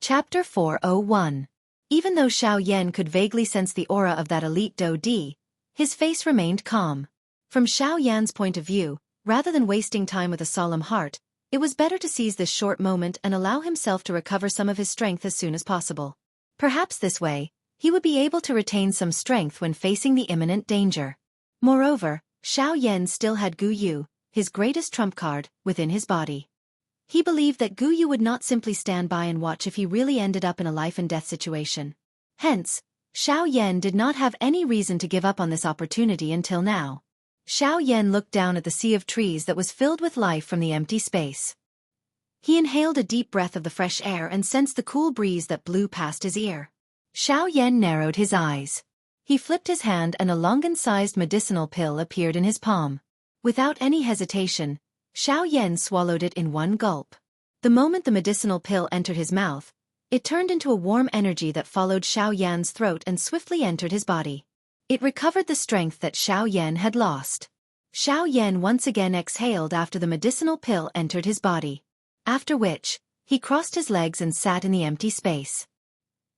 Chapter 401. Even though Xiao Yan could vaguely sense the aura of that elite Do Di, his face remained calm. From Xiao Yan's point of view, rather than wasting time with a solemn heart, it was better to seize this short moment and allow himself to recover some of his strength as soon as possible. Perhaps this way, he would be able to retain some strength when facing the imminent danger. Moreover, Xiao Yan still had Gu Yu, his greatest trump card, within his body. He believed that Gu Yu would not simply stand by and watch if he really ended up in a life-and-death situation. Hence, Xiao Yan did not have any reason to give up on this opportunity until now. Xiao Yan looked down at the sea of trees that was filled with life from the empty space. He inhaled a deep breath of the fresh air and sensed the cool breeze that blew past his ear. Xiao Yan narrowed his eyes. He flipped his hand and a longan-sized medicinal pill appeared in his palm. Without any hesitation, Xiao Yan swallowed it in one gulp. The moment the medicinal pill entered his mouth, it turned into a warm energy that followed Xiao Yan's throat and swiftly entered his body. It recovered the strength that Xiao Yan had lost. Xiao Yan once again exhaled after the medicinal pill entered his body. After which, he crossed his legs and sat in the empty space.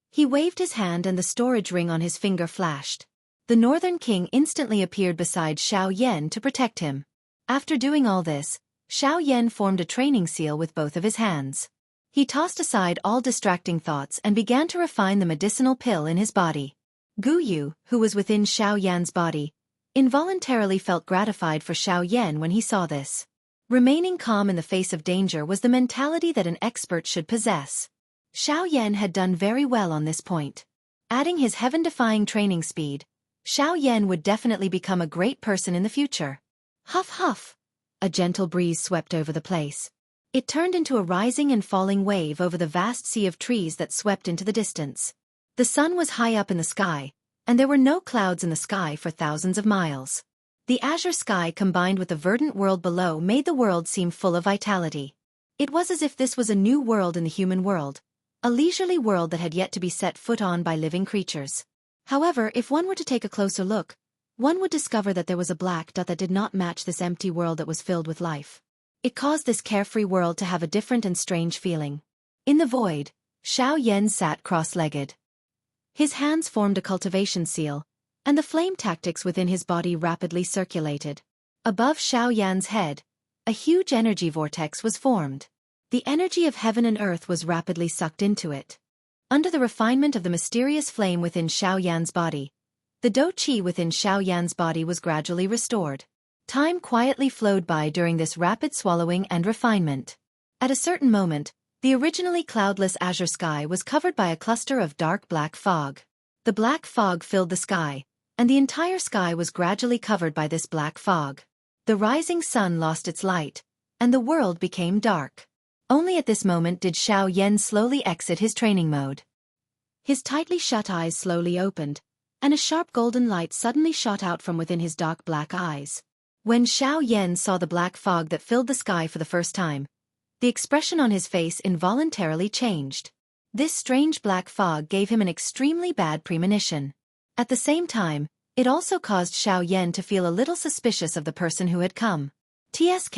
He waved his hand and the storage ring on his finger flashed. The Northern King instantly appeared beside Xiao Yan to protect him. After doing all this, Xiao Yan formed a training seal with both of his hands. He tossed aside all distracting thoughts and began to refine the medicinal pill in his body. Gu Yu, who was within Xiao Yan's body, involuntarily felt gratified for Xiao Yan when he saw this. Remaining calm in the face of danger was the mentality that an expert should possess. Xiao Yan had done very well on this point. Adding his heaven-defying training speed, Xiao Yan would definitely become a great person in the future. Huff huff! A gentle breeze swept over the place. It turned into a rising and falling wave over the vast sea of trees that swept into the distance. The sun was high up in the sky, and there were no clouds in the sky for thousands of miles. The azure sky combined with the verdant world below made the world seem full of vitality. It was as if this was a new world in the human world, a leisurely world that had yet to be set foot on by living creatures. However, if one were to take a closer look, one would discover that there was a black dot that did not match this empty world that was filled with life. It caused this carefree world to have a different and strange feeling. In the void, Xiao Yan sat cross-legged. His hands formed a cultivation seal, and the flame tactics within his body rapidly circulated. Above Xiao Yan's head, a huge energy vortex was formed. The energy of heaven and earth was rapidly sucked into it. Under the refinement of the mysterious flame within Xiao Yan's body, the Do Qi within Xiao Yan's body was gradually restored. Time quietly flowed by during this rapid swallowing and refinement. At a certain moment, the originally cloudless azure sky was covered by a cluster of dark black fog. The black fog filled the sky, and the entire sky was gradually covered by this black fog. The rising sun lost its light, and the world became dark. Only at this moment did Xiao Yan slowly exit his training mode. His tightly shut eyes slowly opened, and a sharp golden light suddenly shot out from within his dark black eyes. When Xiao Yan saw the black fog that filled the sky for the first time, the expression on his face involuntarily changed. This strange black fog gave him an extremely bad premonition. At the same time, it also caused Xiao Yan to feel a little suspicious of the person who had come. TSK.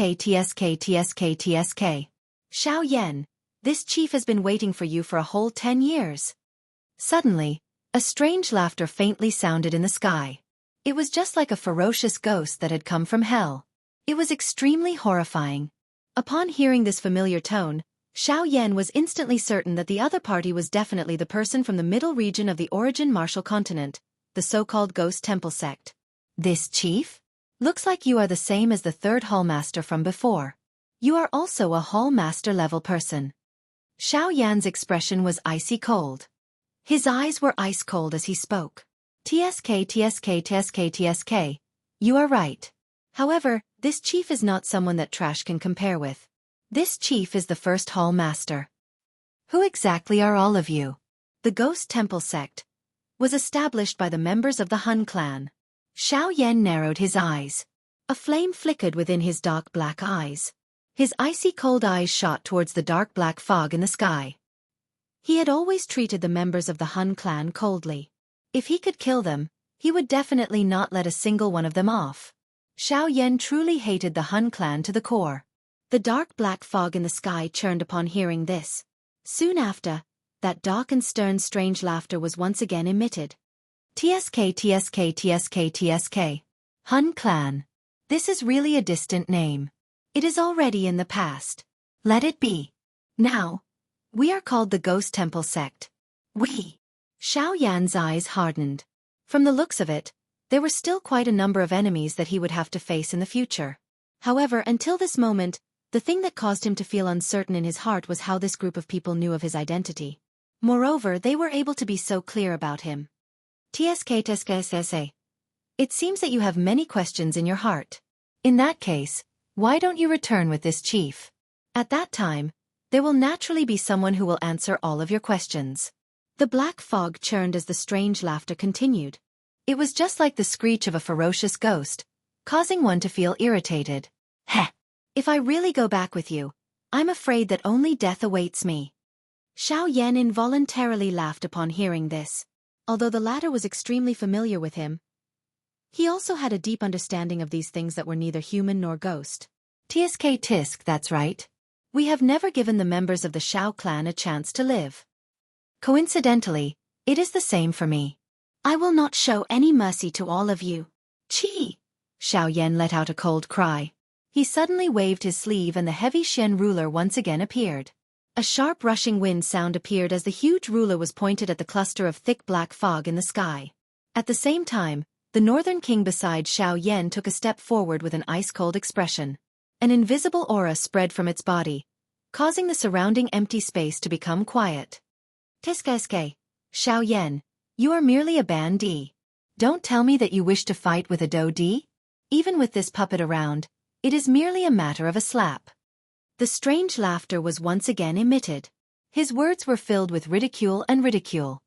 Xiao Yan, this chief has been waiting for you for a whole 10 years. Suddenly, a strange laughter faintly sounded in the sky. It was just like a ferocious ghost that had come from hell. It was extremely horrifying. Upon hearing this familiar tone, Xiao Yan was instantly certain that the other party was definitely the person from the middle region of the Origin Martial Continent, the so-called Ghost Temple sect. This chief? Looks like you are the same as the third Hallmaster from before. You are also a Hallmaster level person. Xiao Yan's expression was icy cold. His eyes were ice cold as he spoke. TSK. You are right. However, this chief is not someone that trash can compare with. This chief is the first Hall Master. Who exactly are all of you? The Ghost Temple sect was established by the members of the Hun clan. Xiao Yan narrowed his eyes. A flame flickered within his dark black eyes. His icy cold eyes shot towards the dark black fog in the sky. He had always treated the members of the Hun clan coldly. If he could kill them, he would definitely not let a single one of them off. Xiao Yan truly hated the Hun clan to the core. The dark black fog in the sky churned upon hearing this. Soon after, that dark and stern strange laughter was once again emitted. TSK TSK TSK TSK. Hun Clan. This is really a distant name. It is already in the past. Let it be. Now, we are called the Ghost Temple Sect. We. Xiao Yan's eyes hardened. From the looks of it, there were still quite a number of enemies that he would have to face in the future. However, until this moment, the thing that caused him to feel uncertain in his heart was how this group of people knew of his identity. Moreover, they were able to be so clear about him. TSK TSK. It seems that you have many questions in your heart. In that case, why don't you return with this chief? At that time, there will naturally be someone who will answer all of your questions. The black fog churned as the strange laughter continued. It was just like the screech of a ferocious ghost, causing one to feel irritated. Heh! If I really go back with you, I'm afraid that only death awaits me. Xiao Yan involuntarily laughed upon hearing this. Although the latter was extremely familiar with him, he also had a deep understanding of these things that were neither human nor ghost. TSK Tisk, that's right. We have never given the members of the Xiao clan a chance to live. Coincidentally, it is the same for me. I will not show any mercy to all of you. Chi! Xiao Yan let out a cold cry. He suddenly waved his sleeve and the heavy Shen ruler once again appeared. A sharp rushing wind sound appeared as the huge ruler was pointed at the cluster of thick black fog in the sky. At the same time, the northern king beside Xiao Yan took a step forward with an ice-cold expression. An invisible aura spread from its body, causing the surrounding empty space to become quiet. Tiske, Xiao Yan, you are merely a bandit. Don't tell me that you wish to fight with a do-di? Even with this puppet around, it is merely a matter of a slap. The strange laughter was once again emitted. His words were filled with ridicule and ridicule.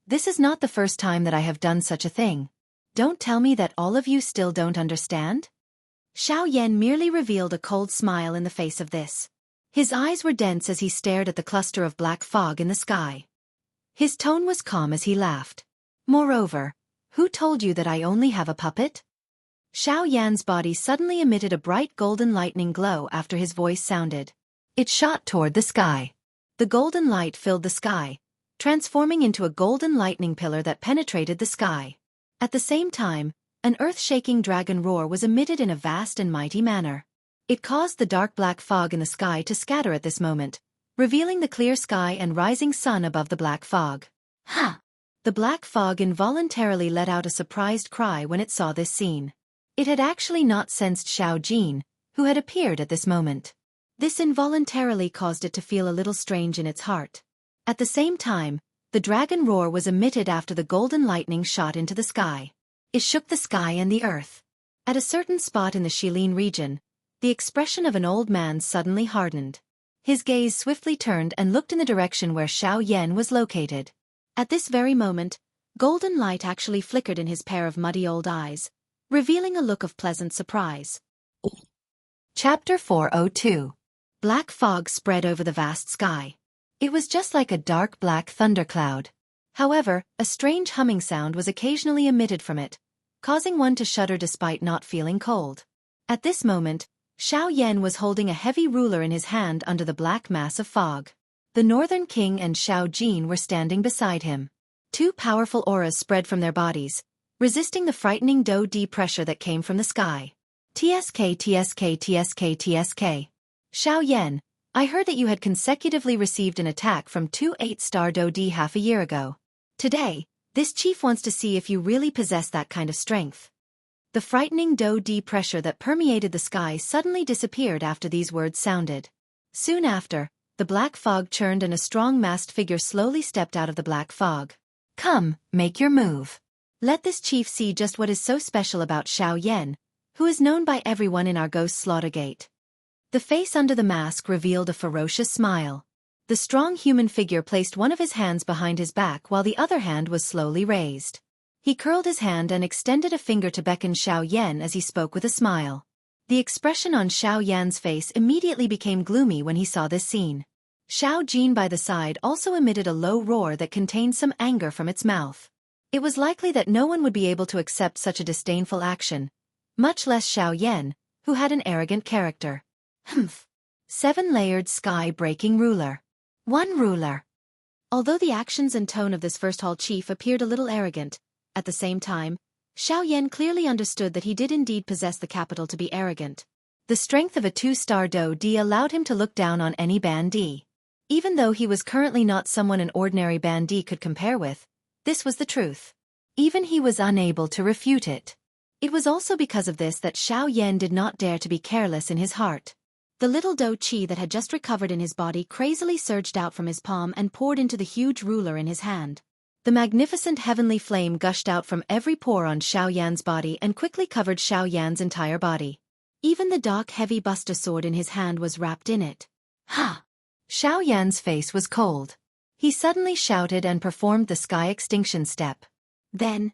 This is not the first time that I have done such a thing. Don't tell me that all of you still don't understand? Xiao Yan merely revealed a cold smile in the face of this. His eyes were dense as he stared at the cluster of black fog in the sky. His tone was calm as he laughed. Moreover, who told you that I only have a puppet? Xiao Yan's body suddenly emitted a bright golden lightning glow after his voice sounded. It shot toward the sky. The golden light filled the sky, transforming into a golden lightning pillar that penetrated the sky. At the same time, an earth-shaking dragon roar was emitted in a vast and mighty manner. It caused the dark black fog in the sky to scatter at this moment, revealing the clear sky and rising sun above the black fog. Ha! The black fog involuntarily let out a surprised cry when it saw this scene. It had actually not sensed Xiao Jin, who had appeared at this moment. This involuntarily caused it to feel a little strange in its heart. At the same time, the dragon roar was emitted after the golden lightning shot into the sky. It shook the sky and the earth. At a certain spot in the Shilin region, the expression of an old man suddenly hardened. His gaze swiftly turned and looked in the direction where Xiao Yan was located. At this very moment, golden light actually flickered in his pair of muddy old eyes, revealing a look of pleasant surprise. Chapter 402. Black fog spread over the vast sky. It was just like a dark black thundercloud. However, a strange humming sound was occasionally emitted from it, causing one to shudder despite not feeling cold. At this moment, Xiao Yan was holding a heavy ruler in his hand under the black mass of fog. The Northern King and Xiao Jin were standing beside him. Two powerful auras spread from their bodies, resisting the frightening do-di pressure that came from the sky. TSK TSK TSK TSK. Xiao Yan, I heard that you had consecutively received an attack from two 8-star do-di half a year ago. Today, this chief wants to see if you really possess that kind of strength. The frightening do-di pressure that permeated the sky suddenly disappeared after these words sounded. Soon after, the black fog churned and a strong masked figure slowly stepped out of the black fog. Come, make your move. Let this chief see just what is so special about Xiao Yan, who is known by everyone in our ghost slaughter gate. The face under the mask revealed a ferocious smile. The strong human figure placed one of his hands behind his back while the other hand was slowly raised. He curled his hand and extended a finger to beckon Xiao Yan as he spoke with a smile. The expression on Xiao Yan's face immediately became gloomy when he saw this scene. Xiao Jin by the side also emitted a low roar that contained some anger from its mouth. It was likely that no one would be able to accept such a disdainful action, much less Xiao Yan, who had an arrogant character. Humph. 7-layered sky-breaking ruler. 1 ruler. Although the actions and tone of this first hall chief appeared a little arrogant, at the same time, Xiao Yan clearly understood that he did indeed possess the capital to be arrogant. The strength of a 2-star Do-D allowed him to look down on any bandit. Even though he was currently not someone an ordinary bandit could compare with, this was the truth. Even he was unable to refute it. It was also because of this that Xiao Yan did not dare to be careless in his heart. The little Do-Chi that had just recovered in his body crazily surged out from his palm and poured into the huge ruler in his hand. The magnificent heavenly flame gushed out from every pore on Xiao Yan's body and quickly covered Xiao Yan's entire body. Even the dark heavy buster sword in his hand was wrapped in it. Ha! Xiao Yan's face was cold. He suddenly shouted and performed the sky extinction step. Then,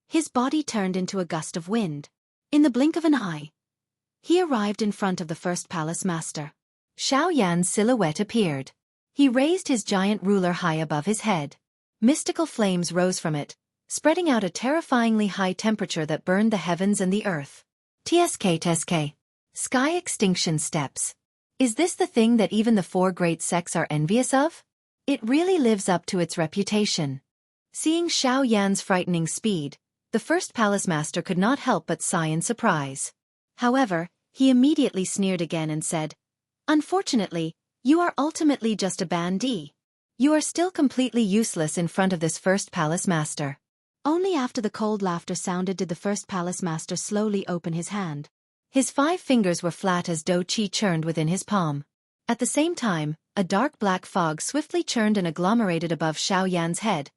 his body turned into a gust of wind. In the blink of an eye, he arrived in front of the first palace master. Xiao Yan's silhouette appeared. He raised his giant ruler high above his head. Mystical flames rose from it, spreading out a terrifyingly high temperature that burned the heavens and the earth. TSK. Sky extinction steps. Is this the thing that even the 4 great sects are envious of? It really lives up to its reputation. Seeing Xiao Yan's frightening speed, the first palace master could not help but sigh in surprise. However, he immediately sneered again and said, "Unfortunately, you are ultimately just a bandit. You are still completely useless in front of this first palace master." Only after the cold laughter sounded did the first palace master slowly open his hand. His 5 fingers were flat as Do-Chi churned within his palm. At the same time, a dark black fog swiftly churned and agglomerated above Xiao Yan's head,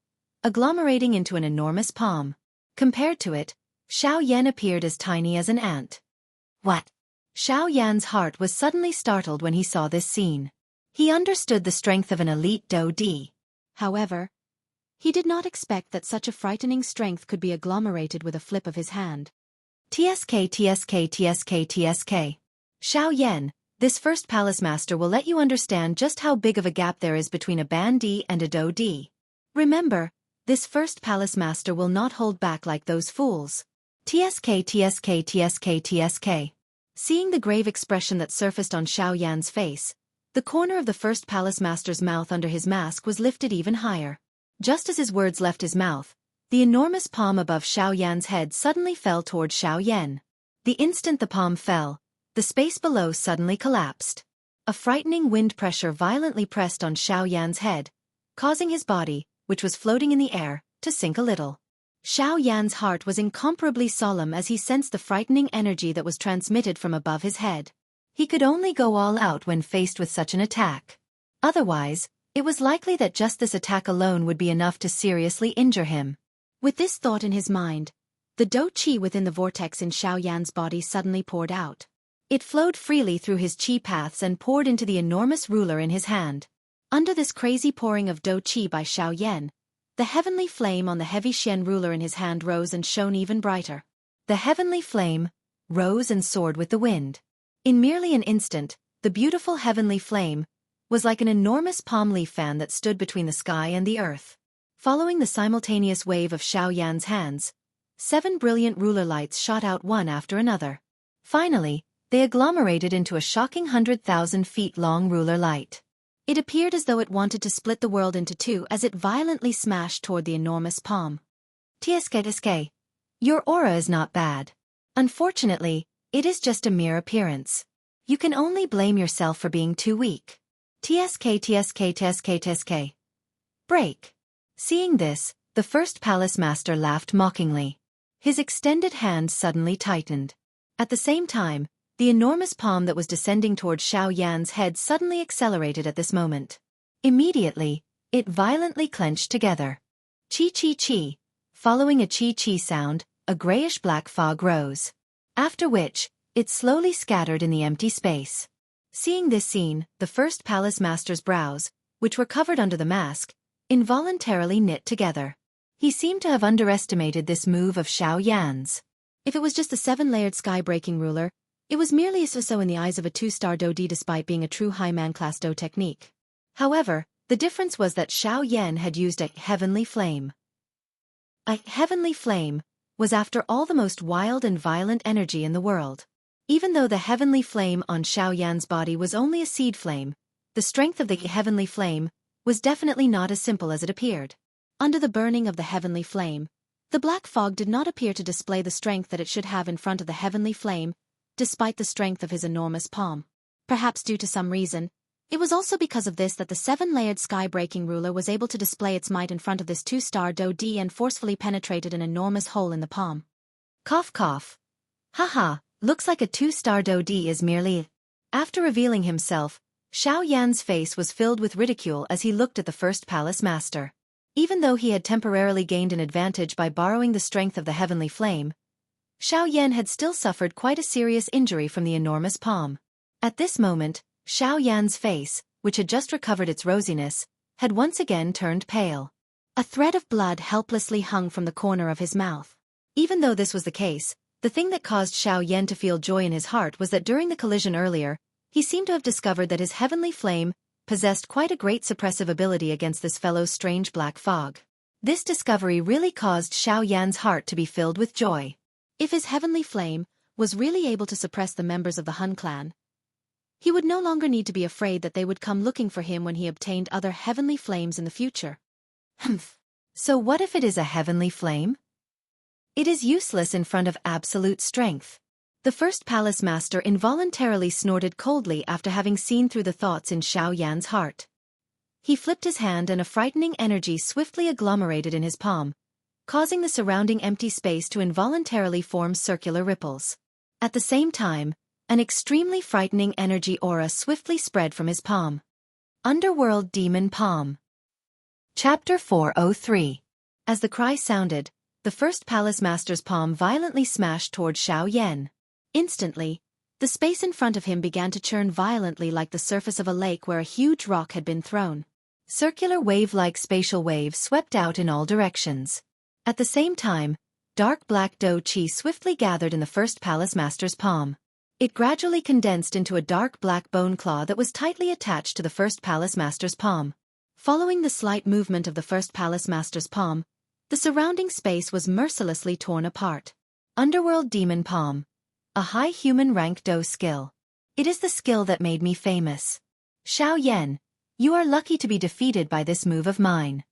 agglomerating into an enormous palm. Compared to it, Xiao Yan appeared as tiny as an ant. What? Xiao Yan's heart was suddenly startled when he saw this scene. He understood the strength of an elite Do-D. However, he did not expect that such a frightening strength could be agglomerated with a flip of his hand. TSK. Xiao Yan, this first palace master will let you understand just how big of a gap there is between a bandit and a Do-D. Remember, this first palace master will not hold back like those fools. TSK. Seeing the grave expression that surfaced on Xiao Yan's face, the corner of the first palace master's mouth under his mask was lifted even higher. Just as his words left his mouth, the enormous palm above Xiao Yan's head suddenly fell toward Xiao Yan. The instant the palm fell, the space below suddenly collapsed. A frightening wind pressure violently pressed on Xiao Yan's head, causing his body, which was floating in the air, to sink a little. Xiao Yan's heart was incomparably solemn as he sensed the frightening energy that was transmitted from above his head. He could only go all out when faced with such an attack. Otherwise, it was likely that just this attack alone would be enough to seriously injure him. With this thought in his mind, the Do-Chi within the vortex in Xiao Yan's body suddenly poured out. It flowed freely through his chi paths and poured into the enormous ruler in his hand. Under this crazy pouring of Do-Chi by Xiao Yan, the heavenly flame on the heavy Xian ruler in his hand rose and shone even brighter. The heavenly flame rose and soared with the wind. In merely an instant, the beautiful heavenly flame was like an enormous palm leaf fan that stood between the sky and the earth. Following the simultaneous wave of Xiao Yan's hands, 7 brilliant ruler lights shot out one after another. Finally, they agglomerated into a shocking 100,000 feet long ruler light. It appeared as though it wanted to split the world into 2 as it violently smashed toward the enormous palm. TSK. Your aura is not bad. Unfortunately, it is just a mere appearance. You can only blame yourself for being too weak. TSK. Break. Seeing this, the first palace master laughed mockingly. His extended hand suddenly tightened. At the same time, the enormous palm that was descending toward Xiao Yan's head suddenly accelerated at this moment. Immediately, it violently clenched together. Chi. Following a chi sound, a grayish-black fog rose. After which, it slowly scattered in the empty space. Seeing this scene, the first palace master's brows, which were covered under the mask, involuntarily knit together. He seemed to have underestimated this move of Xiao Yan's. If it was just a 7-layered sky-breaking ruler, it was merely a so-so in the eyes of a 2-star Do-D despite being a true high-man class Do technique. However, the difference was that Xiao Yan had used a heavenly flame. A heavenly flame was after all the most wild and violent energy in the world. Even though the heavenly flame on Xiao Yan's body was only a seed flame, the strength of the heavenly flame was definitely not as simple as it appeared. Under the burning of the heavenly flame, the black fog did not appear to display the strength that it should have in front of the heavenly flame, despite the strength of his enormous palm. Perhaps due to some reason, it was also because of this that the seven-layered sky-breaking ruler was able to display its might in front of this two-star Do-D and forcefully penetrated an enormous hole in the palm. Cough cough. Haha, looks like a two-star Do-D is merely... After revealing himself, Xiao Yan's face was filled with ridicule as he looked at the first palace master. Even though he had temporarily gained an advantage by borrowing the strength of the heavenly flame, Xiao Yan had still suffered quite a serious injury from the enormous palm. At this moment, Xiao Yan's face, which had just recovered its rosiness, had once again turned pale. A thread of blood helplessly hung from the corner of his mouth. Even though this was the case, the thing that caused Xiao Yan to feel joy in his heart was that during the collision earlier, he seemed to have discovered that his heavenly flame possessed quite a great suppressive ability against this fellow's strange black fog. This discovery really caused Xiao Yan's heart to be filled with joy. If his heavenly flame was really able to suppress the members of the Hun clan, he would no longer need to be afraid that they would come looking for him when he obtained other heavenly flames in the future. Humph. So what if it is a heavenly flame? It is useless in front of absolute strength. The first palace master involuntarily snorted coldly after having seen through the thoughts in Xiao Yan's heart. He flipped his hand and a frightening energy swiftly agglomerated in his palm, causing the surrounding empty space to involuntarily form circular ripples. At the same time, an extremely frightening energy aura swiftly spread from his palm. Underworld Demon Palm. Chapter 403. As the cry sounded, the first palace master's palm violently smashed toward Xiao Yan. Instantly, the space in front of him began to churn violently like the surface of a lake where a huge rock had been thrown. Circular wave-like spatial waves swept out in all directions. At the same time, dark black Do-Chi swiftly gathered in the first palace master's palm. It gradually condensed into a dark black bone claw that was tightly attached to the first palace master's palm. Following the slight movement of the first palace master's palm, the surrounding space was mercilessly torn apart. Underworld Demon Palm. A high human rank Do skill. It is the skill that made me famous. Xiao Yan, you are lucky to be defeated by this move of mine.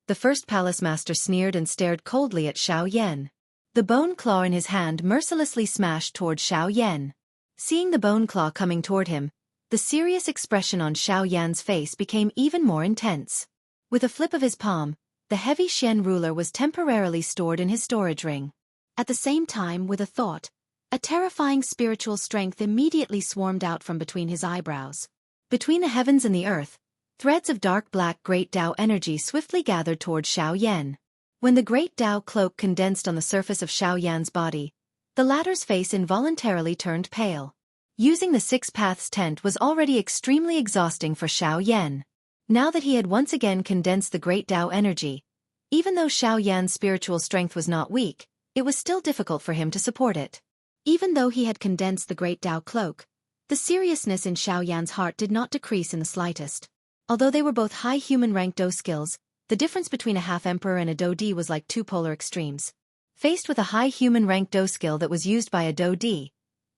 The first palace master sneered and stared coldly at Xiao Yan. The bone claw in his hand mercilessly smashed toward Xiao Yan. Seeing the bone claw coming toward him, the serious expression on Xiao Yan's face became even more intense. With a flip of his palm, the heavy Xian ruler was temporarily stored in his storage ring. At the same time, with a thought, a terrifying spiritual strength immediately swarmed out from between his eyebrows. Between the heavens and the earth, threads of dark black Great Tao energy swiftly gathered toward Xiao Yan. When the Great Tao cloak condensed on the surface of Xiao Yan's body, the latter's face involuntarily turned pale. Using the Six Paths tent was already extremely exhausting for Xiao Yan. Now that he had once again condensed the Great Tao energy, even though Xiao Yan's spiritual strength was not weak, it was still difficult for him to support it. Even though he had condensed the Great Tao cloak, the seriousness in Xiao Yan's heart did not decrease in the slightest. Although they were both high human rank Do skills, the difference between a half-emperor and a Do-D was like two polar extremes. Faced with a high human rank Do skill that was used by a Do-D,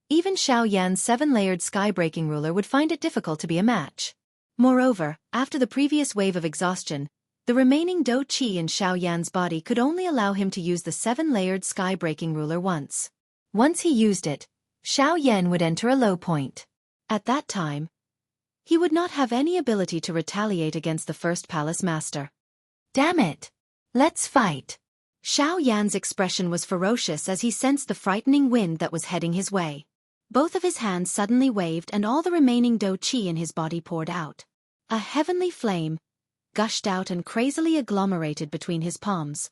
even Xiao Yan's seven-layered sky-breaking ruler would find it difficult to be a match. Moreover, after the previous wave of exhaustion, the remaining Do-Chi in Xiao Yan's body could only allow him to use the seven-layered sky-breaking ruler once. Once he used it, Xiao Yan would enter a low point. At that time, he would not have any ability to retaliate against the first palace master. Damn it! Let's fight! Xiao Yan's expression was ferocious as he sensed the frightening wind that was heading his way. Both of his hands suddenly waved and all the remaining Do-Chi in his body poured out. A heavenly flame gushed out and crazily agglomerated between his palms.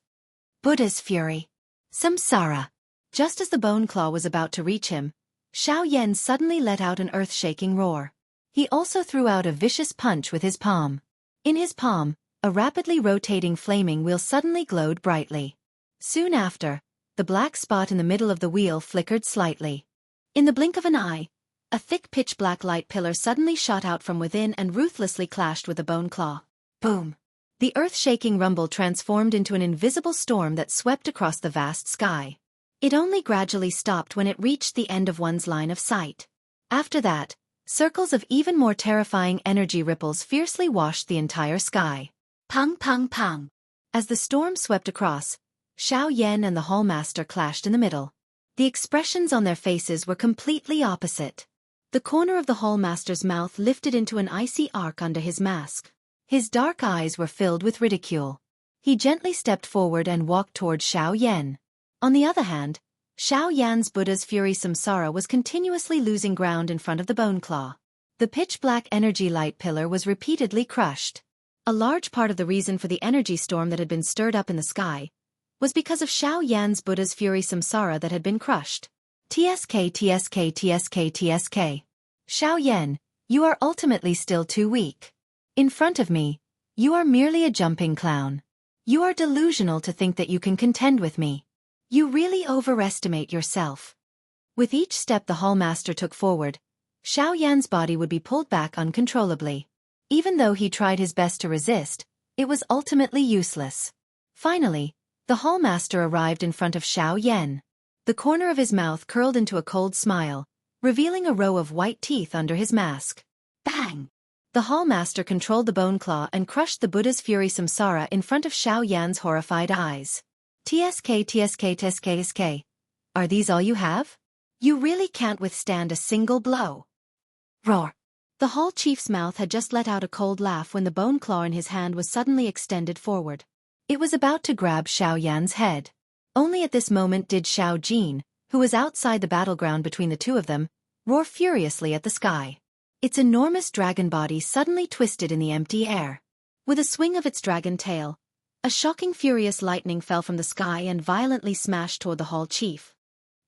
Buddha's fury. Samsara. Just as the bone claw was about to reach him, Xiao Yan suddenly let out an earth-shaking roar. He also threw out a vicious punch with his palm. In his palm, a rapidly rotating flaming wheel suddenly glowed brightly. Soon after, the black spot in the middle of the wheel flickered slightly. In the blink of an eye, a thick pitch-black light pillar suddenly shot out from within and ruthlessly clashed with the bone claw. Boom! The earth-shaking rumble transformed into an invisible storm that swept across the vast sky. It only gradually stopped when it reached the end of one's line of sight. After that, Circles of even more terrifying energy ripples fiercely washed the entire sky. Pang pang pang. As the storm swept across, Xiao Yan and the Hallmaster clashed in the middle. The expressions on their faces were completely opposite. The corner of the Hallmaster's mouth lifted into an icy arc under his mask. His dark eyes were filled with ridicule. He gently stepped forward and walked toward Xiao Yan. On the other hand, Xiao Yan's Buddha's Fury Samsara was continuously losing ground in front of the bone claw. The pitch-black energy light pillar was repeatedly crushed. A large part of the reason for the energy storm that had been stirred up in the sky was because of Xiao Yan's Buddha's Fury Samsara that had been crushed. TSK. Xiao Yan, you are ultimately still too weak. In front of me, you are merely a jumping clown. You are delusional to think that you can contend with me. You really overestimate yourself. With each step the Hallmaster took forward, Xiao Yan's body would be pulled back uncontrollably. Even though he tried his best to resist, it was ultimately useless. Finally, the Hallmaster arrived in front of Xiao Yan. The corner of his mouth curled into a cold smile, revealing a row of white teeth under his mask. Bang! The Hallmaster controlled the bone claw and crushed the Buddha's Fury Samsara in front of Xiao Yan's horrified eyes. TSK. Are these all you have? You really can't withstand a single blow. Roar! The Hall Chief's mouth had just let out a cold laugh when the bone claw in his hand was suddenly extended forward. It was about to grab Xiao Yan's head. Only at this moment did Xiao Jin, who was outside the battleground between the two of them, roar furiously at the sky. Its enormous dragon body suddenly twisted in the empty air. With a swing of its dragon tail, a shocking furious lightning fell from the sky and violently smashed toward the Hall Chief.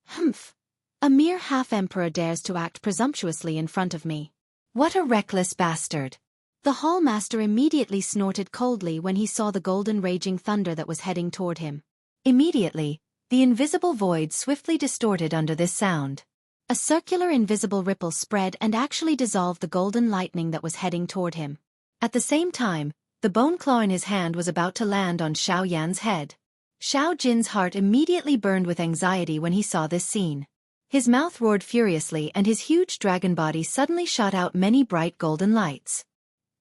Humph! A mere half-emperor dares to act presumptuously in front of me. What a reckless bastard! The Hallmaster immediately snorted coldly when he saw the golden raging thunder that was heading toward him. Immediately, the invisible void swiftly distorted under this sound. A circular invisible ripple spread and actually dissolved the golden lightning that was heading toward him. At the same time, the bone claw in his hand was about to land on Xiao Yan's head. Xiao Jin's heart immediately burned with anxiety when he saw this scene. His mouth roared furiously and his huge dragon body suddenly shot out many bright golden lights.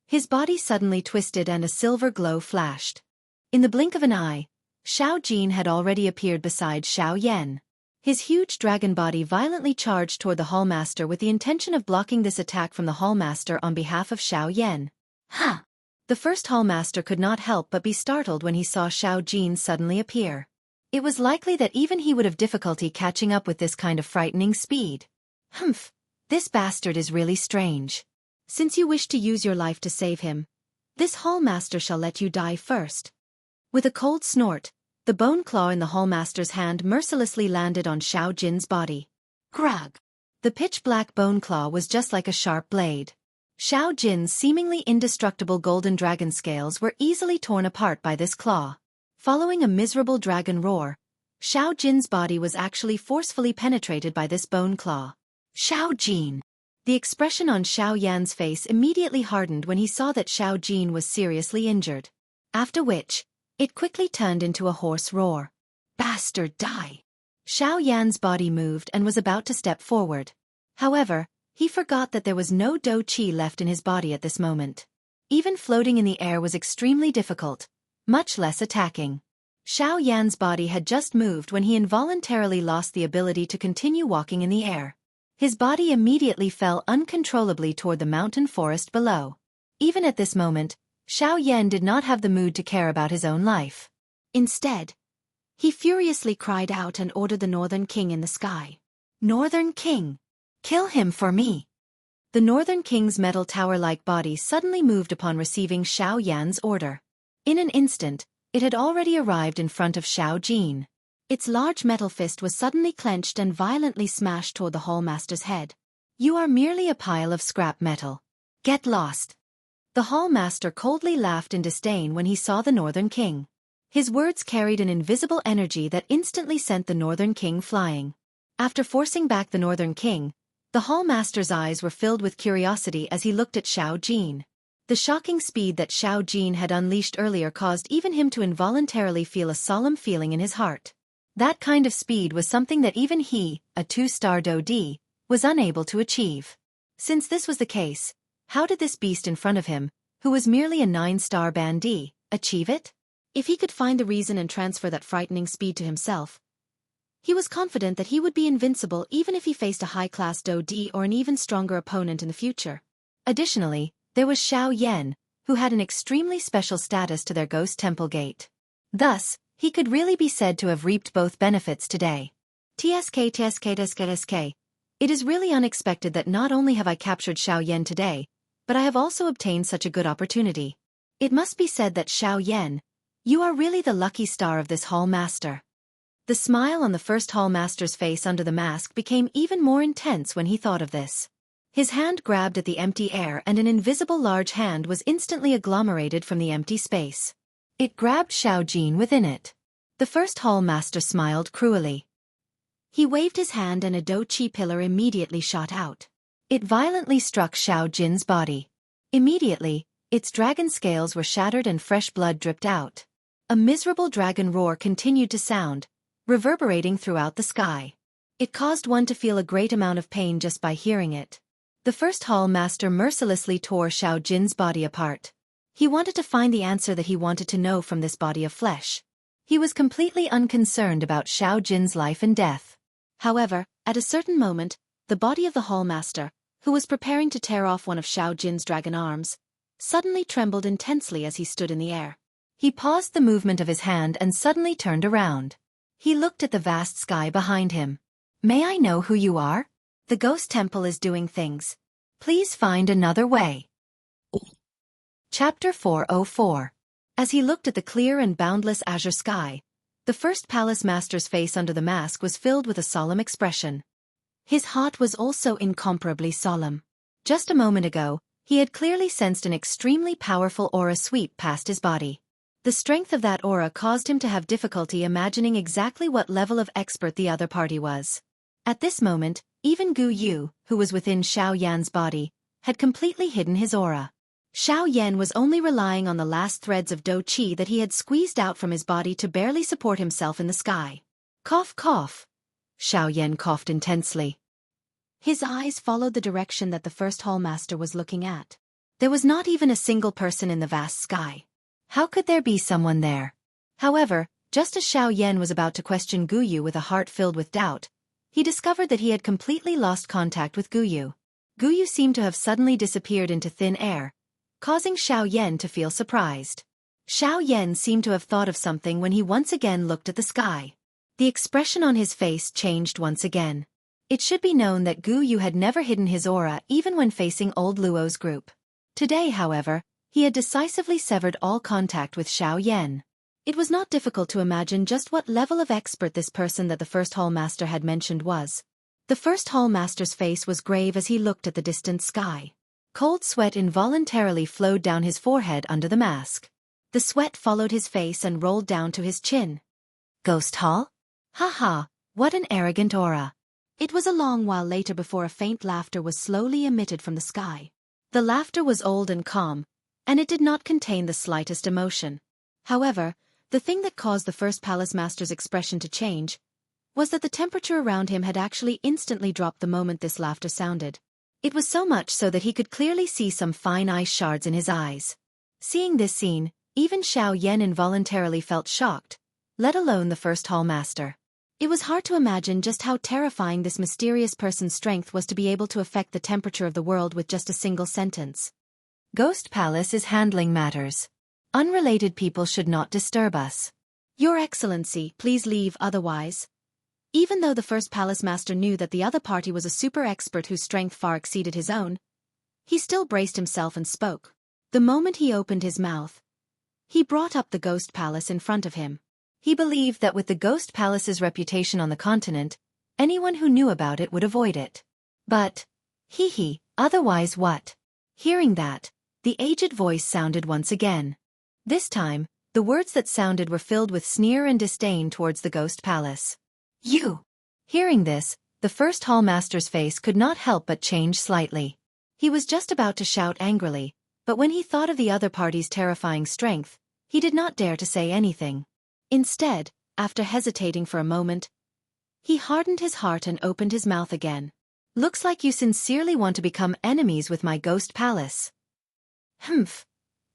His body suddenly twisted and a silver glow flashed. In the blink of an eye, Xiao Jin had already appeared beside Xiao Yan. His huge dragon body violently charged toward the Hallmaster with the intention of blocking this attack from the Hallmaster on behalf of Xiao Yan. Ha! The first Hallmaster could not help but be startled when he saw Xiao Jin suddenly appear. It was likely that even he would have difficulty catching up with this kind of frightening speed. Humph! This bastard is really strange. Since you wish to use your life to save him, this Hallmaster shall let you die first. With a cold snort, the bone claw in the Hallmaster's hand mercilessly landed on Xiao Jin's body. Grug! The pitch-black bone claw was just like a sharp blade. Xiao Jin's seemingly indestructible golden dragon scales were easily torn apart by this claw. Following a miserable dragon roar, Xiao Jin's body was actually forcefully penetrated by this bone claw. Xiao Jin! The expression on Xiao Yan's face immediately hardened when he saw that Xiao Jin was seriously injured. After which, it quickly turned into a hoarse roar. Bastard, die! Xiao Yan's body moved and was about to step forward. However, he forgot that there was no do qi left in his body at this moment. Even floating in the air was extremely difficult, much less attacking. Xiao Yan's body had just moved when he involuntarily lost the ability to continue walking in the air. His body immediately fell uncontrollably toward the mountain forest below. Even at this moment, Xiao Yan did not have the mood to care about his own life. Instead, he furiously cried out and ordered the Northern King in the sky. Northern King! Kill him for me! The Northern King's metal tower-like body suddenly moved upon receiving Xiao Yan's order. In an instant, it had already arrived in front of Xiao Jin. Its large metal fist was suddenly clenched and violently smashed toward the Hallmaster's head. You are merely a pile of scrap metal. Get lost! The Hallmaster coldly laughed in disdain when he saw the Northern King. His words carried an invisible energy that instantly sent the Northern King flying. After forcing back the Northern King, the Hallmaster's eyes were filled with curiosity as he looked at Xiao Jin. The shocking speed that Xiao Jin had unleashed earlier caused even him to involuntarily feel a solemn feeling in his heart. That kind of speed was something that even he, a 2-star Do D, was unable to achieve. Since this was the case, how did this beast in front of him, who was merely a 9-star bandit, achieve it? If he could find the reason and transfer that frightening speed to himself, he was confident that he would be invincible even if he faced a high-class Do D or an even stronger opponent in the future. Additionally, there was Xianxia, who had an extremely special status to their ghost temple gate. Thus, he could really be said to have reaped both benefits today. TSK. It is really unexpected that not only have I captured Xianxia today, but I have also obtained such a good opportunity. It must be said that Xianxia, you are really the lucky star of this hall master. The smile on the first hall master's face under the mask became even more intense when he thought of this. His hand grabbed at the empty air and an invisible large hand was instantly agglomerated from the empty space. It grabbed Xiaojin within it. The first hall master smiled cruelly. He waved his hand and a Do-Chi pillar immediately shot out. It violently struck Xiaojin's body. Immediately, its dragon scales were shattered and fresh blood dripped out. A miserable dragon roar continued to sound, reverberating throughout the sky. It caused one to feel a great amount of pain just by hearing it. The first hall master mercilessly tore Xiaojin's body apart. He wanted to find the answer that he wanted to know from this body of flesh. He was completely unconcerned about Xiaojin's life and death. However, at a certain moment, the body of the hall master, who was preparing to tear off one of Xiaojin's dragon arms, suddenly trembled intensely as he stood in the air. He paused the movement of his hand and suddenly turned around. He looked at the vast sky behind him. May I know who you are? The ghost temple is doing things. Please find another way. Chapter 404. As he looked at the clear and boundless azure sky, the first palace master's face under the mask was filled with a solemn expression. His heart was also incomparably solemn. Just a moment ago, he had clearly sensed an extremely powerful aura sweep past his body. The strength of that aura caused him to have difficulty imagining exactly what level of expert the other party was. At this moment, even Gu Yu, who was within Xiaoyan's body, had completely hidden his aura. Xiaoyan was only relying on the last threads of Do-Chi that he had squeezed out from his body to barely support himself in the sky. Cough, cough. Xiaoyan coughed intensely. His eyes followed the direction that the first hall master was looking at. There was not even a single person in the vast sky. How could there be someone there? However, just as Xiaoyan was about to question Gu Yu with a heart filled with doubt, he discovered that he had completely lost contact with Gu Yu. Gu Yu seemed to have suddenly disappeared into thin air, causing Xiaoyan to feel surprised. Xiaoyan seemed to have thought of something when he once again looked at the sky. The expression on his face changed once again. It should be known that Gu Yu had never hidden his aura even when facing old Luo's group. Today, however, he had decisively severed all contact with Xiaoyan. It was not difficult to imagine just what level of expert this person that the first hall master had mentioned was. The first hall master's face was grave as he looked at the distant sky. Cold sweat involuntarily flowed down his forehead under the mask. The sweat followed his face and rolled down to his chin. Ghost hall? Ha ha, what an arrogant aura. It was a long while later before a faint laughter was slowly emitted from the sky. The laughter was old and calm, and it did not contain the slightest emotion. However, the thing that caused the first palace master's expression to change was that the temperature around him had actually instantly dropped the moment this laughter sounded. It was so much so that he could clearly see some fine ice shards in his eyes. Seeing this scene, even Xiaoyan involuntarily felt shocked, let alone the first hall master. It was hard to imagine just how terrifying this mysterious person's strength was to be able to affect the temperature of the world with just a single sentence. Ghost Palace is handling matters. Unrelated people should not disturb us. Your Excellency, please leave, otherwise. Even though the first palace master knew that the other party was a super expert whose strength far exceeded his own, he still braced himself and spoke. The moment he opened his mouth, he brought up the Ghost Palace in front of him. He believed that with the Ghost Palace's reputation on the continent, anyone who knew about it would avoid it. But, otherwise what? Hearing that, the aged voice sounded once again. This time, the words that sounded were filled with sneer and disdain towards the Ghost Palace. You! Hearing this, the first hall master's face could not help but change slightly. He was just about to shout angrily, but when he thought of the other party's terrifying strength, he did not dare to say anything. Instead, after hesitating for a moment, he hardened his heart and opened his mouth again. Looks like you sincerely want to become enemies with my ghost palace. Humph.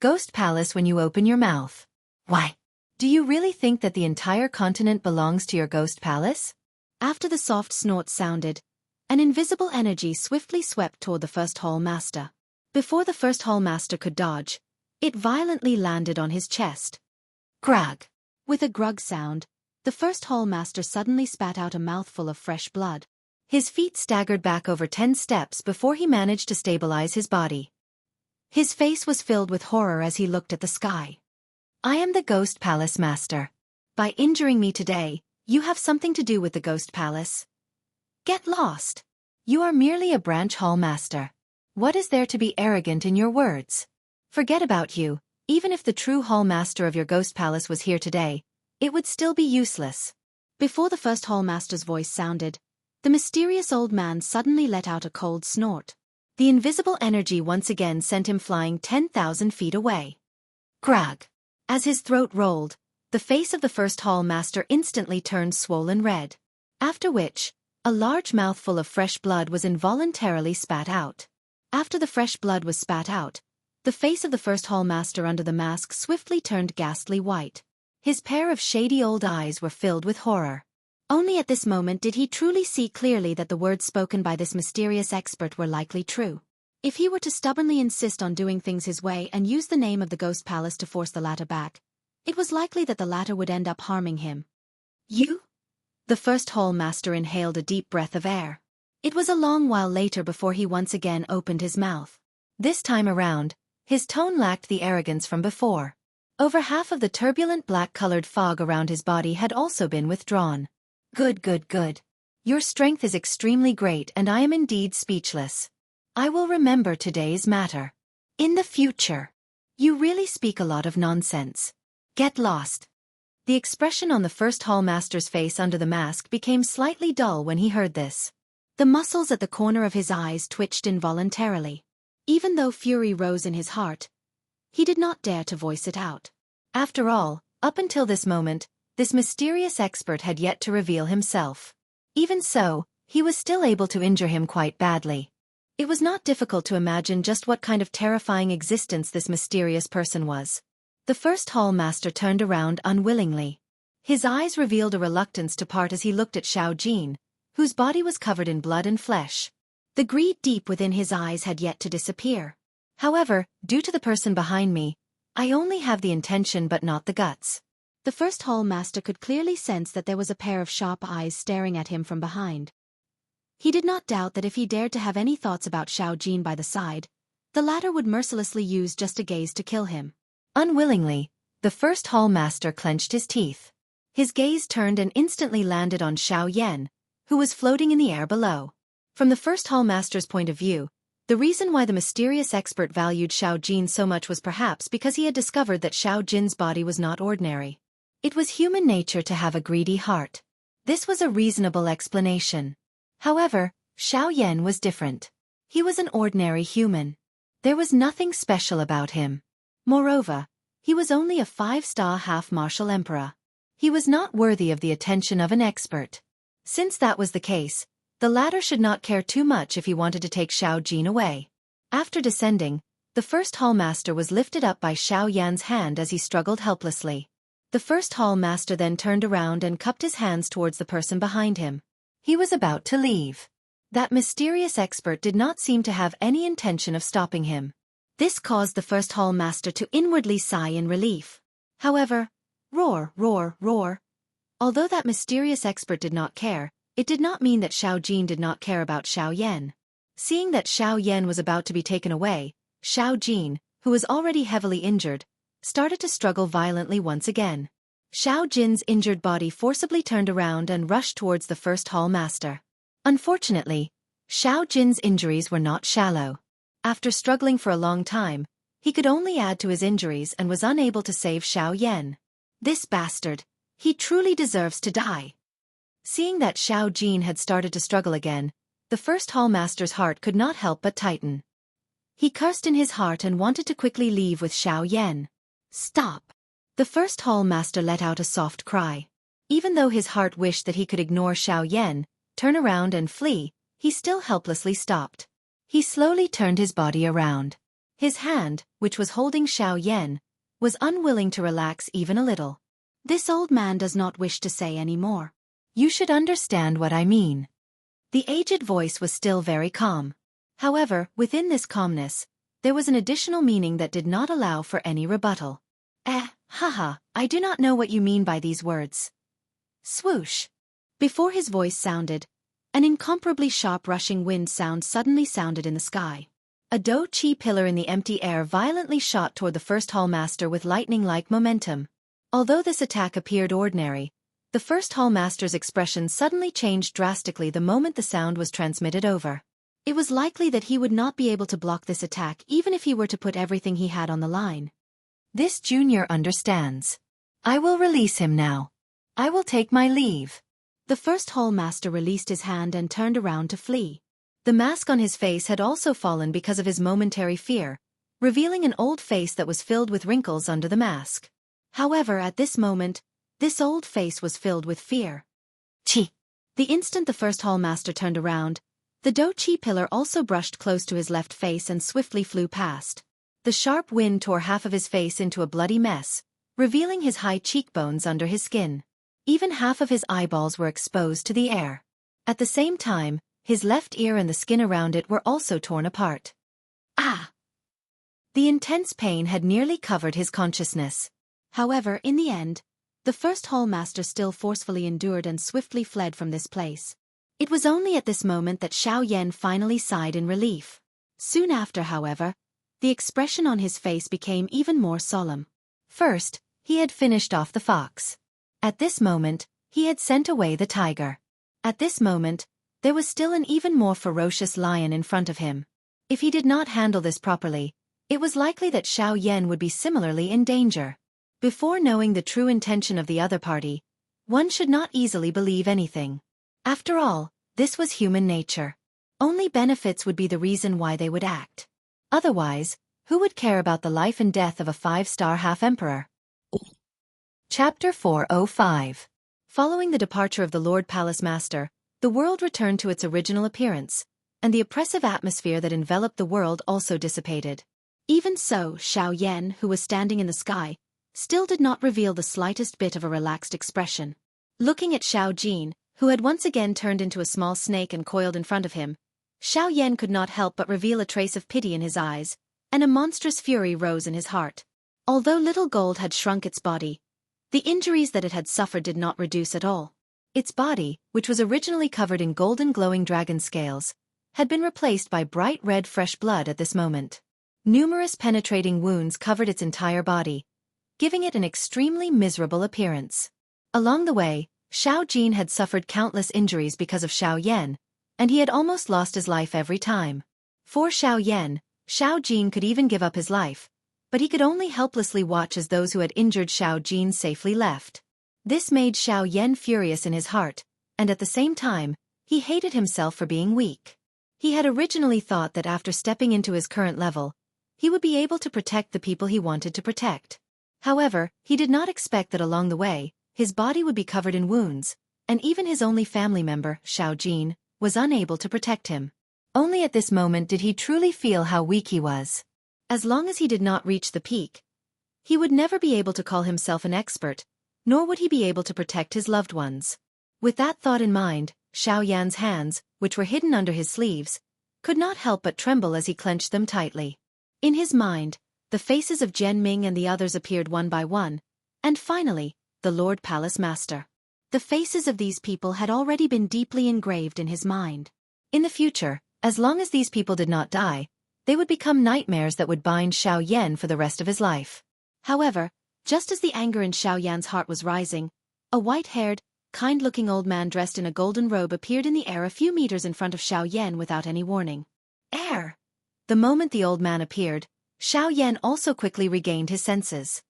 Ghost palace when you open your mouth. Why? Do you really think that the entire continent belongs to your ghost palace? After the soft snort sounded, an invisible energy swiftly swept toward the first hall master. Before the first hall master could dodge, it violently landed on his chest. Grag! With a grug sound, the first hall master suddenly spat out a mouthful of fresh blood. His feet staggered back over 10 steps before he managed to stabilize his body. His face was filled with horror as he looked at the sky. I am the Ghost Palace Master. By injuring me today, you have something to do with the Ghost Palace. Get lost. You are merely a branch hall master. What is there to be arrogant in your words? Forget about you. Even if the true hall master of your Ghost Palace was here today, it would still be useless. Before the first hall master's voice sounded, the mysterious old man suddenly let out a cold snort. The invisible energy once again sent him flying 10,000 feet away. Grag! As his throat rolled, the face of the first hall master instantly turned swollen red. After which, a large mouthful of fresh blood was involuntarily spat out. After the fresh blood was spat out, the face of the first hall master under the mask swiftly turned ghastly white. His pair of shady old eyes were filled with horror. Only at this moment did he truly see clearly that the words spoken by this mysterious expert were likely true. If he were to stubbornly insist on doing things his way and use the name of the Ghost Palace to force the latter back, it was likely that the latter would end up harming him. You? The first hall master inhaled a deep breath of air. It was a long while later before he once again opened his mouth. This time around, his tone lacked the arrogance from before. Over half of the turbulent black-colored fog around his body had also been withdrawn. Good, good, good. Your strength is extremely great and I am indeed speechless. I will remember today's matter. In the future. You really speak a lot of nonsense. Get lost. The expression on the first hall master's face under the mask became slightly dull when he heard this. The muscles at the corner of his eyes twitched involuntarily. Even though fury rose in his heart, he did not dare to voice it out. After all, up until this moment, this mysterious expert had yet to reveal himself. Even so, he was still able to injure him quite badly. It was not difficult to imagine just what kind of terrifying existence this mysterious person was. The first hall master turned around unwillingly. His eyes revealed a reluctance to part as he looked at Xiao Jin, whose body was covered in blood and flesh. The greed deep within his eyes had yet to disappear. However, due to the person behind me, I only have the intention but not the guts. The first hall master could clearly sense that there was a pair of sharp eyes staring at him from behind. He did not doubt that if he dared to have any thoughts about Xiao Jin by the side, the latter would mercilessly use just a gaze to kill him. Unwillingly, the first hall master clenched his teeth. His gaze turned and instantly landed on Xiao Yan, who was floating in the air below. From the first hall master's point of view, the reason why the mysterious expert valued Xiao Jin so much was perhaps because he had discovered that Xiao Jin's body was not ordinary. It was human nature to have a greedy heart. This was a reasonable explanation. However, Xiao Yan was different. He was an ordinary human. There was nothing special about him. Moreover, he was only a 5-star half-martial emperor. He was not worthy of the attention of an expert. Since that was the case, the latter should not care too much if he wanted to take Xiao Jin away. After descending, the first hall master was lifted up by Xiao Yan's hand as he struggled helplessly. The first hall master then turned around and cupped his hands towards the person behind him. He was about to leave. That mysterious expert did not seem to have any intention of stopping him. This caused the first hall master to inwardly sigh in relief. However, roar, roar, roar. Although that mysterious expert did not care, it did not mean that Xiao Jin did not care about Xiao Yan. Seeing that Xiao Yan was about to be taken away, Xiao Jin, who was already heavily injured, started to struggle violently once again. Xiao Jin's injured body forcibly turned around and rushed towards the first hall master. Unfortunately, Xiao Jin's injuries were not shallow. After struggling for a long time, he could only add to his injuries and was unable to save Xiao Yan. This bastard, he truly deserves to die. Seeing that Xiao Jin had started to struggle again, the first hall master's heart could not help but tighten. He cursed in his heart and wanted to quickly leave with Xiao Yan. Stop! The first hall master let out a soft cry. Even though his heart wished that he could ignore Xiao Yan, turn around and flee, he still helplessly stopped. He slowly turned his body around. His hand, which was holding Xiaoyan, was unwilling to relax even a little. This old man does not wish to say any more. You should understand what I mean. The aged voice was still very calm. However, within this calmness, there was an additional meaning that did not allow for any rebuttal. Haha, I do not know what you mean by these words. Swoosh. Before his voice sounded, an incomparably sharp rushing wind sound suddenly sounded in the sky. A Do Chi pillar in the empty air violently shot toward the first hall master with lightning-like momentum. Although this attack appeared ordinary, the first hall master's expression suddenly changed drastically the moment the sound was transmitted over. It was likely that he would not be able to block this attack even if he were to put everything he had on the line. This junior understands. I will release him now. I will take my leave. The first hall master released his hand and turned around to flee. The mask on his face had also fallen because of his momentary fear, revealing an old face that was filled with wrinkles under the mask. However, at this moment, this old face was filled with fear. Chi! The instant the first hall master turned around, the Do Chi pillar also brushed close to his left face and swiftly flew past. The sharp wind tore half of his face into a bloody mess, revealing his high cheekbones under his skin. Even half of his eyeballs were exposed to the air. At the same time, his left ear and the skin around it were also torn apart. Ah! The intense pain had nearly covered his consciousness. However, in the end, the first hall master still forcefully endured and swiftly fled from this place. It was only at this moment that Xiaoyan finally sighed in relief. Soon after, however, the expression on his face became even more solemn. First, he had finished off the fox. At this moment, he had sent away the tiger. At this moment, there was still an even more ferocious lion in front of him. If he did not handle this properly, it was likely that Xiaoyan would be similarly in danger. Before knowing the true intention of the other party, one should not easily believe anything. After all, this was human nature. Only benefits would be the reason why they would act. Otherwise, who would care about the life and death of a 5-star half-emperor? Chapter 405. Following the departure of the Lord Palace Master, the world returned to its original appearance, and the oppressive atmosphere that enveloped the world also dissipated. Even so, Xiaoyan, who was standing in the sky, still did not reveal the slightest bit of a relaxed expression. Looking at Xiao Jin, who had once again turned into a small snake and coiled in front of him, Xiaoyan could not help but reveal a trace of pity in his eyes, and a monstrous fury rose in his heart. Although Little Gold had shrunk its body, the injuries that it had suffered did not reduce at all. Its body, which was originally covered in golden glowing dragon scales, had been replaced by bright red fresh blood at this moment. Numerous penetrating wounds covered its entire body, giving it an extremely miserable appearance. Along the way, Xiao Jin had suffered countless injuries because of Xiaoyan, and he had almost lost his life every time. For Xiaoyan, Xiao Jin could even give up his life, but he could only helplessly watch as those who had injured Xiao Jin safely left. This made Xiaoyan furious in his heart, and at the same time, he hated himself for being weak. He had originally thought that after stepping into his current level, he would be able to protect the people he wanted to protect. However, he did not expect that along the way, his body would be covered in wounds, and even his only family member, Xiao Jin, was unable to protect him. Only at this moment did he truly feel how weak he was. As long as he did not reach the peak, he would never be able to call himself an expert, nor would he be able to protect his loved ones. With that thought in mind, Xiaoyan's hands, which were hidden under his sleeves, could not help but tremble as he clenched them tightly. In his mind, the faces of Jian Ming and the others appeared one by one, and finally, the Lord Palace Master. The faces of these people had already been deeply engraved in his mind. In the future, as long as these people did not die, they would become nightmares that would bind Xiaoyan for the rest of his life. However, just as the anger in Xiaoyan's heart was rising, a white-haired, kind-looking old man dressed in a golden robe appeared in the air a few meters in front of Xiaoyan without any warning. Air! The moment the old man appeared, Xiaoyan also quickly regained his senses.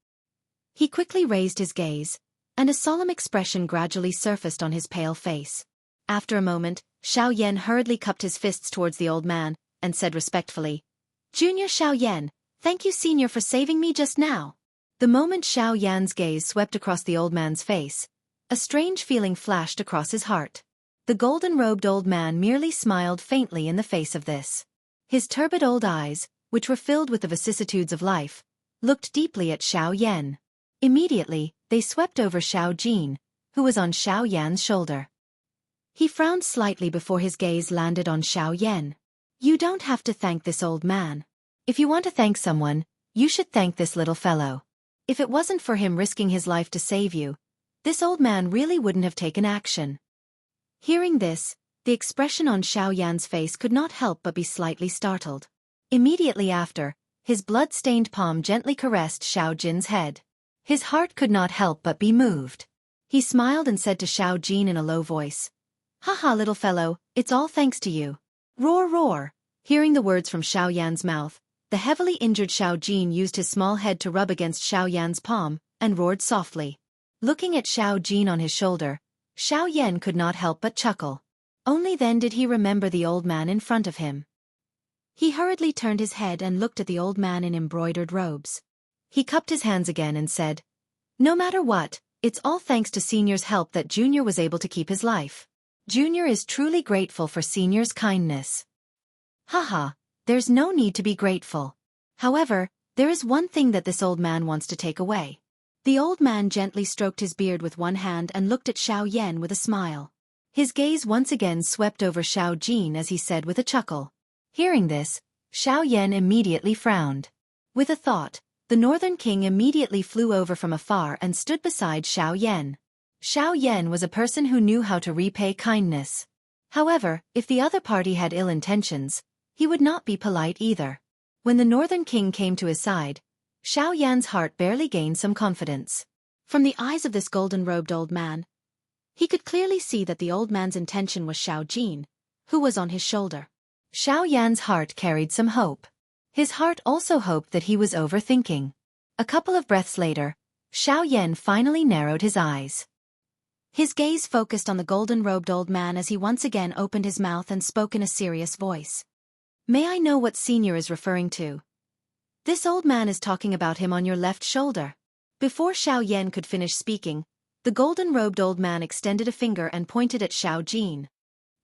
He quickly raised his gaze, and a solemn expression gradually surfaced on his pale face. After a moment, Xiaoyan hurriedly cupped his fists towards the old man, and said respectfully, "Junior Xiaoyan, thank you senior for saving me just now." The moment Xiaoyan's gaze swept across the old man's face, a strange feeling flashed across his heart. The golden-robed old man merely smiled faintly in the face of this. His turbid old eyes, which were filled with the vicissitudes of life, looked deeply at Xiao Yan. Immediately, they swept over Xiao Jin, who was on Xiao Yan's shoulder. He frowned slightly before his gaze landed on Xiao Yan. You don't have to thank this old man. If you want to thank someone, you should thank this little fellow. If it wasn't for him risking his life to save you, this old man really wouldn't have taken action. Hearing this, the expression on Xiao Yan's face could not help but be slightly startled. Immediately after, his blood-stained palm gently caressed Xiao Jin's head. His heart could not help but be moved. He smiled and said to Xiao Jin in a low voice, "Haha, little fellow, it's all thanks to you." Roar, roar. Hearing the words from Xiao Yan's mouth, the heavily injured Xiao Jin used his small head to rub against Xiao Yan's palm, and roared softly. Looking at Xiao Jin on his shoulder, Xiao Yan could not help but chuckle. Only then did he remember the old man in front of him. He hurriedly turned his head and looked at the old man in embroidered robes. He cupped his hands again and said, "No matter what, it's all thanks to Senior's help that Junior was able to keep his life. Junior is truly grateful for Senior's kindness." Haha, there's no need to be grateful. However, there is one thing that this old man wants to take away. The old man gently stroked his beard with one hand and looked at Xiao Yan with a smile. His gaze once again swept over Xiao Jin as he said with a chuckle. Hearing this, Xiao Yan immediately frowned. With a thought, the Northern King immediately flew over from afar and stood beside Xiao Yan. Xiao Yan was a person who knew how to repay kindness. However, if the other party had ill intentions, he would not be polite either. When the Northern King came to his side, Xiao Yan's heart barely gained some confidence. From the eyes of this golden-robed old man, he could clearly see that the old man's intention was Xiao Jin, who was on his shoulder. Xiao Yan's heart carried some hope. His heart also hoped that he was overthinking. A couple of breaths later, Xiao Yan finally narrowed his eyes. His gaze focused on the golden-robed old man as he once again opened his mouth and spoke in a serious voice. "May I know what Senior is referring to? This old man is talking about him on your left shoulder." Before Xiao Yan could finish speaking, the golden-robed old man extended a finger and pointed at Xiao Jin.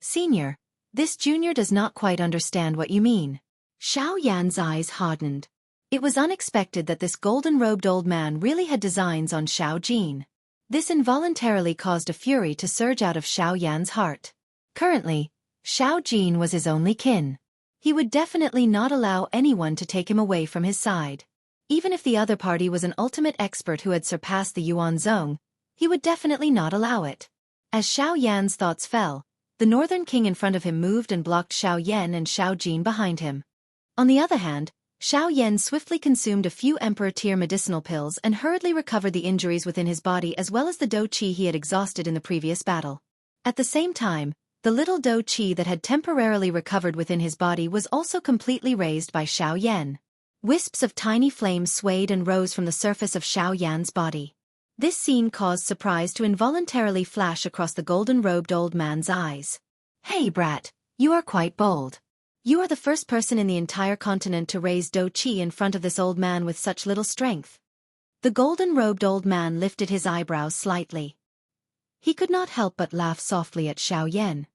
"Senior, this Junior does not quite understand what you mean." Xiao Yan's eyes hardened. It was unexpected that this golden-robed old man really had designs on Xiao Jin. This involuntarily caused a fury to surge out of Xiao Yan's heart. Currently, Xiao Jin was his only kin. He would definitely not allow anyone to take him away from his side. Even if the other party was an ultimate expert who had surpassed the Yuan Zong, he would definitely not allow it. As Xiao Yan's thoughts fell, the Northern King in front of him moved and blocked Xiao Yan and Xiao Jin behind him. On the other hand, Xiao Yan swiftly consumed a few Emperor-tier medicinal pills and hurriedly recovered the injuries within his body as well as the Do Qi he had exhausted in the previous battle. At the same time, the little Do Qi that had temporarily recovered within his body was also completely raised by Xiao Yan. Wisps of tiny flames swayed and rose from the surface of Xiao Yan's body. This scene caused surprise to involuntarily flash across the golden-robed old man's eyes. "Hey brat, you are quite bold. You are the first person in the entire continent to raise Do Qi in front of this old man with such little strength." The golden-robed old man lifted his eyebrows slightly. He could not help but laugh softly at Xiao Yan.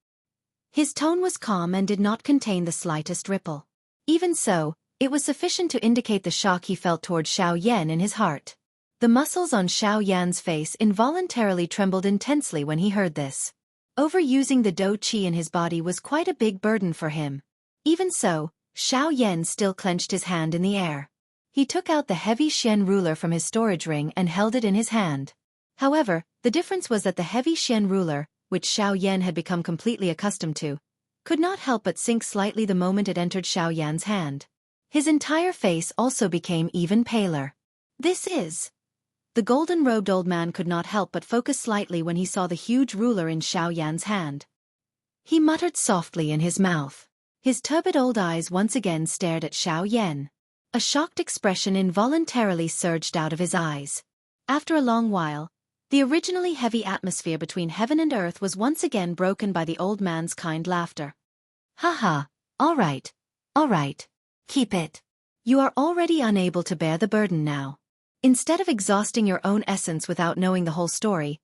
His tone was calm and did not contain the slightest ripple. Even so, it was sufficient to indicate the shock he felt toward Xiao Yan in his heart. The muscles on Xiao Yan's face involuntarily trembled intensely when he heard this. Overusing the Do Qi in his body was quite a big burden for him. Even so, Xiao Yan still clenched his hand in the air. He took out the heavy Xian ruler from his storage ring and held it in his hand. However, the difference was that the heavy Xian ruler, which Xiao Yan had become completely accustomed to, could not help but sink slightly the moment it entered Xiao Yan's hand. His entire face also became even paler. "This is..." The golden-robed old man could not help but focus slightly when he saw the huge ruler in Xiao Yan's hand. He muttered softly in his mouth. His turbid old eyes once again stared at Xiao Yan. A shocked expression involuntarily surged out of his eyes. After a long while, the originally heavy atmosphere between heaven and earth was once again broken by the old man's kind laughter. "Haha, all right, keep it. You are already unable to bear the burden now. Instead of exhausting your own essence without knowing the whole story,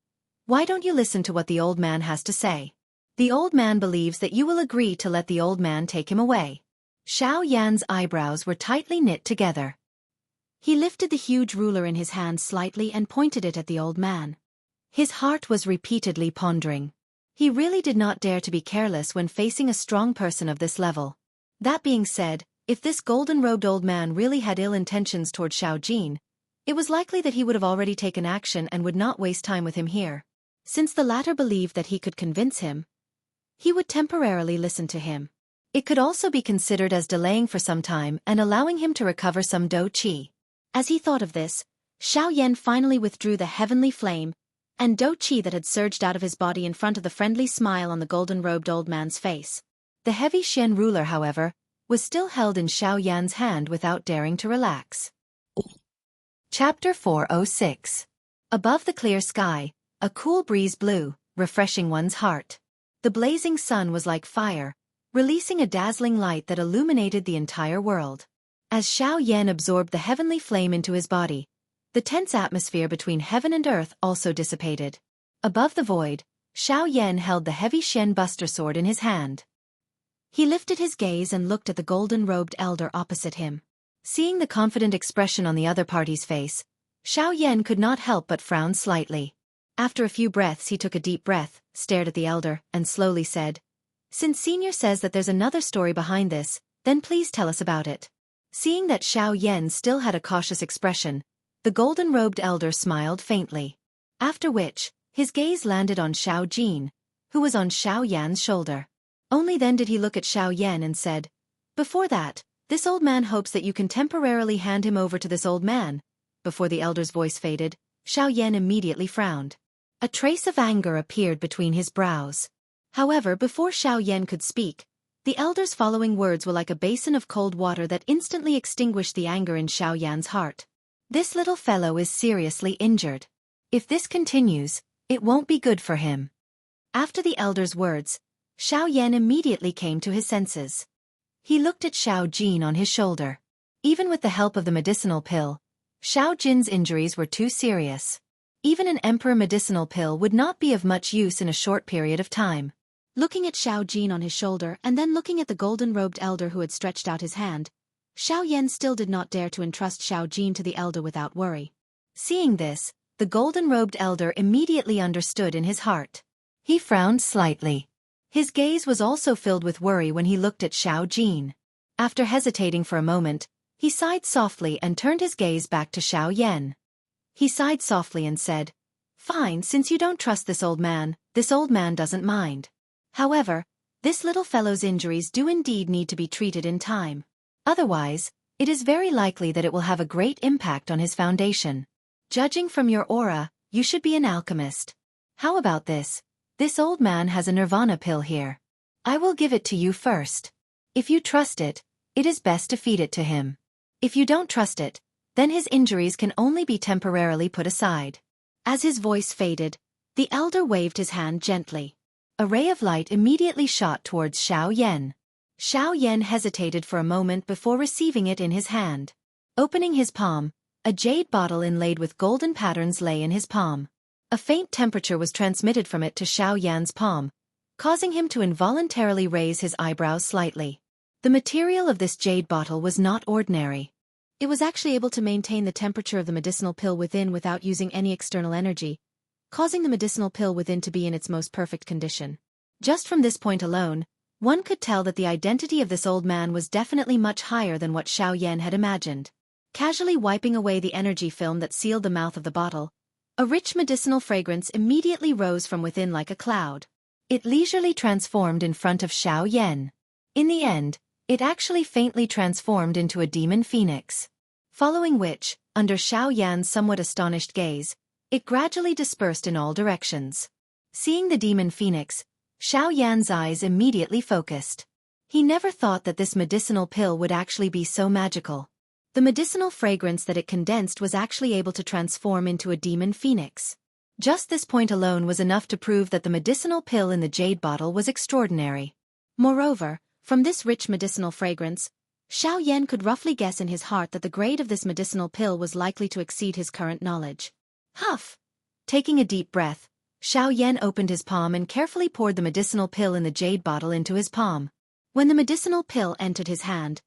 why don't you listen to what the old man has to say?" The old man believes that you will agree to let the old man take him away. Xiaoyan's eyebrows were tightly knit together. He lifted the huge ruler in his hand slightly and pointed it at the old man. His heart was repeatedly pondering. He really did not dare to be careless when facing a strong person of this level. That being said, if this golden-robed old man really had ill intentions toward Xiao Jin, it was likely that he would have already taken action and would not waste time with him here. Since the latter believed that he could convince him, he would temporarily listen to him. It could also be considered as delaying for some time and allowing him to recover some dou qi. As he thought of this, Xiao Yan finally withdrew the heavenly flame, and dou qi that had surged out of his body in front of the friendly smile on the golden-robed old man's face. The heavy Xian ruler, however, was still held in Xiao Yan's hand without daring to relax. Chapter 406. Above the clear sky, a cool breeze blew, refreshing one's heart. The blazing sun was like fire, releasing a dazzling light that illuminated the entire world. As Xiao Yan absorbed the heavenly flame into his body, the tense atmosphere between heaven and earth also dissipated. Above the void, Xiao Yan held the heavy Xian Buster sword in his hand. He lifted his gaze and looked at the golden-robed elder opposite him. Seeing the confident expression on the other party's face, Xiao Yan could not help but frown slightly. After a few breaths he took a deep breath, stared at the elder, and slowly said, "Since Senior says that there's another story behind this, then please tell us about it." Seeing that Xiao Yan still had a cautious expression, the golden-robed elder smiled faintly. After which, his gaze landed on Xiao Jin, who was on Xiao Yan's shoulder. Only then did he look at Xiao Yan and said, "Before that, this old man hopes that you can temporarily hand him over to this old man." Before the elder's voice faded, Xiao Yan immediately frowned. A trace of anger appeared between his brows. However, before Xiao Yan could speak, the elder's following words were like a basin of cold water that instantly extinguished the anger in Xiao Yan's heart. "This little fellow is seriously injured. If this continues, it won't be good for him." After the elder's words, Xiao Yan immediately came to his senses. He looked at Xiao Jin on his shoulder. Even with the help of the medicinal pill, Xiao Jin's injuries were too serious. Even an emperor medicinal pill would not be of much use in a short period of time. Looking at Xiao Jin on his shoulder and then looking at the golden-robed elder who had stretched out his hand, Xiao Yan still did not dare to entrust Xiao Jin to the elder without worry. Seeing this, the golden-robed elder immediately understood in his heart. He frowned slightly. His gaze was also filled with worry when he looked at Xiao Jin. After hesitating for a moment, he sighed softly and turned his gaze back to Xiao Yan. He sighed softly and said, "Fine, since you don't trust this old man doesn't mind. However, this little fellow's injuries do indeed need to be treated in time. Otherwise, it is very likely that it will have a great impact on his foundation. Judging from your aura, you should be an alchemist. How about this? This old man has a nirvana pill here. I will give it to you first. If you trust it, it is best to feed it to him. If you don't trust it, then his injuries can only be temporarily put aside." As his voice faded, the elder waved his hand gently. A ray of light immediately shot towards Xiao Yan. Xiao Yan hesitated for a moment before receiving it in his hand. Opening his palm, a jade bottle inlaid with golden patterns lay in his palm. A faint temperature was transmitted from it to Xiao Yan's palm, causing him to involuntarily raise his eyebrows slightly. The material of this jade bottle was not ordinary. It was actually able to maintain the temperature of the medicinal pill within without using any external energy, causing the medicinal pill within to be in its most perfect condition. Just from this point alone, one could tell that the identity of this old man was definitely much higher than what Xiao Yan had imagined. Casually wiping away the energy film that sealed the mouth of the bottle, a rich medicinal fragrance immediately rose from within like a cloud. It leisurely transformed in front of Xiao Yan. In the end, it actually faintly transformed into a demon phoenix. Following which, under Xiao Yan's somewhat astonished gaze, it gradually dispersed in all directions. Seeing the demon phoenix, Xiao Yan's eyes immediately focused. He never thought that this medicinal pill would actually be so magical. The medicinal fragrance that it condensed was actually able to transform into a demon phoenix. Just this point alone was enough to prove that the medicinal pill in the jade bottle was extraordinary. Moreover, from this rich medicinal fragrance, Xiao Yan could roughly guess in his heart that the grade of this medicinal pill was likely to exceed his current knowledge. Huff! Taking a deep breath, Xiao Yan opened his palm and carefully poured the medicinal pill in the jade bottle into his palm. When the medicinal pill entered his hand,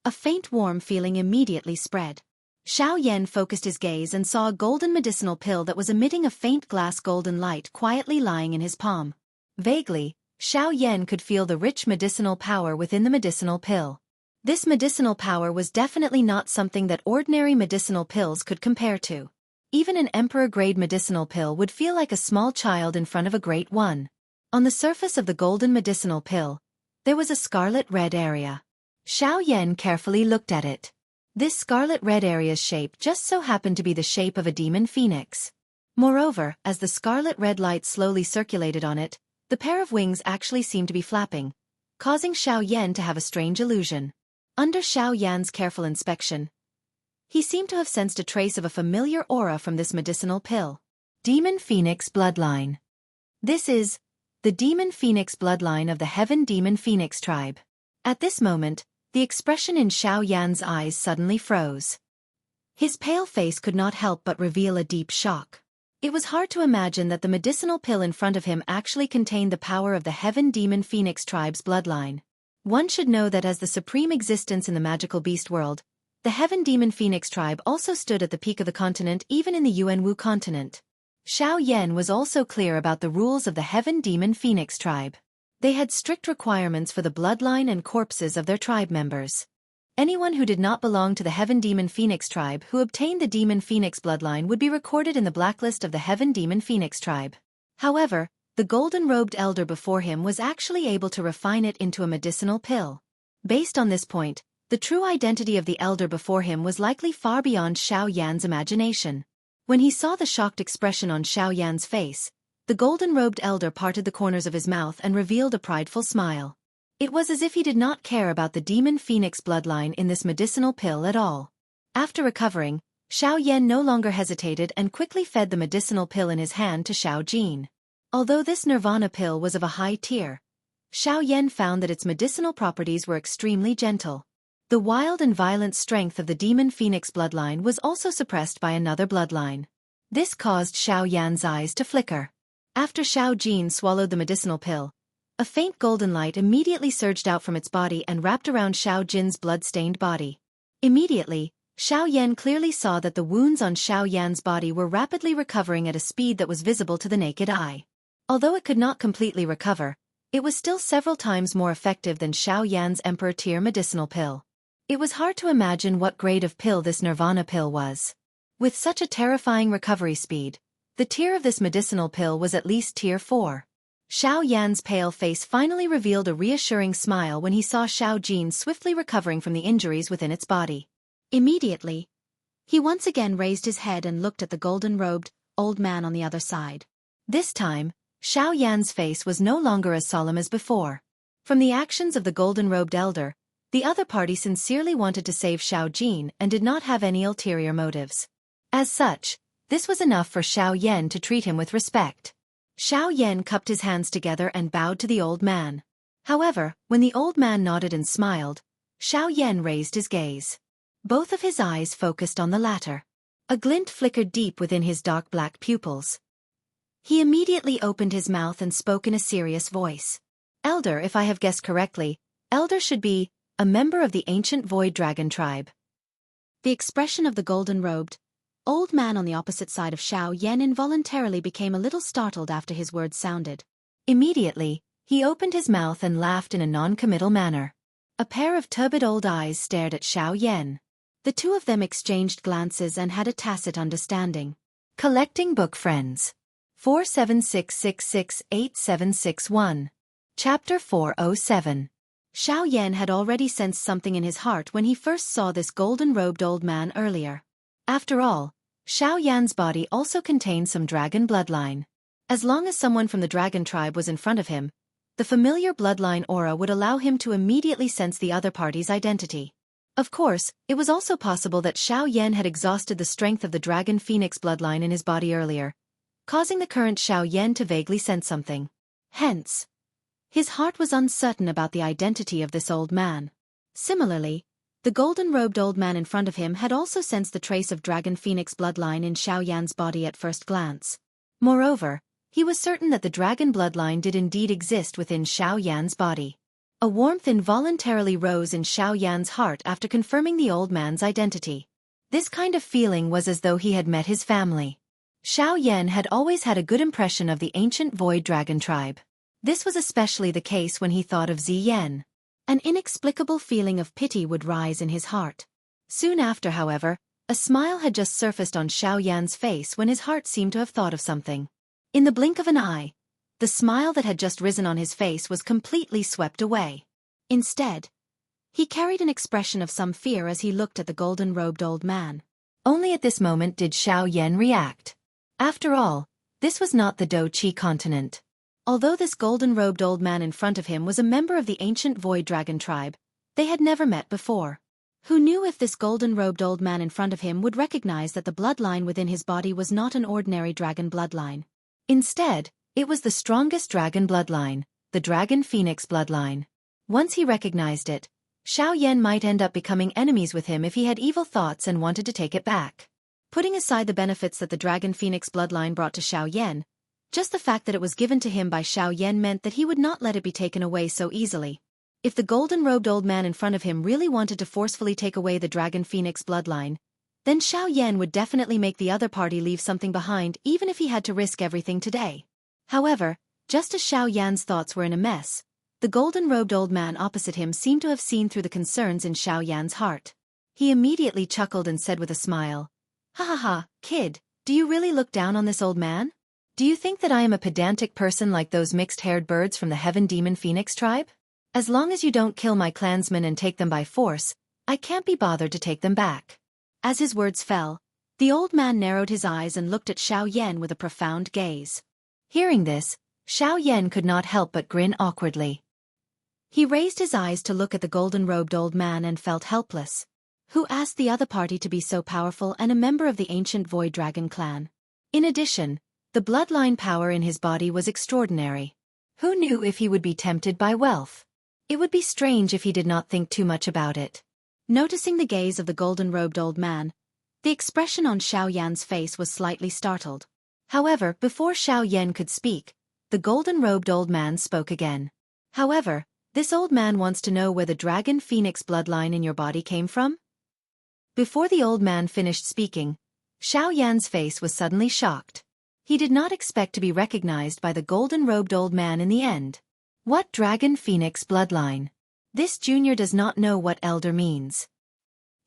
a faint warm feeling immediately spread. Xiao Yan focused his gaze and saw a golden medicinal pill that was emitting a faint glass golden light quietly lying in his palm. Vaguely, Xiao Yan could feel the rich medicinal power within the medicinal pill. This medicinal power was definitely not something that ordinary medicinal pills could compare to. Even an emperor-grade medicinal pill would feel like a small child in front of a great one. On the surface of the golden medicinal pill, there was a scarlet-red area. Xiao Yan carefully looked at it. This scarlet-red area's shape just so happened to be the shape of a demon phoenix. Moreover, as the scarlet-red light slowly circulated on it, the pair of wings actually seemed to be flapping, causing Xiao Yan to have a strange illusion. Under Xiao Yan's careful inspection, he seemed to have sensed a trace of a familiar aura from this medicinal pill. Demon Phoenix Bloodline. This is the Demon Phoenix bloodline of the Heaven Demon Phoenix tribe. At this moment, the expression in Xiao Yan's eyes suddenly froze. His pale face could not help but reveal a deep shock. It was hard to imagine that the medicinal pill in front of him actually contained the power of the Heaven Demon Phoenix tribe's bloodline. One should know that as the supreme existence in the magical beast world, the Heaven Demon Phoenix tribe also stood at the peak of the continent even in the Yuanwu continent. Xiao Yan was also clear about the rules of the Heaven Demon Phoenix tribe. They had strict requirements for the bloodline and corpses of their tribe members. Anyone who did not belong to the Heaven Demon Phoenix tribe who obtained the Demon Phoenix bloodline would be recorded in the blacklist of the Heaven Demon Phoenix tribe. However, the golden-robed elder before him was actually able to refine it into a medicinal pill. Based on this point, the true identity of the elder before him was likely far beyond Xiao Yan's imagination. When he saw the shocked expression on Xiao Yan's face, the golden-robed elder parted the corners of his mouth and revealed a prideful smile. It was as if he did not care about the Demon Phoenix bloodline in this medicinal pill at all. After recovering, Xiao Yan no longer hesitated and quickly fed the medicinal pill in his hand to Xiao Jin. Although this nirvana pill was of a high tier, Xiao Yan found that its medicinal properties were extremely gentle. The wild and violent strength of the Demon Phoenix bloodline was also suppressed by another bloodline. This caused Xiao Yan's eyes to flicker. After Xiao Jin swallowed the medicinal pill, a faint golden light immediately surged out from its body and wrapped around Xiao Jin's blood-stained body. Immediately, Xiao Yan clearly saw that the wounds on Xiao Yan's body were rapidly recovering at a speed that was visible to the naked eye. Although it could not completely recover, it was still several times more effective than Xiao Yan's Emperor-tier medicinal pill. It was hard to imagine what grade of pill this nirvana pill was. With such a terrifying recovery speed, the tier of this medicinal pill was at least tier 4. Xiao Yan's pale face finally revealed a reassuring smile when he saw Xiao Jin swiftly recovering from the injuries within its body. Immediately, he once again raised his head and looked at the golden-robed, old man on the other side. This time, Xiao Yan's face was no longer as solemn as before. From the actions of the golden-robed elder, the other party sincerely wanted to save Xiao Jin and did not have any ulterior motives. As such, this was enough for Xiao Yan to treat him with respect. Xiao Yan cupped his hands together and bowed to the old man. However, when the old man nodded and smiled, Xiao Yan raised his gaze. Both of his eyes focused on the latter. A glint flickered deep within his dark black pupils. He immediately opened his mouth and spoke in a serious voice. Elder, if I have guessed correctly, elder should be a member of the ancient Void Dragon tribe. The expression of the golden-robed, old man on the opposite side of Xiao Yan involuntarily became a little startled after his words sounded. Immediately, he opened his mouth and laughed in a non-committal manner. A pair of turbid old eyes stared at Xiao Yan. The two of them exchanged glances and had a tacit understanding. Collecting book friends. 4766686761. Chapter 407. Xiao Yan had already sensed something in his heart when he first saw this golden-robed old man earlier. After all, Xiao Yan's body also contained some dragon bloodline. As long as someone from the dragon tribe was in front of him, the familiar bloodline aura would allow him to immediately sense the other party's identity. Of course, it was also possible that Xiao Yan had exhausted the strength of the dragon phoenix bloodline in his body earlier, causing the current Xiao Yan to vaguely sense something. Hence, his heart was uncertain about the identity of this old man. Similarly, the golden-robed old man in front of him had also sensed the trace of dragon phoenix bloodline in Xiao Yan's body at first glance. Moreover, He was certain that the dragon bloodline did indeed exist within Xiao Yan's body. A warmth involuntarily rose in Xiao Yan's heart after confirming the old man's identity. This kind of feeling was as though he had met his family. Xiao Yan had always had a good impression of the ancient void dragon tribe. This was especially the case when he thought of Ziyan. An inexplicable feeling of pity would rise in his heart. Soon after, however, a smile had just surfaced on Xiao Yan's face when his heart seemed to have thought of something. In the blink of an eye, the smile that had just risen on his face was completely swept away. Instead, he carried an expression of some fear as he looked at the golden-robed old man. Only at this moment did Xiao Yan react. After all, this was not the Do-Chi continent. Although this golden-robed old man in front of him was a member of the ancient void dragon tribe, they had never met before. Who knew if this golden-robed old man in front of him would recognize that the bloodline within his body was not an ordinary dragon bloodline? Instead, it was the strongest dragon bloodline, the dragon phoenix bloodline. Once he recognized it, Xiao Yan might end up becoming enemies with him if he had evil thoughts and wanted to take it back. Putting aside the benefits that the dragon phoenix bloodline brought to Xiao Yan, just the fact that it was given to him by Xiao Yan meant that he would not let it be taken away so easily. If the golden-robed old man in front of him really wanted to forcefully take away the dragon phoenix bloodline, then Xiao Yan would definitely make the other party leave something behind even if he had to risk everything today. However, just as Xiao Yan's thoughts were in a mess, the golden-robed old man opposite him seemed to have seen through the concerns in Xiao Yan's heart. He immediately chuckled and said with a smile, "Ha ha ha, kid, do you really look down on this old man? Do you think that I am a pedantic person like those mixed-haired birds from the Heaven Demon Phoenix tribe? As long as you don't kill my clansmen and take them by force, I can't be bothered to take them back." As his words fell, the old man narrowed his eyes and looked at Xiao Yan with a profound gaze. Hearing this, Xiao Yan could not help but grin awkwardly. He raised his eyes to look at the golden-robed old man and felt helpless. Who asked the other party to be so powerful and a member of the ancient Void Dragon clan? In addition, the bloodline power in his body was extraordinary. Who knew if he would be tempted by wealth? It would be strange if he did not think too much about it. Noticing the gaze of the golden-robed old man, the expression on Xiao Yan's face was slightly startled. However, before Xiao Yan could speak, the golden-robed old man spoke again. "However, this old man wants to know where the dragon phoenix bloodline in your body came from?" Before the old man finished speaking, Xiao Yan's face was suddenly shocked. He did not expect to be recognized by the golden-robed old man in the end. What dragon phoenix bloodline? This junior does not know what elder means.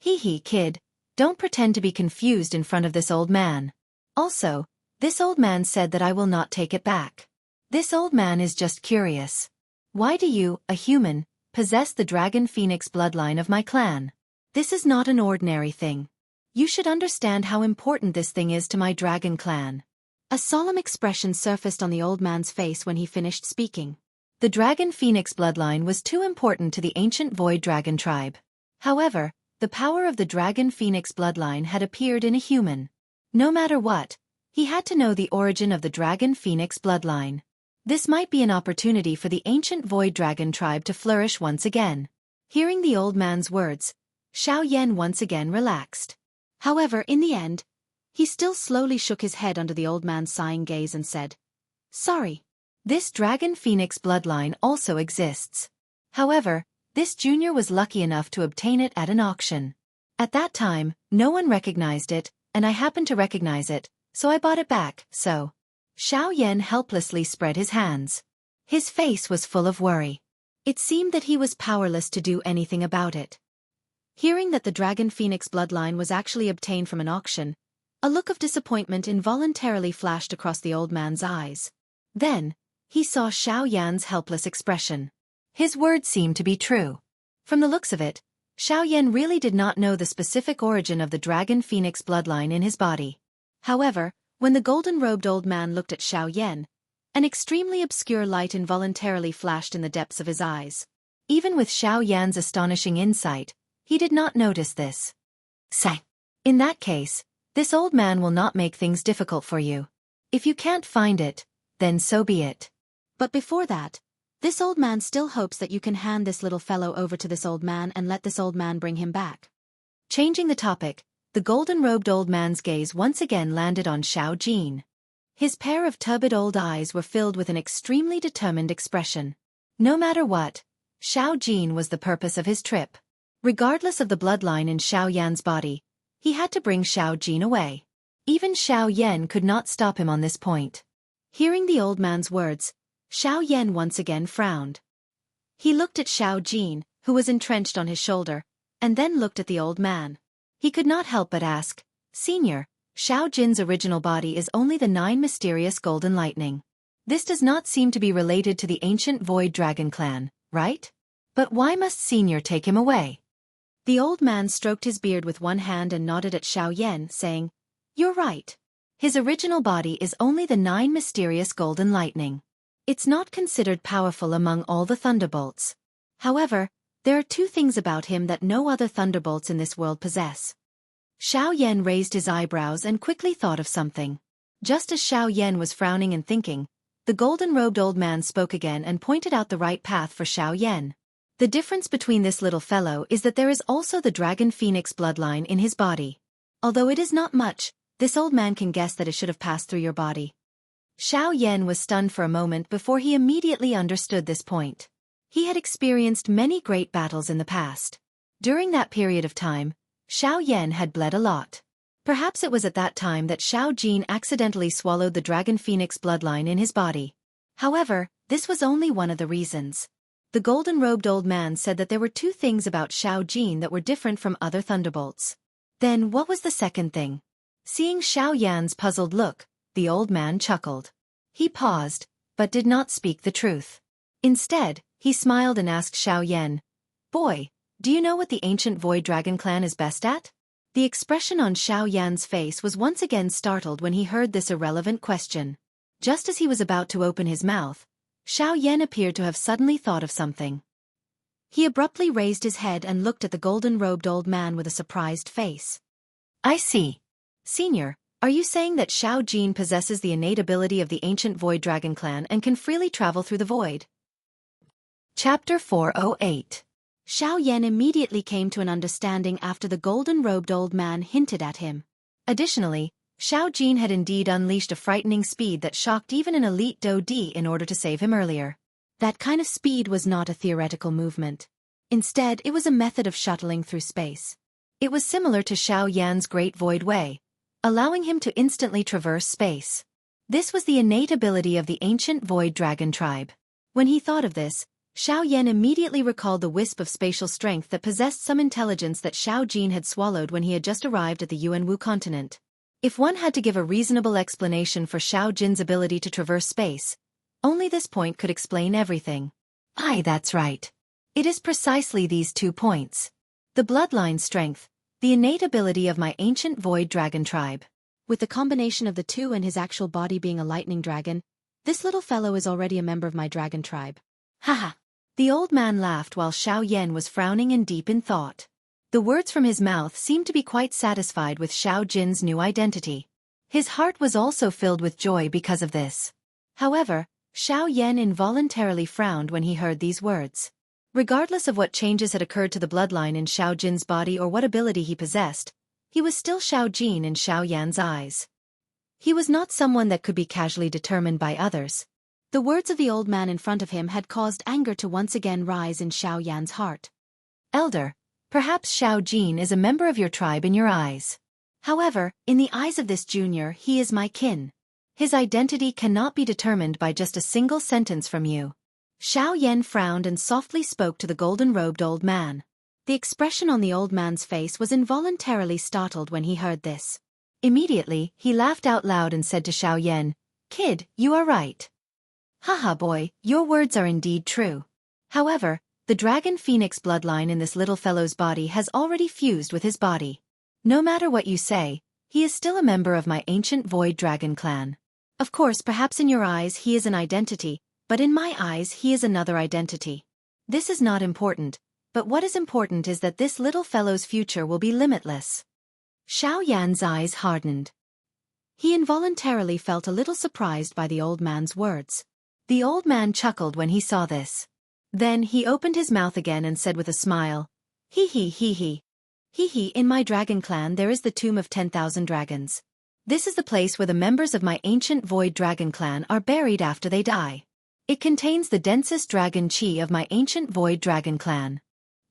Hee, kid, don't pretend to be confused in front of this old man. Also, this old man said that I will not take it back. This old man is just curious. Why do you, a human, possess the dragon phoenix bloodline of my clan? This is not an ordinary thing. You should understand how important this thing is to my dragon clan. A solemn expression surfaced on the old man's face when he finished speaking. The dragon phoenix bloodline was too important to the ancient void dragon tribe. However, the power of the dragon phoenix bloodline had appeared in a human. No matter what, he had to know the origin of the dragon phoenix bloodline. This might be an opportunity for the ancient void dragon tribe to flourish once again. Hearing the old man's words, Xiao Yan once again relaxed. However, in the end, he still slowly shook his head under the old man's sighing gaze and said, "Sorry. This dragon phoenix bloodline also exists. However, this junior was lucky enough to obtain it at an auction. At that time, no one recognized it, and I happened to recognize it, so I bought it back, so." Xiao Yan helplessly spread his hands. His face was full of worry. It seemed that he was powerless to do anything about it. Hearing that the dragon phoenix bloodline was actually obtained from an auction, a look of disappointment involuntarily flashed across the old man's eyes. Then, he saw Xiao Yan's helpless expression. His words seemed to be true. From the looks of it, Xiao Yan really did not know the specific origin of the dragon phoenix bloodline in his body. However, when the golden-robed old man looked at Xiao Yan, an extremely obscure light involuntarily flashed in the depths of his eyes. Even with Xiao Yan's astonishing insight, he did not notice this. "Say, in that case, this old man will not make things difficult for you. If you can't find it, then so be it. But before that, this old man still hopes that you can hand this little fellow over to this old man and let this old man bring him back." Changing the topic, the golden-robed old man's gaze once again landed on Xiao Jin. His pair of turbid old eyes were filled with an extremely determined expression. No matter what, Xiao Jin was the purpose of his trip. Regardless of the bloodline in Xiao Yan's body, he had to bring Xiao Jin away. Even Xiao Yan could not stop him on this point. Hearing the old man's words, Xiao Yan once again frowned. He looked at Xiao Jin, who was entrenched on his shoulder, and then looked at the old man. He could not help but ask, "Senior, Xiao Jin's original body is only the 9 mysterious golden lightning. This does not seem to be related to the ancient Void Dragon clan, right? But why must Senior take him away?" The old man stroked his beard with one hand and nodded at Xiao Yan, saying, "You're right. His original body is only the 9 mysterious golden lightning. It's not considered powerful among all the thunderbolts. However, there are 2 things about him that no other thunderbolts in this world possess." Xiao Yan raised his eyebrows and quickly thought of something. Just as Xiao Yan was frowning and thinking, the golden-robed old man spoke again and pointed out the right path for Xiao Yan. "The difference between this little fellow is that there is also the dragon phoenix bloodline in his body. Although it is not much, this old man can guess that it should have passed through your body." Xiao Yan was stunned for a moment before he immediately understood this point. He had experienced many great battles in the past. During that period of time, Xiao Yan had bled a lot. Perhaps it was at that time that Xiao Jin accidentally swallowed the dragon phoenix bloodline in his body. However, this was only one of the reasons. The golden-robed old man said that there were 2 things about Xiao Jin that were different from other thunderbolts. Then what was the second thing? Seeing Xiao Yan's puzzled look, the old man chuckled. He paused, but did not speak the truth. Instead, he smiled and asked Xiao Yan, "Boy, do you know what the ancient Void Dragon clan is best at?" The expression on Xiao Yan's face was once again startled when he heard this irrelevant question. Just as he was about to open his mouth, Xiao Yan appeared to have suddenly thought of something. He abruptly raised his head and looked at the golden-robed old man with a surprised face. "I see. Senior, are you saying that Xiao Jin possesses the innate ability of the ancient Void Dragon clan and can freely travel through the void?" Chapter 408. Xiao Yan immediately came to an understanding after the golden-robed old man hinted at him. Additionally, Xiao Jin had indeed unleashed a frightening speed that shocked even an elite Do-D in order to save him earlier. That kind of speed was not a theoretical movement. Instead, it was a method of shuttling through space. It was similar to Xiao Yan's Great Void Way, allowing him to instantly traverse space. This was the innate ability of the ancient Void Dragon tribe. When he thought of this, Xiao Yan immediately recalled the wisp of spatial strength that possessed some intelligence that Xiao Jin had swallowed when he had just arrived at the Yuanwu continent. If one had to give a reasonable explanation for Xiao Jin's ability to traverse space, only this point could explain everything. Aye, that's right. It is precisely these 2 points. The bloodline strength, the innate ability of my ancient Void Dragon tribe. With the combination of the 2 and his actual body being a lightning dragon, this little fellow is already a member of my dragon tribe. Haha. The old man laughed while Xiao Yan was frowning and deep in thought. The words from his mouth seemed to be quite satisfied with Xiao Jin's new identity. His heart was also filled with joy because of this. However, Xiao Yan involuntarily frowned when he heard these words. Regardless of what changes had occurred to the bloodline in Xiao Jin's body or what ability he possessed, he was still Xiao Jin in Xiao Yan's eyes. He was not someone that could be casually determined by others. The words of the old man in front of him had caused anger to once again rise in Xiao Yan's heart. "Elder, perhaps Xiao Jin is a member of your tribe in your eyes. However, in the eyes of this junior, he is my kin. His identity cannot be determined by just a single sentence from you." Xiao Yan frowned and softly spoke to the golden-robed old man. The expression on the old man's face was involuntarily startled when he heard this. Immediately, he laughed out loud and said to Xiao Yan, "Kid, you are right. Haha boy, your words are indeed true. However, the dragon phoenix bloodline in this little fellow's body has already fused with his body. No matter what you say, he is still a member of my ancient Void Dragon clan. Of course, perhaps in your eyes he is an identity, but in my eyes he is another identity. This is not important, but what is important is that this little fellow's future will be limitless." Xiao Yan's eyes hardened. He involuntarily felt a little surprised by the old man's words. The old man chuckled when he saw this. Then he opened his mouth again and said with a smile, "Hee hee hee hee. Hee hee, in my dragon clan there is the tomb of 10,000 dragons. This is the place where the members of my ancient Void Dragon clan are buried after they die. It contains the densest dragon chi of my ancient Void Dragon clan.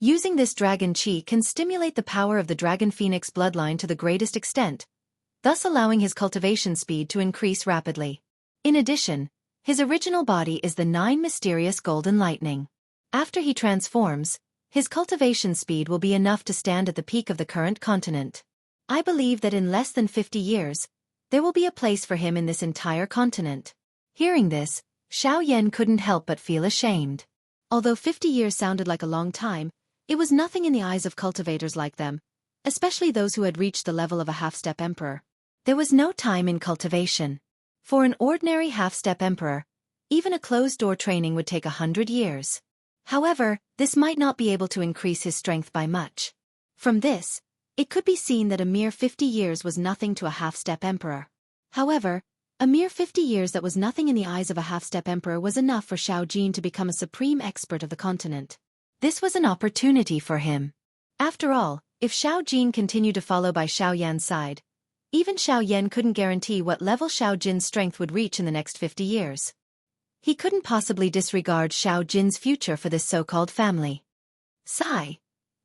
Using this dragon chi can stimulate the power of the Dragon Phoenix bloodline to the greatest extent, thus allowing his cultivation speed to increase rapidly. In addition, his original body is the 9 mysterious golden lightning. After he transforms, his cultivation speed will be enough to stand at the peak of the current continent. I believe that in less than 50 years, there will be a place for him in this entire continent. Hearing this, Xiao Yan couldn't help but feel ashamed. Although 50 years sounded like a long time, it was nothing in the eyes of cultivators like them, especially those who had reached the level of a half-step emperor. There was no time in cultivation. For an ordinary half-step emperor, even a closed-door training would take 100 years. However, this might not be able to increase his strength by much. From this, it could be seen that a mere 50 years was nothing to a half-step emperor. However, a mere 50 years that was nothing in the eyes of a half-step emperor was enough for Xiao Jin to become a supreme expert of the continent. This was an opportunity for him. After all, if Xiao Jin continued to follow by Xiao Yan's side, even Xiao Yan couldn't guarantee what level Xiao Jin's strength would reach in the next 50 years. He couldn't possibly disregard Xiao Jin's future for this so-called family. Sigh.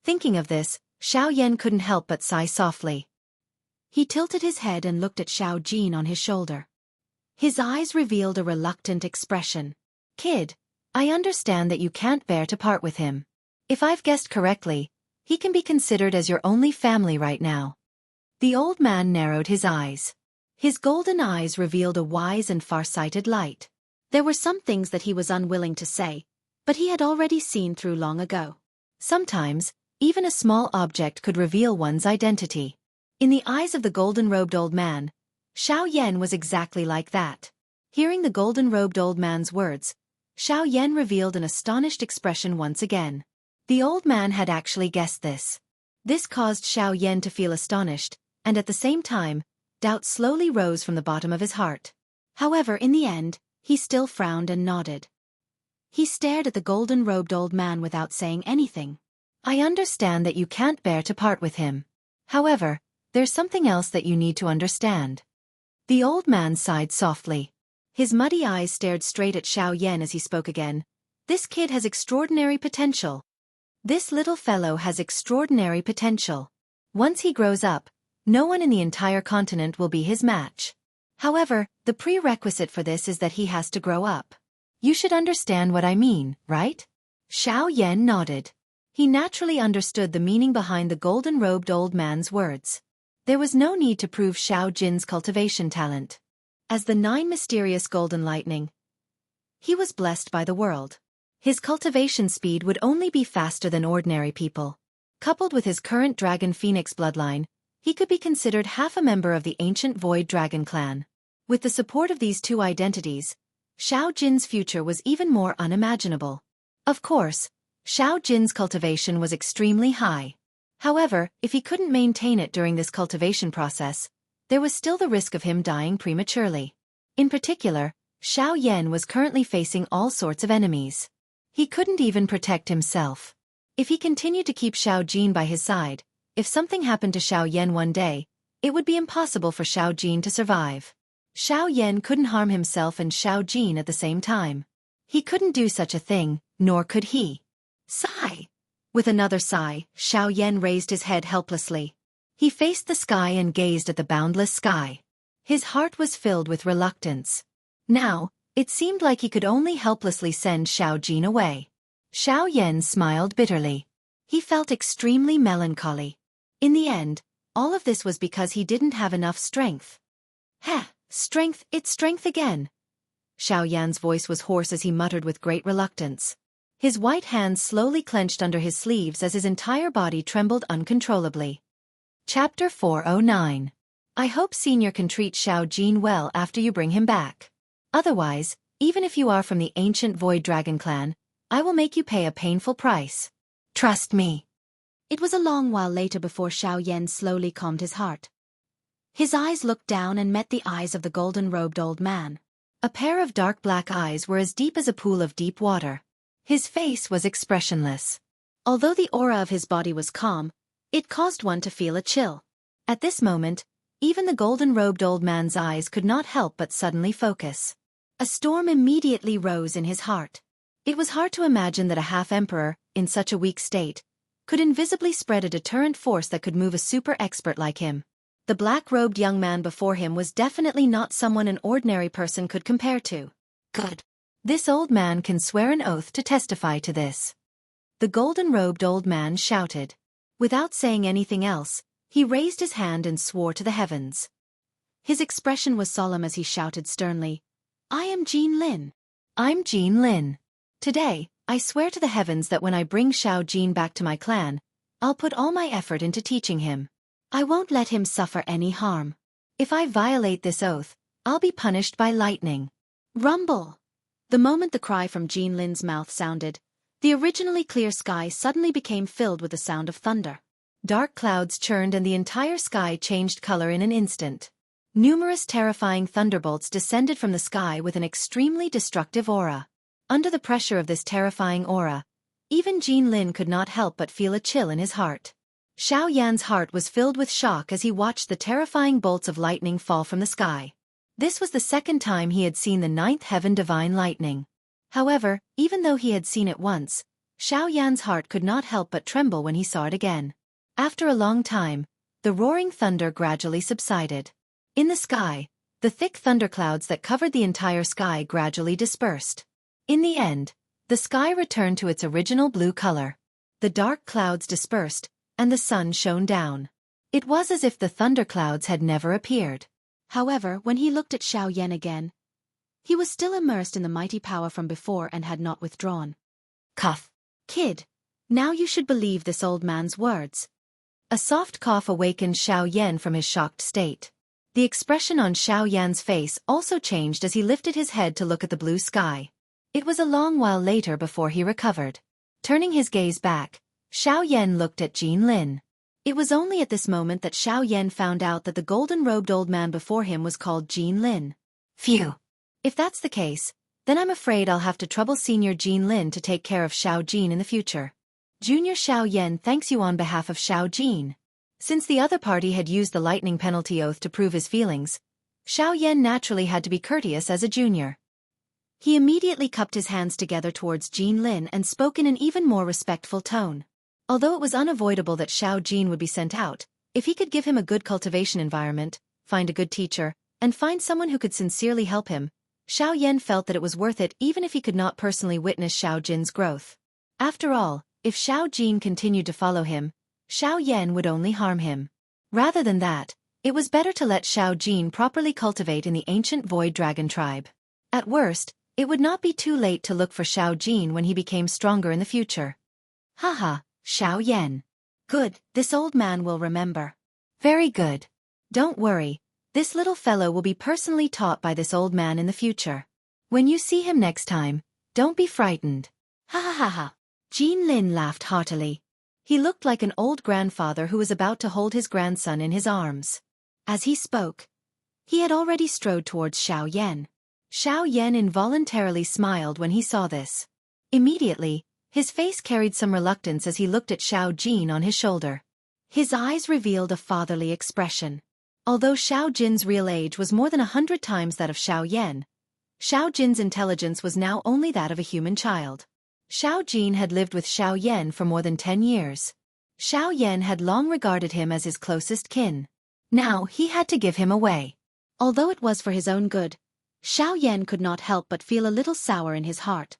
Thinking of this, Xiao Yan couldn't help but sigh softly. He tilted his head and looked at Xiao Jin on his shoulder. His eyes revealed a reluctant expression. Kid, I understand that you can't bear to part with him. If I've guessed correctly, he can be considered as your only family right now. The old man narrowed his eyes. His golden eyes revealed a wise and far-sighted light. There were some things that he was unwilling to say, but he had already seen through long ago. Sometimes, even a small object could reveal one's identity. In the eyes of the golden-robed old man, Xiao Yan was exactly like that. Hearing the golden-robed old man's words, Xiao Yan revealed an astonished expression once again. The old man had actually guessed this. This caused Xiao Yan to feel astonished, and at the same time, doubt slowly rose from the bottom of his heart. However, in the end, he still frowned and nodded. He stared at the golden-robed old man without saying anything. I understand that you can't bear to part with him. However, there's something else that you need to understand. The old man sighed softly. His muddy eyes stared straight at Xiao Yan as he spoke again. This kid has extraordinary potential. This little fellow has extraordinary potential. Once he grows up, no one in the entire continent will be his match. However, the prerequisite for this is that he has to grow up. You should understand what I mean, right? Xiao Yan nodded. He naturally understood the meaning behind the golden-robed old man's words. There was no need to prove Xiao Jin's cultivation talent. As the 9 mysterious golden lightning, he was blessed by the world. His cultivation speed would only be faster than ordinary people. Coupled with his current Dragon Phoenix bloodline, he could be considered half a member of the ancient Void Dragon clan. With the support of these two identities, Xiao Jin's future was even more unimaginable. Of course, Xiao Jin's cultivation was extremely high. However, if he couldn't maintain it during this cultivation process, there was still the risk of him dying prematurely. In particular, Xiao Yan was currently facing all sorts of enemies. He couldn't even protect himself. If he continued to keep Xiao Jin by his side, if something happened to Xiao Yan one day, it would be impossible for Xiao Jin to survive. Xiao Yan couldn't harm himself and Xiao Jin at the same time. He couldn't do such a thing, nor could he. Sigh. With another sigh, Xiao Yan raised his head helplessly. He faced the sky and gazed at the boundless sky. His heart was filled with reluctance. Now, it seemed like he could only helplessly send Xiao Jin away. Xiao Yan smiled bitterly. He felt extremely melancholy. In the end, all of this was because he didn't have enough strength. Heh, strength, it's strength again. Xiao Yan's voice was hoarse as he muttered with great reluctance. His white hands slowly clenched under his sleeves as his entire body trembled uncontrollably. Chapter 409. I hope Senior can treat Xiao Jin well after you bring him back. Otherwise, even if you are from the ancient Void Dragon clan, I will make you pay a painful price. Trust me. It was a long while later before Xiao Yan slowly calmed his heart. His eyes looked down and met the eyes of the golden-robed old man. A pair of dark black eyes were as deep as a pool of deep water. His face was expressionless. Although the aura of his body was calm, it caused one to feel a chill. At this moment, even the golden-robed old man's eyes could not help but suddenly focus. A storm immediately rose in his heart. It was hard to imagine that a half-emperor, in such a weak state, could invisibly spread a deterrent force that could move a super-expert like him. The black-robed young man before him was definitely not someone an ordinary person could compare to. Good. This old man can swear an oath to testify to this. The golden-robed old man shouted. Without saying anything else, he raised his hand and swore to the heavens. His expression was solemn as he shouted sternly, "I am Jin Lin. I'm Jin Lin. Today, I swear to the heavens that when I bring Xiao Jin back to my clan, I'll put all my effort into teaching him. I won't let him suffer any harm. If I violate this oath, I'll be punished by lightning." Rumble! The moment the cry from Jin Lin's mouth sounded, the originally clear sky suddenly became filled with the sound of thunder. Dark clouds churned and the entire sky changed color in an instant. Numerous terrifying thunderbolts descended from the sky with an extremely destructive aura. Under the pressure of this terrifying aura, even Jin Lin could not help but feel a chill in his heart. Xiao Yan's heart was filled with shock as he watched the terrifying bolts of lightning fall from the sky. This was the second time he had seen the ninth heaven divine lightning. However, even though he had seen it once, Xiao Yan's heart could not help but tremble when he saw it again. After a long time, the roaring thunder gradually subsided. In the sky, the thick thunderclouds that covered the entire sky gradually dispersed. In the end, the sky returned to its original blue color. The dark clouds dispersed, and the sun shone down. It was as if the thunderclouds had never appeared. However, when he looked at Xiao Yan again, he was still immersed in the mighty power from before and had not withdrawn. Cough. Kid, now you should believe this old man's words. A soft cough awakened Xiao Yan from his shocked state. The expression on Xiao Yan's face also changed as he lifted his head to look at the blue sky. It was a long while later before he recovered. Turning his gaze back, Xiao Yan looked at Jin Lin. It was only at this moment that Xiao Yan found out that the golden-robed old man before him was called Jin Lin. Phew! If that's the case, then I'm afraid I'll have to trouble Senior Jin Lin to take care of Xiao Jin in the future. Junior Xiao Yan thanks you on behalf of Xiao Jin. Since the other party had used the lightning penalty oath to prove his feelings, Xiao Yan naturally had to be courteous as a junior. He immediately cupped his hands together towards Jin Lin and spoke in an even more respectful tone. Although it was unavoidable that Xiao Jin would be sent out, if he could give him a good cultivation environment, find a good teacher, and find someone who could sincerely help him, Xiao Yan felt that it was worth it even if he could not personally witness Xiao Jin's growth. After all, if Xiao Jin continued to follow him, Xiao Yan would only harm him. Rather than that, it was better to let Xiao Jin properly cultivate in the ancient Void Dragon tribe. At worst, it would not be too late to look for Xiao Jin when he became stronger in the future. Haha, Xiao Yan. Good, this old man will remember. Very good. Don't worry, this little fellow will be personally taught by this old man in the future. When you see him next time, don't be frightened. Ha ha ha ha. Jin Lin laughed heartily. He looked like an old grandfather who was about to hold his grandson in his arms. As he spoke, he had already strode towards Xiao Yan. Xiao Yan involuntarily smiled when he saw this. Immediately, his face carried some reluctance as he looked at Xiao Jin on his shoulder. His eyes revealed a fatherly expression. Although Xiao Jin's real age was more than 100 times that of Xiao Yan, Xiao Jin's intelligence was now only that of a human child. Xiao Jin had lived with Xiao Yan for more than 10 years. Xiao Yan had long regarded him as his closest kin. Now he had to give him away. Although it was for his own good, Xiao Yan could not help but feel a little sour in his heart.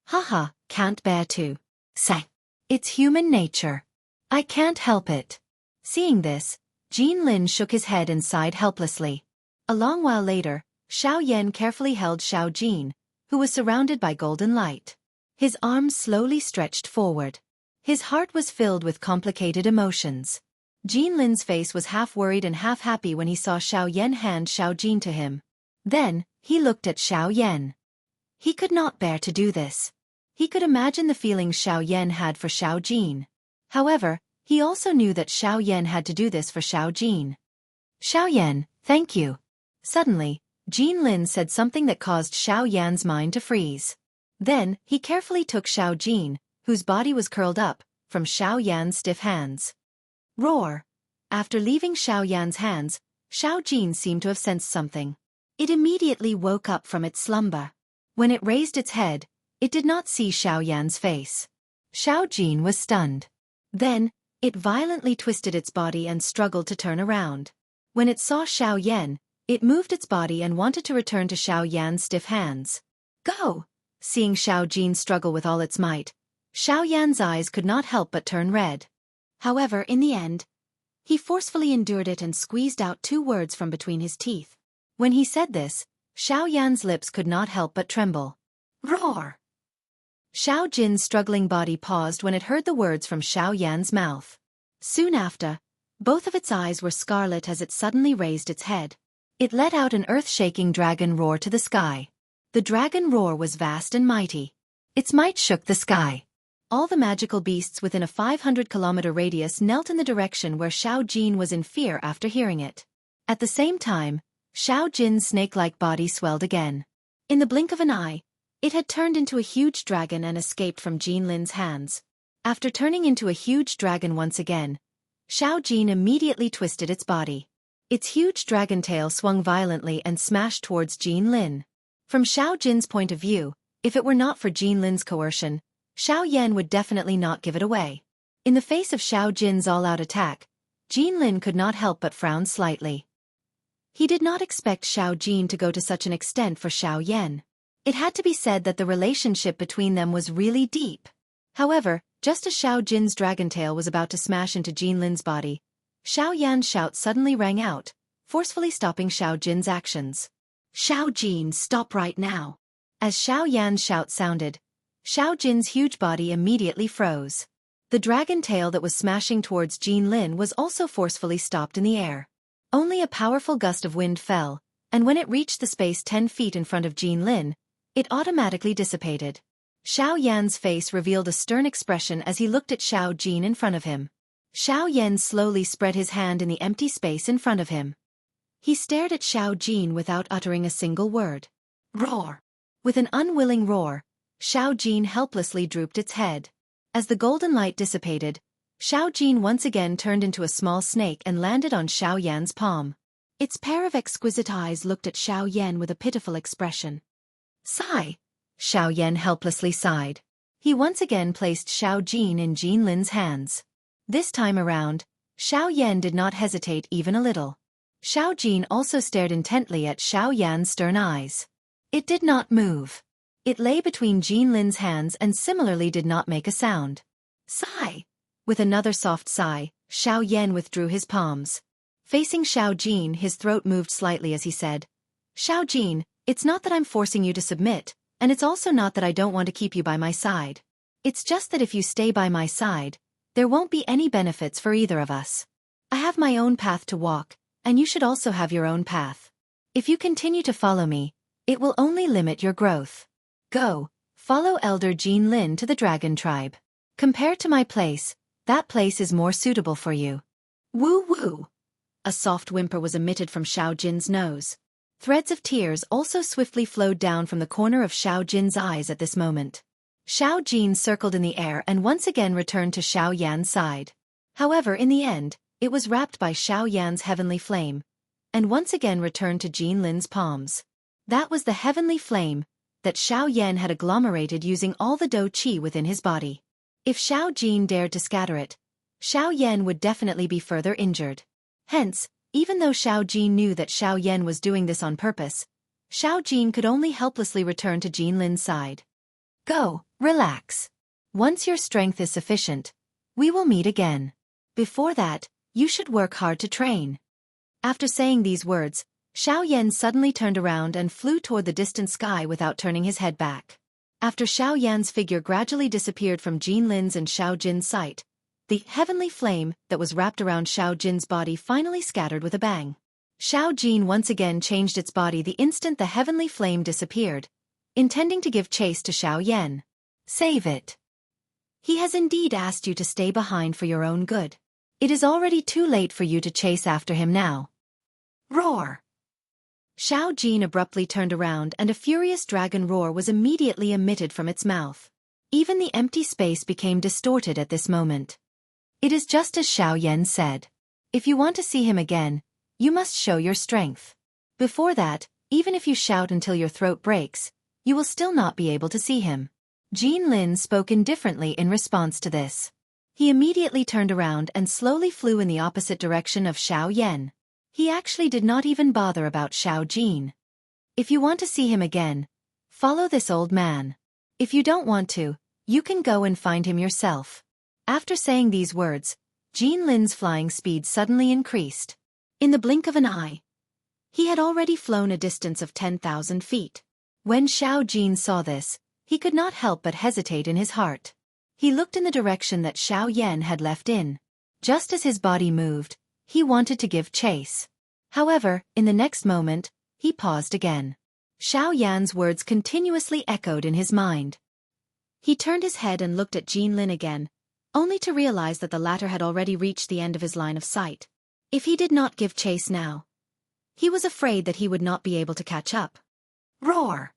Haha, can't bear to say. It's human nature. I can't help it. Seeing this, Jin Lin shook his head and sighed helplessly. A long while later, Xiao Yan carefully held Xiao Jin, who was surrounded by golden light. His arms slowly stretched forward. His heart was filled with complicated emotions. Jin Lin's face was half worried and half happy when he saw Xiao Yan hand Xiao Jin to him. Then, he looked at Xiao Yan. He could not bear to do this. He could imagine the feelings Xiao Yan had for Xiao Jin. However, he also knew that Xiao Yan had to do this for Xiao Jin. Xiao Yan, thank you. Suddenly, Jin Lin said something that caused Xiao Yan's mind to freeze. Then, he carefully took Xiao Jin, whose body was curled up, from Xiao Yan's stiff hands. Roar! After leaving Xiao Yan's hands, Xiao Jin seemed to have sensed something. It immediately woke up from its slumber. When it raised its head, it did not see Xiao Yan's face. Xiao Jin was stunned. Then, it violently twisted its body and struggled to turn around. When it saw Xiao Yan, it moved its body and wanted to return to Xiao Yan's stiff hands. Go! Seeing Xiao Jin struggle with all its might, Xiao Yan's eyes could not help but turn red. However, in the end, he forcefully endured it and squeezed out 2 words from between his teeth. When he said this, Xiao Yan's lips could not help but tremble. Roar! Xiao Jin's struggling body paused when it heard the words from Xiao Yan's mouth. Soon after, both of its eyes were scarlet as it suddenly raised its head. It let out an earth-shaking dragon roar to the sky. The dragon roar was vast and mighty. Its might shook the sky. All the magical beasts within a 500-kilometer radius knelt in the direction where Xiao Jin was in fear after hearing it. At the same time, Xiao Jin's snake-like body swelled again. In the blink of an eye, it had turned into a huge dragon and escaped from Jin Lin's hands. After turning into a huge dragon once again, Xiao Jin immediately twisted its body. Its huge dragon tail swung violently and smashed towards Jin Lin. From Xiao Jin's point of view, if it were not for Jin Lin's coercion, Xiao Yan would definitely not give it away. In the face of Xiao Jin's all-out attack, Jin Lin could not help but frown slightly. He did not expect Xiao Jin to go to such an extent for Xiao Yan. It had to be said that the relationship between them was really deep. However, just as Xiao Jin's dragon tail was about to smash into Jin Lin's body, Xiao Yan's shout suddenly rang out, forcefully stopping Xiao Jin's actions. Xiao Jin, stop right now. As Xiao Yan's shout sounded, Xiao Jin's huge body immediately froze. The dragon tail that was smashing towards Jin Lin was also forcefully stopped in the air. Only a powerful gust of wind fell, and when it reached the space 10 feet in front of Jin Lin, it automatically dissipated. Xiao Yan's face revealed a stern expression as he looked at Xiao Jin in front of him. Xiao Yan slowly spread his hand in the empty space in front of him. He stared at Xiao Jin without uttering a single word. Roar! With an unwilling roar, Xiao Jin helplessly drooped its head. As the golden light dissipated, Xiao Jin once again turned into a small snake and landed on Xiao Yan's palm. Its pair of exquisite eyes looked at Xiao Yan with a pitiful expression. Sigh! Xiao Yan helplessly sighed. He once again placed Xiao Jin in Jin Lin's hands. This time around, Xiao Yan did not hesitate even a little. Xiao Jin also stared intently at Xiao Yan's stern eyes. It did not move. It lay between Jin Lin's hands and similarly did not make a sound. Sigh! With another soft sigh, Xiao Yan withdrew his palms. Facing Xiao Jin, his throat moved slightly as he said, Xiao Jin, it's not that I'm forcing you to submit, and it's also not that I don't want to keep you by my side. It's just that if you stay by my side, there won't be any benefits for either of us. I have my own path to walk, and you should also have your own path. If you continue to follow me, it will only limit your growth. Go, follow Elder Jin Lin to the Dragon Tribe. Compared to my place, that place is more suitable for you. Woo woo! A soft whimper was emitted from Xiao Jin's nose. Threads of tears also swiftly flowed down from the corner of Xiao Jin's eyes at this moment. Xiao Jin circled in the air and once again returned to Xiao Yan's side. However, in the end, it was wrapped by Xiao Yan's heavenly flame, and once again returned to Jin Lin's palms. That was the heavenly flame that Xiao Yan had agglomerated using all the Do Qi within his body. If Xiao Jin dared to scatter it, Xiao Yan would definitely be further injured. Hence, even though Xiao Jin knew that Xiao Yan was doing this on purpose, Xiao Jin could only helplessly return to Jin Lin's side. Go, relax. Once your strength is sufficient, we will meet again. Before that, you should work hard to train. After saying these words, Xiao Yan suddenly turned around and flew toward the distant sky without turning his head back. After Xiao Yan's figure gradually disappeared from Jin Lin's and Xiao Jin's sight, the heavenly flame that was wrapped around Xiao Jin's body finally scattered with a bang. Xiao Jin once again changed its body the instant the heavenly flame disappeared, intending to give chase to Xiao Yan. Save it. He has indeed asked you to stay behind for your own good. It is already too late for you to chase after him now. Roar! Xiao Jin abruptly turned around and a furious dragon roar was immediately emitted from its mouth. Even the empty space became distorted at this moment. It is just as Xiao Yan said. If you want to see him again, You must show your strength. Before that, even if you shout until your throat breaks, you will still not be able to see him." Jin Lin spoke indifferently in response to this. He immediately turned around and slowly flew in the opposite direction of Xiao Yan. He actually did not even bother about Xiao Jin. "If you want to see him again, follow this old man. If you don't want to, you can go and find him yourself." After saying these words, Jin Lin's flying speed suddenly increased. In the blink of an eye, he had already flown a distance of 10,000 feet. When Xiao Jin saw this, he could not help but hesitate in his heart. He looked in the direction that Xiao Yan had left in. Just as his body moved, he wanted to give chase. However, in the next moment, he paused again. Xiao Yan's words continuously echoed in his mind. He turned his head and looked at Jin Lin again, only to realize that the latter had already reached the end of his line of sight. If he did not give chase now, he was afraid that he would not be able to catch up. Roar!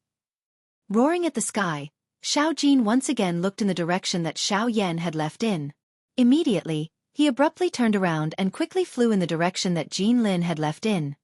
Roaring at the sky, Xiao Jin once again looked in the direction that Xiao Yan had left in. Immediately, he abruptly turned around and quickly flew in the direction that Jin Lin had left in.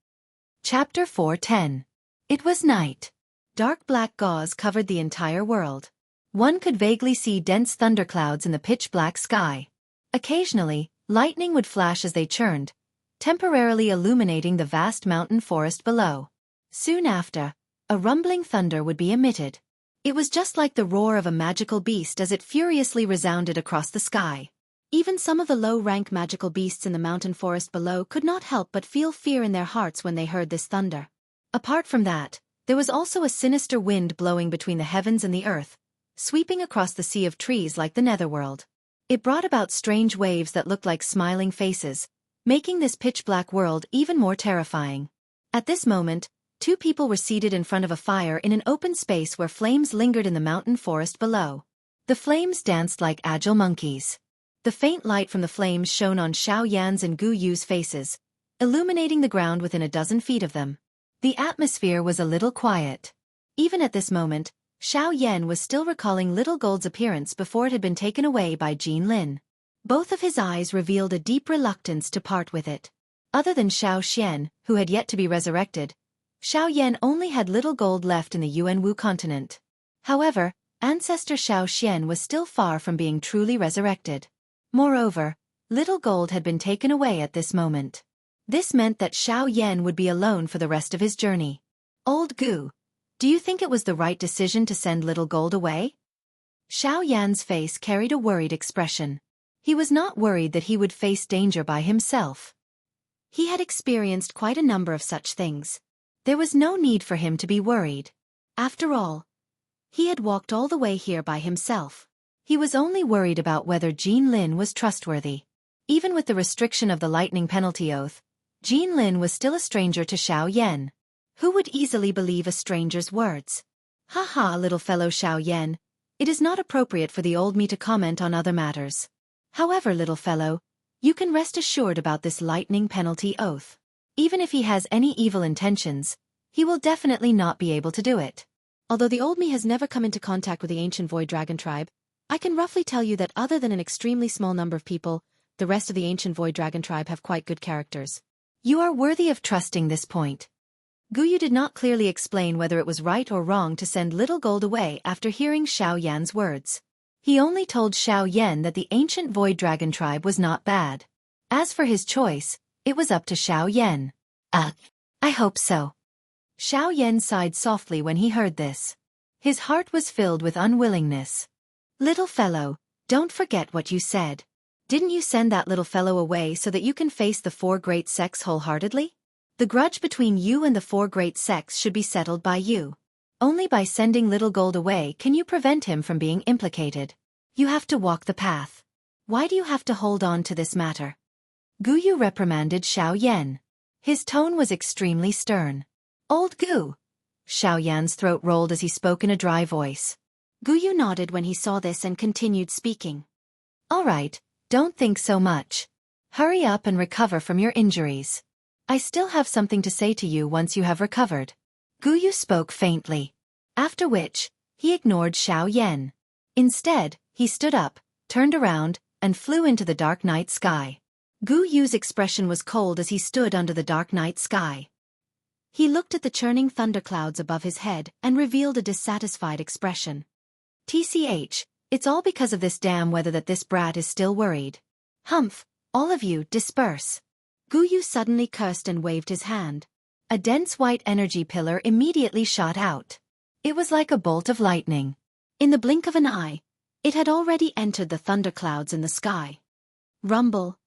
Chapter 4:10. It was night. Dark black gauze covered the entire world. One could vaguely see dense thunderclouds in the pitch-black sky. Occasionally, lightning would flash as they churned, temporarily illuminating the vast mountain forest below. Soon after, a rumbling thunder would be emitted. It was just like the roar of a magical beast as it furiously resounded across the sky. Even some of the low-rank magical beasts in the mountain forest below could not help but feel fear in their hearts when they heard this thunder. Apart from that, there was also a sinister wind blowing between the heavens and the earth, sweeping across the sea of trees like the netherworld. It brought about strange waves that looked like smiling faces, making this pitch-black world even more terrifying. At this moment, two people were seated in front of a fire in an open space where flames lingered in the mountain forest below. The flames danced like agile monkeys. The faint light from the flames shone on Xiao Yan's and Gu Yu's faces, illuminating the ground within a dozen feet of them. The atmosphere was a little quiet. Even at this moment, Xiao Yan was still recalling Little Gold's appearance before it had been taken away by Jin Lin. Both of his eyes revealed a deep reluctance to part with it. Other than Xiao Xian, who had yet to be resurrected, Xiao Yan only had Little Gold left in the Yuanwu continent. However, ancestor Xiao Xian was still far from being truly resurrected. Moreover, Little Gold had been taken away at this moment. This meant that Xiao Yan would be alone for the rest of his journey. "Old Gu, do you think it was the right decision to send Little Gold away?" Xiao Yan's face carried a worried expression. He was not worried that he would face danger by himself. He had experienced quite a number of such things. There was no need for him to be worried. After all, he had walked all the way here by himself. He was only worried about whether Jin Lin was trustworthy. Even with the restriction of the lightning penalty oath, Jin Lin was still a stranger to Xiao Yan. Who would easily believe a stranger's words? "Ha, little fellow Xiao Yan, it is not appropriate for the old me to comment on other matters. However, little fellow, you can rest assured about this lightning penalty oath. Even if he has any evil intentions, he will definitely not be able to do it. Although the old me has never come into contact with the ancient Void Dragon tribe, I can roughly tell you that other than an extremely small number of people, the rest of the ancient Void Dragon tribe have quite good characters. You are worthy of trusting this point." Guyu did not clearly explain whether it was right or wrong to send Little Gold away after hearing Xiao Yan's words. He only told Xiao Yan that the ancient Void Dragon tribe was not bad. As for his choice, it was up to Xiao Yan. I hope so." Xiao Yan sighed softly when he heard this. His heart was filled with unwillingness. "Little fellow, don't forget what you said. Didn't you send that little fellow away so that you can face the four great sects wholeheartedly? The grudge between you and the four great sects should be settled by you. Only by sending Little Gold away can you prevent him from being implicated. You have to walk the path. Why do you have to hold on to this matter?" Guyu reprimanded Xiao Yan. His tone was extremely stern. "Old Gu." Xiao Yan's throat rolled as he spoke in a dry voice. Guyu nodded when he saw this and continued speaking. "All right, don't think so much. Hurry up and recover from your injuries. I still have something to say to you once you have recovered." Guyu spoke faintly. After which, he ignored Xiao Yan. Instead, he stood up, turned around, and flew into the dark night sky. Gu Yu's expression was cold as he stood under the dark night sky. He looked at the churning thunderclouds above his head and revealed a dissatisfied expression. TCH, it's all because of this damn weather that this brat is still worried. Humph, all of you, disperse. Gu Yu suddenly cursed and waved his hand. A dense white energy pillar immediately shot out. It was like a bolt of lightning. In the blink of an eye, it had already entered the thunderclouds in the sky. Rumble.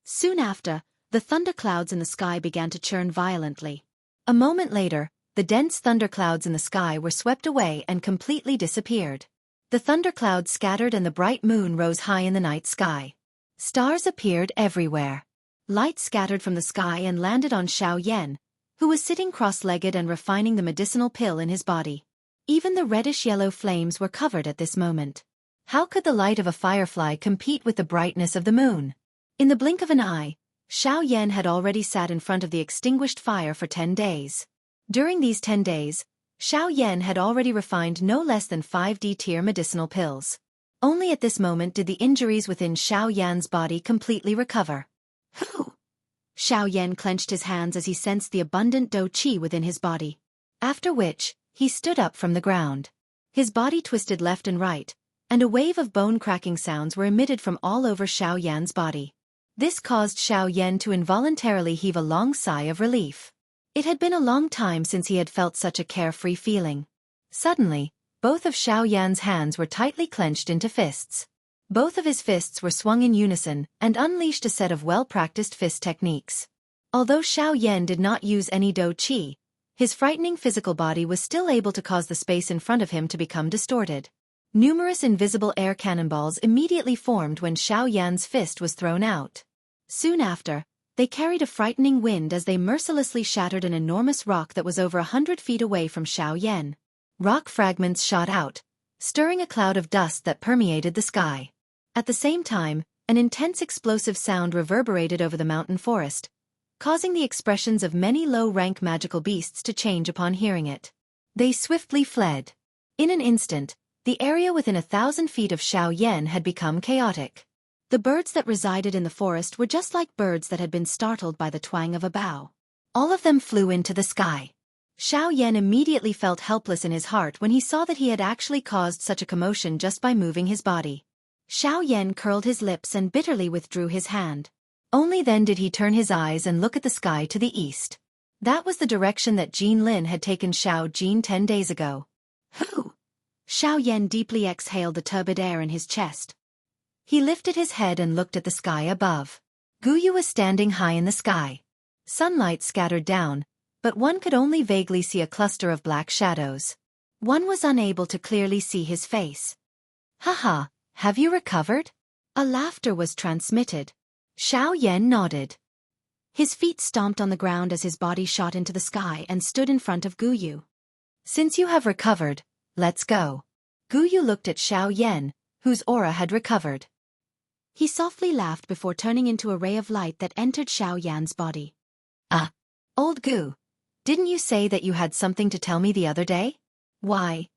Soon after, the thunderclouds in the sky began to churn violently. A moment later, the dense thunderclouds in the sky were swept away and completely disappeared. The thunderclouds scattered and the bright moon rose high in the night sky. Stars appeared everywhere. Light scattered from the sky and landed on Xianxia, who was sitting cross-legged and refining the medicinal pill in his body. Even the reddish-yellow flames were covered at this moment. How could the light of a firefly compete with the brightness of the moon? In the blink of an eye, Xianxia had already sat in front of the extinguished fire for 10 days. During these 10 days, Xianxia had already refined no less than 5 D-tier medicinal pills. Only at this moment did the injuries within Xianxia's body completely recover. Whew! Xianxia clenched his hands as he sensed the abundant dou qi within his body. After which, he stood up from the ground. His body twisted left and right, and a wave of bone-cracking sounds were emitted from all over Xianxia's body. This caused Xianxia to involuntarily heave a long sigh of relief. It had been a long time since he had felt such a carefree feeling. Suddenly, both of Xianxia's hands were tightly clenched into fists. Both of his fists were swung in unison and unleashed a set of well-practiced fist techniques. Although Xianxia did not use any dou qi, his frightening physical body was still able to cause the space in front of him to become distorted. Numerous invisible air cannonballs immediately formed when Xianxia's fist was thrown out. Soon after, they carried a frightening wind as they mercilessly shattered an enormous rock that was over 100 feet away from Xianxia. Rock fragments shot out, stirring a cloud of dust that permeated the sky. At the same time, an intense explosive sound reverberated over the mountain forest, causing the expressions of many low-rank magical beasts to change upon hearing it. They swiftly fled. In an instant, the area within 1,000 feet of Xianxia had become chaotic. The birds that resided in the forest were just like birds that had been startled by the twang of a bow. All of them flew into the sky. Xianxia immediately felt helpless in his heart when he saw that he had actually caused such a commotion just by moving his body. Xianxia curled his lips and bitterly withdrew his hand. Only then did he turn his eyes and look at the sky to the east. That was the direction that Jin Lin had taken Xiao Jin 10 days ago. Whew! Xianxia deeply exhaled the turbid air in his chest. He lifted his head and looked at the sky above. Gu Yu was standing high in the sky. Sunlight scattered down, but one could only vaguely see a cluster of black shadows. One was unable to clearly see his face. Haha, have you recovered? A laughter was transmitted. Xianxia nodded. His feet stomped on the ground as his body shot into the sky and stood in front of Gu Yu. Since you have recovered, let's go. Gu Yu looked at Xianxia, whose aura had recovered. He softly laughed before turning into a ray of light that entered Xiaoyan's body. Ah, old Gu, didn't you say that you had something to tell me the other day? Why?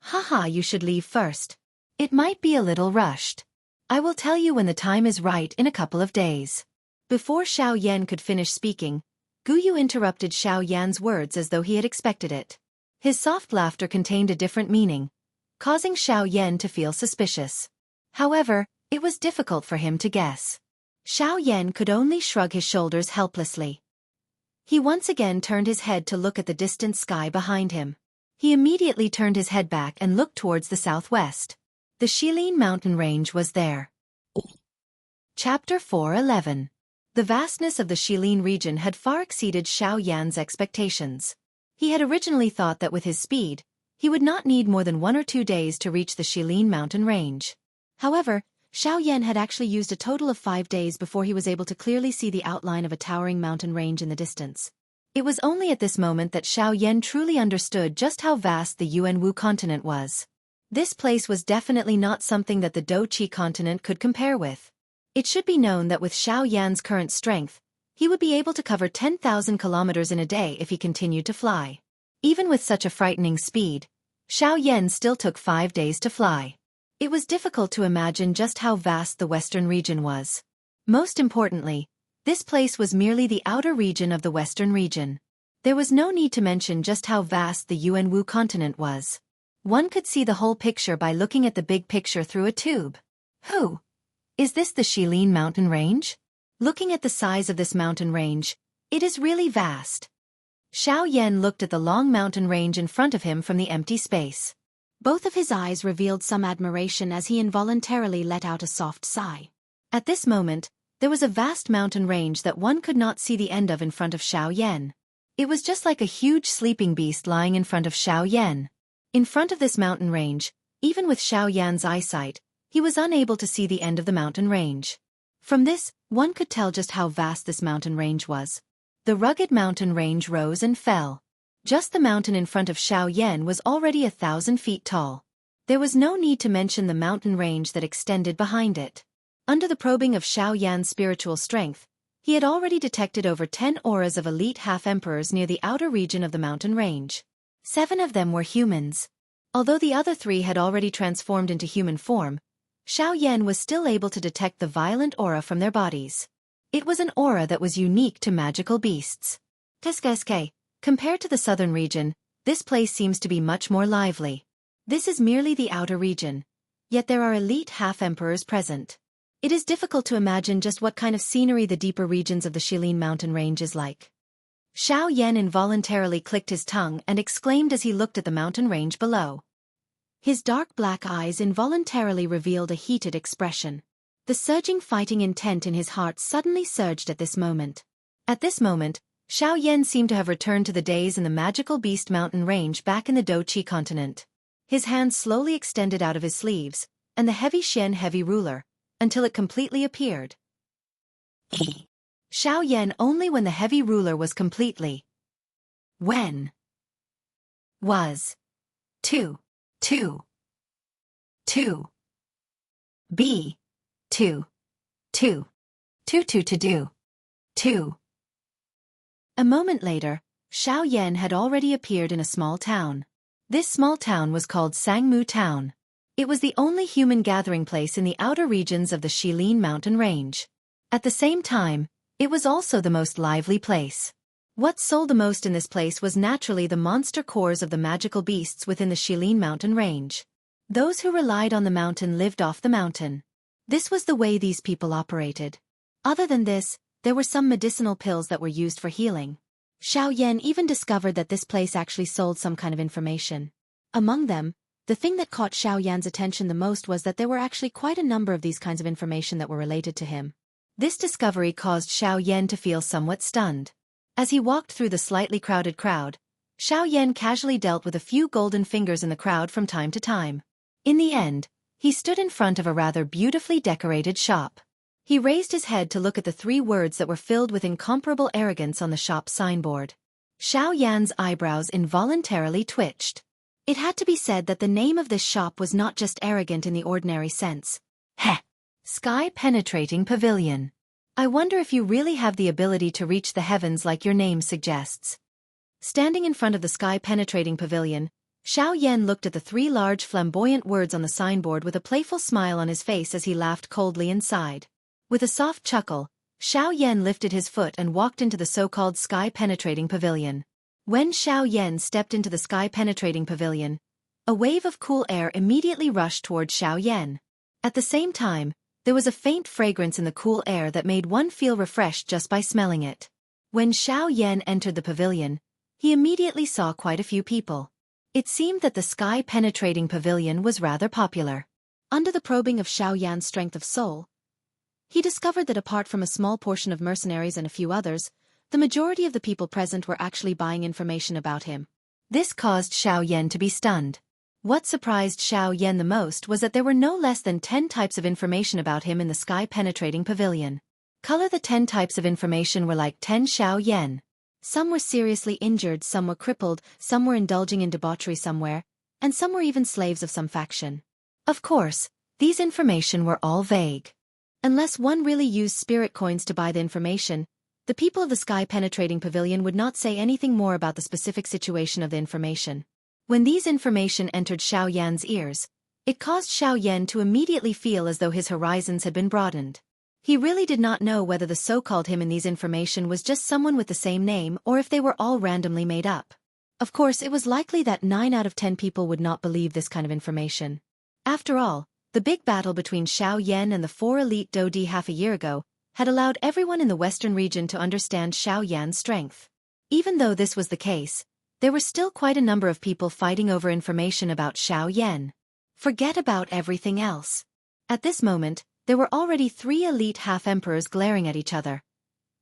Haha, you should leave first. It might be a little rushed. I will tell you when the time is right in a couple of days. Before Xiaoyan could finish speaking, Gu Yu interrupted Xiaoyan's words as though he had expected it. His soft laughter contained a different meaning, causing Xiaoyan to feel suspicious. However, it was difficult for him to guess. Xiaoyan could only shrug his shoulders helplessly. He once again turned his head to look at the distant sky behind him. He immediately turned his head back and looked towards the southwest. The Shilin mountain range was there. Chapter 4:11. The vastness of the Shilin region had far exceeded Xiaoyan's expectations. He had originally thought that with his speed, he would not need more than 1 or 2 days to reach the Shilin mountain range. However, Xiaoyan had actually used a total of 5 days before he was able to clearly see the outline of a towering mountain range in the distance. It was only at this moment that Xiaoyan truly understood just how vast the Yuanwu continent was. This place was definitely not something that the Douqi continent could compare with. It should be known that with Xiaoyan's current strength, he would be able to cover 10,000 kilometers in a day if he continued to fly. Even with such a frightening speed, Xiaoyan still took 5 days to fly. It was difficult to imagine just how vast the western region was. Most importantly, This place was merely the outer region of the western region. There was no need to mention just how vast the Yuanwu continent was. One could see the whole picture by looking at the big picture through a tube. Who? Is this the Shilin mountain range? Looking at the size of this mountain range, it is really vast. Xiao Yan looked at the long mountain range in front of him from the empty space. Both of his eyes revealed some admiration as he involuntarily let out a soft sigh. At this moment, there was a vast mountain range that one could not see the end of in front of Xiao Yan. It was just like a huge sleeping beast lying in front of Xiao Yan. In front of this mountain range, even with Xiao Yan's eyesight, he was unable to see the end of the mountain range. From this, one could tell just how vast this mountain range was. The rugged mountain range rose and fell. Just the mountain in front of Xiao Yan was already 1,000 feet tall. There was no need to mention the mountain range that extended behind it. Under the probing of Xiao Yan's spiritual strength, he had already detected over 10 auras of elite half-emperors near the outer region of the mountain range. 7 of them were humans. Although the other 3 had already transformed into human form, Xiao Yan was still able to detect the violent aura from their bodies. It was an aura that was unique to magical beasts. Teske, compared to the southern region, this place seems to be much more lively. This is merely the outer region, yet there are elite half-emperors present. It is difficult to imagine just what kind of scenery the deeper regions of the Shilin mountain range is like. Xiao Yan involuntarily clicked his tongue and exclaimed as he looked at the mountain range below. His dark black eyes involuntarily revealed a heated expression. The surging fighting intent in his heart suddenly surged at this moment. At this moment, Xiao Yan seemed to have returned to the days in the magical beast mountain range back in the Doqi continent. His hands slowly extended out of his sleeves, and the heavy heavy ruler, until it completely appeared. Xiao Yan only when the heavy ruler was completely. When? Was. 2. 2. 2. B. 2. 2. 2 to do. 2. A moment later, Xiao Yan had already appeared in a small town. This small town was called Sangmu Town. It was the only human gathering place in the outer regions of the Shilin mountain range. At the same time, it was also the most lively place. What sold the most in this place was naturally the monster cores of the magical beasts within the Shilin mountain range. Those who relied on the mountain lived off the mountain. This was the way these people operated. Other than this, there were some medicinal pills that were used for healing. Xiao Yan even discovered that this place actually sold some kind of information. Among them, the thing that caught Xiao Yan's attention the most was that there were actually quite a number of these kinds of information that were related to him. This discovery caused Xiao Yan to feel somewhat stunned. As he walked through the slightly crowded crowd, Xiao Yan casually dealt with a few golden fingers in the crowd from time to time. In the end, he stood in front of a rather beautifully decorated shop. He raised his head to look at the 3 words that were filled with incomparable arrogance on the shop's signboard. Xiao Yan's eyebrows involuntarily twitched. It had to be said that the name of this shop was not just arrogant in the ordinary sense. Heh! Sky-penetrating pavilion. I wonder if you really have the ability to reach the heavens like your name suggests. Standing in front of the sky-penetrating pavilion, Xiao Yan looked at the 3 large flamboyant words on the signboard with a playful smile on his face as he laughed coldly and sighed. With a soft chuckle, Xiao Yan lifted his foot and walked into the so-called sky-penetrating pavilion. When Xiao Yan stepped into the sky-penetrating pavilion, a wave of cool air immediately rushed toward Xiao Yan. At the same time, there was a faint fragrance in the cool air that made one feel refreshed just by smelling it. When Xiao Yan entered the pavilion, he immediately saw quite a few people. It seemed that the sky-penetrating pavilion was rather popular. Under the probing of Xiao Yan's strength of soul, he discovered that apart from a small portion of mercenaries and a few others, the majority of the people present were actually buying information about him. This caused Xiao Yan to be stunned. What surprised Xiao Yan the most was that there were no less than 10 types of information about him in the sky-penetrating pavilion. The 10 types of information were like 10 Xiao Yan. Some were seriously injured, some were crippled, some were indulging in debauchery somewhere, and some were even slaves of some faction. Of course, these information were all vague. Unless one really used spirit coins to buy the information, the people of the sky-penetrating pavilion would not say anything more about the specific situation of the information. When these information entered Xiao Yan's ears, it caused Xiao Yan to immediately feel as though his horizons had been broadened. He really did not know whether the so-called him in these information was just someone with the same name or if they were all randomly made up. Of course, it was likely that 9 out of 10 people would not believe this kind of information. After all, the big battle between Xiao Yan and the 4 elite Dodi half a year ago had allowed everyone in the western region to understand Xiao Yan's strength. Even though this was the case, there were still quite a number of people fighting over information about Xiao Yan. Forget about everything else. At this moment, there were already 3 elite half-emperors glaring at each other.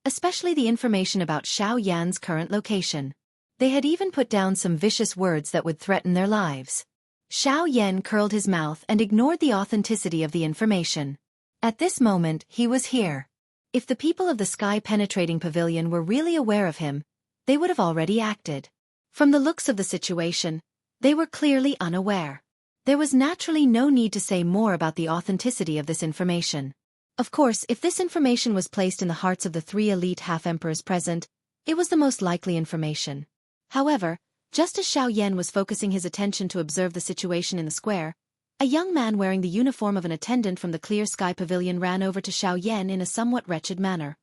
Especially the information about Xiao Yan's current location. They had even put down some vicious words that would threaten their lives. Xiao Yan curled his mouth and ignored the authenticity of the information. At this moment, he was here. If the people of the sky-penetrating pavilion were really aware of him, they would have already acted. From the looks of the situation, they were clearly unaware. There was naturally no need to say more about the authenticity of this information. Of course, if this information was placed in the hearts of the 3 elite half-emperors present, it was the most likely information. However, just as Xiao Yan was focusing his attention to observe the situation in the square, a young man wearing the uniform of an attendant from the Clear Sky Pavilion ran over to Xiao Yan in a somewhat wretched manner.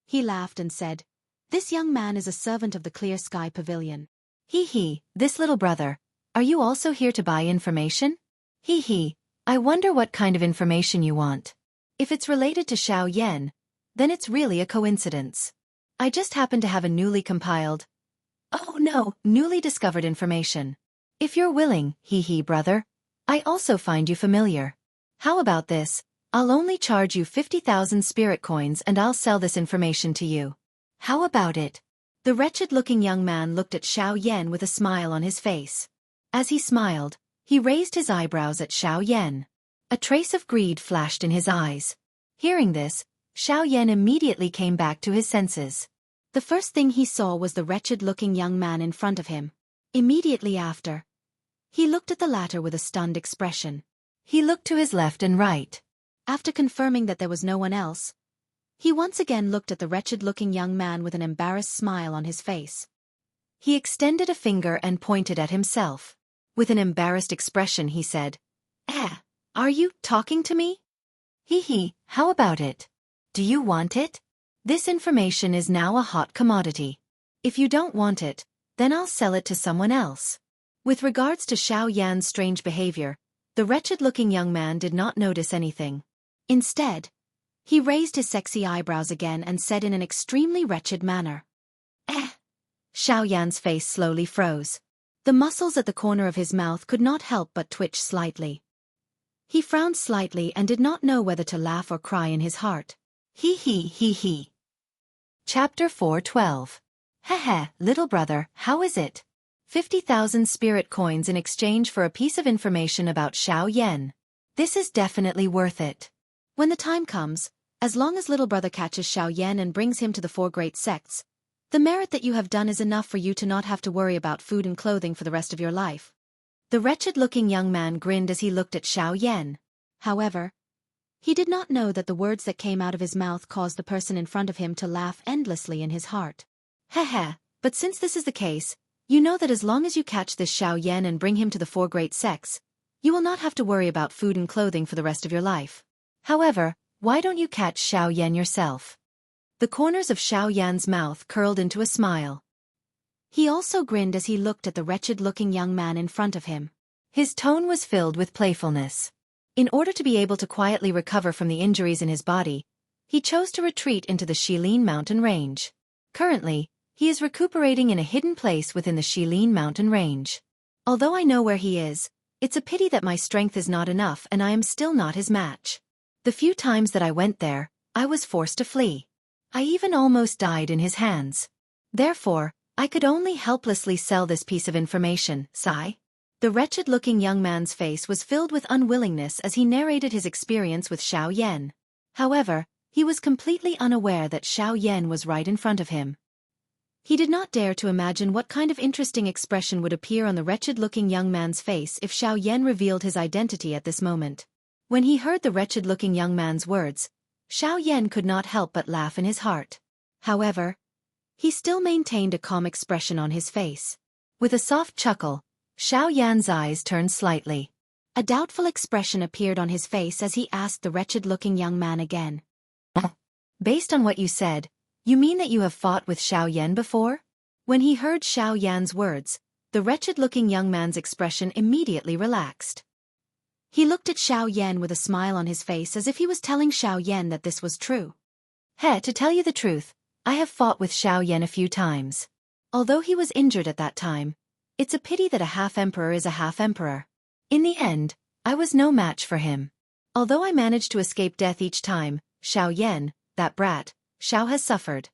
He laughed and said, "This young man is a servant of the Clear Sky Pavilion." "Hee, this little brother, are you also here to buy information?" "Hee, I wonder what kind of information you want. If it's related to Xiao Yan, then it's really a coincidence. I just happen to have a newly compiled, newly discovered information. If you're willing, brother, I also find you familiar. How about this? I'll only charge you 50,000 spirit coins and I'll sell this information to you. How about it?" The wretched-looking young man looked at Xiao Yan with a smile on his face. As he smiled, he raised his eyebrows at Xiao Yan. A trace of greed flashed in his eyes. Hearing this, Xiao Yan immediately came back to his senses. The first thing he saw was the wretched-looking young man in front of him. Immediately after, he looked at the latter with a stunned expression. He looked to his left and right. After confirming that there was no one else, he once again looked at the wretched-looking young man with an embarrassed smile on his face. He extended a finger and pointed at himself. With an embarrassed expression he said, "Are you talking to me? How about it? Do you want it? This information is now a hot commodity. If you don't want it, then I'll sell it to someone else." With regards to Xiao Yan's strange behavior, the wretched-looking young man did not notice anything. Instead, he raised his sexy eyebrows again and said in an extremely wretched manner, Xiao Yan's face slowly froze. The muscles at the corner of his mouth could not help but twitch slightly. He frowned slightly and did not know whether to laugh or cry in his heart. He. Chapter 4:12. Little brother, how is it? 50,000 spirit coins in exchange for a piece of information about Xiao Yan. This is definitely worth it. When the time comes, as long as little brother catches Xiao Yan and brings him to the 4 great sects, the merit that you have done is enough for you to not have to worry about food and clothing for the rest of your life. The wretched-looking young man grinned as he looked at Xiao Yan. However, he did not know that the words that came out of his mouth caused the person in front of him to laugh endlessly in his heart. But since this is the case, you know that as long as you catch this Xiao Yan and bring him to the 4 great sects, you will not have to worry about food and clothing for the rest of your life. However, why don't you catch Xiao Yan yourself? The corners of Xiao Yan's mouth curled into a smile. He also grinned as he looked at the wretched-looking young man in front of him. His tone was filled with playfulness. In order to be able to quietly recover from the injuries in his body, he chose to retreat into the Shilin mountain range. Currently, he is recuperating in a hidden place within the Shilin mountain range. Although I know where he is, it's a pity that my strength is not enough and I am still not his match. The few times that I went there, I was forced to flee. I even almost died in his hands. Therefore, I could only helplessly sell this piece of information, sigh. The wretched-looking young man's face was filled with unwillingness as he narrated his experience with Xiao Yan. However, he was completely unaware that Xiao Yan was right in front of him. He did not dare to imagine what kind of interesting expression would appear on the wretched-looking young man's face if Xiao Yan revealed his identity at this moment. When he heard the wretched-looking young man's words, Xiao Yan could not help but laugh in his heart. However, he still maintained a calm expression on his face. With a soft chuckle, Xiao Yan's eyes turned slightly. A doubtful expression appeared on his face as he asked the wretched-looking young man again. Based on what you said, you mean that you have fought with Xiaoyan before? When he heard Xiaoyan's words, the wretched-looking young man's expression immediately relaxed. He looked at Xiaoyan with a smile on his face as if he was telling Xiaoyan that this was true. To tell you the truth, I have fought with Xiaoyan a few times. Although he was injured at that time, it's a pity that a half-emperor is a half-emperor. In the end, I was no match for him. Although I managed to escape death each time, Xiaoyan, that brat, Xiao has suffered.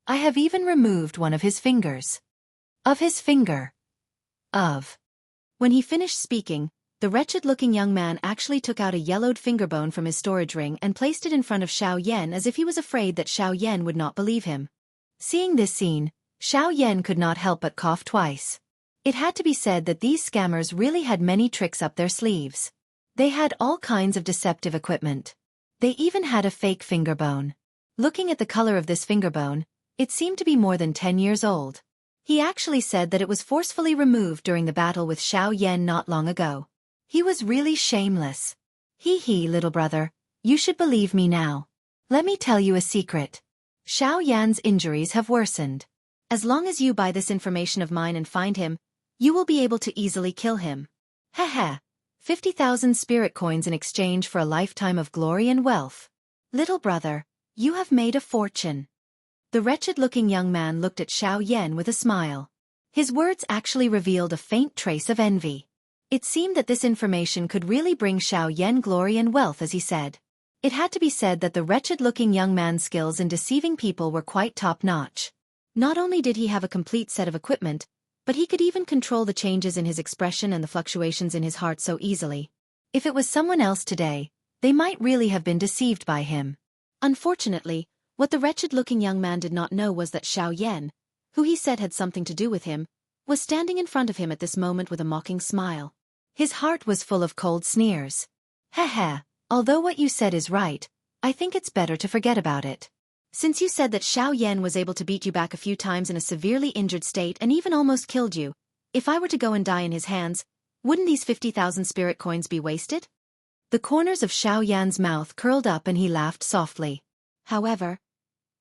I have even removed one of his fingers. Of his finger. When he finished speaking, the wretched-looking young man actually took out a yellowed fingerbone from his storage ring and placed it in front of Xiaoyan as if he was afraid that Xiaoyan would not believe him. Seeing this scene, Xiaoyan could not help but cough twice. It had to be said that these scammers really had many tricks up their sleeves. They had all kinds of deceptive equipment. They even had a fake fingerbone. Looking at the color of this fingerbone, it seemed to be more than 10 years old. He actually said that it was forcefully removed during the battle with Xiaoyan not long ago. He was really shameless. Little brother, you should believe me now. Let me tell you a secret. Xiaoyan's injuries have worsened. As long as you buy this information of mine and find him, you will be able to easily kill him. 50,000 spirit coins in exchange for a lifetime of glory and wealth. Little brother, you have made a fortune. The wretched-looking young man looked at Xiaoyan with a smile. His words actually revealed a faint trace of envy. It seemed that this information could really bring Xiaoyan glory and wealth, as he said. It had to be said that the wretched-looking young man's skills in deceiving people were quite top-notch. Not only did he have a complete set of equipment, but he could even control the changes in his expression and the fluctuations in his heart so easily. If it was someone else today, they might really have been deceived by him. Unfortunately, what the wretched-looking young man did not know was that Xiaoyan, who he said had something to do with him, was standing in front of him at this moment with a mocking smile. His heart was full of cold sneers. Although what you said is right, I think it's better to forget about it. Since you said that Xiaoyan was able to beat you back a few times in a severely injured state and even almost killed you, if I were to go and die in his hands, wouldn't these 50,000 spirit coins be wasted? The corners of Xiaoyan's mouth curled up and he laughed softly. However,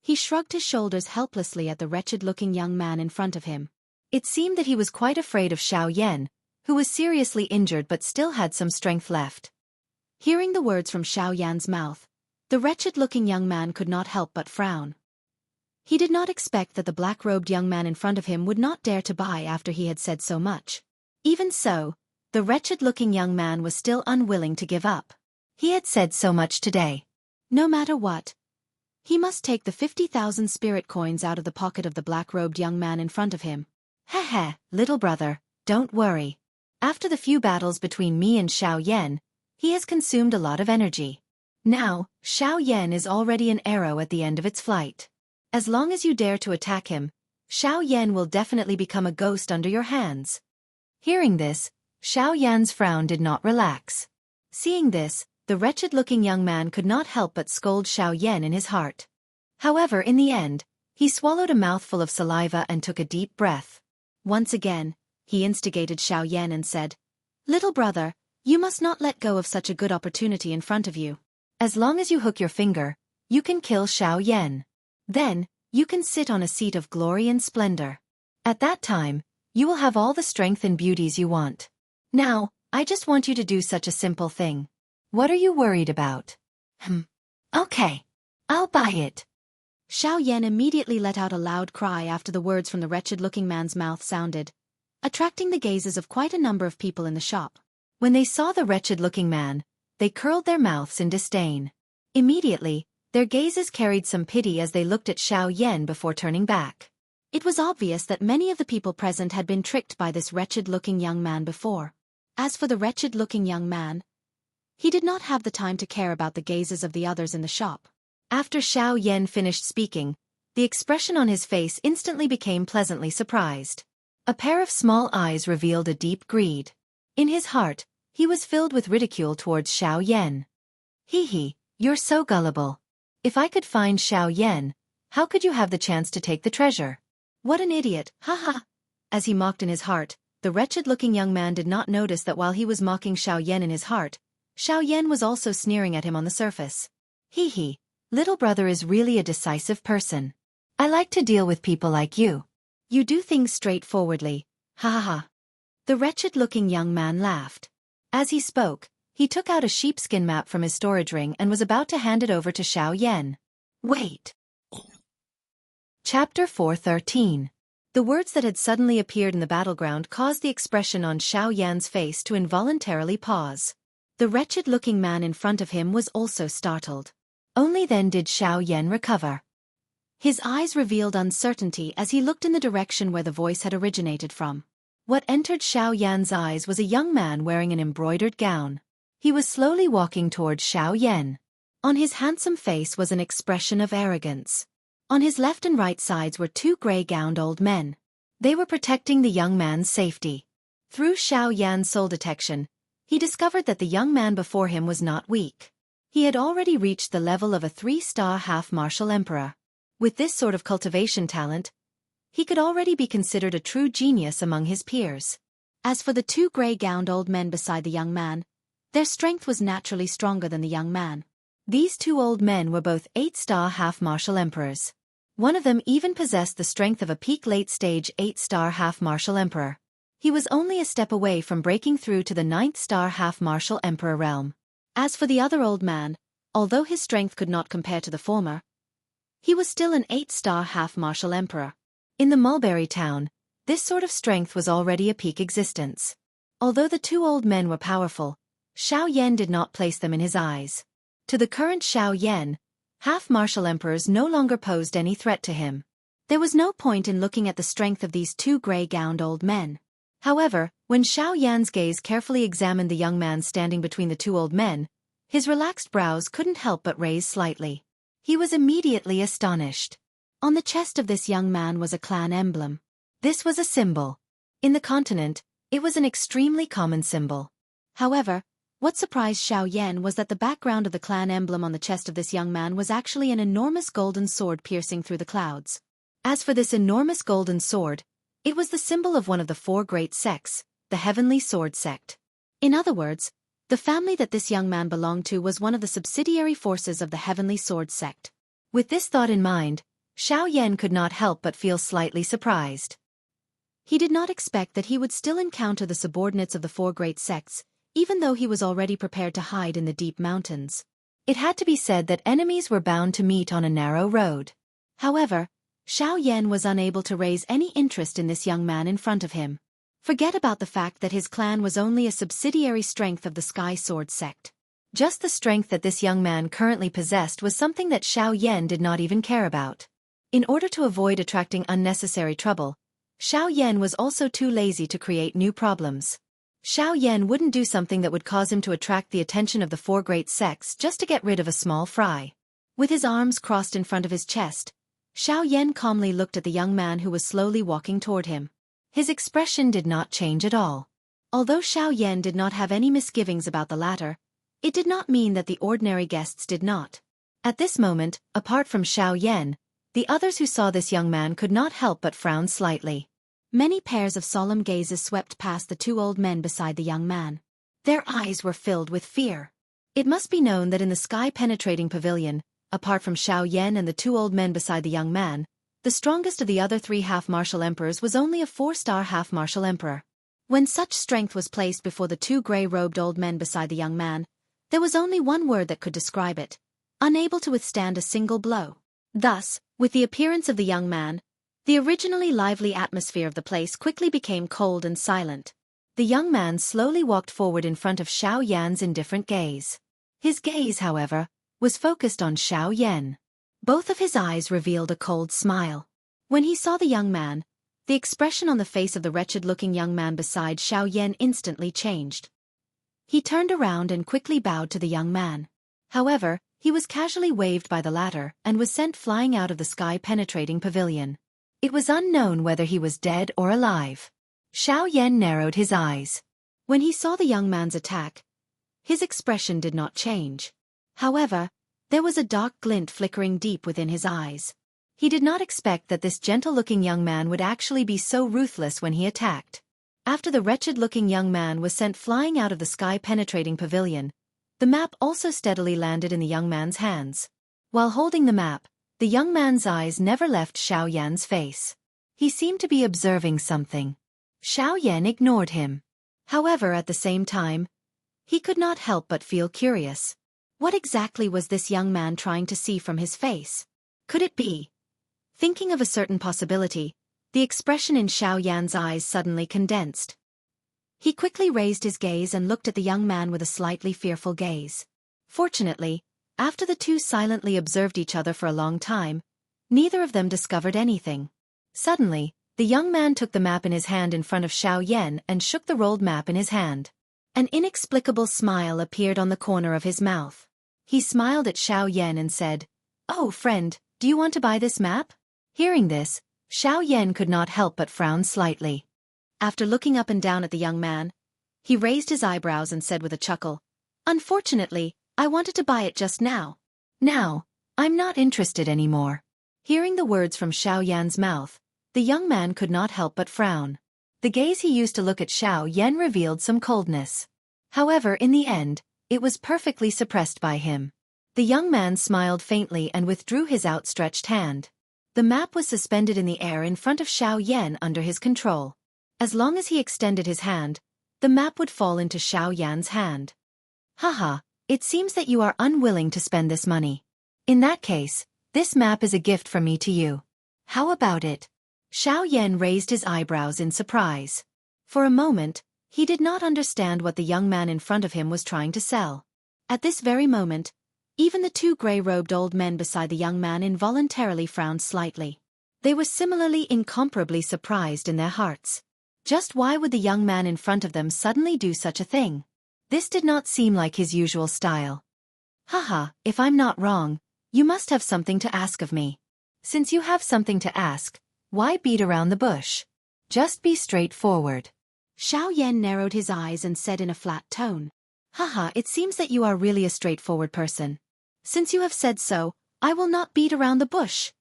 he shrugged his shoulders helplessly at the wretched-looking young man in front of him. It seemed that he was quite afraid of Xiaoyan, who was seriously injured but still had some strength left. Hearing the words from Xiaoyan's mouth, the wretched-looking young man could not help but frown. He did not expect that the black-robed young man in front of him would not dare to buy after he had said so much. Even so, the wretched-looking young man was still unwilling to give up. He had said so much today. No matter what, he must take the 50,000 spirit coins out of the pocket of the black-robed young man in front of him. Little brother, don't worry. After the few battles between me and Xiaoyan, he has consumed a lot of energy. Now, Xiaoyan is already an arrow at the end of its flight. As long as you dare to attack him, Xiaoyan will definitely become a ghost under your hands. Hearing this, Xiaoyan's frown did not relax. Seeing this, the wretched-looking young man could not help but scold Xiaoyan in his heart. However, in the end, he swallowed a mouthful of saliva and took a deep breath. Once again, he instigated Xiaoyan and said, "Little brother, you must not let go of such a good opportunity in front of you. As long as you hook your finger, you can kill Xiaoyan. Then, you can sit on a seat of glory and splendor. At that time, you will have all the strength and beauties you want. Now, I just want you to do such a simple thing. What are you worried about?" Okay. I'll buy it. Xiaoyan immediately let out a loud cry after the words from the wretched-looking man's mouth sounded, attracting the gazes of quite a number of people in the shop. When they saw the wretched-looking man, they curled their mouths in disdain. Immediately, their gazes carried some pity as they looked at Xiaoyan before turning back. It was obvious that many of the people present had been tricked by this wretched-looking young man before. As for the wretched-looking young man, he did not have the time to care about the gazes of the others in the shop. After Xiaoyan finished speaking, the expression on his face instantly became pleasantly surprised. A pair of small eyes revealed a deep greed. In his heart, he was filled with ridicule towards Xiaoyan. You're so gullible. If I could find Xiaoyan, how could you have the chance to take the treasure? What an idiot, As he mocked in his heart, the wretched-looking young man did not notice that while he was mocking Xiaoyan in his heart, Xiaoyan was also sneering at him on the surface. Little brother is really a decisive person. I like to deal with people like you. You do things straightforwardly, ha ha ha. The wretched-looking young man laughed. As he spoke, he took out a sheepskin map from his storage ring and was about to hand it over to Xiaoyan. Wait. Chapter 4:13. The words that had suddenly appeared in the battleground caused the expression on Xiaoyan's face to involuntarily pause. The wretched-looking man in front of him was also startled. Only then did Xiaoyan recover. His eyes revealed uncertainty as he looked in the direction where the voice had originated from. What entered Xiaoyan's eyes was a young man wearing an embroidered gown. He was slowly walking towards Xiaoyan. On his handsome face was an expression of arrogance. On his left and right sides were two gray-gowned old men. They were protecting the young man's safety. Through Xiaoyan's soul detection, he discovered that the young man before him was not weak. He had already reached the level of a 3-star half-martial emperor. With this sort of cultivation talent, he could already be considered a true genius among his peers. As for the two gray-gowned old men beside the young man, their strength was naturally stronger than the young man. These two old men were both 8-star half-martial emperors. One of them even possessed the strength of a peak late-stage 8-star half-martial emperor. He was only a step away from breaking through to the 9th-star half-martial emperor realm. As for the other old man, although his strength could not compare to the former, he was still an 8-star half-martial emperor. In the mulberry town, this sort of strength was already a peak existence. Although the two old men were powerful, Xiaoyan did not place them in his eyes. To the current Xiaoyan, half-martial emperors no longer posed any threat to him. There was no point in looking at the strength of these two gray-gowned old men. However, when Xiaoyan's gaze carefully examined the young man standing between the two old men, his relaxed brows couldn't help but raise slightly. He was immediately astonished. On the chest of this young man was a clan emblem. This was a symbol. In the continent, it was an extremely common symbol. However, what surprised Xiaoyan was that the background of the clan emblem on the chest of this young man was actually an enormous golden sword piercing through the clouds. As for this enormous golden sword, it was the symbol of one of the 4 great sects, the Heavenly Sword Sect. In other words, the family that this young man belonged to was one of the subsidiary forces of the Heavenly Sword Sect. With this thought in mind, Xiaoyan could not help but feel slightly surprised. He did not expect that he would still encounter the subordinates of the 4 great sects, even though he was already prepared to hide in the deep mountains. It had to be said that enemies were bound to meet on a narrow road. However, Xiaoyan was unable to raise any interest in this young man in front of him. Forget about the fact that his clan was only a subsidiary strength of the Sky Sword sect. Just the strength that this young man currently possessed was something that Xiaoyan did not even care about. In order to avoid attracting unnecessary trouble, Xiaoyan was also too lazy to create new problems. Xiaoyan wouldn't do something that would cause him to attract the attention of the 4 great sects just to get rid of a small fry. With his arms crossed in front of his chest, Xiaoyan calmly looked at the young man who was slowly walking toward him. His expression did not change at all. Although Xiaoyan did not have any misgivings about the latter, it did not mean that the ordinary guests did not. At this moment, apart from Xiaoyan, the others who saw this young man could not help but frown slightly. Many pairs of solemn gazes swept past the 2 old men beside the young man. Their eyes were filled with fear. It must be known that in the sky-penetrating pavilion, apart from Xiaoyan and the 2 old men beside the young man, the strongest of the other 3 half-martial emperors was only a 4-star half-martial emperor. When such strength was placed before the 2 gray-robed old men beside the young man, there was only one word that could describe it: unable to withstand a single blow. Thus, with the appearance of the young man, the originally lively atmosphere of the place quickly became cold and silent. The young man slowly walked forward in front of Xiaoyan's indifferent gaze. His gaze, however, was focused on Xiaoyan. Both of his eyes revealed a cold smile. When he saw the young man, the expression on the face of the wretched-looking young man beside Xiaoyan instantly changed. He turned around and quickly bowed to the young man. However, he was casually waved by the latter and was sent flying out of the sky-penetrating pavilion. It was unknown whether he was dead or alive. Xiaoyan narrowed his eyes. When he saw the young man's attack, his expression did not change. However, there was a dark glint flickering deep within his eyes. He did not expect that this gentle-looking young man would actually be so ruthless when he attacked. After the wretched-looking young man was sent flying out of the sky-penetrating pavilion, the map also steadily landed in the young man's hands. While holding the map, the young man's eyes never left Xiaoyan's face. He seemed to be observing something. Xiaoyan ignored him. However, at the same time, he could not help but feel curious. What exactly was this young man trying to see from his face? Could it be? Thinking of a certain possibility, the expression in Xiaoyan's eyes suddenly condensed. He quickly raised his gaze and looked at the young man with a slightly fearful gaze. Fortunately, after the two silently observed each other for a long time, neither of them discovered anything. Suddenly, the young man took the map in his hand in front of Xiaoyan and shook the rolled map in his hand. An inexplicable smile appeared on the corner of his mouth. He smiled at Xiaoyan and said, "Oh, friend, do you want to buy this map?" Hearing this, Xiaoyan could not help but frown slightly. After looking up and down at the young man, he raised his eyebrows and said with a chuckle, "Unfortunately, I wanted to buy it just now. Now, I'm not interested anymore." Hearing the words from Xiaoyan's mouth, the young man could not help but frown. The gaze he used to look at Xiaoyan revealed some coldness. However, in the end, it was perfectly suppressed by him. The young man smiled faintly and withdrew his outstretched hand. The map was suspended in the air in front of Xiaoyan under his control. As long as he extended his hand, the map would fall into Xiaoyan's hand. "Haha, it seems that you are unwilling to spend this money. In that case, this map is a gift from me to you. How about it?" Xiaoyan raised his eyebrows in surprise. For a moment, he did not understand what the young man in front of him was trying to sell. At this very moment, even the two gray-robed old men beside the young man involuntarily frowned slightly. They were similarly incomparably surprised in their hearts. Just why would the young man in front of them suddenly do such a thing? This did not seem like his usual style. "Haha, if I'm not wrong, you must have something to ask of me. Since you have something to ask, why beat around the bush? Just be straightforward." Xiaoyan narrowed his eyes and said in a flat tone, "Haha, it seems that you are really a straightforward person. Since you have said so, I will not beat around the bush."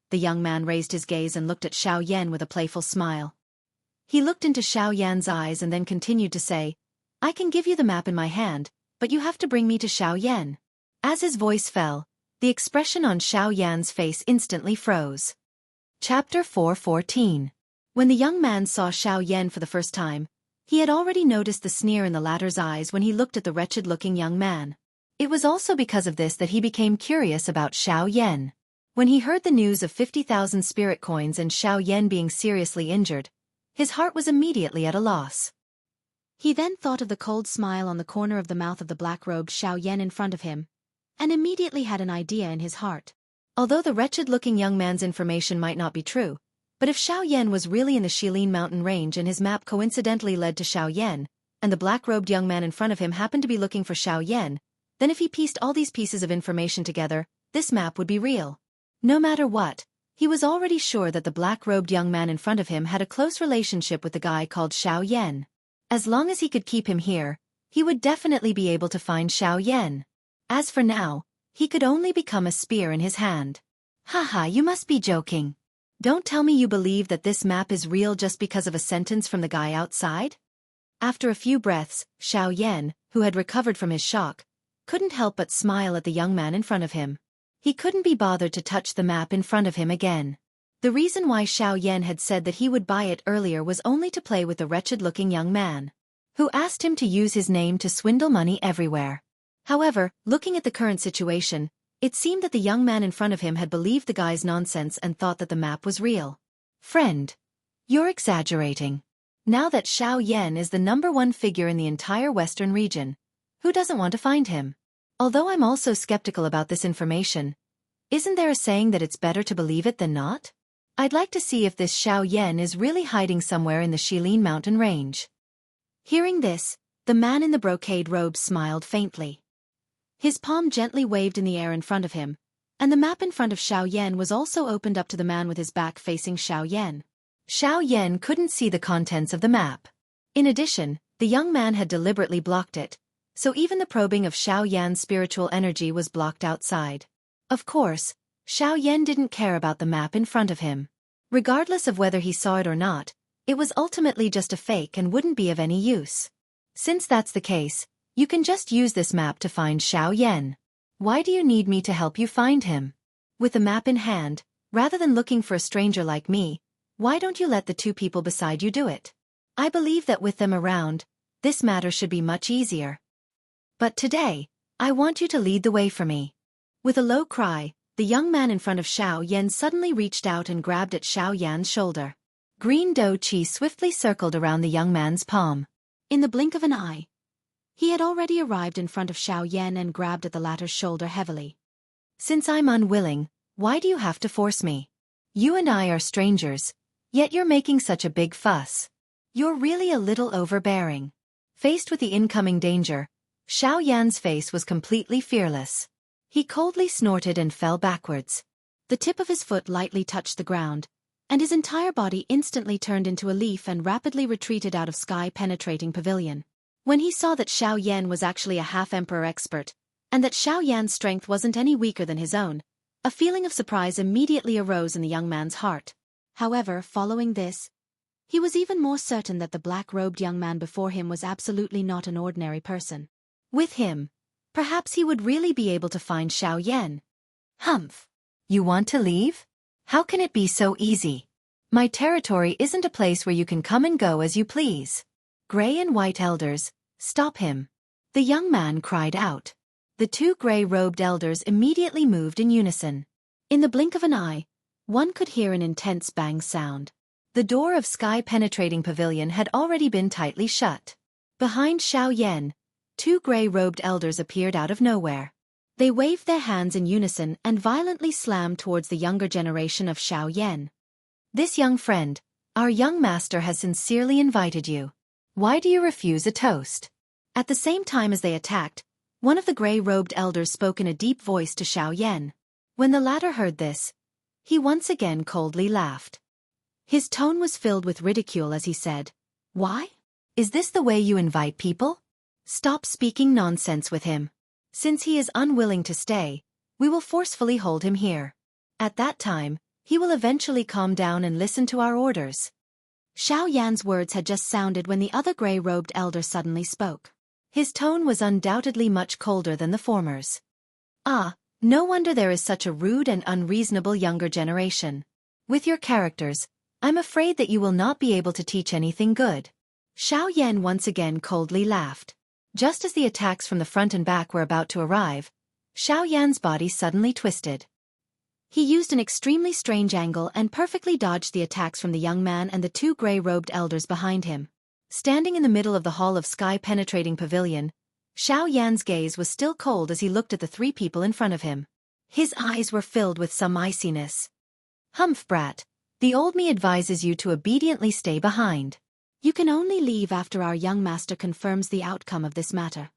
The young man raised his gaze and looked at Xiaoyan with a playful smile. He looked into Xiaoyan's eyes and then continued to say, "I can give you the map in my hand, but you have to bring me to Xiaoyan." As his voice fell, the expression on Xiaoyan's face instantly froze. Chapter 4:14. When the young man saw Xiaoyan for the first time, he had already noticed the sneer in the latter's eyes when he looked at the wretched-looking young man. It was also because of this that he became curious about Xiaoyan. When he heard the news of 50,000 spirit coins and Xiaoyan being seriously injured, his heart was immediately at a loss. He then thought of the cold smile on the corner of the mouth of the black-robed Xiaoyan in front of him, and immediately had an idea in his heart. Although the wretched-looking young man's information might not be true, but if Xiaoyan was really in the Shilin mountain range and his map coincidentally led to Xiaoyan, and the black-robed young man in front of him happened to be looking for Xiaoyan, then if he pieced all these pieces of information together, this map would be real. No matter what, he was already sure that the black-robed young man in front of him had a close relationship with the guy called Xiaoyan. As long as he could keep him here, he would definitely be able to find Xiaoyan. As for now, he could only become a spear in his hand. "Haha, you must be joking. Don't tell me you believe that this map is real just because of a sentence from the guy outside?" After a few breaths, Xiaoyan, who had recovered from his shock, couldn't help but smile at the young man in front of him. He couldn't be bothered to touch the map in front of him again. The reason why Xiaoyan had said that he would buy it earlier was only to play with the wretched-looking young man, who asked him to use his name to swindle money everywhere. However, looking at the current situation, it seemed that the young man in front of him had believed the guy's nonsense and thought that the map was real. "Friend, you're exaggerating. Now that Xiaoyan is the #1 figure in the entire Western region, who doesn't want to find him? Although I'm also skeptical about this information, isn't there a saying that it's better to believe it than not? I'd like to see if this Xiaoyan is really hiding somewhere in the Shilin mountain range." Hearing this, the man in the brocade robe smiled faintly. His palm gently waved in the air in front of him, and the map in front of Xiaoyan was also opened up to the man with his back facing Xiaoyan. Xiaoyan couldn't see the contents of the map. In addition, the young man had deliberately blocked it, so even the probing of Xiaoyan's spiritual energy was blocked outside. Of course, Xiaoyan didn't care about the map in front of him. Regardless of whether he saw it or not, it was ultimately just a fake and wouldn't be of any use. Since that's the case, you can just use this map to find Xiaoyan. Why do you need me to help you find him? With the map in hand, rather than looking for a stranger like me, why don't you let the two people beside you do it? I believe that with them around, this matter should be much easier. But today, I want you to lead the way for me. With a low cry, the young man in front of Xiaoyan suddenly reached out and grabbed at Xiaoyan's shoulder. Green dough cheese swiftly circled around the young man's palm. In the blink of an eye, he had already arrived in front of Xiaoyan and grabbed at the latter's shoulder heavily. Since I'm unwilling, why do you have to force me? You and I are strangers, yet you're making such a big fuss. You're really a little overbearing. Faced with the incoming danger, Xiaoyan's face was completely fearless. He coldly snorted and fell backwards. The tip of his foot lightly touched the ground, and his entire body instantly turned into a leaf and rapidly retreated out of sky-penetrating pavilion. When he saw that Xiaoyan was actually a half-emperor expert, and that Xiaoyan's strength wasn't any weaker than his own, a feeling of surprise immediately arose in the young man's heart. However, following this, he was even more certain that the black-robed young man before him was absolutely not an ordinary person. With him, perhaps he would really be able to find Xiaoyan. Humph! You want to leave? How can it be so easy? My territory isn't a place where you can come and go as you please. Gray and white elders, stop him! The young man cried out. The two gray-robed elders immediately moved in unison. In the blink of an eye, one could hear an intense bang sound. The door of sky-penetrating pavilion had already been tightly shut. Behind Xiaoyan, two gray-robed elders appeared out of nowhere. They waved their hands in unison and violently slammed towards the younger generation of Xiaoyan. This young friend, our young master has sincerely invited you. Why do you refuse a toast? At the same time as they attacked, one of the gray-robed elders spoke in a deep voice to Xiaoyan. When the latter heard this, he once again coldly laughed. His tone was filled with ridicule as he said, "Why? Is this the way you invite people? Stop speaking nonsense with him. Since he is unwilling to stay, we will forcefully hold him here. At that time, he will eventually calm down and listen to our orders." Xiaoyan's words had just sounded when the other gray-robed elder suddenly spoke. His tone was undoubtedly much colder than the former's. Ah, no wonder there is such a rude and unreasonable younger generation. With your characters, I'm afraid that you will not be able to teach anything good. Xiaoyan once again coldly laughed. Just as the attacks from the front and back were about to arrive, Xiaoyan's body suddenly twisted. He used an extremely strange angle and perfectly dodged the attacks from the young man and the two gray-robed elders behind him. Standing in the middle of the hall of sky-penetrating pavilion, Xiaoyan's gaze was still cold as he looked at the three people in front of him. His eyes were filled with some iciness. "Humph, brat, the old me advises you to obediently stay behind. You can only leave after our young master confirms the outcome of this matter.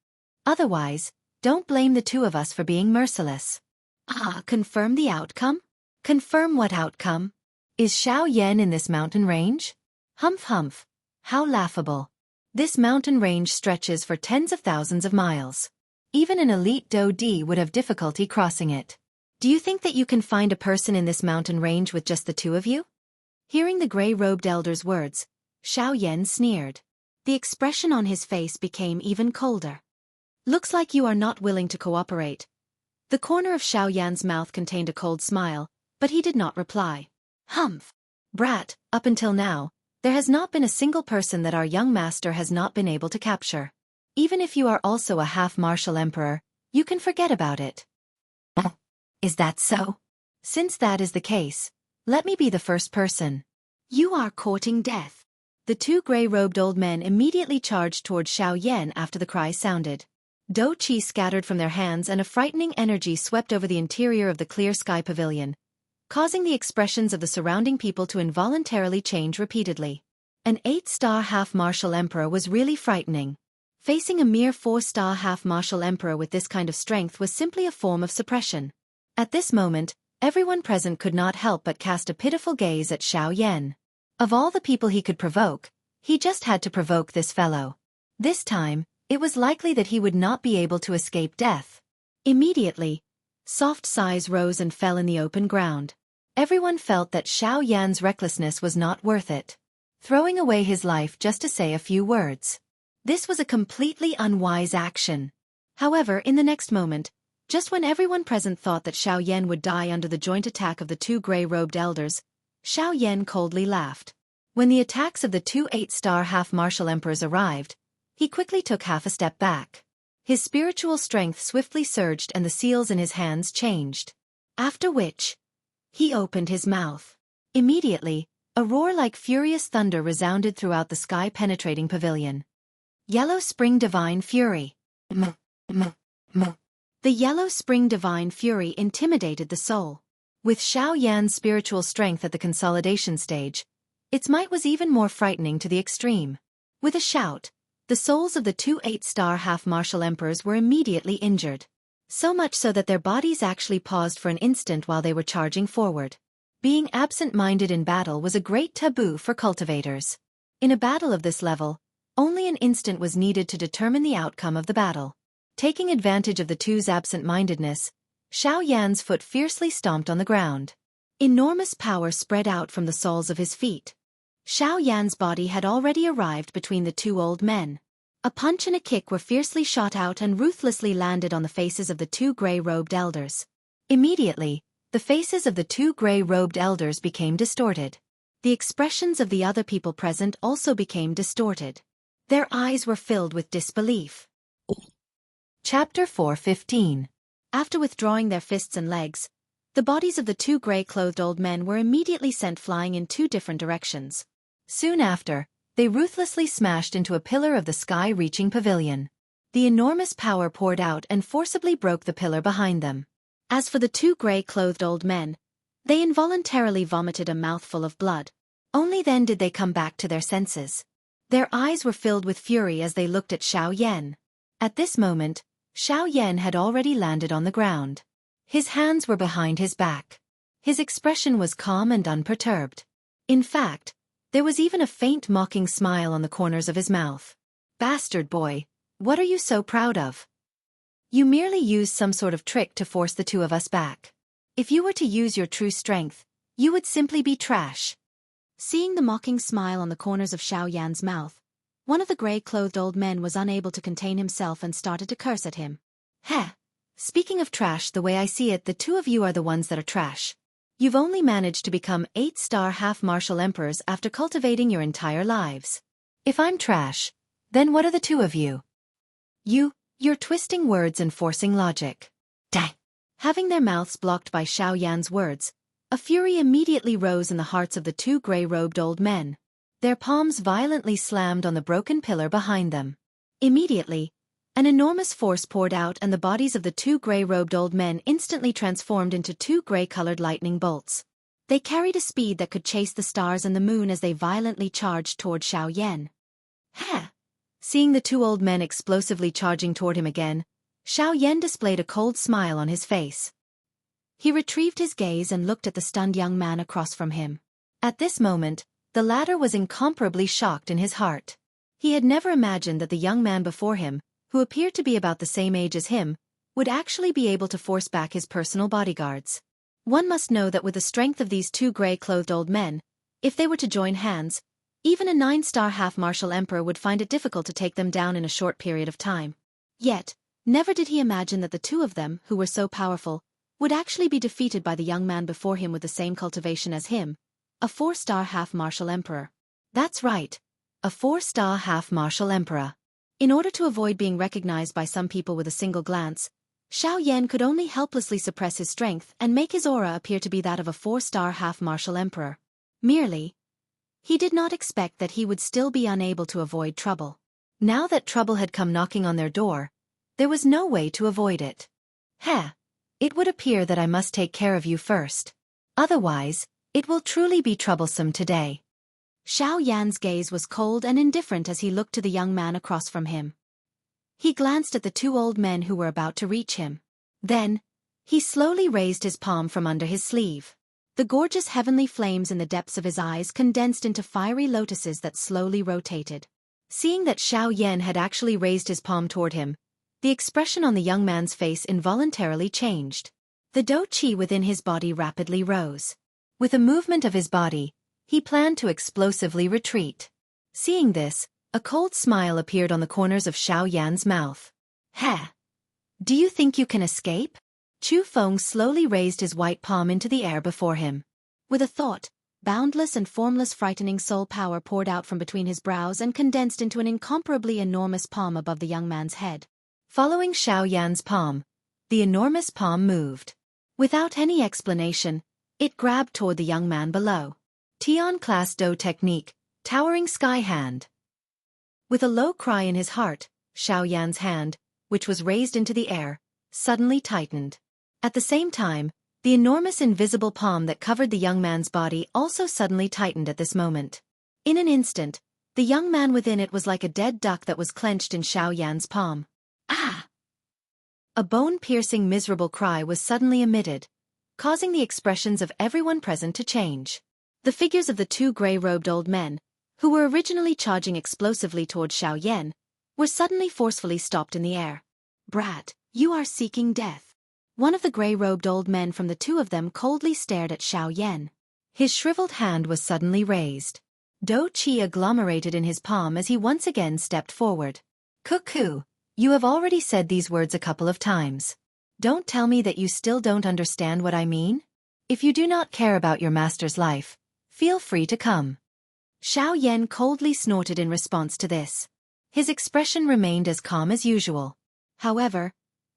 Otherwise, don't blame the two of us for being merciless." "Ah, confirm the outcome? Confirm what outcome? Is Xiaoyan in this mountain range? Humph humph, how laughable. This mountain range stretches for tens of thousands of miles. Even an elite Do-D would have difficulty crossing it. Do you think that you can find a person in this mountain range with just the two of you?" Hearing the gray-robed elder's words, Xiaoyan sneered. The expression on his face became even colder. "Looks like you are not willing to cooperate." The corner of Xiaoyan's mouth contained a cold smile, but he did not reply. "Humph! Brat, up until now, there has not been a single person that our young master has not been able to capture. Even if you are also a half-martial emperor, you can forget about it." "Is that so? Since that is the case, let me be the first person." "You are courting death." The two gray-robed old men immediately charged towards Xiaoyan after the cry sounded. Do-Chi scattered from their hands and a frightening energy swept over the interior of the clear sky pavilion, causing the expressions of the surrounding people to involuntarily change repeatedly. An 8-star half-martial emperor was really frightening. Facing a mere 4-star half-martial emperor with this kind of strength was simply a form of suppression. At this moment, everyone present could not help but cast a pitiful gaze at Xiaoyan. Of all the people he could provoke, he just had to provoke this fellow. This time, it was likely that he would not be able to escape death. Immediately, soft sighs rose and fell in the open ground. Everyone felt that Xiaoyan's recklessness was not worth it. Throwing away his life just to say a few words. This was a completely unwise action. However, in the next moment, Just when everyone present thought that Xiao Yan would die under the joint attack of the two gray-robed elders, Xiao Yan coldly laughed. When the attacks of the two 8-star half-martial emperors arrived, he quickly took half a step back. His spiritual strength swiftly surged and the seals in his hands changed. After which, he opened his mouth. Immediately, a roar like furious thunder resounded throughout the sky-penetrating pavilion. Yellow Spring Divine Fury. The Yellow Spring Divine Fury intimidated the soul. With Xiao Yan's spiritual strength at the consolidation stage, its might was even more frightening to the extreme. With a shout, the souls of the two 8-star half-martial emperors were immediately injured. So much so that their bodies actually paused for an instant while they were charging forward. Being absent-minded in battle was a great taboo for cultivators. In a battle of this level, only an instant was needed to determine the outcome of the battle. Taking advantage of the two's absent-mindedness, Xiao Yan's foot fiercely stomped on the ground. Enormous power spread out from the soles of his feet. Xiao Yan's body had already arrived between the two old men. A punch and a kick were fiercely shot out and ruthlessly landed on the faces of the two gray-robed elders. Immediately, the faces of the two gray-robed elders became distorted. The expressions of the other people present also became distorted. Their eyes were filled with disbelief. Chapter 4:15. After withdrawing their fists and legs, the bodies of the two gray-clothed old men were immediately sent flying in two different directions. Soon after, they ruthlessly smashed into a pillar of the sky-reaching pavilion. The enormous power poured out and forcibly broke the pillar behind them. As for the two gray-clothed old men, they involuntarily vomited a mouthful of blood. Only then did they come back to their senses. Their eyes were filled with fury as they looked at Xiao Yan. At this moment, Xiao Yan had already landed on the ground. His hands were behind his back. His expression was calm and unperturbed. In fact, there was even a faint mocking smile on the corners of his mouth. "Bastard boy, what are you so proud of? You merely used some sort of trick to force the two of us back. If you were to use your true strength, you would simply be trash." Seeing the mocking smile on the corners of Xiao Yan's mouth, one of the gray-clothed old men was unable to contain himself and started to curse at him. "Heh! Speaking of trash, the way I see it, the two of you are the ones that are trash. You've only managed to become 8-star half-martial emperors after cultivating your entire lives. If I'm trash, then what are the two of you? You're twisting words and forcing logic." Dang! Having their mouths blocked by Xiao Yan's words, a fury immediately rose in the hearts of the two gray-robed old men. Their palms violently slammed on the broken pillar behind them. Immediately, an enormous force poured out and the bodies of the two gray-robed old men instantly transformed into two gray-colored lightning bolts. They carried a speed that could chase the stars and the moon as they violently charged toward Xiao Yan. "Heh!" Seeing the two old men explosively charging toward him again, Xiao Yan displayed a cold smile on his face. He retrieved his gaze and looked at the stunned young man across from him. At this moment, the latter was incomparably shocked in his heart. He had never imagined that the young man before him, who appeared to be about the same age as him, would actually be able to force back his personal bodyguards. One must know that with the strength of these two gray-clothed old men, if they were to join hands, even a 9-star half-martial emperor would find it difficult to take them down in a short period of time. Yet, never did he imagine that the two of them, who were so powerful, would actually be defeated by the young man before him with the same cultivation as him, a 4-star half-martial emperor. That's right, a 4-star half-martial emperor. In order to avoid being recognized by some people with a single glance, Xiao Yan could only helplessly suppress his strength and make his aura appear to be that of a 4-star half-martial emperor. Merely, he did not expect that he would still be unable to avoid trouble. Now that trouble had come knocking on their door, there was no way to avoid it. "Heh! It would appear that I must take care of you first. Otherwise, it will truly be troublesome today." Xiao Yan's gaze was cold and indifferent as he looked to the young man across from him. He glanced at the two old men who were about to reach him. Then, he slowly raised his palm from under his sleeve. The gorgeous heavenly flames in the depths of his eyes condensed into fiery lotuses that slowly rotated. Seeing that Xiao Yan had actually raised his palm toward him, the expression on the young man's face involuntarily changed. The dou qi within his body rapidly rose. With a movement of his body, he planned to explosively retreat. Seeing this, a cold smile appeared on the corners of Xiao Yan's mouth. "Heh! Do you think you can escape? Chu Feng slowly raised his white palm into the air before him. With a thought, boundless and formless frightening soul power poured out from between his brows and condensed into an incomparably enormous palm above the young man's head. Following Xiao Yan's palm, the enormous palm moved. Without any explanation, it grabbed toward the young man below. Tian Class Do Technique, Towering Sky Hand. With a low cry in his heart, Xiao Yan's hand, which was raised into the air, suddenly tightened. At the same time, the enormous invisible palm that covered the young man's body also suddenly tightened at this moment. In an instant, the young man within it was like a dead duck that was clenched in Xiao Yan's palm. Ah! A bone-piercing miserable cry was suddenly emitted, causing the expressions of everyone present to change. The figures of the two gray-robed old men, who were originally charging explosively toward Xiao Yan, were suddenly forcefully stopped in the air. Brat, you are seeking death. One of the gray-robed old men from the two of them coldly stared at Xiao Yan. His shriveled hand was suddenly raised. Do Qi agglomerated in his palm as he once again stepped forward. Cuckoo, you have already said these words a couple of times. Don't tell me that you still don't understand what I mean? If you do not care about your master's life, feel free to come. Xiao Yan coldly snorted in response to this. His expression remained as calm as usual. However,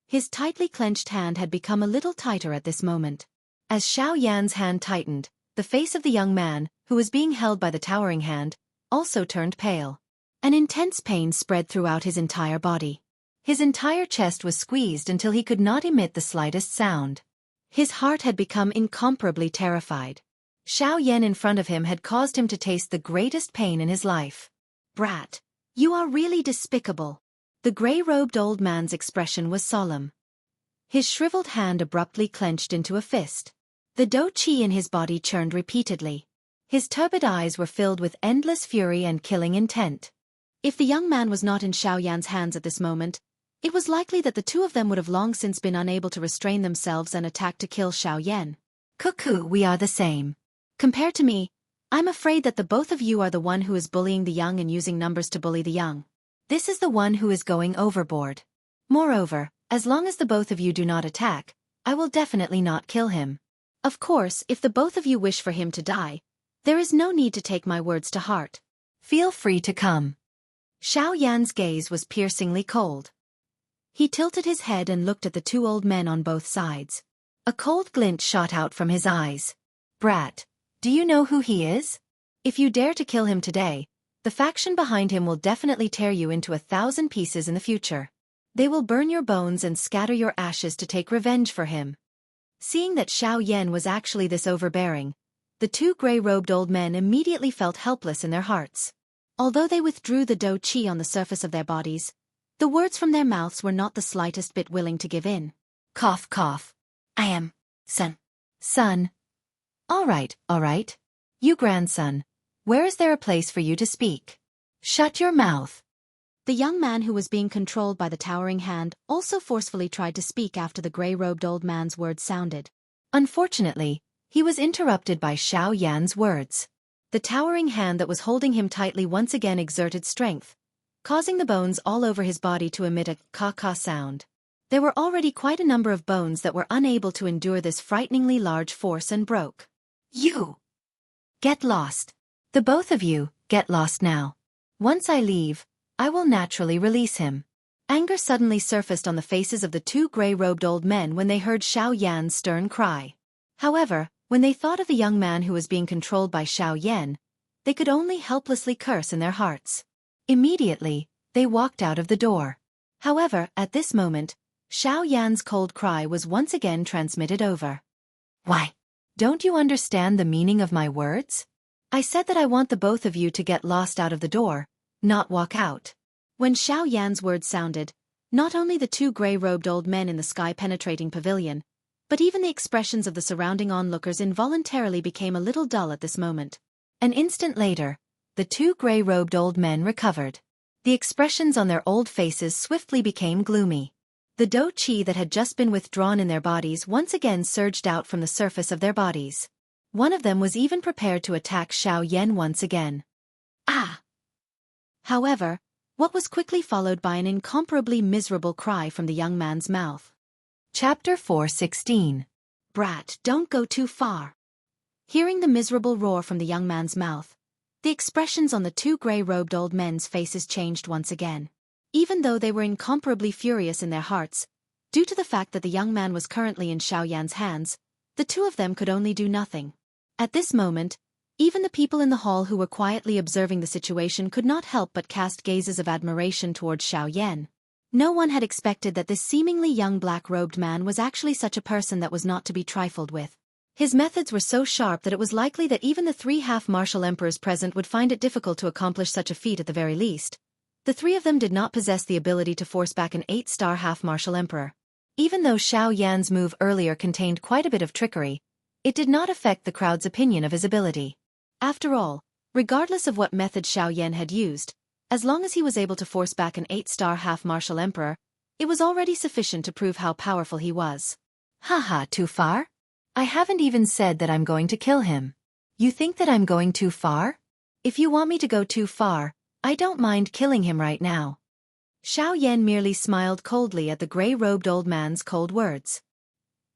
his tightly clenched hand had become a little tighter at this moment. As Xiao Yan's hand tightened, the face of the young man, who was being held by the towering hand, also turned pale. An intense pain spread throughout his entire body. His entire chest was squeezed until he could not emit the slightest sound. His heart had become incomparably terrified. Xiao Yan in front of him had caused him to taste the greatest pain in his life. Brat, you are really despicable. The gray-robed old man's expression was solemn. His shriveled hand abruptly clenched into a fist. The do qi in his body churned repeatedly. His turbid eyes were filled with endless fury and killing intent. If the young man was not in Xiao Yan's hands at this moment, it was likely that the two of them would have long since been unable to restrain themselves and attacked to kill Xiao Yan. Cuckoo, we are the same. Compared to me, I'm afraid that the both of you are the one who is bullying the young and using numbers to bully the young. This is the one who is going overboard. Moreover, as long as the both of you do not attack, I will definitely not kill him. Of course, if the both of you wish for him to die, there is no need to take my words to heart. Feel free to come. Xiao Yan's gaze was piercingly cold. He tilted his head and looked at the two old men on both sides. A cold glint shot out from his eyes. Brat, do you know who he is? If you dare to kill him today, the faction behind him will definitely tear you into 1,000 pieces in the future. They will burn your bones and scatter your ashes to take revenge for him. Seeing that Xiao Yan was actually this overbearing, the two gray-robed old men immediately felt helpless in their hearts. Although they withdrew the do qi on the surface of their bodies, the words from their mouths were not the slightest bit willing to give in. Cough, cough. I am son. Son. All right. You grandson. Where is there a place for you to speak? Shut your mouth. The young man who was being controlled by the towering hand also forcefully tried to speak after the gray-robed old man's words sounded. Unfortunately, he was interrupted by Xiao Yan's words. The towering hand that was holding him tightly once again exerted strength, causing the bones all over his body to emit a caw-caw sound. There were already quite a number of bones that were unable to endure this frighteningly large force and broke. You! Get lost. The both of you, get lost now. Once I leave, I will naturally release him. Anger suddenly surfaced on the faces of the two gray-robed old men when they heard Xiao Yan's stern cry. However, when they thought of the young man who was being controlled by Xiao Yan, they could only helplessly curse in their hearts. Immediately, they walked out of the door. However, at this moment, Xiao Yan's cold cry was once again transmitted over. Why? Don't you understand the meaning of my words? I said that I want the both of you to get lost out of the door, not walk out. When Xiao Yan's words sounded, not only the two gray-robed old men in the sky-penetrating pavilion, but even the expressions of the surrounding onlookers involuntarily became a little dull at this moment. An instant later, the two gray-robed old men recovered. The expressions on their old faces swiftly became gloomy. The do qi that had just been withdrawn in their bodies once again surged out from the surface of their bodies. One of them was even prepared to attack Xiao Yan once again. Ah! However, what was quickly followed by an incomparably miserable cry from the young man's mouth. Chapter 4:16. Brat, don't go too far. Hearing the miserable roar from the young man's mouth, the expressions on the two grey-robed old men's faces changed once again. Even though they were incomparably furious in their hearts, due to the fact that the young man was currently in Xiaoyan's hands, the two of them could only do nothing. At this moment, even the people in the hall who were quietly observing the situation could not help but cast gazes of admiration towards Xiaoyan. No one had expected that this seemingly young black-robed man was actually such a person that was not to be trifled with. His methods were so sharp that it was likely that even the three half-martial emperors present would find it difficult to accomplish such a feat at the very least. The three of them did not possess the ability to force back an 8-star half-martial emperor. Even though Xiaoyan's move earlier contained quite a bit of trickery, it did not affect the crowd's opinion of his ability. After all, regardless of what method Xiaoyan had used, as long as he was able to force back an 8-star half-martial emperor, it was already sufficient to prove how powerful he was. Haha, too far? I haven't even said that I'm going to kill him. You think that I'm going too far? If you want me to go too far, I don't mind killing him right now. Xiaoyan merely smiled coldly at the grey-robed old man's cold words.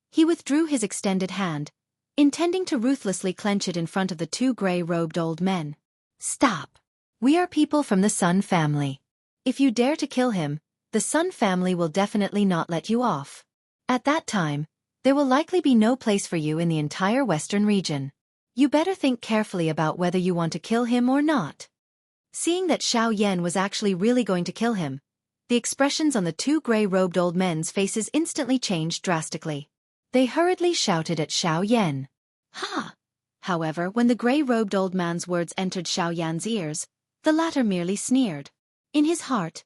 He withdrew his extended hand, intending to ruthlessly clench it in front of the two grey-robed old men. Stop. We are people from the Sun family. If you dare to kill him, the Sun family will definitely not let you off. At that time, there will likely be no place for you in the entire western region. You better think carefully about whether you want to kill him or not. Seeing that Xiaoyan was actually really going to kill him, the expressions on the two grey-robed old men's faces instantly changed drastically. They hurriedly shouted at Xiaoyan. Ha! However, when the grey-robed old man's words entered Xiaoyan's ears, the latter merely sneered. In his heart,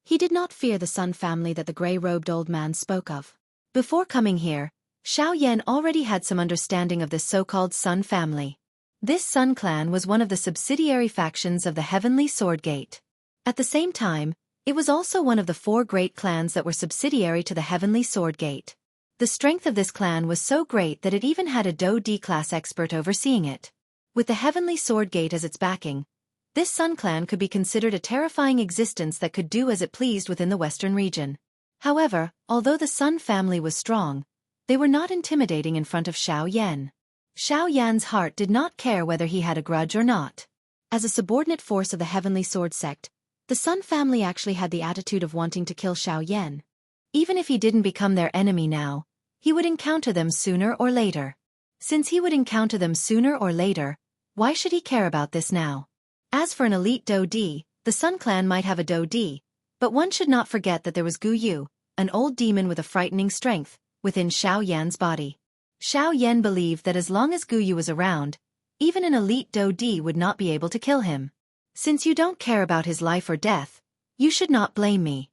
he did not fear the Sun family that the grey-robed old man spoke of. Before coming here, Xiaoyan already had some understanding of this so-called Sun family. This Sun clan was one of the subsidiary factions of the Heavenly Sword Gate. At the same time, it was also one of the 4 great clans that were subsidiary to the Heavenly Sword Gate. The strength of this clan was so great that it even had a Do D-class expert overseeing it. With the Heavenly Sword Gate as its backing, this Sun clan could be considered a terrifying existence that could do as it pleased within the western region. However, although the Sun family was strong, they were not intimidating in front of Xiaoyan. Xiaoyan's heart did not care whether he had a grudge or not. As a subordinate force of the Heavenly Sword sect, the Sun family actually had the attitude of wanting to kill Xiaoyan. Even if he didn't become their enemy now, he would encounter them sooner or later. Since he would encounter them sooner or later, why should he care about this now? As for an elite Do D, the Sun clan might have a Do D, but one should not forget that there was Gu Yu, an old demon with a frightening strength, within Xiaoyan's body. Xiaoyan believed that as long as Gu Yu was around, even an elite Do D would not be able to kill him. Since you don't care about his life or death, you should not blame me.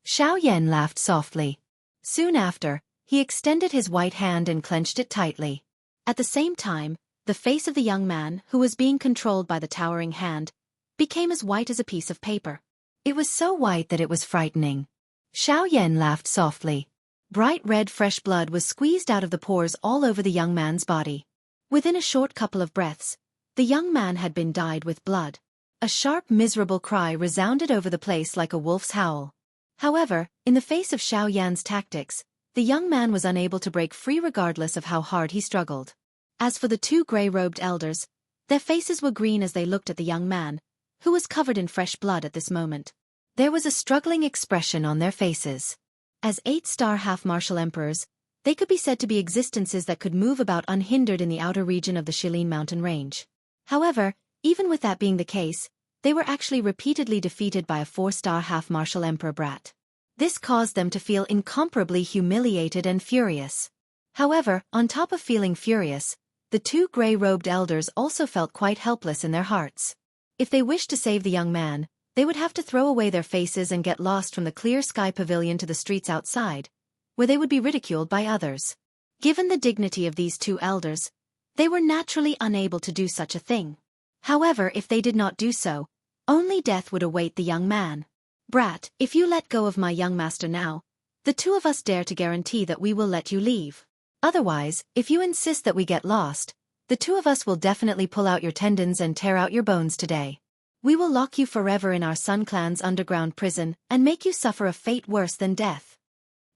Xiaoyan laughed softly. Soon after, he extended his white hand and clenched it tightly. At the same time, the face of the young man, who was being controlled by the towering hand, became as white as a piece of paper. It was so white that it was frightening. Xiaoyan laughed softly. Bright red fresh blood was squeezed out of the pores all over the young man's body. Within a short couple of breaths, the young man had been dyed with blood. A sharp, miserable cry resounded over the place like a wolf's howl. However, in the face of Xiaoyan's tactics, the young man was unable to break free regardless of how hard he struggled. As for the 2 grey-robed elders, their faces were green as they looked at the young man, who was covered in fresh blood at this moment. There was a struggling expression on their faces. As 8-star half-martial emperors, they could be said to be existences that could move about unhindered in the outer region of the Shilin mountain range. However, even with that being the case, they were actually repeatedly defeated by a 4-star half-martial emperor brat. This caused them to feel incomparably humiliated and furious. However, on top of feeling furious, the 2 grey-robed elders also felt quite helpless in their hearts. If they wished to save the young man, they would have to throw away their faces and get lost from the clear sky pavilion to the streets outside, where they would be ridiculed by others. Given the dignity of these 2 elders, they were naturally unable to do such a thing. However, if they did not do so, only death would await the young man. Brat, if you let go of my young master now, the 2 of us dare to guarantee that we will let you leave. Otherwise, if you insist that we get lost, the 2 of us will definitely pull out your tendons and tear out your bones today. We will lock you forever in our Sun Clan's underground prison and make you suffer a fate worse than death.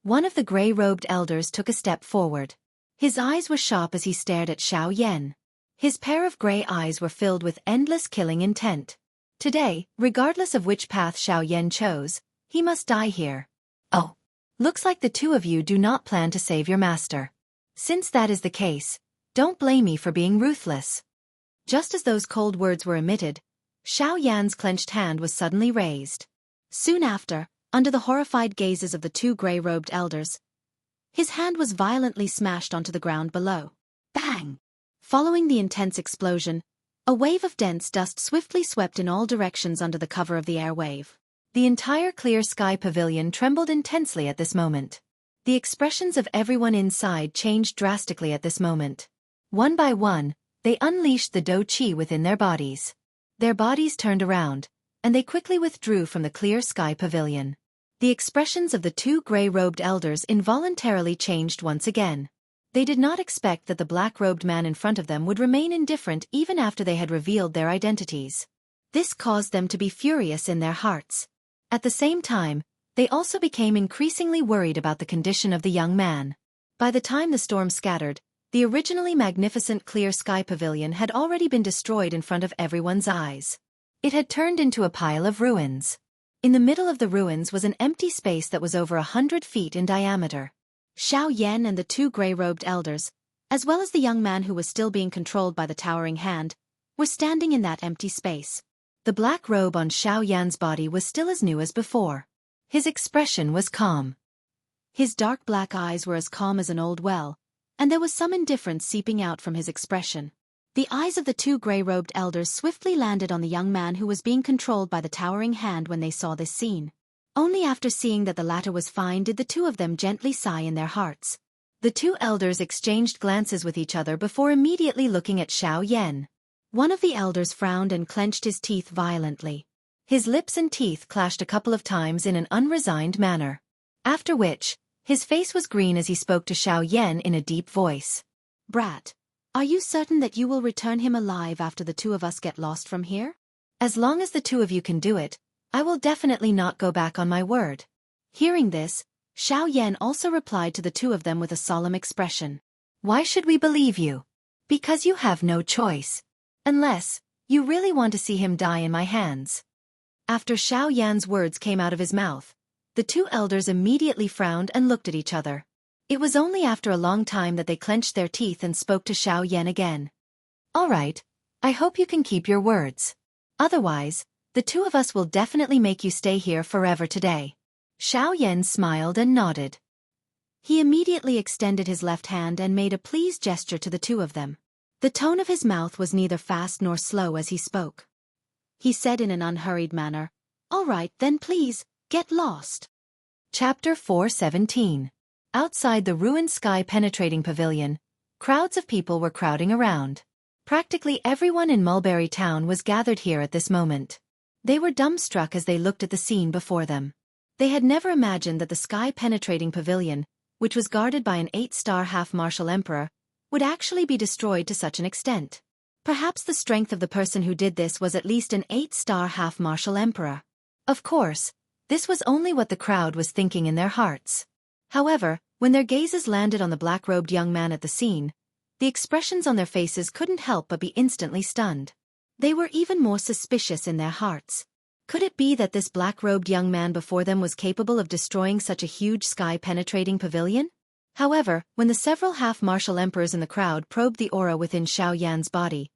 One of the gray-robed elders took a step forward. His eyes were sharp as he stared at Xiao Yan. His pair of gray eyes were filled with endless killing intent. Today, regardless of which path Xiao Yan chose, he must die here. Oh. Looks like the two of you do not plan to save your master. Since that is the case, don't blame me for being ruthless. Just as those cold words were emitted, Xiao Yan's clenched hand was suddenly raised. Soon after, under the horrified gazes of the two gray-robed elders, his hand was violently smashed onto the ground below. Bang! Following the intense explosion, a wave of dense dust swiftly swept in all directions under the cover of the air wave. The entire clear sky pavilion trembled intensely at this moment. The expressions of everyone inside changed drastically at this moment. One by one, they unleashed the Do Qi within their bodies. Their bodies turned around, and they quickly withdrew from the clear sky pavilion. The expressions of the two gray-robed elders involuntarily changed once again. They did not expect that the black-robed man in front of them would remain indifferent even after they had revealed their identities. This caused them to be furious in their hearts. At the same time, they also became increasingly worried about the condition of the young man. By the time the storm scattered, the originally magnificent clear sky pavilion had already been destroyed in front of everyone's eyes. It had turned into a pile of ruins. In the middle of the ruins was an empty space that was over 100 feet in diameter. Xiao Yan and the two gray-robed elders, as well as the young man who was still being controlled by the towering hand, were standing in that empty space. The black robe on Xiao Yan's body was still as new as before. His expression was calm. His dark black eyes were as calm as an old well, and there was some indifference seeping out from his expression. The eyes of the two gray-robed elders swiftly landed on the young man who was being controlled by the towering hand when they saw this scene. Only after seeing that the latter was fine did the two of them gently sigh in their hearts. The two elders exchanged glances with each other before immediately looking at Xiao Yan. One of the elders frowned and clenched his teeth violently. His lips and teeth clashed a couple of times in an unresigned manner. After which, his face was green as he spoke to Xiao Yan in a deep voice. "Brat, are you certain that you will return him alive after the two of us get lost from here? As long as the two of you can do it, I will definitely not go back on my word." Hearing this, Xiao Yan also replied to the two of them with a solemn expression. "Why should we believe you? Because you have no choice. Unless, you really want to see him die in my hands." After Xiao Yan's words came out of his mouth, the two elders immediately frowned and looked at each other. It was only after a long time that they clenched their teeth and spoke to Xiao Yan again. "All right, I hope you can keep your words. Otherwise, the two of us will definitely make you stay here forever today." Xiao Yan smiled and nodded. He immediately extended his left hand and made a pleased gesture to the two of them. The tone of his mouth was neither fast nor slow as he spoke. He said in an unhurried manner, "All right, then please, get lost." Chapter 417. Outside the ruined sky-penetrating pavilion, crowds of people were crowding around. Practically everyone in Mulberry Town was gathered here at this moment. They were dumbstruck as they looked at the scene before them. They had never imagined that the sky-penetrating pavilion, which was guarded by an 8-star half-martial emperor, would actually be destroyed to such an extent. Perhaps the strength of the person who did this was at least an 8-star half-martial emperor. Of course, this was only what the crowd was thinking in their hearts. However, when their gazes landed on the black-robed young man at the scene, the expressions on their faces couldn't help but be instantly stunned. They were even more suspicious in their hearts. Could it be that this black-robed young man before them was capable of destroying such a huge sky-penetrating pavilion? However, when the several half-martial emperors in the crowd probed the aura within Xiao Yan's body,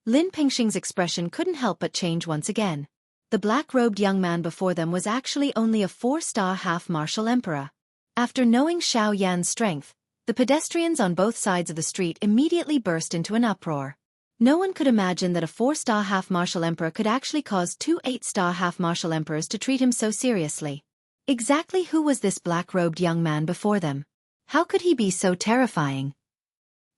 Lin Pingxing's expression couldn't help but change once again. The black-robed young man before them was actually only a 4-star half-martial emperor. After knowing Xiao Yan's strength, the pedestrians on both sides of the street immediately burst into an uproar. No one could imagine that a 4-star half-martial emperor could actually cause two 8-star half-martial emperors to treat him so seriously. Exactly who was this black-robed young man before them? How could he be so terrifying?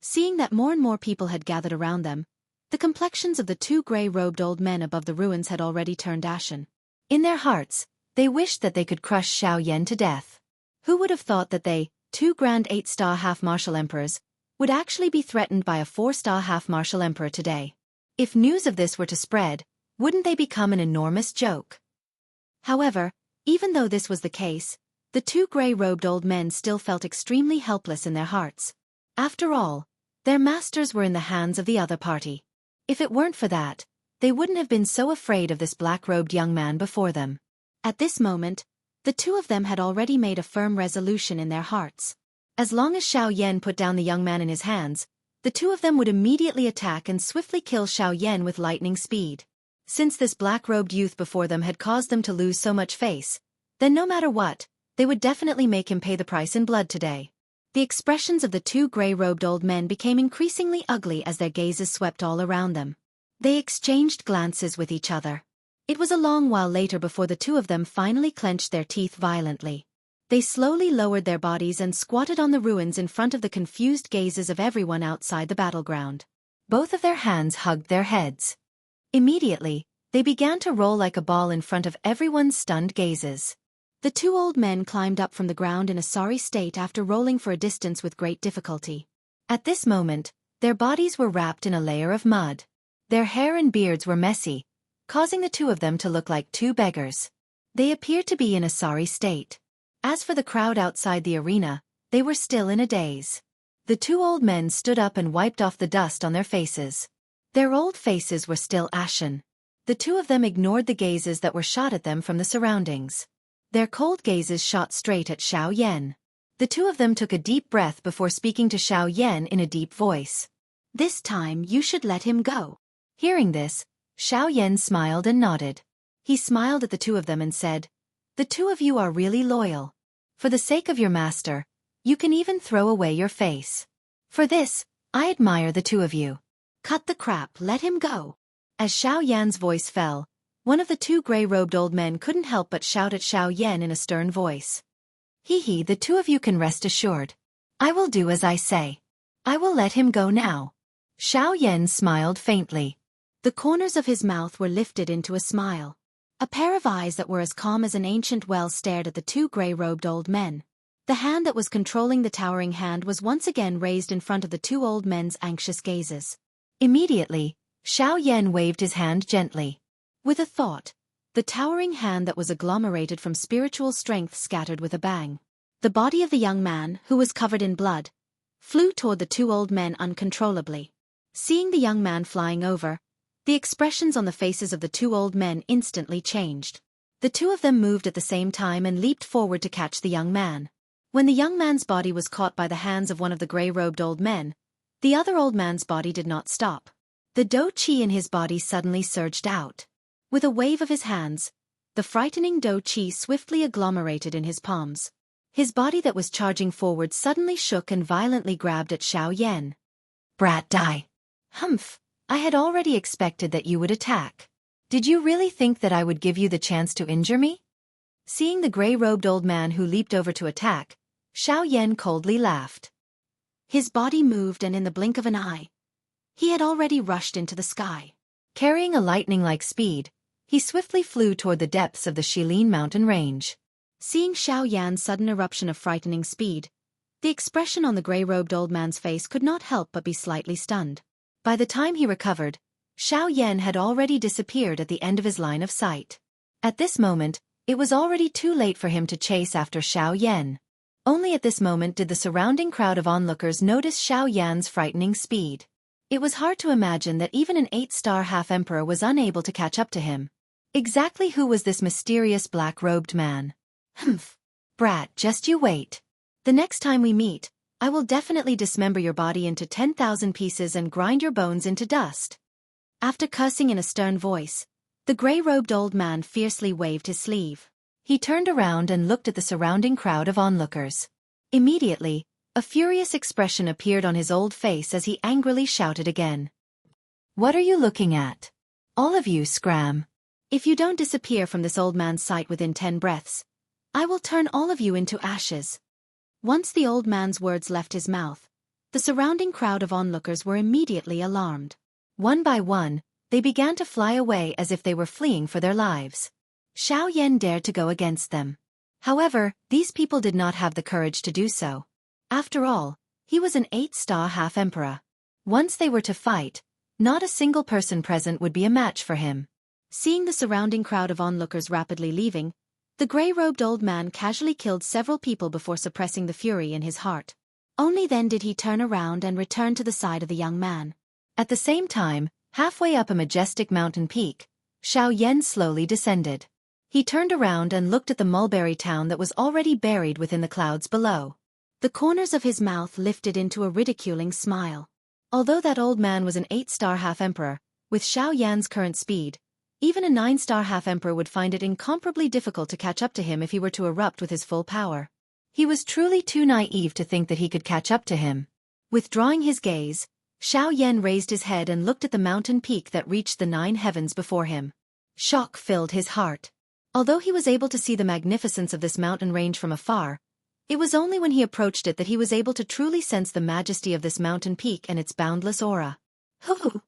Seeing that more and more people had gathered around them, the complexions of the two gray-robed old men above the ruins had already turned ashen. In their hearts, they wished that they could crush Xiao Yan to death. Who would have thought that they, two grand 8-star half-martial emperors, would actually be threatened by a 4-star half-martial emperor today? If news of this were to spread, Wouldn't they become an enormous joke? However, even though this was the case, the two gray-robed old men still felt extremely helpless in their hearts. After all, their masters were in the hands of the other party. If it weren't for that, they wouldn't have been so afraid of this black-robed young man before them. At this moment, the two of them had already made a firm resolution in their hearts. As long as Xiaoyan put down the young man in his hands, the two of them would immediately attack and swiftly kill Xiaoyan with lightning speed. Since this black-robed youth before them had caused them to lose so much face, then no matter what, they would definitely make him pay the price in blood today. The expressions of the two gray-robed old men became increasingly ugly as their gazes swept all around them. They exchanged glances with each other. It was a long while later before the two of them finally clenched their teeth violently. They slowly lowered their bodies and squatted on the ruins in front of the confused gazes of everyone outside the battleground. Both of their hands hugged their heads. Immediately, they began to roll like a ball in front of everyone's stunned gazes. The two old men climbed up from the ground in a sorry state after rolling for a distance with great difficulty. At this moment, their bodies were wrapped in a layer of mud. Their hair and beards were messy, causing the two of them to look like two beggars. They appeared to be in a sorry state. As for the crowd outside the arena, they were still in a daze. The two old men stood up and wiped off the dust on their faces. Their old faces were still ashen. The two of them ignored the gazes that were shot at them from the surroundings. Their cold gazes shot straight at Xiaoyan. The two of them took a deep breath before speaking to Xiaoyan in a deep voice. "This time you should let him go." Hearing this, Xiaoyan smiled and nodded. He smiled at the two of them and said, "The two of you are really loyal. For the sake of your master, you can even throw away your face. For this, I admire the two of you. Cut the crap, let him go." As Xiaoyan's voice fell, one of the two gray-robed old men couldn't help but shout at Xiaoyan in a stern voice. "Hee, the two of you can rest assured. I will do as I say. I will let him go now." Xiaoyan smiled faintly. The corners of his mouth were lifted into a smile. A pair of eyes that were as calm as an ancient well stared at the two gray-robed old men. The hand that was controlling the towering hand was once again raised in front of the two old men's anxious gazes. Immediately, Xiaoyan waved his hand gently. With a thought, the towering hand that was agglomerated from spiritual strength scattered with a bang. The body of the young man, who was covered in blood, flew toward the two old men uncontrollably. Seeing the young man flying over, the expressions on the faces of the two old men instantly changed. The two of them moved at the same time and leaped forward to catch the young man. When the young man's body was caught by the hands of one of the gray-robed old men, the other old man's body did not stop. The Do Qi in his body suddenly surged out. With a wave of his hands, the frightening Do Qi swiftly agglomerated in his palms. His body that was charging forward suddenly shook and violently grabbed at Xiaoyan. "Brat, die." "Humph, I had already expected that you would attack. Did you really think that I would give you the chance to injure me?" Seeing the gray-robed old man who leaped over to attack, Xiaoyan coldly laughed. His body moved and in the blink of an eye, he had already rushed into the sky. Carrying a lightning-like speed, he swiftly flew toward the depths of the Shilin mountain range. Seeing Xiaoyan's sudden eruption of frightening speed, the expression on the gray-robed old man's face could not help but be slightly stunned. By the time he recovered, Xiaoyan had already disappeared at the end of his line of sight. At this moment, it was already too late for him to chase after Xiaoyan. Only at this moment did the surrounding crowd of onlookers notice Xiaoyan's frightening speed. It was hard to imagine that even an 8-star half-emperor was unable to catch up to him. Exactly who was this mysterious black-robed man? "Humph. Brat, just you wait. The next time we meet, I will definitely dismember your body into 10,000 pieces and grind your bones into dust." After cursing in a stern voice, the gray-robed old man fiercely waved his sleeve. He turned around and looked at the surrounding crowd of onlookers. Immediately, a furious expression appeared on his old face as he angrily shouted again. "What are you looking at? All of you scram. If you don't disappear from this old man's sight within 10 breaths, I will turn all of you into ashes." Once the old man's words left his mouth, the surrounding crowd of onlookers were immediately alarmed. One by one, they began to fly away as if they were fleeing for their lives. Xiaoyan dared to go against them. However, these people did not have the courage to do so. After all, he was an 8-star half-emperor. Once they were to fight, not a single person present would be a match for him. Seeing the surrounding crowd of onlookers rapidly leaving, the gray-robed old man casually killed several people before suppressing the fury in his heart. Only then did he turn around and return to the side of the young man. At the same time, halfway up a majestic mountain peak, Xianxia slowly descended. He turned around and looked at the mulberry town that was already buried within the clouds below. The corners of his mouth lifted into a ridiculing smile. Although that old man was an 8-star half-emperor, with Xianxia's current speed, even a 9-star half-emperor would find it incomparably difficult to catch up to him if he were to erupt with his full power. He was truly too naive to think that he could catch up to him. Withdrawing his gaze, Xianxia raised his head and looked at the mountain peak that reached the 9 heavens before him. Shock filled his heart. Although he was able to see the magnificence of this mountain range from afar, it was only when he approached it that he was able to truly sense the majesty of this mountain peak and its boundless aura. Hoo!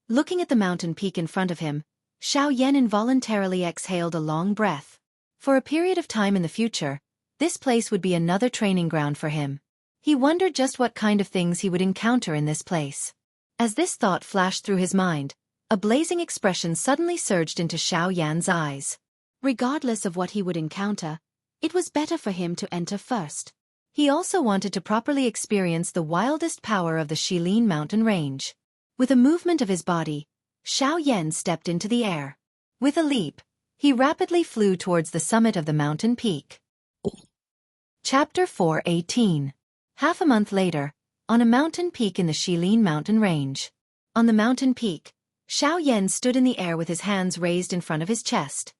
Looking at the mountain peak in front of him, Xianxia involuntarily exhaled a long breath. For a period of time in the future, this place would be another training ground for him. He wondered just what kind of things he would encounter in this place. As this thought flashed through his mind, a blazing expression suddenly surged into Xianxia's eyes. Regardless of what he would encounter, it was better for him to enter first. He also wanted to properly experience the wildest power of the Shilin mountain range. With a movement of his body, Xianxia stepped into the air. With a leap, he rapidly flew towards the summit of the mountain peak. Chapter 4:18. Half a month later, on a mountain peak in the Shilin mountain range. On the mountain peak, Xianxia stood in the air with his hands raised in front of his chest.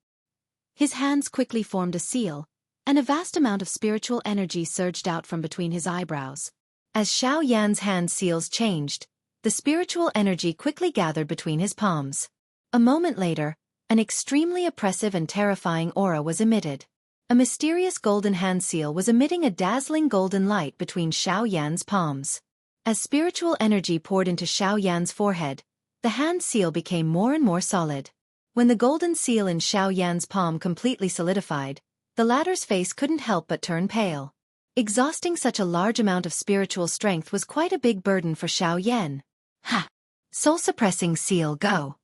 His hands quickly formed a seal, and a vast amount of spiritual energy surged out from between his eyebrows. As Xianxia's hand seals changed, the spiritual energy quickly gathered between his palms. A moment later, an extremely oppressive and terrifying aura was emitted. A mysterious golden hand seal was emitting a dazzling golden light between Xianxia's palms. As spiritual energy poured into Xianxia's forehead, the hand seal became more and more solid. When the golden seal in Xianxia's palm completely solidified, the latter's face couldn't help but turn pale. Exhausting such a large amount of spiritual strength was quite a big burden for Xianxia. Ha! Soul-suppressing seal, go!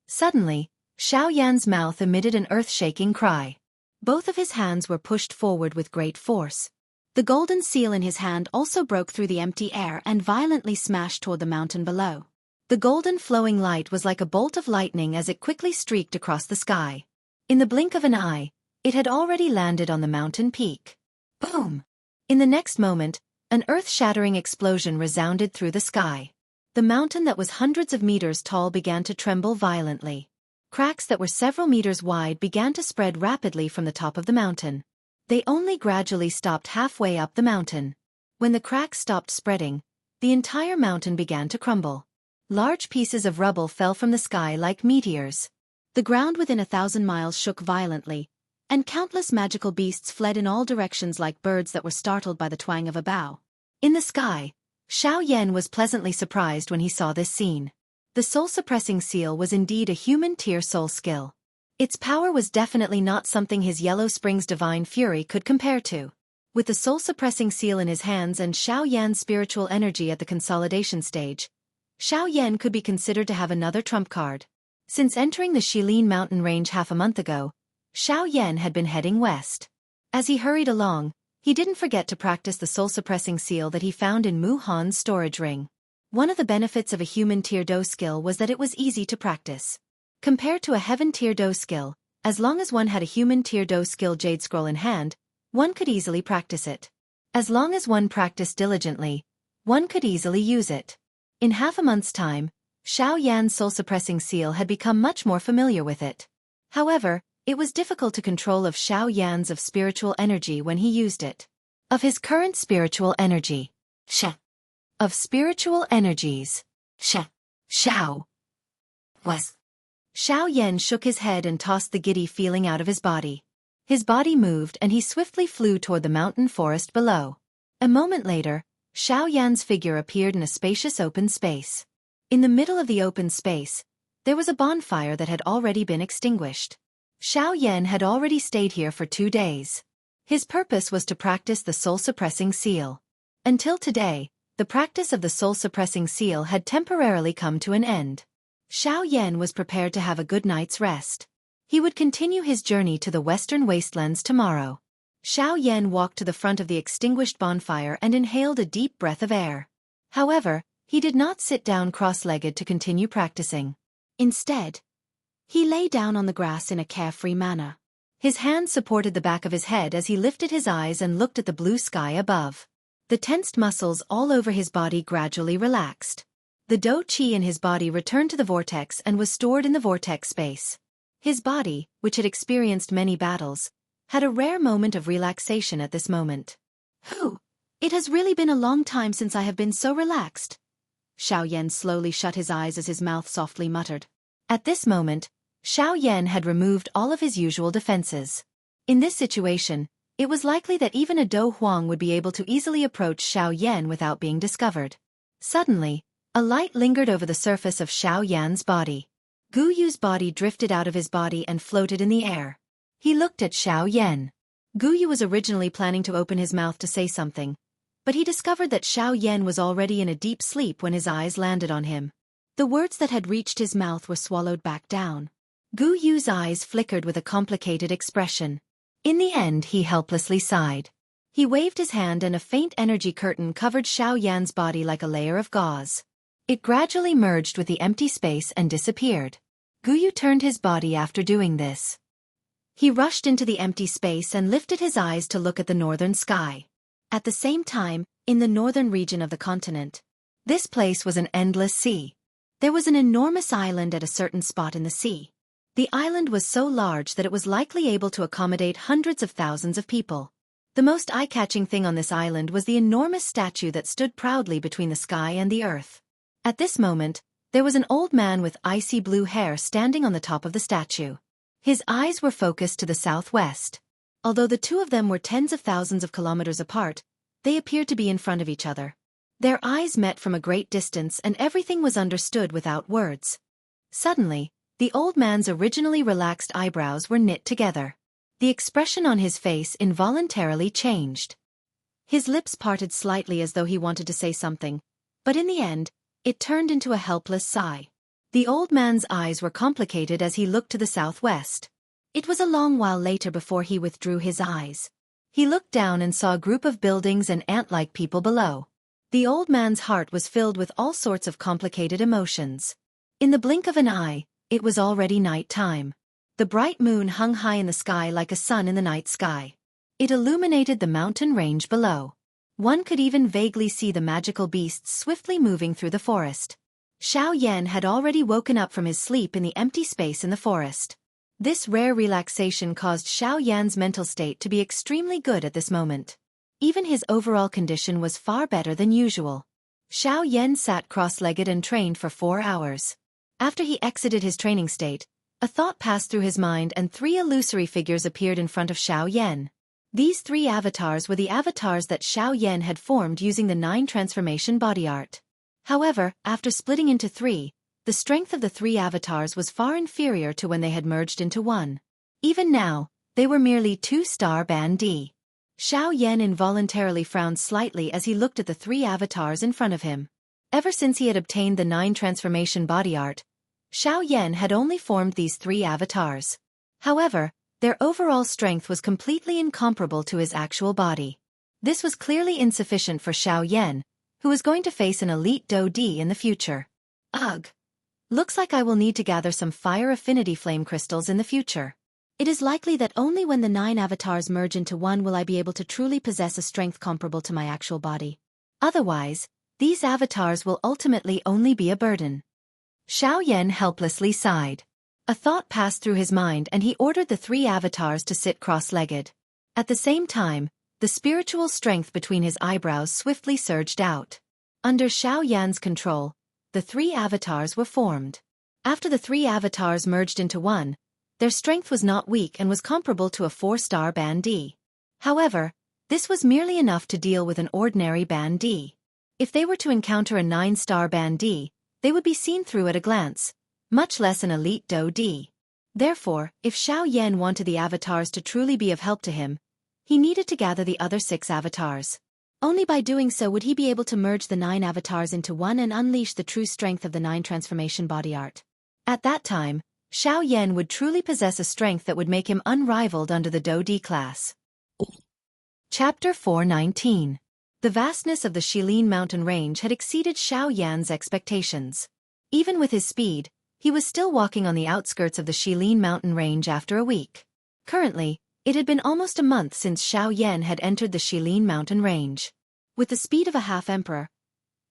Suddenly, Xianxia's mouth emitted an earth-shaking cry. Both of his hands were pushed forward with great force. The golden seal in his hand also broke through the empty air and violently smashed toward the mountain below. The golden flowing light was like a bolt of lightning as it quickly streaked across the sky. In the blink of an eye, it had already landed on the mountain peak. Boom! In the next moment, an earth-shattering explosion resounded through the sky. The mountain that was hundreds of meters tall began to tremble violently. Cracks that were several meters wide began to spread rapidly from the top of the mountain. They only gradually stopped halfway up the mountain. When the cracks stopped spreading, the entire mountain began to crumble. Large pieces of rubble fell from the sky like meteors. The ground within 1,000 miles shook violently, and countless magical beasts fled in all directions like birds that were startled by the twang of a bow. In the sky, Xianxia was pleasantly surprised when he saw this scene. The soul-suppressing seal was indeed a human-tier soul skill. Its power was definitely not something his Yellow Spring's divine fury could compare to. With the soul-suppressing seal in his hands and Xianxia's spiritual energy at the consolidation stage, Xianxia could be considered to have another trump card. Since entering the Shilin mountain range half a month ago, Xianxia had been heading west. As he hurried along, he didn't forget to practice the soul-suppressing seal that he found in Mu Han's storage ring. One of the benefits of a human-tier Do skill was that it was easy to practice. Compared to a heaven-tier Do skill, as long as one had a human-tier Do skill Jade Scroll in hand, one could easily practice it. As long as one practiced diligently, one could easily use it. In half a month's time, Xianxia's soul-suppressing seal had become much more familiar with it. However, it was difficult to control of Xianxia's of spiritual energy when he used it. Of his current spiritual energy, of spiritual energies, Xiao was. Xianxia shook his head and tossed the giddy feeling out of his body. His body moved and he swiftly flew toward the mountain forest below. A moment later, Xianxia's figure appeared in a spacious open space. In the middle of the open space, there was a bonfire that had already been extinguished. Xianxia had already stayed here for 2 days. His purpose was to practice the soul-suppressing seal. Until today, the practice of the soul-suppressing seal had temporarily come to an end. Xiao Yan was prepared to have a good night's rest. He would continue his journey to the western wastelands tomorrow. Xiao Yan walked to the front of the extinguished bonfire and inhaled a deep breath of air. However, he did not sit down cross-legged to continue practicing. Instead, he lay down on the grass in a carefree manner. His hands supported the back of his head as he lifted his eyes and looked at the blue sky above. The tensed muscles all over his body gradually relaxed. The dou qi in his body returned to the vortex and was stored in the vortex space. His body, which had experienced many battles, had a rare moment of relaxation at this moment. It has really been a long time since I have been so relaxed. Xiao Yan slowly shut his eyes as his mouth softly muttered. At this moment, Xiao Yan had removed all of his usual defenses. In this situation, it was likely that even a Dou Huang would be able to easily approach Xiao Yan without being discovered. Suddenly, a light lingered over the surface of Xiao Yan's body. Gu Yu's body drifted out of his body and floated in the air. He looked at Xiao Yan. Gu Yu was originally planning to open his mouth to say something, but he discovered that Xiao Yan was already in a deep sleep when his eyes landed on him. The words that had reached his mouth were swallowed back down. Gu Yu's eyes flickered with a complicated expression. In the end, he helplessly sighed. He waved his hand and a faint energy curtain covered Xiao Yan's body like a layer of gauze. It gradually merged with the empty space and disappeared. Gu Yu turned his body after doing this. He rushed into the empty space and lifted his eyes to look at the northern sky. At the same time, in the northern region of the continent, this place was an endless sea. There was an enormous island at a certain spot in the sea. The island was so large that it was likely able to accommodate hundreds of thousands of people. The most eye-catching thing on this island was the enormous statue that stood proudly between the sky and the earth. At this moment, there was an old man with icy blue hair standing on the top of the statue. His eyes were focused to the southwest. Although the two of them were tens of thousands of kilometers apart, they appeared to be in front of each other. Their eyes met from a great distance and everything was understood without words. Suddenly, the old man's originally relaxed eyebrows were knit together. The expression on his face involuntarily changed. His lips parted slightly as though he wanted to say something, but in the end, it turned into a helpless sigh. The old man's eyes were complicated as he looked to the southwest. It was a long while later before he withdrew his eyes. He looked down and saw a group of buildings and ant-like people below. The old man's heart was filled with all sorts of complicated emotions. In the blink of an eye, it was already night time. The bright moon hung high in the sky like a sun in the night sky. It illuminated the mountain range below. One could even vaguely see the magical beasts swiftly moving through the forest. Xiao Yan had already woken up from his sleep in the empty space in the forest. This rare relaxation caused Xiao Yan's mental state to be extremely good at this moment. Even his overall condition was far better than usual. Xiao Yan sat cross-legged and trained for 4 hours. After he exited his training state, a thought passed through his mind and 3 illusory figures appeared in front of Xiao Yan. These 3 avatars were the avatars that Xiao Yan had formed using the 9 transformation body art. However, after splitting into 3, the strength of the 3 avatars was far inferior to when they had merged into one. Even now, they were merely 2-star band D. Xiao Yan involuntarily frowned slightly as he looked at the 3 avatars in front of him. Ever since he had obtained the 9 transformation body art, Xiao Yan had only formed these 3 avatars. However, their overall strength was completely incomparable to his actual body. This was clearly insufficient for Xiao Yan, who was going to face an elite Dou D in the future. Ugh. Looks like I will need to gather some fire affinity flame crystals in the future. It is likely that only when the 9 avatars merge into one will I be able to truly possess a strength comparable to my actual body. Otherwise, these avatars will ultimately only be a burden. Xiao Yan helplessly sighed. A thought passed through his mind and he ordered the 3 avatars to sit cross-legged. At the same time, the spiritual strength between his eyebrows swiftly surged out. Under Xiao Yan's control, the 3 avatars were formed. After the 3 avatars merged into one, their strength was not weak and was comparable to a 4-star band D. However, this was merely enough to deal with an ordinary band D. If they were to encounter a 9-star band D, they would be seen through at a glance, much less an elite Dou D. Therefore, if Xiao Yan wanted the avatars to truly be of help to him, he needed to gather the other 6 avatars. Only by doing so would he be able to merge the 9 avatars into one and unleash the true strength of the 9 transformation body art. At that time, Xiao Yan would truly possess a strength that would make him unrivaled under the Do-D class. Chapter 419. The vastness of the Shilin mountain range had exceeded Xiao Yan's expectations. Even with his speed, he was still walking on the outskirts of the Shilin mountain range after a week. Currently, it had been almost a month since Xiao Yan had entered the Shilin mountain range. With the speed of a half-emperor,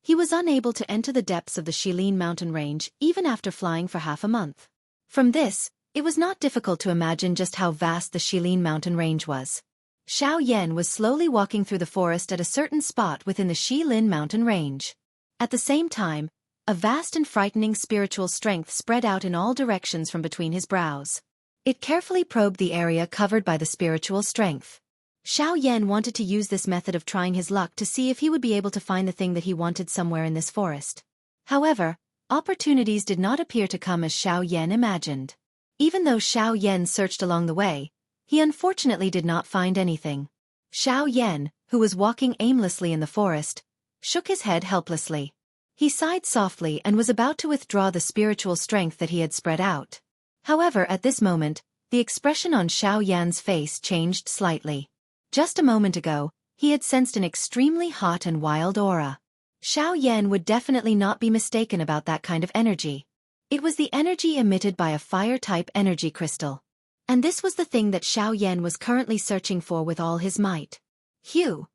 he was unable to enter the depths of the Shilin mountain range even after flying for half a month. From this, it was not difficult to imagine just how vast the Shilin mountain range was. Xiao Yan was slowly walking through the forest at a certain spot within the Shilin mountain range. At the same time, a vast and frightening spiritual strength spread out in all directions from between his brows. It carefully probed the area covered by the spiritual strength. Xiao Yan wanted to use this method of trying his luck to see if he would be able to find the thing that he wanted somewhere in this forest. However, opportunities did not appear to come as Xiao Yan imagined. Even though Xiao Yan searched along the way, he unfortunately did not find anything. Xiao Yan, who was walking aimlessly in the forest, shook his head helplessly. He sighed softly and was about to withdraw the spiritual strength that he had spread out. However, at this moment, the expression on Xiao Yan's face changed slightly. Just a moment ago, he had sensed an extremely hot and wild aura. Xiao Yan would definitely not be mistaken about that kind of energy. It was the energy emitted by a fire-type energy crystal. And this was the thing that Xiao Yan was currently searching for with all his might. Phew!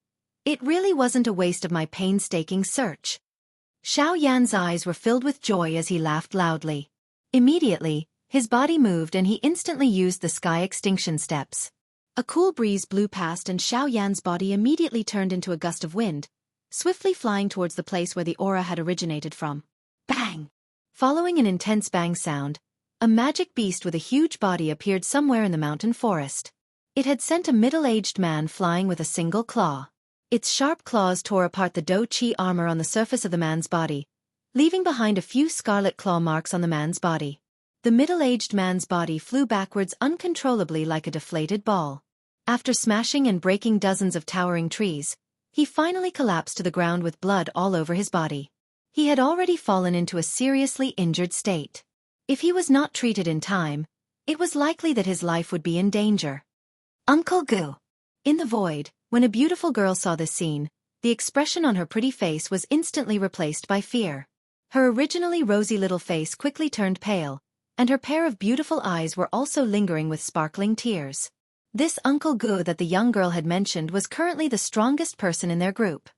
It really wasn't a waste of my painstaking search. Xiao Yan's eyes were filled with joy as he laughed loudly. Immediately, his body moved and he instantly used the sky extinction steps. A cool breeze blew past and Xiao Yan's body immediately turned into a gust of wind, swiftly flying towards the place where the aura had originated from. Bang! Following an intense bang sound, a magic beast with a huge body appeared somewhere in the mountain forest. It had sent a middle-aged man flying with a single claw. Its sharp claws tore apart the Do-Chi armor on the surface of the man's body, leaving behind a few scarlet claw marks on the man's body. The middle-aged man's body flew backwards uncontrollably like a deflated ball. After smashing and breaking dozens of towering trees, he finally collapsed to the ground with blood all over his body. He had already fallen into a seriously injured state. If he was not treated in time, it was likely that his life would be in danger. Uncle Gu. In the void, when a beautiful girl saw this scene, the expression on her pretty face was instantly replaced by fear. Her originally rosy little face quickly turned pale, and her pair of beautiful eyes were also lingering with sparkling tears. This Uncle Gu that the young girl had mentioned was currently the strongest person in their group.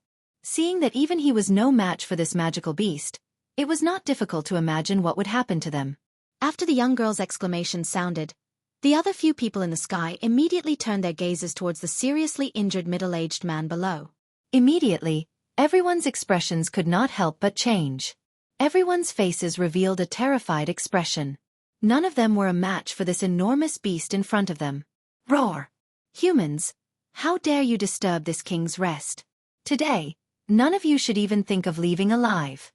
Seeing that even he was no match for this magical beast, it was not difficult to imagine what would happen to them. After the young girl's exclamation sounded, the other few people in the sky immediately turned their gazes towards the seriously injured middle-aged man below. Immediately, everyone's expressions could not help but change. Everyone's faces revealed a terrified expression. None of them were a match for this enormous beast in front of them. Roar! Humans, how dare you disturb this king's rest? Today, none of you should even think of leaving alive.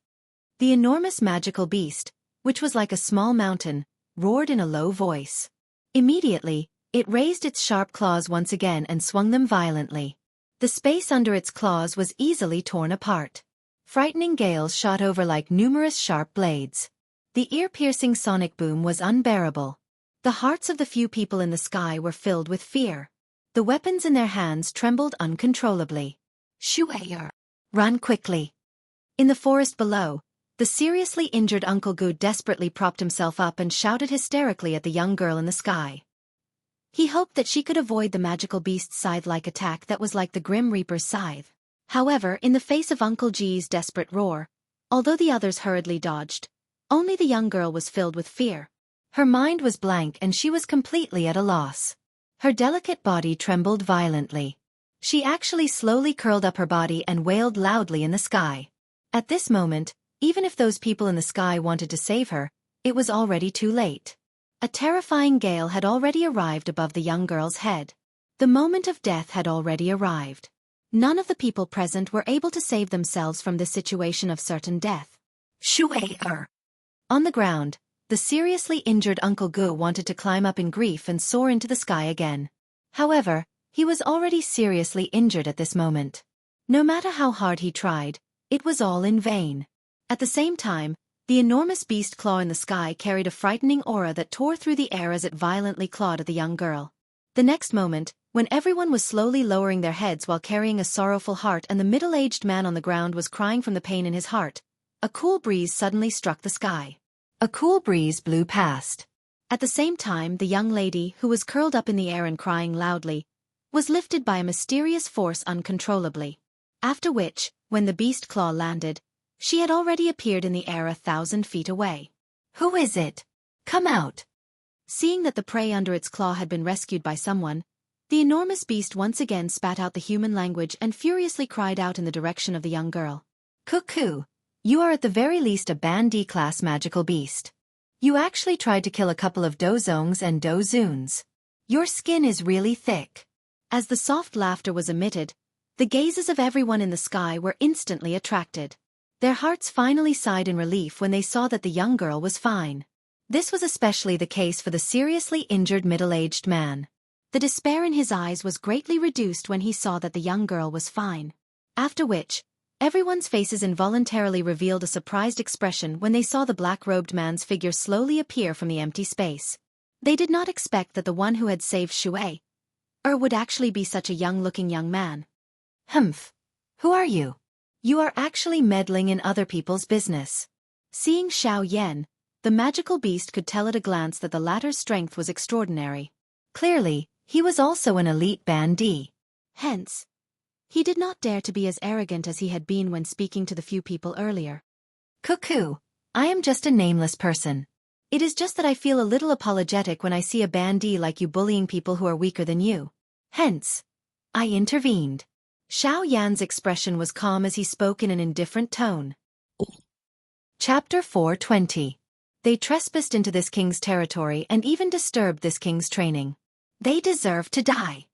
The enormous magical beast, which was like a small mountain, roared in a low voice. Immediately, it raised its sharp claws once again and swung them violently. The space under its claws was easily torn apart. Frightening gales shot over like numerous sharp blades. The ear-piercing sonic boom was unbearable. The hearts of the few people in the sky were filled with fear. The weapons in their hands trembled uncontrollably. Shuayer! Run quickly! In the forest below, the seriously injured Uncle Gu desperately propped himself up and shouted hysterically at the young girl in the sky. He hoped that she could avoid the magical beast's scythe-like attack that was like the Grim Reaper's scythe. However, in the face of Uncle G's desperate roar, although the others hurriedly dodged, only the young girl was filled with fear. Her mind was blank and she was completely at a loss. Her delicate body trembled violently. She actually slowly curled up her body and wailed loudly in the sky. At this moment, even if those people in the sky wanted to save her, it was already too late. A terrifying gale had already arrived above the young girl's head. The moment of death had already arrived. None of the people present were able to save themselves from this situation of certain death. Shuayer! On the ground, the seriously injured Uncle Gu wanted to climb up in grief and soar into the sky again. However, he was already seriously injured at this moment. No matter how hard he tried, it was all in vain. At the same time, The enormous beast claw in the sky carried a frightening aura that tore through the air as it violently clawed at the young girl. The next moment, when everyone was slowly lowering their heads while carrying a sorrowful heart and the middle-aged man on the ground was crying from the pain in his heart, a cool breeze suddenly struck the sky. A cool breeze blew past. At the same time, the young lady, who was curled up in the air and crying loudly, was lifted by a mysterious force uncontrollably. After which, when the beast claw landed, she had already appeared in the air 1,000 feet away. "Who is it? Come out!" Seeing that the prey under its claw had been rescued by someone, the enormous beast once again spat out the human language and furiously cried out in the direction of the young girl. "Cuckoo! You are at the very least a Band D-class magical beast. You actually tried to kill a couple of dozongs and dozuns. Your skin is really thick." As the soft laughter was emitted, the gazes of everyone in the sky were instantly attracted. Their hearts finally sighed in relief when they saw that the young girl was fine. This was especially the case for the seriously injured middle-aged man. The despair in his eyes was greatly reduced when he saw that the young girl was fine. After which, everyone's faces involuntarily revealed a surprised expression when they saw the black-robed man's figure slowly appear from the empty space. They did not expect that the one who had saved Shui would actually be such a young-looking young man. "Humph! Who are you? You are actually meddling in other people's business." Seeing Xianxia, the magical beast could tell at a glance that the latter's strength was extraordinary. Clearly, he was also an elite Band D. Hence, he did not dare to be as arrogant as he had been when speaking to the few people earlier. "Cuckoo! I am just a nameless person. It is just that I feel a little apologetic when I see a Band D like you bullying people who are weaker than you. Hence, I intervened." Xiaoyan's expression was calm as he spoke in an indifferent tone. Chapter 420. They trespassed into this king's territory and even disturbed this king's training. They deserve to die.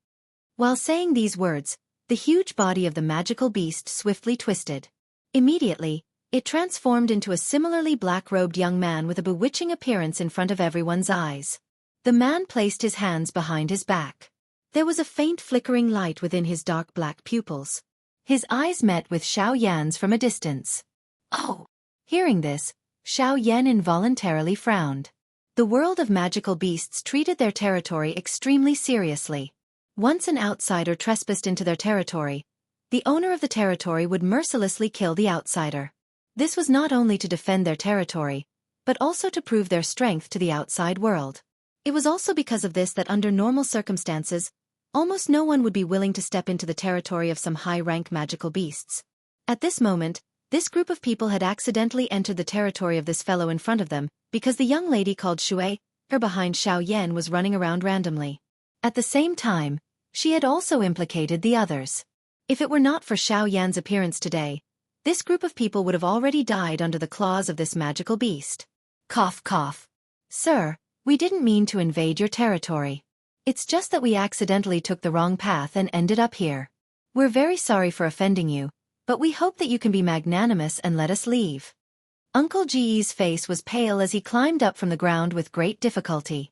While saying these words, the huge body of the magical beast swiftly twisted. Immediately, it transformed into a similarly black-robed young man with a bewitching appearance in front of everyone's eyes. The man placed his hands behind his back. There was a faint flickering light within his dark black pupils. His eyes met with Xiaoyan's from a distance. "Oh!" Hearing this, Xiaoyan involuntarily frowned. The world of magical beasts treated their territory extremely seriously. Once an outsider trespassed into their territory, the owner of the territory would mercilessly kill the outsider. This was not only to defend their territory, but also to prove their strength to the outside world. It was also because of this that under normal circumstances, almost no one would be willing to step into the territory of some high-rank magical beasts. At this moment, this group of people had accidentally entered the territory of this fellow in front of them, because the young lady called Shui, behind Xiaoyan was running around randomly. At the same time, she had also implicated the others. If it were not for Xiaoyan's appearance today, this group of people would have already died under the claws of this magical beast. Cough cough. "Sir, we didn't mean to invade your territory. It's just that we accidentally took the wrong path and ended up here. We're very sorry for offending you, but we hope that you can be magnanimous and let us leave." Uncle Ji's face was pale as he climbed up from the ground with great difficulty.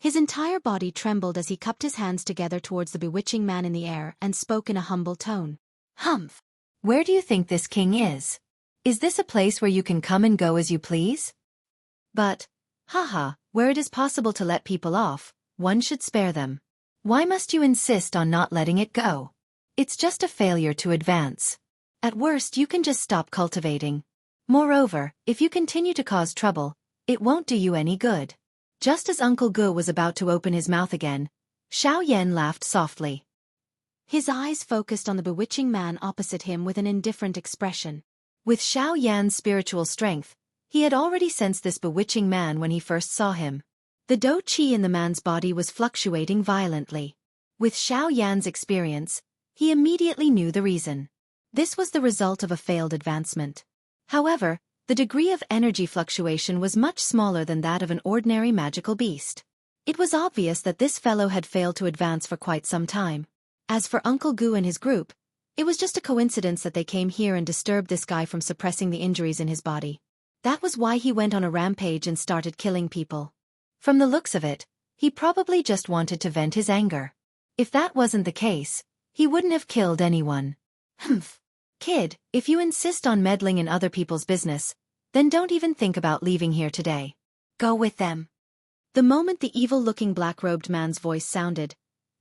His entire body trembled as he cupped his hands together towards the bewitching man in the air and spoke in a humble tone. "Humph! Where do you think this king is? Is this a place where you can come and go as you please? But, haha, where it is possible to let people off, one should spare them. Why must you insist on not letting it go? It's just a failure to advance. At worst you can just stop cultivating. Moreover, if you continue to cause trouble, it won't do you any good." Just as Uncle Gu was about to open his mouth again, Xiaoyan laughed softly. His eyes focused on the bewitching man opposite him with an indifferent expression. With Xiaoyan's spiritual strength, he had already sensed this bewitching man when he first saw him. The dou qi in the man's body was fluctuating violently. With Xiaoyan's experience, he immediately knew the reason. This was the result of a failed advancement. However, the degree of energy fluctuation was much smaller than that of an ordinary magical beast. It was obvious that this fellow had failed to advance for quite some time. As for Uncle Gu and his group, it was just a coincidence that they came here and disturbed this guy from suppressing the injuries in his body. That was why he went on a rampage and started killing people. From the looks of it, he probably just wanted to vent his anger. If that wasn't the case, he wouldn't have killed anyone. Humph. Kid, if you insist on meddling in other people's business, Then don't even think about leaving here today. Go with them. The moment the evil-looking black-robed man's voice sounded,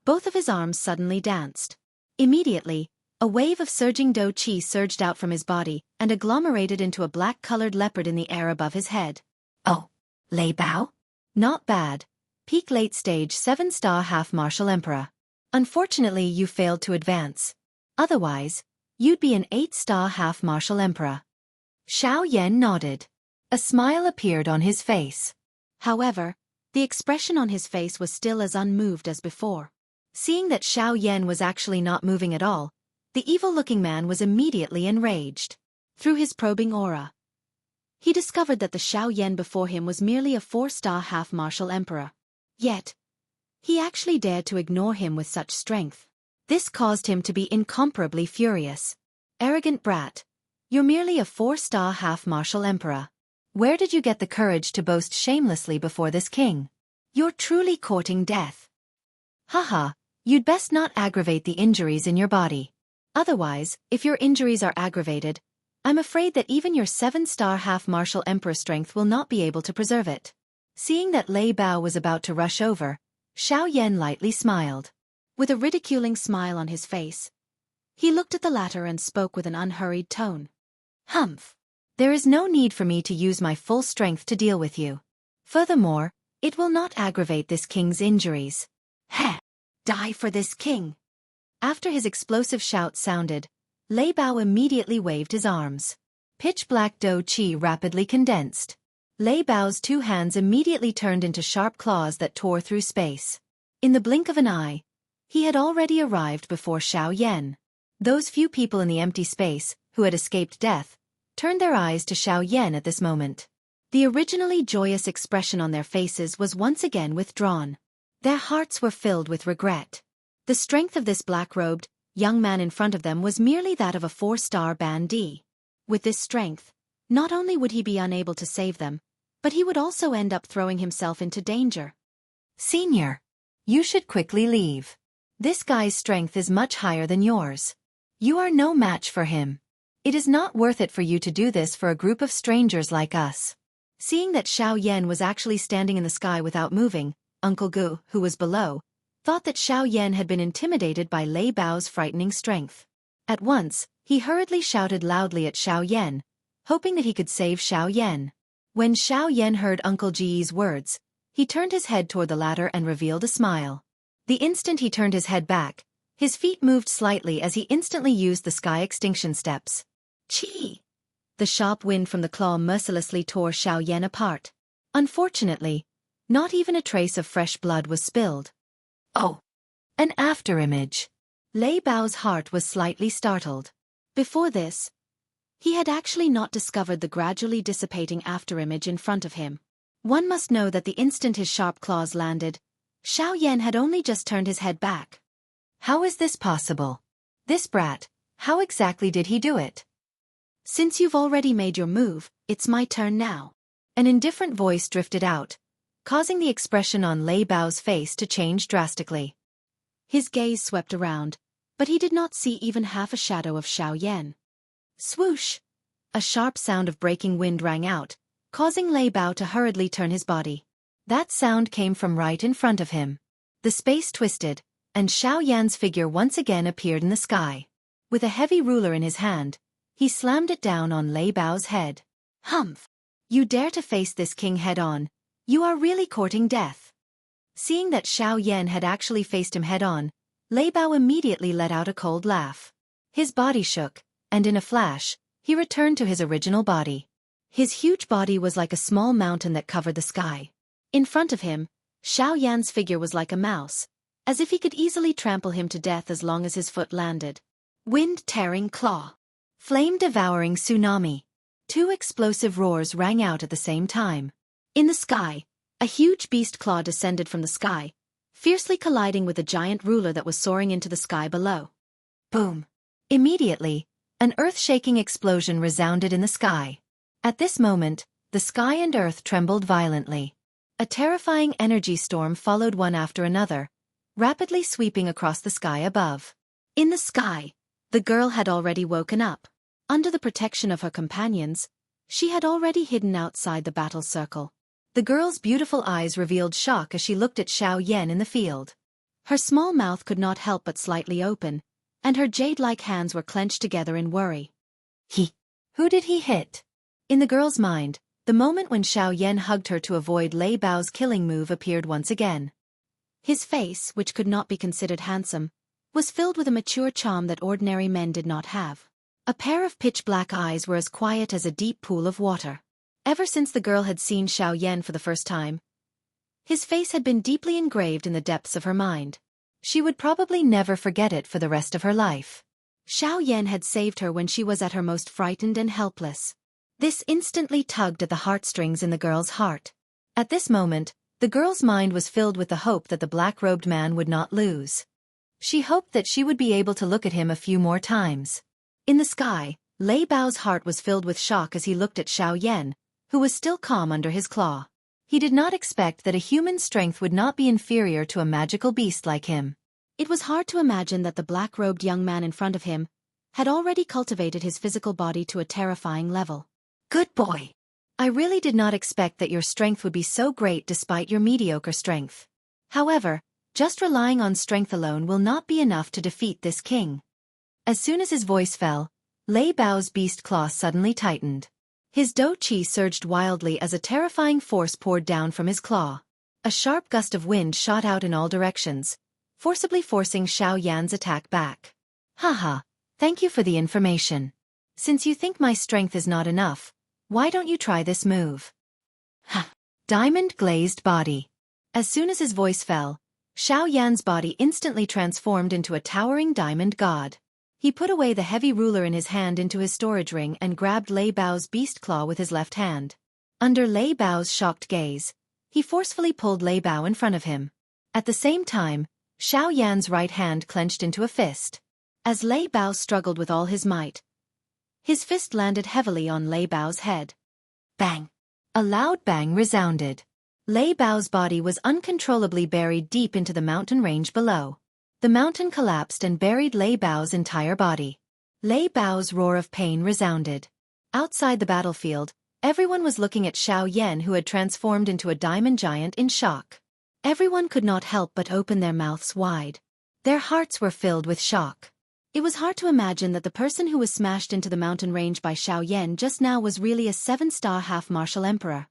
both of his arms suddenly danced. Immediately, a wave of surging do qi surged out from his body and agglomerated into a black-colored leopard in the air above his head. Oh, Lei Bao? Not bad. Peak late stage 7-star half martial emperor. Unfortunately, you failed to advance. Otherwise, you'd be an 8-star half martial emperor. Xiaoyan nodded. A smile appeared on his face. However, the expression on his face was still as unmoved as before. Seeing that Xiaoyan was actually not moving at all, the evil-looking man was immediately enraged. Through his probing aura, he discovered that the Xiaoyan before him was merely a 4-star half martial emperor. Yet, he actually dared to ignore him with such strength. This caused him to be incomparably furious. Arrogant brat, you're merely a 4-star half martial emperor. Where did you get the courage to boast shamelessly before this king? You're truly courting death. Haha, you'd best not aggravate the injuries in your body. Otherwise, if your injuries are aggravated, I'm afraid that even your 7-star half martial emperor strength will not be able to preserve it. Seeing that Lei Bao was about to rush over, Xiaoyan lightly smiled. With a ridiculing smile on his face, he looked at the latter and spoke with an unhurried tone. Humph. There is no need for me to use my full strength to deal with you. Furthermore, it will not aggravate this king's injuries. Heh! Die for this king! After his explosive shout sounded, Lei Bao immediately waved his arms. Pitch-black do qi rapidly condensed. Lei Bao's 2 hands immediately turned into sharp claws that tore through space. In the blink of an eye, he had already arrived before Xiaoyan. Those few people in the empty space, who had escaped death, turned their eyes to Xiaoyan at this moment. The originally joyous expression on their faces was once again withdrawn. Their hearts were filled with regret. The strength of this black-robed, young man in front of them was merely that of a 4-star bandit. With this strength, not only would he be unable to save them, but he would also end up throwing himself into danger. Senior, you should quickly leave. This guy's strength is much higher than yours. You are no match for him. It is not worth it for you to do this for a group of strangers like us. Seeing that Xiaoyan was actually standing in the sky without moving, Uncle Gu, who was below, thought that Xiaoyan had been intimidated by Lei Bao's frightening strength. At once, he hurriedly shouted loudly at Xiaoyan, hoping that he could save Xiaoyan. When Xiaoyan heard Uncle Ji's words, he turned his head toward the latter and revealed a smile. The instant he turned his head back, his feet moved slightly as he instantly used the sky extinction steps. Chi! The sharp wind from the claw mercilessly tore Xiaoyan apart. Unfortunately, not even a trace of fresh blood was spilled. Oh! An afterimage. Lei Bao's heart was slightly startled. Before this, he had actually not discovered the gradually dissipating afterimage in front of him. One must know that the instant his sharp claws landed, Xiaoyan had only just turned his head back. How is this possible? This brat, how exactly did he do it? Since you've already made your move, it's my turn now. An indifferent voice drifted out, causing the expression on Lei Bao's face to change drastically. His gaze swept around, but he did not see even half a shadow of Xiaoyan. Swoosh! A sharp sound of breaking wind rang out, causing Lei Bao to hurriedly turn his body. That sound came from right in front of him. The space twisted, and Xiaoyan's figure once again appeared in the sky. With a heavy ruler in his hand, he slammed it down on Lei Bao's head. Humph! You dare to face this king head-on, you are really courting death. Seeing that Xiaoyan had actually faced him head-on, Lei Bao immediately let out a cold laugh. His body shook, and in a flash, he returned to his original body. His huge body was like a small mountain that covered the sky. In front of him, Xiaoyan's figure was like a mouse, as if he could easily trample him to death as long as his foot landed. Wind-tearing claw. Flame-devouring tsunami. 2 explosive roars rang out at the same time. In the sky, a huge beast claw descended from the sky, fiercely colliding with a giant ruler that was soaring into the sky below. Boom! Immediately, an earth-shaking explosion resounded in the sky. At this moment, the sky and earth trembled violently. A terrifying energy storm followed one after another, rapidly sweeping across the sky above. In the sky, the girl had already woken up. Under the protection of her companions, She had already hidden outside the battle circle. The girl's beautiful eyes revealed shock as she looked at Xiaoyan in the field. Her small mouth could not help but slightly open, and her jade-like hands were clenched together in worry. Who did he hit? In the girl's mind, the moment when Xiaoyan hugged her to avoid Lei Bao's killing move appeared once again. His face, which could not be considered handsome, was filled with a mature charm that ordinary men did not have. A pair of pitch-black eyes were as quiet as a deep pool of water. Ever since the girl had seen Xiaoyan for the first time, his face had been deeply engraved in the depths of her mind. She would probably never forget it for the rest of her life. Xiaoyan had saved her when she was at her most frightened and helpless. This instantly tugged at the heartstrings in the girl's heart. At this moment, the girl's mind was filled with the hope that the black-robed man would not lose. She hoped that she would be able to look at him a few more times. In the sky, Lei Bao's heart was filled with shock as he looked at Xiaoyan, who was still calm under his claw. He did not expect that a human's strength would not be inferior to a magical beast like him. It was hard to imagine that the black-robed young man in front of him had already cultivated his physical body to a terrifying level. Good boy. I really did not expect that your strength would be so great despite your mediocre strength. However, just relying on strength alone will not be enough to defeat this king. As soon as his voice fell, Lei Bao's beast claw suddenly tightened. His dou qi surged wildly as a terrifying force poured down from his claw. A sharp gust of wind shot out in all directions, forcibly forcing Xiaoyan's attack back. Haha, thank you for the information. Since you think my strength is not enough, why don't you try this move? Ha! Diamond glazed body. As soon as his voice fell, Xiaoyan's body instantly transformed into a towering diamond god. He put away the heavy ruler in his hand into his storage ring and grabbed Lei Bao's beast claw with his left hand. Under Lei Bao's shocked gaze, he forcefully pulled Lei Bao in front of him. At the same time, Xiaoyan's right hand clenched into a fist. As Lei Bao struggled with all his might, his fist landed heavily on Lei Bao's head. Bang! A loud bang resounded. Lei Bao's body was uncontrollably buried deep into the mountain range below. The mountain collapsed and buried Lei Bao's entire body. Lei Bao's roar of pain resounded. Outside the battlefield, everyone was looking at Xiaoyan, who had transformed into a diamond giant, in shock. Everyone could not help but open their mouths wide. Their hearts were filled with shock. It was hard to imagine that the person who was smashed into the mountain range by Xiaoyan just now was really a 7-star half-martial emperor.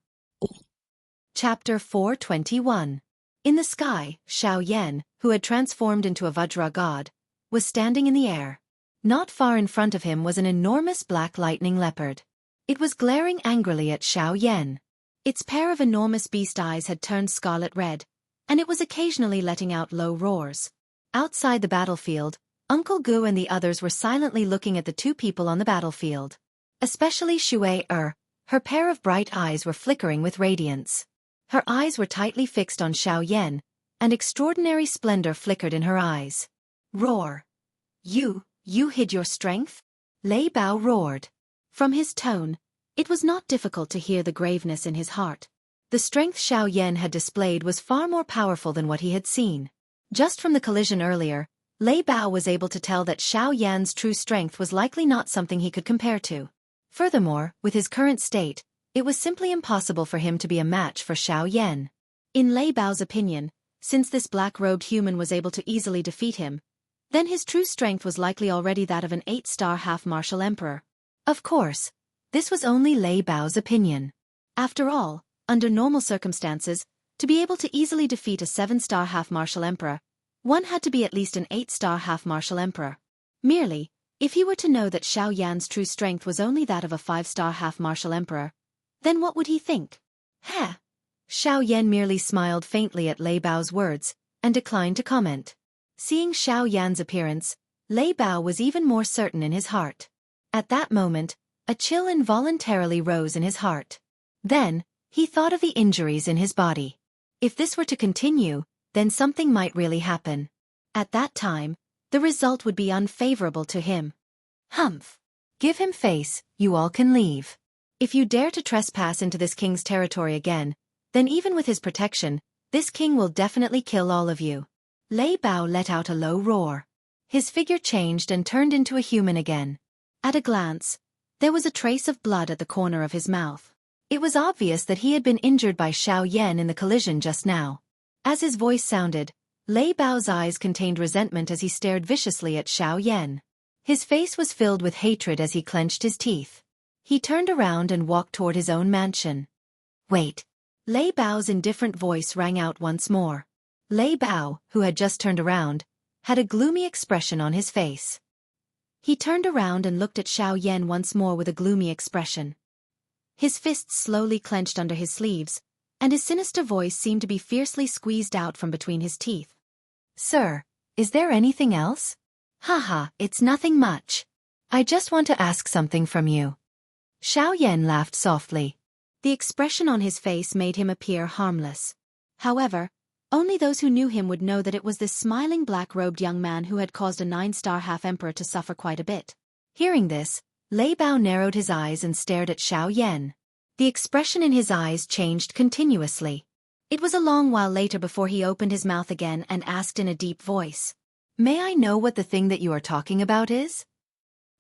Chapter 421. In the sky, Xiaoyan, who had transformed into a Vajra god, was standing in the air. Not far in front of him was an enormous black lightning leopard. It was glaring angrily at Xiaoyan. Its pair of enormous beast eyes had turned scarlet red, and it was occasionally letting out low roars. Outside the battlefield, Uncle Gu and the others were silently looking at the two people on the battlefield. Especially Shui-Er, her pair of bright eyes were flickering with radiance. Her eyes were tightly fixed on Xiaoyan, and extraordinary splendor flickered in her eyes. Roar! You hid your strength? Lei Bao roared. From his tone, it was not difficult to hear the graveness in his heart. The strength Xiaoyan had displayed was far more powerful than what he had seen. Just from the collision earlier, Lei Bao was able to tell that Xiaoyan's true strength was likely not something he could compare to. Furthermore, with his current state, it was simply impossible for him to be a match for Xiaoyan. In Lei Bao's opinion, since this black-robed human was able to easily defeat him, then his true strength was likely already that of an 8-star half-martial emperor. Of course, this was only Lei Bao's opinion. After all, under normal circumstances, to be able to easily defeat a 7-star half-martial emperor, one had to be at least an 8-star half-martial emperor. Merely, if he were to know that Xiaoyan's true strength was only that of a 5-star half-martial emperor, then what would he think? Heh! Xiaoyan merely smiled faintly at Lei Bao's words, and declined to comment. Seeing Xiaoyan's appearance, Lei Bao was even more certain in his heart. At that moment, a chill involuntarily rose in his heart. Then, he thought of the injuries in his body. If this were to continue, then something might really happen. At that time, the result would be unfavorable to him. Humph! Give him face, you all can leave. If you dare to trespass into this king's territory again, then even with his protection, this king will definitely kill all of you. Lei Bao let out a low roar. His figure changed and turned into a human again. At a glance, There was a trace of blood at the corner of his mouth. It was obvious that he had been injured by Xiaoyan in the collision just now. As his voice sounded, Lei Bao's eyes contained resentment as he stared viciously at Xiaoyan. His face was filled with hatred as he clenched his teeth. He turned around and walked toward his own mansion. Wait. Lei Bao's indifferent voice rang out once more. Lei Bao, who had just turned around, had a gloomy expression on his face. He turned around and looked at Xiaoyan once more with a gloomy expression. His fists slowly clenched under his sleeves, and his sinister voice seemed to be fiercely squeezed out from between his teeth. Sir, is there anything else? Haha, it's nothing much. I just want to ask something from you. Xiaoyan laughed softly. The expression on his face made him appear harmless. However, only those who knew him would know that it was this smiling black-robed young man who had caused a 9-star half-emperor to suffer quite a bit. Hearing this, Lei Bao narrowed his eyes and stared at Xiaoyan. The expression in his eyes changed continuously. It was a long while later before he opened his mouth again and asked in a deep voice, "May I know what the thing that you are talking about is?"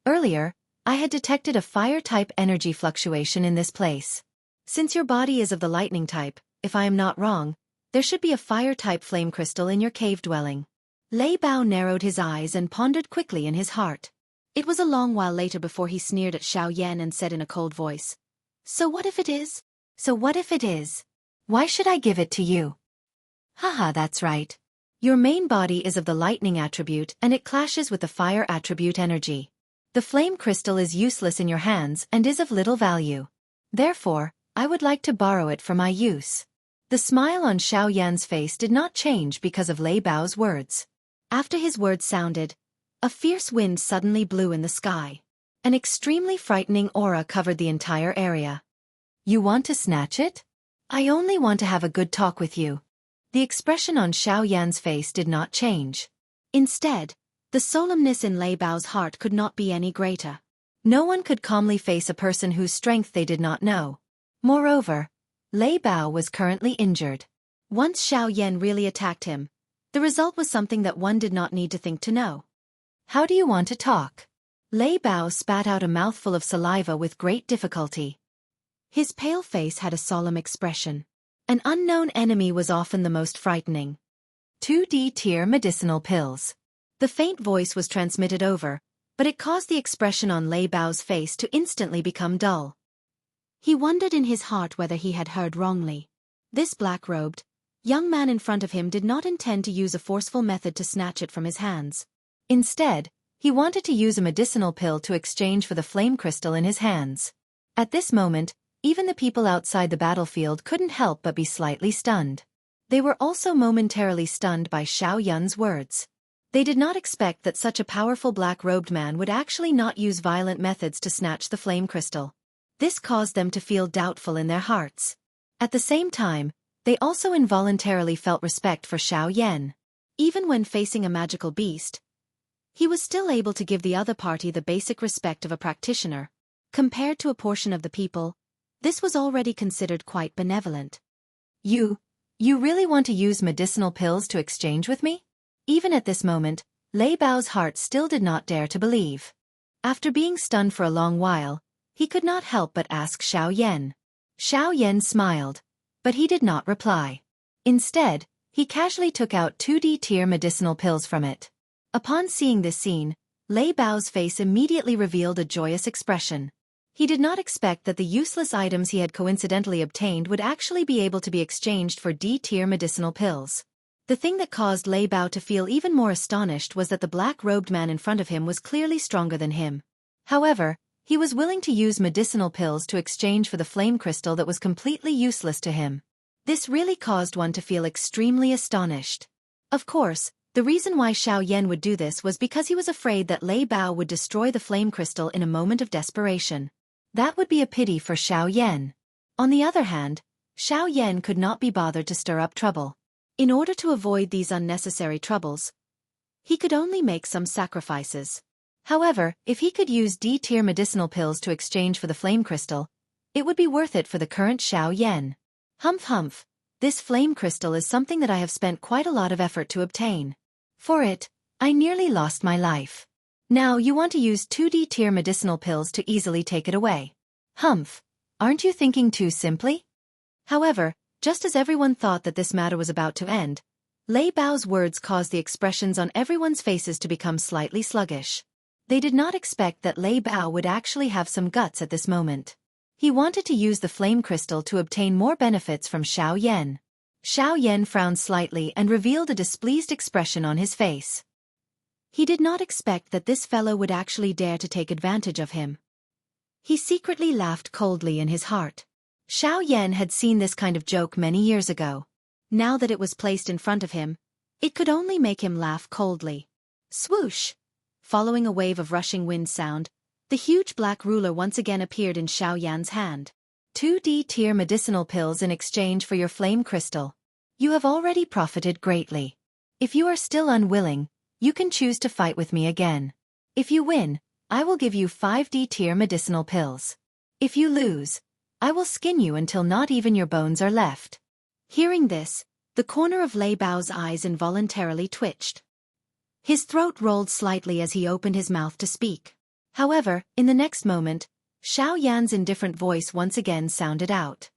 Earlier, I had detected a fire-type energy fluctuation in this place. Since your body is of the lightning type, if I am not wrong, there should be a fire-type flame crystal in your cave dwelling. Lei Bao narrowed his eyes and pondered quickly in his heart. It was a long while later before he sneered at Xiaoyan and said in a cold voice, "So what if it is? So what if it is? Why should I give it to you?" Haha, that's right. Your main body is of the lightning attribute and it clashes with the fire attribute energy. The flame crystal is useless in your hands and is of little value. Therefore, I would like to borrow it for my use. The smile on Xiaoyan's face did not change because of Lei Bao's words. After his words sounded, a fierce wind suddenly blew in the sky. An extremely frightening aura covered the entire area. You want to snatch it? I only want to have a good talk with you. The expression on Xiaoyan's face did not change. Instead, the solemnness in Lei Bao's heart could not be any greater. No one could calmly face a person whose strength they did not know. Moreover, Lei Bao was currently injured. Once Xiaoyan really attacked him, the result was something that one did not need to think to know. How do you want to talk? Lei Bao spat out a mouthful of saliva with great difficulty. His pale face had a solemn expression. An unknown enemy was often the most frightening. 2D tier medicinal pills. The faint voice was transmitted over, but it caused the expression on Lei Bao's face to instantly become dull. He wondered in his heart whether he had heard wrongly. This black-robed, young man in front of him did not intend to use a forceful method to snatch it from his hands. Instead, he wanted to use a medicinal pill to exchange for the flame crystal in his hands. At this moment, even the people outside the battlefield couldn't help but be slightly stunned. They were also momentarily stunned by Xiaoyan's words. They did not expect that such a powerful black-robed man would actually not use violent methods to snatch the flame crystal. This caused them to feel doubtful in their hearts. At the same time, they also involuntarily felt respect for Xiaoyan. Even when facing a magical beast, he was still able to give the other party the basic respect of a practitioner. Compared to a portion of the people, this was already considered quite benevolent. You really want to use medicinal pills to exchange with me? Even at this moment, Lei Bao's heart still did not dare to believe. After being stunned for a long while, he could not help but ask Xiaoyan. Xiaoyan smiled, but he did not reply. Instead, he casually took out 2D tier medicinal pills from it. Upon seeing this scene, Lei Bao's face immediately revealed a joyous expression. He did not expect that the useless items he had coincidentally obtained would actually be able to be exchanged for D-tier medicinal pills. The thing that caused Lei Bao to feel even more astonished was that the black-robed man in front of him was clearly stronger than him. However, he was willing to use medicinal pills to exchange for the flame crystal that was completely useless to him. This really caused one to feel extremely astonished. Of course, the reason why Xiaoyan would do this was because he was afraid that Lei Bao would destroy the flame crystal in a moment of desperation. That would be a pity for Xiaoyan. On the other hand, Xiaoyan could not be bothered to stir up trouble. In order to avoid these unnecessary troubles, he could only make some sacrifices. However, if he could use D-tier medicinal pills to exchange for the flame crystal, it would be worth it for the current Xiaoyan. Humph humph, this flame crystal is something that I have spent quite a lot of effort to obtain. For it, I nearly lost my life. Now you want to use 2D tier medicinal pills to easily take it away. Humph, aren't you thinking too simply? However, just as everyone thought that this matter was about to end, Lei Bao's words caused the expressions on everyone's faces to become slightly sluggish. They did not expect that Lei Bao would actually have some guts at this moment. He wanted to use the flame crystal to obtain more benefits from Xiaoyan. Xiaoyan frowned slightly and revealed a displeased expression on his face. He did not expect that this fellow would actually dare to take advantage of him. He secretly laughed coldly in his heart. Xiaoyan had seen this kind of joke many years ago. Now that it was placed in front of him, it could only make him laugh coldly. Swoosh! Following a wave of rushing wind sound, the huge black ruler once again appeared in Xiaoyan's hand. 2D tier medicinal pills in exchange for your flame crystal. You have already profited greatly. If you are still unwilling, you can choose to fight with me again. If you win, I will give you 5D tier medicinal pills. If you lose, I will skin you until not even your bones are left. Hearing this, the corner of Lei Bao's eyes involuntarily twitched. His throat rolled slightly as he opened his mouth to speak. However, in the next moment, Xiaoyan's indifferent voice once again sounded out.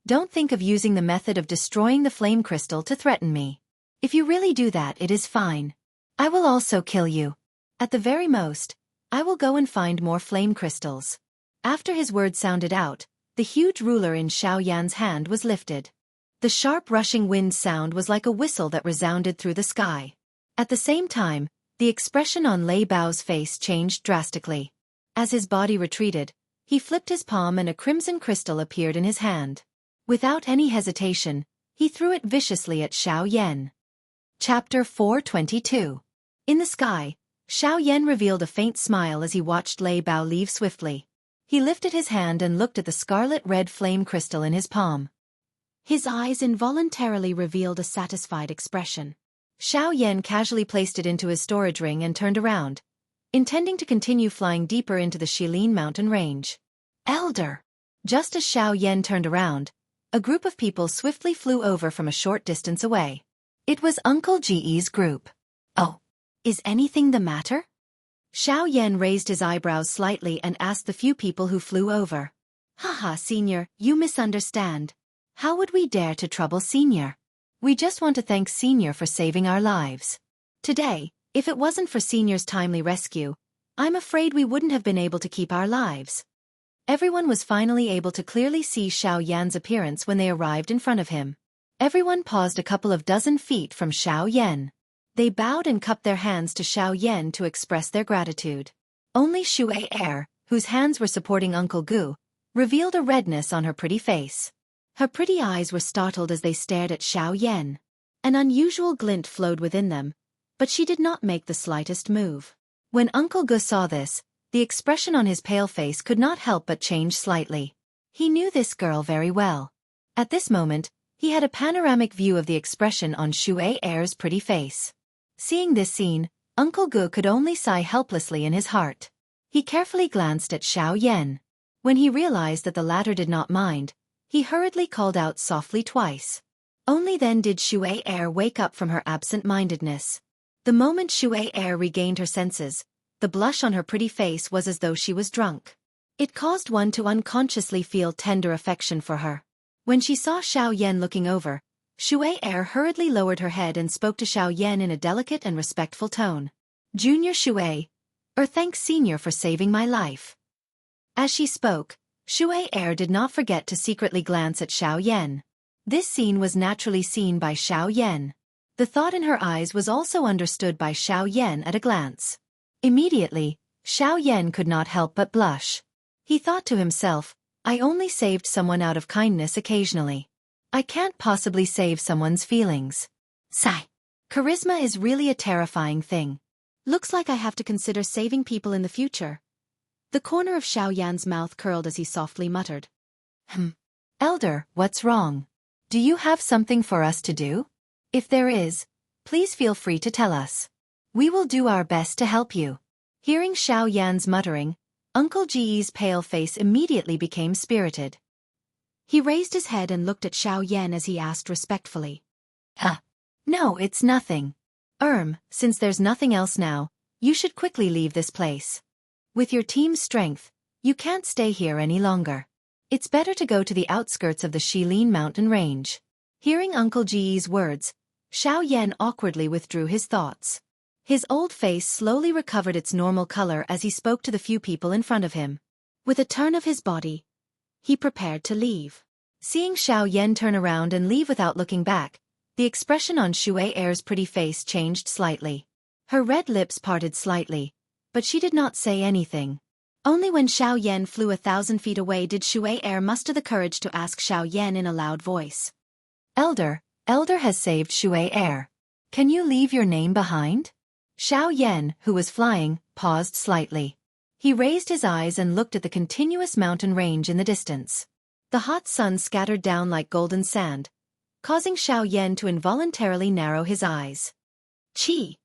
Don't think of using the method of destroying the flame crystal to threaten me. If you really do that, it is fine. I will also kill you. At the very most, I will go and find more flame crystals. After his words sounded out, the huge ruler in Xiaoyan's hand was lifted. The sharp rushing wind sound was like a whistle that resounded through the sky. At the same time, the expression on Lei Bao's face changed drastically. As his body retreated, he flipped his palm and a crimson crystal appeared in his hand. Without any hesitation, he threw it viciously at Xiaoyan. Chapter 422. In the sky, Xiaoyan revealed a faint smile as he watched Lei Bao leave swiftly. He lifted his hand and looked at the scarlet-red flame crystal in his palm. His eyes involuntarily revealed a satisfied expression. Xiaoyan casually placed it into his storage ring and turned around, intending to continue flying deeper into the Shilin mountain range. Elder! Just as Xiaoyan turned around, a group of people swiftly flew over from a short distance away. It was Uncle Ji's group. Oh, is anything the matter? Xiaoyan raised his eyebrows slightly and asked the few people who flew over. Haha, Senior, you misunderstand. How would we dare to trouble Senior? We just want to thank Senior for saving our lives. Today, if it wasn't for Senior's timely rescue, I'm afraid we wouldn't have been able to keep our lives. Everyone was finally able to clearly see Xiaoyan's appearance when they arrived in front of him. Everyone paused a couple of dozen feet from Xiaoyan. They bowed and cupped their hands to Xiaoyan to express their gratitude. Only Shuai, whose hands were supporting Uncle Gu, revealed a redness on her pretty face. Her pretty eyes were startled as they stared at Xiaoyan. An unusual glint flowed within them, but she did not make the slightest move. When Uncle Gu saw this, the expression on his pale face could not help but change slightly. He knew this girl very well. At this moment, he had a panoramic view of the expression on Shuai's pretty face. Seeing this scene, Uncle Gu could only sigh helplessly in his heart. He carefully glanced at Xiaoyan. When he realized that the latter did not mind, he hurriedly called out softly twice. Only then did Shuai wake up from her absent-mindedness. The moment Shuai regained her senses, the blush on her pretty face was as though she was drunk. It caused one to unconsciously feel tender affection for her. When she saw Xiaoyan looking over, Shuai hurriedly lowered her head and spoke to Xiaoyan in a delicate and respectful tone. Junior Shuai, thanks Senior for saving my life. As she spoke, Shuai did not forget to secretly glance at Xiaoyan. This scene was naturally seen by Xiaoyan. The thought in her eyes was also understood by Xiaoyan at a glance. Immediately, Xiaoyan could not help but blush. He thought to himself, I only saved someone out of kindness occasionally. I can't possibly save someone's feelings. Sigh. Charisma is really a terrifying thing. Looks like I have to consider saving people in the future. The corner of Xiaoyan's mouth curled as he softly muttered. Elder, what's wrong? Do you have something for us to do? If there is, please feel free to tell us. We will do our best to help you. Hearing Xiaoyan's muttering, Uncle Ji's pale face immediately became spirited. He raised his head and looked at Xiaoyan as he asked respectfully. No, it's nothing. Since there's nothing else now, You should quickly leave this place. With your team's strength, you can't stay here any longer. It's better to go to the outskirts of the Shilin mountain range. Hearing Uncle Ji's words, Xiaoyan awkwardly withdrew his thoughts. His old face slowly recovered its normal color as he spoke to the few people in front of him. With a turn of his body, he prepared to leave. Seeing Xiaoyan turn around and leave without looking back, the expression on Shui Er's pretty face changed slightly. Her red lips parted slightly, but she did not say anything. Only when Xiaoyan flew 1,000 feet away did Shui Er muster the courage to ask Xiaoyan in a loud voice. Elder has saved Shui Er. Can you leave your name behind? Xiaoyan, who was flying, paused slightly. He raised his eyes and looked at the continuous mountain range in the distance. The hot sun scattered down like golden sand, causing Xiaoyan to involuntarily narrow his eyes. Qi!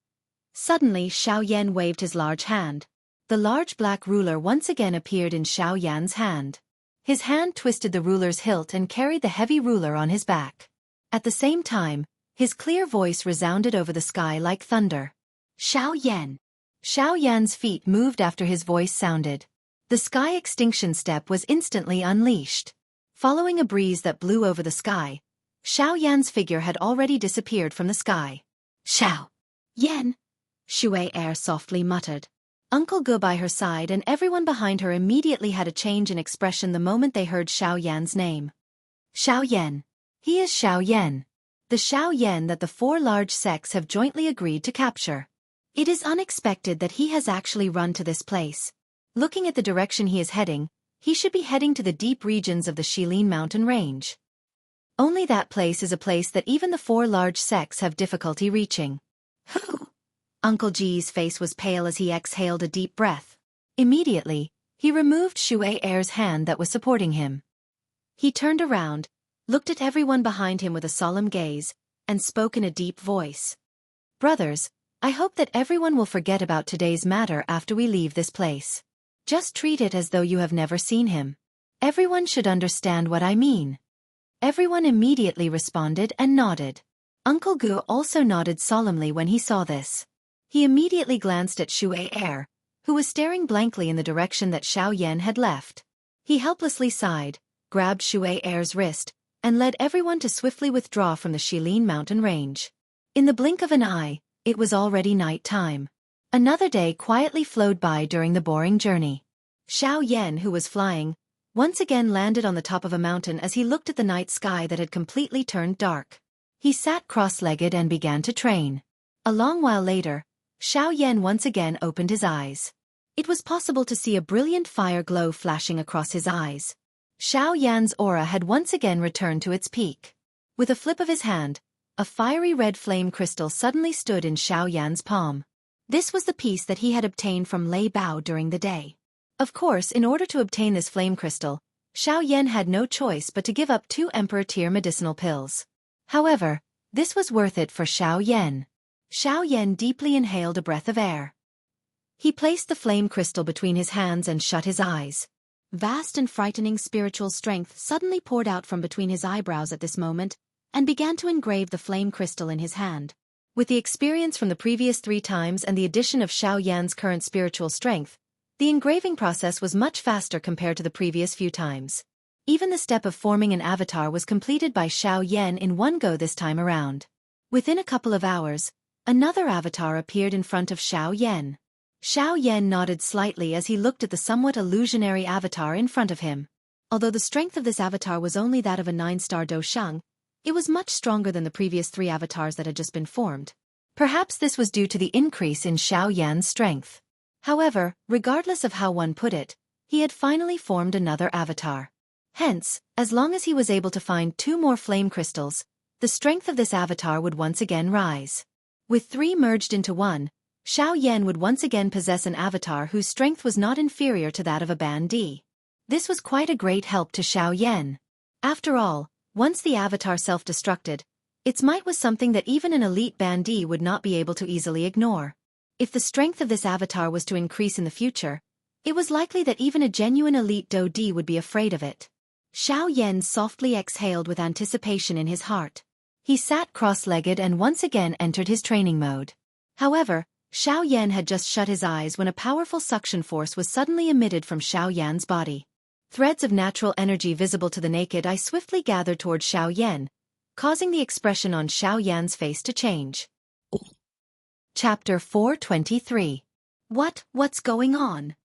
Suddenly Xiaoyan waved his large hand. The large black ruler once again appeared in Xiaoyan's hand. His hand twisted the ruler's hilt and carried the heavy ruler on his back. At the same time, his clear voice resounded over the sky like thunder. Xiaoyan! Xiaoyan's feet moved after his voice sounded. The sky extinction step was instantly unleashed. Following a breeze that blew over the sky, Xiaoyan's figure had already disappeared from the sky. Xiaoyan! Shui Er softly muttered. Uncle Ge by her side and everyone behind her immediately had a change in expression the moment they heard Xiaoyan's name. Xiaoyan. He is Xiaoyan. The Xiaoyan that the 4 large sects have jointly agreed to capture. It is unexpected that he has actually run to this place. Looking at the direction he is heading, he should be heading to the deep regions of the Shilin mountain range. Only that place is a place that even the 4 large sects have difficulty reaching. Uncle Ji's face was pale as he exhaled a deep breath. Immediately, he removed Shui Er's hand that was supporting him. He turned around, looked at everyone behind him with a solemn gaze, and spoke in a deep voice. Brothers, I hope that everyone will forget about today's matter after we leave this place. Just treat it as though you have never seen him. Everyone should understand what I mean. Everyone immediately responded and nodded. Uncle Ge also nodded solemnly when he saw this. He immediately glanced at Shui Er, who was staring blankly in the direction that Xiaoyan had left. He helplessly sighed, grabbed Shui Er's wrist, and led everyone to swiftly withdraw from the Shilin mountain range. In the blink of an eye, it was already night time. Another day quietly flowed by during the boring journey. Xiaoyan, who was flying, once again landed on the top of a mountain as he looked at the night sky that had completely turned dark. He sat cross-legged and began to train. A long while later, Xiaoyan once again opened his eyes. It was possible to see a brilliant fire glow flashing across his eyes. Xiaoyan's aura had once again returned to its peak. With a flip of his hand, a fiery red flame crystal suddenly stood in Xiaoyan's palm. This was the piece that he had obtained from Lei Bao during the day. Of course, in order to obtain this flame crystal, Xiaoyan had no choice but to give up 2 Emperor-tier medicinal pills. However, this was worth it for Xiaoyan. Xiaoyan deeply inhaled a breath of air. He placed the flame crystal between his hands and shut his eyes. Vast and frightening spiritual strength suddenly poured out from between his eyebrows at this moment, and began to engrave the flame crystal in his hand. With the experience from the previous 3 times and the addition of Xiaoyan's current spiritual strength, the engraving process was much faster compared to the previous few times. Even the step of forming an avatar was completed by Xiaoyan in one go this time around. Within a couple of hours, another avatar appeared in front of Xiaoyan. Xiaoyan nodded slightly as he looked at the somewhat illusionary avatar in front of him. Although the strength of this avatar was only that of a 9-star dosheng, it was much stronger than the previous 3 avatars that had just been formed. Perhaps this was due to the increase in Xiaoyan's strength. However, regardless of how one put it, he had finally formed another avatar. Hence, as long as he was able to find 2 more flame crystals, the strength of this avatar would once again rise. With 3 merged into one, Xiaoyan would once again possess an avatar whose strength was not inferior to that of a bandit. This was quite a great help to Xiaoyan. After all, once the avatar self-destructed, its might was something that even an elite bandit would not be able to easily ignore. If the strength of this avatar was to increase in the future, it was likely that even a genuine elite Dodi would be afraid of it. Xiaoyan softly exhaled with anticipation in his heart. He sat cross-legged and once again entered his training mode. However, Xiao Yan had just shut his eyes when a powerful suction force was suddenly emitted from Xiao Yan's body. Threads of natural energy visible to the naked eye swiftly gathered toward Xiao Yan, causing the expression on Xiao Yan's face to change. Chapter 423. What's going on?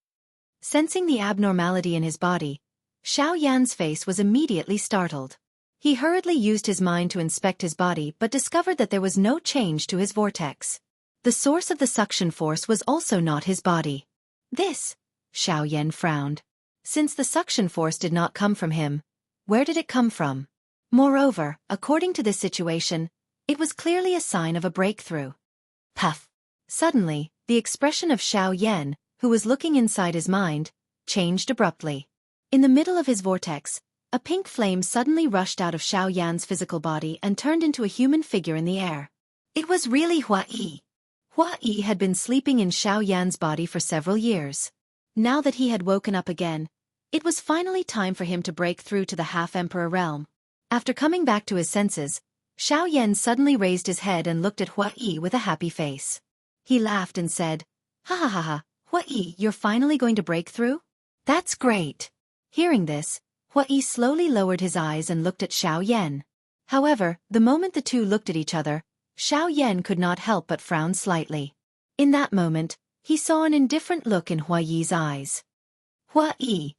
Sensing the abnormality in his body, Xiao Yan's face was immediately startled. He hurriedly used his mind to inspect his body but discovered that there was no change to his vortex. The source of the suction force was also not his body. This, Xiao Yan frowned. Since the suction force did not come from him, where did it come from? Moreover, according to this situation, it was clearly a sign of a breakthrough. Puff! Suddenly, the expression of Xiao Yan, who was looking inside his mind, changed abruptly. In the middle of his vortex, a pink flame suddenly rushed out of Xiao Yan's physical body and turned into a human figure in the air. It was really Hua Yi. Hua Yi had been sleeping in Xiao Yan's body for several years. Now that he had woken up again, it was finally time for him to break through to the half-emperor realm. After coming back to his senses, Xiao Yan suddenly raised his head and looked at Hua Yi with a happy face. He laughed and said, "Ha ha ha ha, Hua Yi, you're finally going to break through? That's great." Hearing this, Hua Yi slowly lowered his eyes and looked at Xiao Yan. However, the moment the two looked at each other, Xiao Yan could not help but frown slightly. In that moment, he saw an indifferent look in Hua Yi's eyes. Hua Yi.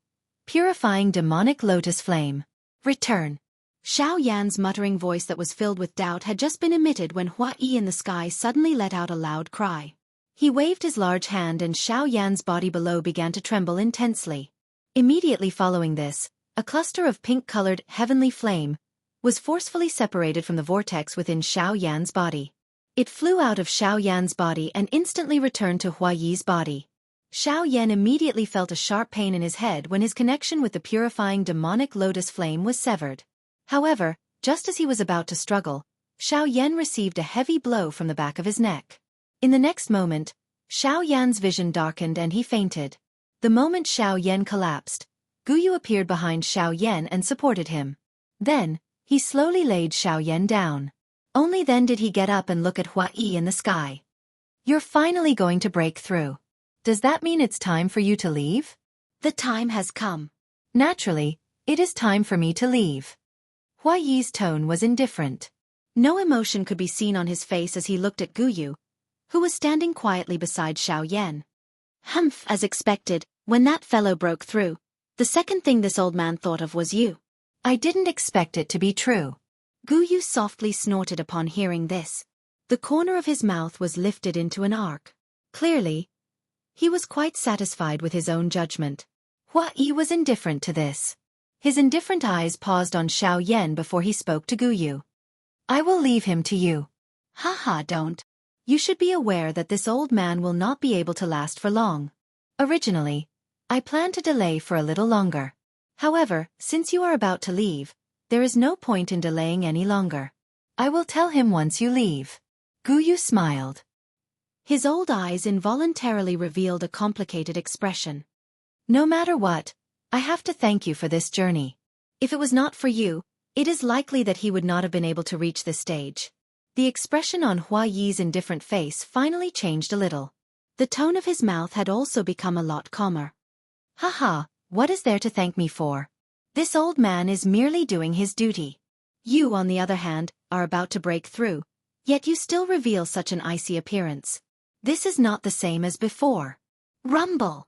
Purifying demonic lotus flame. Return. Xiao Yan's muttering voice that was filled with doubt had just been emitted when Hua Yi in the sky suddenly let out a loud cry. He waved his large hand and Xiao Yan's body below began to tremble intensely. Immediately following this, a cluster of pink-colored heavenly flame was forcefully separated from the vortex within Xiao Yan's body. It flew out of Xiao Yan's body and instantly returned to Hua Yi's body. Xiao Yan immediately felt a sharp pain in his head when his connection with the purifying demonic lotus flame was severed. However, just as he was about to struggle, Xiao Yan received a heavy blow from the back of his neck. In the next moment, Xiao Yan's vision darkened and he fainted. The moment Xiao Yan collapsed, Guyu appeared behind Xiao Yan and supported him. Then, he slowly laid Xiao Yan down. Only then did he get up and look at Hua Yi in the sky. "You're finally going to break through. Does that mean it's time for you to leave?" "The time has come." "Naturally, it is time for me to leave." Hua Yi's tone was indifferent. No emotion could be seen on his face as he looked at Guyu, who was standing quietly beside Xiao Yan. "Humph, as expected, when that fellow broke through, the second thing this old man thought of was you." "I didn't expect it to be true." Guyu softly snorted upon hearing this. The corner of his mouth was lifted into an arc. Clearly, he was quite satisfied with his own judgment. Hua Yi was indifferent to this. His indifferent eyes paused on Xiao Yan before he spoke to Guyu. "I will leave him to you." "Ha, don't. You should be aware that this old man will not be able to last for long. Originally, I planned to delay for a little longer. However, since you are about to leave, there is no point in delaying any longer. I will tell him once you leave." Guyu smiled. His old eyes involuntarily revealed a complicated expression. "No matter what, I have to thank you for this journey. If it was not for you, it is likely that he would not have been able to reach this stage." The expression on Hua Yi's indifferent face finally changed a little. The tone of his mouth had also become a lot calmer. "Haha, what is there to thank me for? This old man is merely doing his duty. You, on the other hand, are about to break through, yet you still reveal such an icy appearance. This is not the same as before." Rumble!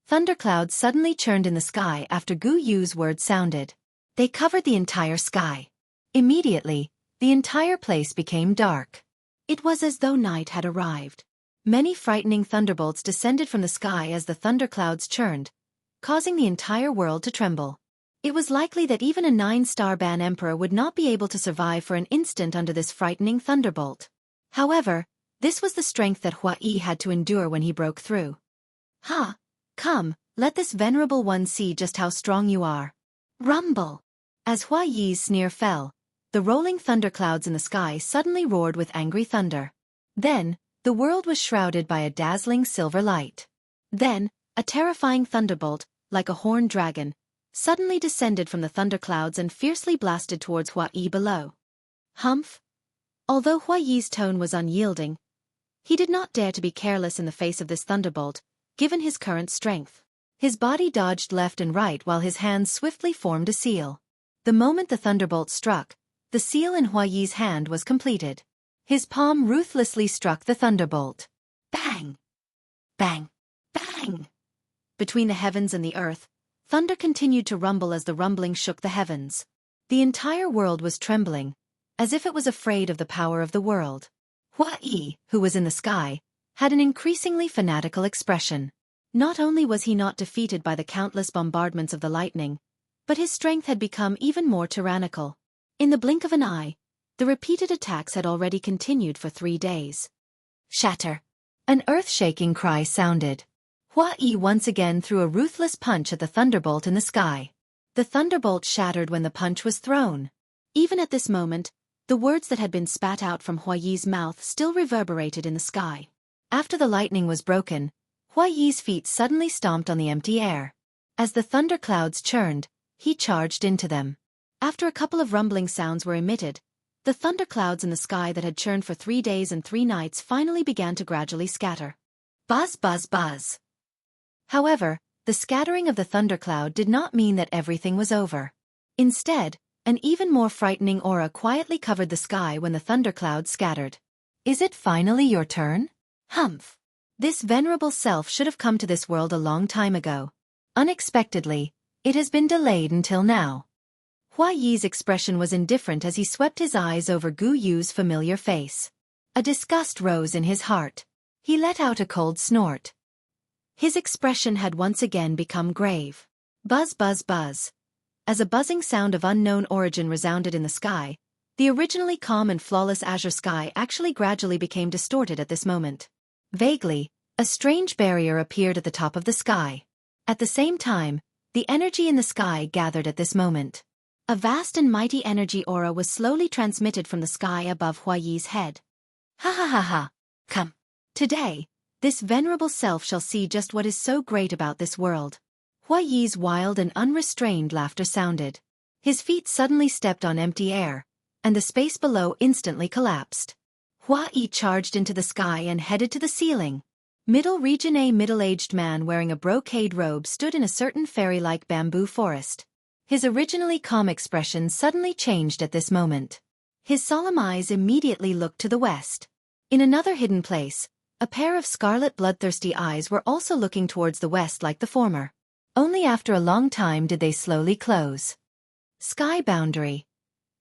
Thunderclouds suddenly churned in the sky after Guyu's words sounded. They covered the entire sky. Immediately, the entire place became dark. It was as though night had arrived. Many frightening thunderbolts descended from the sky as the thunderclouds churned, causing the entire world to tremble. It was likely that even a 9-star ban emperor would not be able to survive for an instant under this frightening thunderbolt. However, this was the strength that Hua Yi had to endure when he broke through. "Ha! Come, let this venerable one see just how strong you are." Rumble! As Hua Yi's sneer fell, the rolling thunderclouds in the sky suddenly roared with angry thunder. Then, the world was shrouded by a dazzling silver light. Then, a terrifying thunderbolt, like a horned dragon, suddenly descended from the thunderclouds and fiercely blasted towards Hua Yi below. Humph! Although Hua Yi's tone was unyielding, He did not dare to be careless in the face of this thunderbolt, given his current strength. His body dodged left and right while his hands swiftly formed a seal. The moment the thunderbolt struck, the seal in Hua Yi's hand was completed. His palm ruthlessly struck the thunderbolt. Bang! Bang! Bang! Between the heavens and the earth, thunder continued to rumble as the rumbling shook the heavens. The entire world was trembling, as if it was afraid of the power of the world. Hua Yi, who was in the sky, had an increasingly fanatical expression. Not only was he not defeated by the countless bombardments of the lightning, but his strength had become even more tyrannical. In the blink of an eye, the repeated attacks had already continued for 3 days. Shatter! An earth-shaking cry sounded. Hua Yi once again threw a ruthless punch at the thunderbolt in the sky. The thunderbolt shattered when the punch was thrown. Even at this moment, the words that had been spat out from Hua Yi's mouth still reverberated in the sky. After the lightning was broken, Hua Yi's feet suddenly stomped on the empty air. As the thunderclouds churned, he charged into them. After a couple of rumbling sounds were emitted, the thunderclouds in the sky that had churned for 3 days and 3 nights finally began to gradually scatter. Buzz, buzz, buzz. However, the scattering of the thundercloud did not mean that everything was over. Instead, an even more frightening aura quietly covered the sky when the thundercloud scattered. Is it finally your turn? Humph. This venerable self should have come to this world a long time ago. Unexpectedly, it has been delayed until now. Hua Yi's expression was indifferent as he swept his eyes over Gu Yu's familiar face. A disgust rose in his heart. He let out a cold snort. His expression had once again become grave. Buzz, buzz, buzz. As a buzzing sound of unknown origin resounded in the sky, the originally calm and flawless azure sky actually gradually became distorted at this moment. Vaguely, a strange barrier appeared at the top of the sky. At the same time, the energy in the sky gathered at this moment. A vast and mighty energy aura was slowly transmitted from the sky above Hua Yi's head. Ha ha ha ha! Come! Today, this venerable self shall see just what is so great about this world. Hua Yi's wild and unrestrained laughter sounded. His feet suddenly stepped on empty air, and the space below instantly collapsed. Hua Yi charged into the sky and headed to the ceiling. Middle region. A middle-aged man wearing a brocade robe stood in a certain fairy-like bamboo forest. His originally calm expression suddenly changed at this moment. His solemn eyes immediately looked to the west. In another hidden place, a pair of scarlet bloodthirsty eyes were also looking towards the west like the former. Only after a long time did they slowly close. Sky boundary.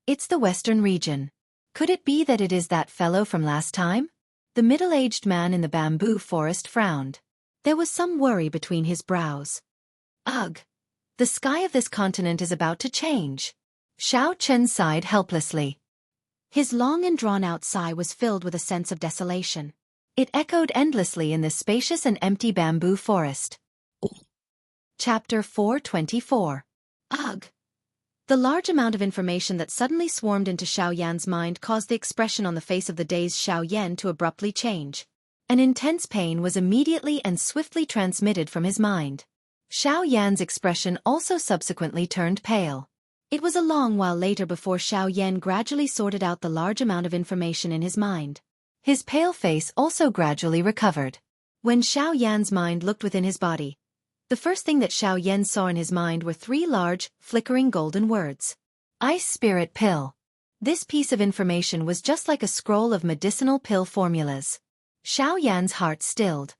It's the western region. Could it be that it is that fellow from last time? The middle-aged man in the bamboo forest frowned. There was some worry between his brows. Ugh! The sky of this continent is about to change. Xiao Chen sighed helplessly. His long and drawn-out sigh was filled with a sense of desolation. It echoed endlessly in this spacious and empty bamboo forest. Chapter 424. Ugh! The large amount of information that suddenly swarmed into Xiao Yan's mind caused the expression on the face of the dazed Xiao Yan to abruptly change. An intense pain was immediately and swiftly transmitted from his mind. Xiao Yan's expression also subsequently turned pale. It was a long while later before Xiao Yan gradually sorted out the large amount of information in his mind. His pale face also gradually recovered. When Xiao Yan's mind looked within his body, the first thing that Xiao Yan saw in his mind were 3 large, flickering golden words. Ice Spirit Pill. This piece of information was just like a scroll of medicinal pill formulas. Xiao Yan's heart stilled.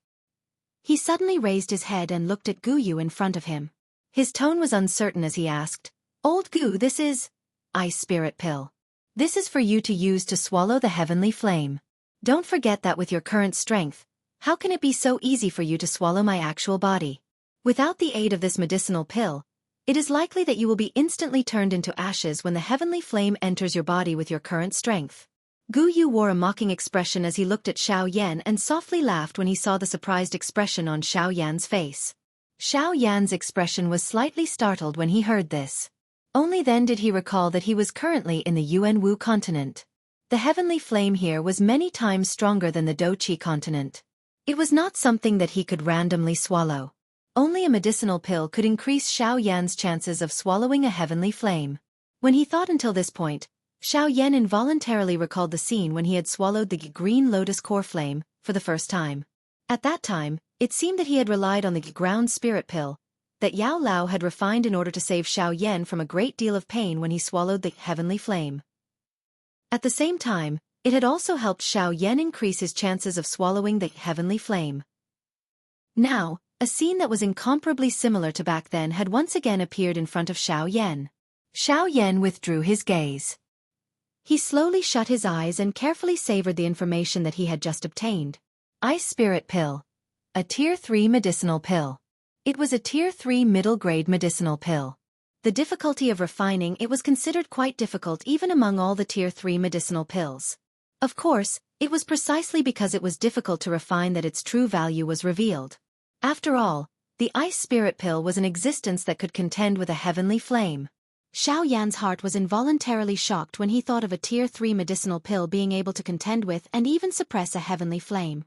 He suddenly raised his head and looked at Gu Yu in front of him. His tone was uncertain as he asked, "Old Gu, this is Ice Spirit Pill. This is for you to use to swallow the heavenly flame. Don't forget that with your current strength, how can it be so easy for you to swallow my actual body? Without the aid of this medicinal pill, it is likely that you will be instantly turned into ashes when the heavenly flame enters your body with your current strength." Gu Yu wore a mocking expression as he looked at Xiao Yan and softly laughed when he saw the surprised expression on Xiao Yan's face. Xiao Yan's expression was slightly startled when he heard this. Only then did he recall that he was currently in the Yuanwu continent. The heavenly flame here was many times stronger than the Douqi continent. It was not something that he could randomly swallow. Only a medicinal pill could increase Xiao Yan's chances of swallowing a heavenly flame. When he thought until this point, Xiao Yan involuntarily recalled the scene when he had swallowed the green lotus core flame, for the first time. At that time, it seemed that he had relied on the ground spirit pill that Yao Lao had refined in order to save Xiaoyan from a great deal of pain when he swallowed the heavenly flame. At the same time, it had also helped Xiaoyan increase his chances of swallowing the heavenly flame. Now, a scene that was incomparably similar to back then had once again appeared in front of Xiaoyan. Xiaoyan withdrew his gaze. He slowly shut his eyes and carefully savored the information that he had just obtained. Ice Spirit Pill. A Tier 3 medicinal pill. It was a Tier 3 middle-grade medicinal pill. The difficulty of refining it was considered quite difficult even among all the Tier 3 medicinal pills. Of course, it was precisely because it was difficult to refine that its true value was revealed. After all, the Ice Spirit Pill was an existence that could contend with a heavenly flame. Xiaoyan's heart was involuntarily shocked when he thought of a Tier 3 medicinal pill being able to contend with and even suppress a heavenly flame.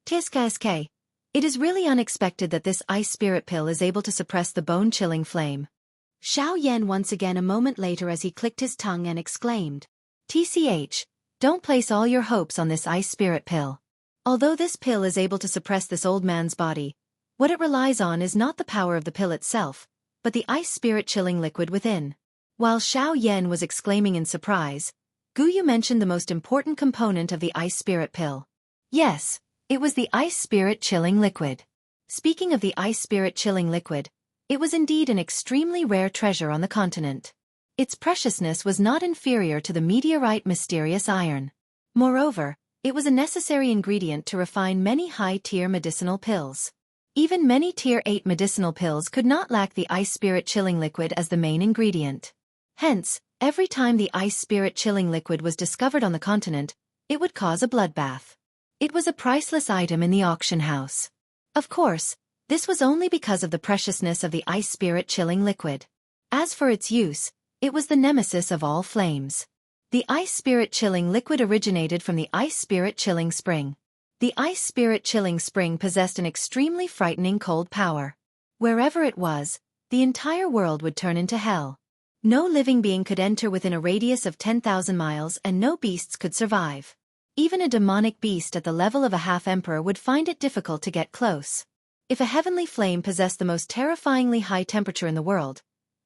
Tisksk. It is really unexpected that this Ice Spirit Pill is able to suppress the bone-chilling flame. Xiaoyan once again a moment later as he clicked his tongue and exclaimed. TCH, don't place all your hopes on this Ice Spirit Pill. Although this pill is able to suppress this old man's body, what it relies on is not the power of the pill itself, but the ice spirit chilling liquid within. While Xiaoyan was exclaiming in surprise, Guyu mentioned the most important component of the Ice Spirit Pill. Yes, it was the Ice Spirit Chilling Liquid. Speaking of the Ice Spirit Chilling Liquid, it was indeed an extremely rare treasure on the continent. Its preciousness was not inferior to the meteorite mysterious iron. Moreover, it was a necessary ingredient to refine many high-tier medicinal pills. Even many Tier 8 medicinal pills could not lack the Ice Spirit Chilling Liquid as the main ingredient. Hence, every time the Ice Spirit Chilling Liquid was discovered on the continent, it would cause a bloodbath. It was a priceless item in the auction house. Of course, this was only because of the preciousness of the Ice Spirit Chilling Liquid. As for its use, it was the nemesis of all flames. The Ice Spirit Chilling Liquid originated from the Ice Spirit Chilling Spring. The Ice Spirit Chilling Spring possessed an extremely frightening cold power. Wherever it was, the entire world would turn into hell. No living being could enter within a radius of 10,000 miles and no beasts could survive. Even a demonic beast at the level of a half-emperor would find it difficult to get close. If a heavenly flame possessed the most terrifyingly high temperature in the world,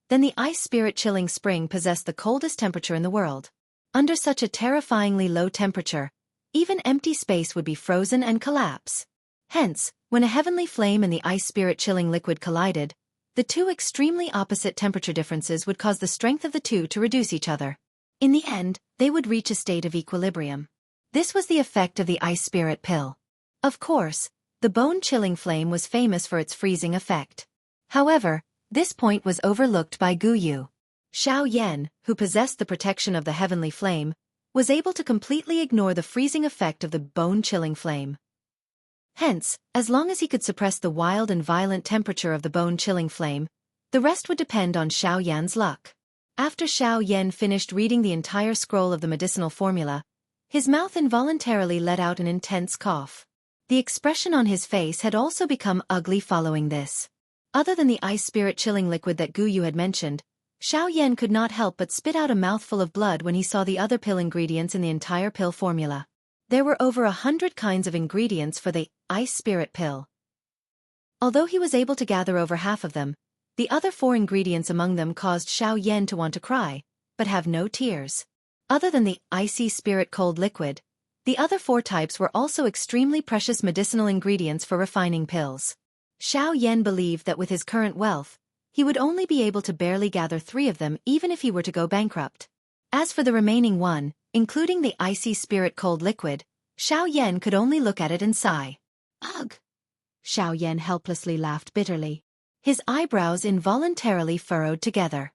then the Ice Spirit Chilling Spring possessed the coldest temperature in the world. Under such a terrifyingly low temperature, even empty space would be frozen and collapse. Hence, when a heavenly flame and the Ice Spirit Chilling Liquid collided, the two extremely opposite temperature differences would cause the strength of the two to reduce each other. In the end, they would reach a state of equilibrium. This was the effect of the Ice Spirit Pill. Of course, the bone-chilling flame was famous for its freezing effect. However, this point was overlooked by Guyu. Xiaoyan, who possessed the protection of the heavenly flame, was able to completely ignore the freezing effect of the bone-chilling flame. Hence, as long as he could suppress the wild and violent temperature of the bone-chilling flame, the rest would depend on Xiaoyan's luck. After Xiaoyan finished reading the entire scroll of the medicinal formula, his mouth involuntarily let out an intense cough. The expression on his face had also become ugly following this. Other than the Ice Spirit Chilling Liquid that Guyu had mentioned, Xiaoyan could not help but spit out a mouthful of blood when he saw the other pill ingredients in the entire pill formula. There were over 100 kinds of ingredients for the Ice Spirit Pill. Although he was able to gather over half of them, the other 4 ingredients among them caused Xiaoyan to want to cry, but have no tears. Other than the Icy Spirit Cold Liquid, the other 4 types were also extremely precious medicinal ingredients for refining pills. Xiaoyan believed that with his current wealth, he would only be able to barely gather 3 of them even if he were to go bankrupt. As for the remaining 1, including the Icy Spirit Cold Liquid, Xiaoyan could only look at it and sigh. Ugh! Xiaoyan helplessly laughed bitterly. His eyebrows involuntarily furrowed together.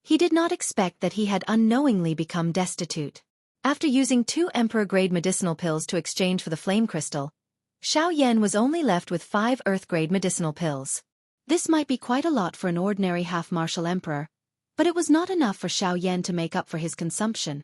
He did not expect that he had unknowingly become destitute. After using 2 Emperor-grade medicinal pills to exchange for the flame crystal, Xiaoyan was only left with 5 Earth-grade medicinal pills. This might be quite a lot for an ordinary half-martial emperor, but it was not enough for Xiaoyan to make up for his consumption.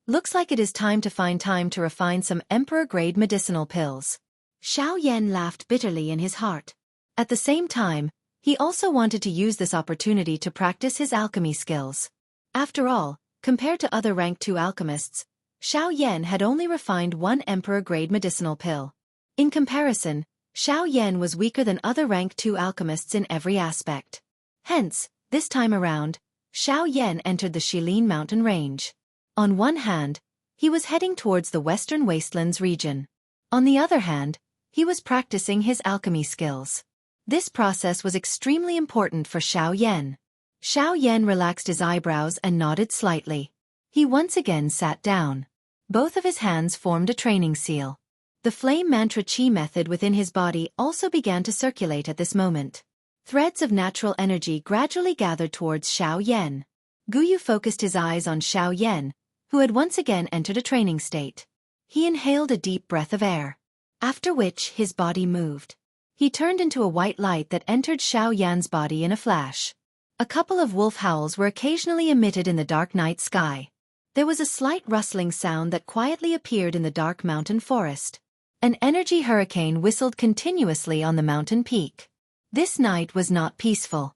Looks like it is time to find time to refine some Emperor-grade medicinal pills. Xiaoyan laughed bitterly in his heart. At the same time, he also wanted to use this opportunity to practice his alchemy skills. After all, compared to other rank 2 alchemists, Xiao Yan had only refined one emperor-grade medicinal pill. In comparison, Xiao Yan was weaker than other rank 2 alchemists in every aspect. Hence, this time around, Xiao Yan entered the Shilin mountain range. On one hand, he was heading towards the western wastelands region. On the other hand, he was practicing his alchemy skills. This process was extremely important for Xiao Yan. Xiao Yan relaxed his eyebrows and nodded slightly. He once again sat down. Both of his hands formed a training seal. The flame mantra chi method within his body also began to circulate at this moment. Threads of natural energy gradually gathered towards Xiao Yan. Guyu focused his eyes on Xiao Yan, who had once again entered a training state. He inhaled a deep breath of air, after which his body moved. He turned into a white light that entered Xiao Yan's body in a flash. A couple of wolf howls were occasionally emitted in the dark night sky. There was a slight rustling sound that quietly appeared in the dark mountain forest. An energy hurricane whistled continuously on the mountain peak. This night was not peaceful.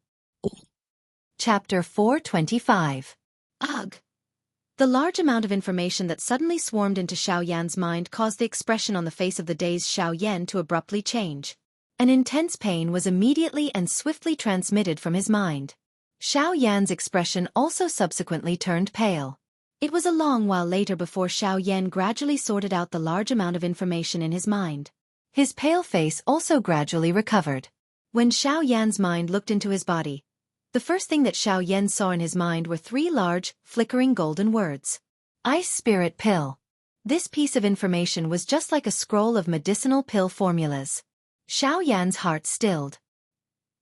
Chapter 425. Ugh! The large amount of information that suddenly swarmed into Xiao Yan's mind caused the expression on the face of the dazed Xiao Yan to abruptly change. An intense pain was immediately and swiftly transmitted from his mind. Xiao Yan's expression also subsequently turned pale. It was a long while later before Xiao Yan gradually sorted out the large amount of information in his mind. His pale face also gradually recovered. When Xiao Yan's mind looked into his body, the first thing that Xiao Yan saw in his mind were 3 large, flickering golden words. Ice Spirit Pill. This piece of information was just like a scroll of medicinal pill formulas. Xiao Yan's heart stilled.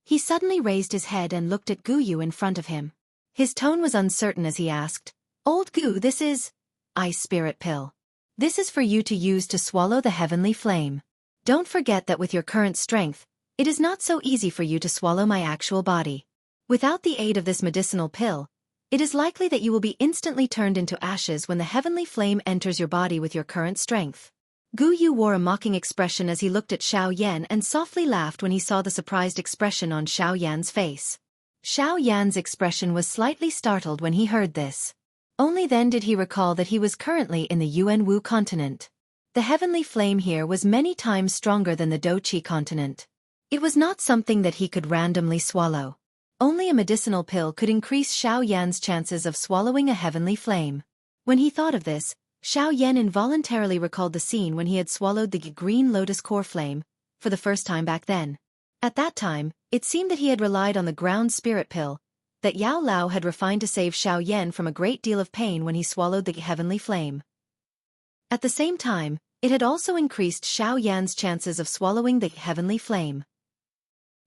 He suddenly raised his head and looked at Guyu in front of him. His tone was uncertain as he asked, "Old Gu, this is Ice Spirit Pill. This is for you to use to swallow the heavenly flame. Don't forget that with your current strength, it is not so easy for you to swallow my actual body. Without the aid of this medicinal pill, it is likely that you will be instantly turned into ashes when the heavenly flame enters your body with your current strength." Guyu wore a mocking expression as he looked at Xiao Yan and softly laughed when he saw the surprised expression on Xiao Yan's face. Xiao Yan's expression was slightly startled when he heard this. Only then did he recall that he was currently in the Yuanwu continent. The heavenly flame here was many times stronger than the Doqi continent. It was not something that he could randomly swallow. Only a medicinal pill could increase Xiao Yan's chances of swallowing a heavenly flame. When he thought of this, Xiao Yan involuntarily recalled the scene when he had swallowed the green lotus core flame, for the first time back then. At that time, it seemed that he had relied on the ground spirit pill, that Yao Lao had refined to save Xiao Yan from a great deal of pain when he swallowed the heavenly flame. At the same time, it had also increased Xiao Yan's chances of swallowing the heavenly flame.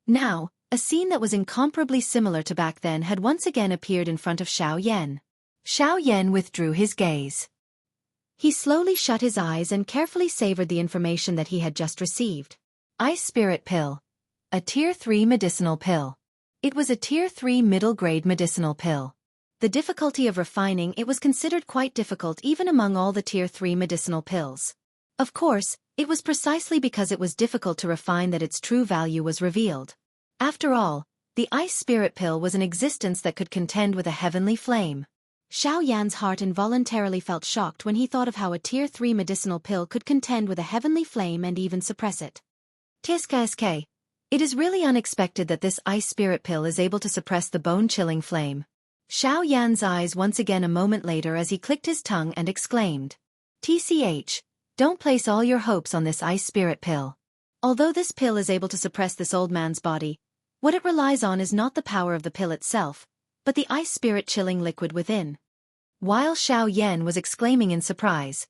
Now, a scene that was incomparably similar to back then had once again appeared in front of Xiao Yan. Xiao Yan withdrew his gaze. He slowly shut his eyes and carefully savored the information that he had just received. Ice Spirit Pill. A Tier 3 medicinal pill. It was a Tier 3 middle-grade medicinal pill. The difficulty of refining it was considered quite difficult even among all the Tier 3 medicinal pills. Of course, it was precisely because it was difficult to refine that its true value was revealed. After all, the Ice Spirit Pill was an existence that could contend with a heavenly flame. Xiao Yan's heart involuntarily felt shocked when he thought of how a Tier 3 medicinal pill could contend with a heavenly flame and even suppress it. TSKSK. It is really unexpected that this Ice Spirit Pill is able to suppress the bone-chilling flame. Xiao Yan's eyes once again a moment later as he clicked his tongue and exclaimed. TCH. Don't place all your hopes on this Ice Spirit Pill. Although this pill is able to suppress this old man's body, what it relies on is not the power of the pill itself, but the ice spirit chilling liquid within. While Xiao Yan was exclaiming in surprise,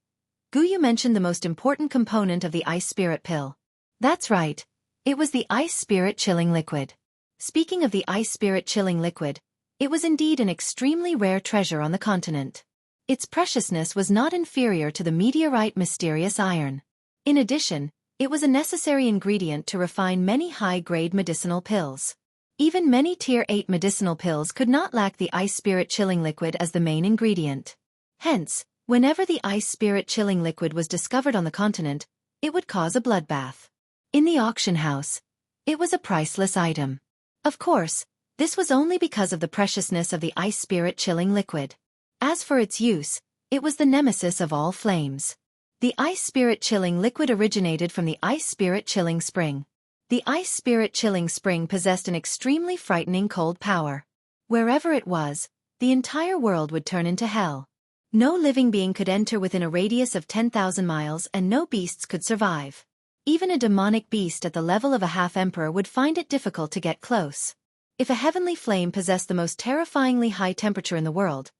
Guyu mentioned the most important component of the ice spirit pill. That's right, it was the ice spirit chilling liquid. Speaking of the ice spirit chilling liquid, it was indeed an extremely rare treasure on the continent. Its preciousness was not inferior to the meteorite mysterious iron. In addition, it was a necessary ingredient to refine many high-grade medicinal pills. Even many Tier 8 medicinal pills could not lack the ice spirit chilling liquid as the main ingredient. Hence, whenever the ice spirit chilling liquid was discovered on the continent, it would cause a bloodbath. In the auction house, it was a priceless item. Of course, this was only because of the preciousness of the ice spirit chilling liquid. As for its use, It was the nemesis of all flames. The ice spirit chilling liquid originated from the ice spirit chilling spring. The ice spirit chilling spring possessed an extremely frightening cold power. Wherever it was, the entire world would turn into hell. No living being could enter within a radius of 10,000 miles and no beasts could survive. Even a demonic beast at the level of a half-emperor would find it difficult to get close. If a heavenly flame possessed the most terrifyingly high temperature in the world,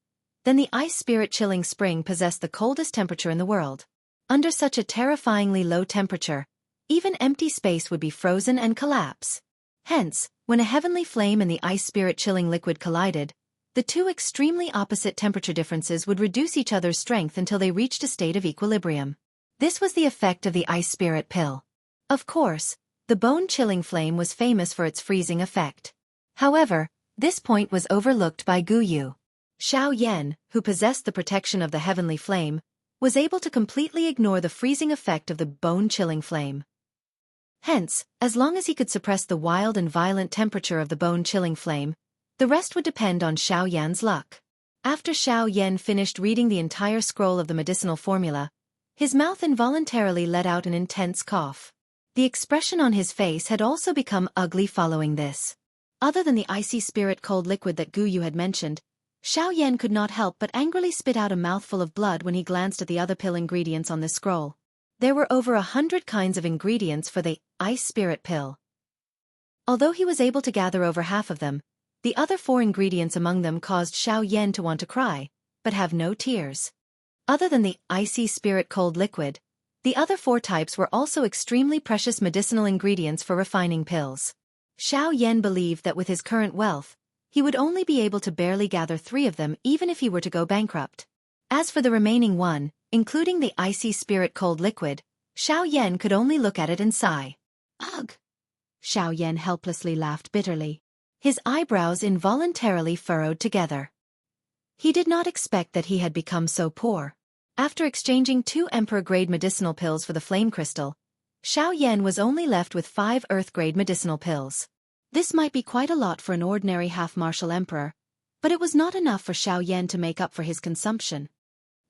then the ice spirit chilling spring possessed the coldest temperature in the world. Under such a terrifyingly low temperature, even empty space would be frozen and collapse. Hence, when a heavenly flame and the ice spirit chilling liquid collided, the two extremely opposite temperature differences would reduce each other's strength until they reached a state of equilibrium. This was the effect of the ice spirit pill. Of course, the bone-chilling flame was famous for its freezing effect. However, this point was overlooked by Guyu. Xiaoyan, who possessed the protection of the heavenly flame, was able to completely ignore the freezing effect of the bone-chilling flame. Hence, as long as he could suppress the wild and violent temperature of the bone-chilling flame, the rest would depend on Xiaoyan's luck. After Xiaoyan finished reading the entire scroll of the medicinal formula, his mouth involuntarily let out an intense cough. The expression on his face had also become ugly following this. Other than the icy spirit cold liquid that Guyu had mentioned, Xiaoyan could not help but angrily spit out a mouthful of blood when he glanced at the other pill ingredients on this scroll. There were over 100 kinds of ingredients for the ice spirit pill. Although he was able to gather over half of them, the other 4 ingredients among them caused Xiaoyan to want to cry, but have no tears. Other than the icy spirit cold liquid, the other 4 types were also extremely precious medicinal ingredients for refining pills. Xiaoyan believed that with his current wealth, he would only be able to barely gather 3 of them even if he were to go bankrupt. As for the remaining 1, including the icy spirit cold liquid, Xiaoyan could only look at it and sigh. Ugh! Xiaoyan helplessly laughed bitterly. His eyebrows involuntarily furrowed together. He did not expect that he had become so poor. After exchanging 2 emperor-grade medicinal pills for the flame crystal, Xiaoyan was only left with 5 earth-grade medicinal pills. This might be quite a lot for an ordinary half-martial emperor, but it was not enough for Xiaoyan to make up for his consumption.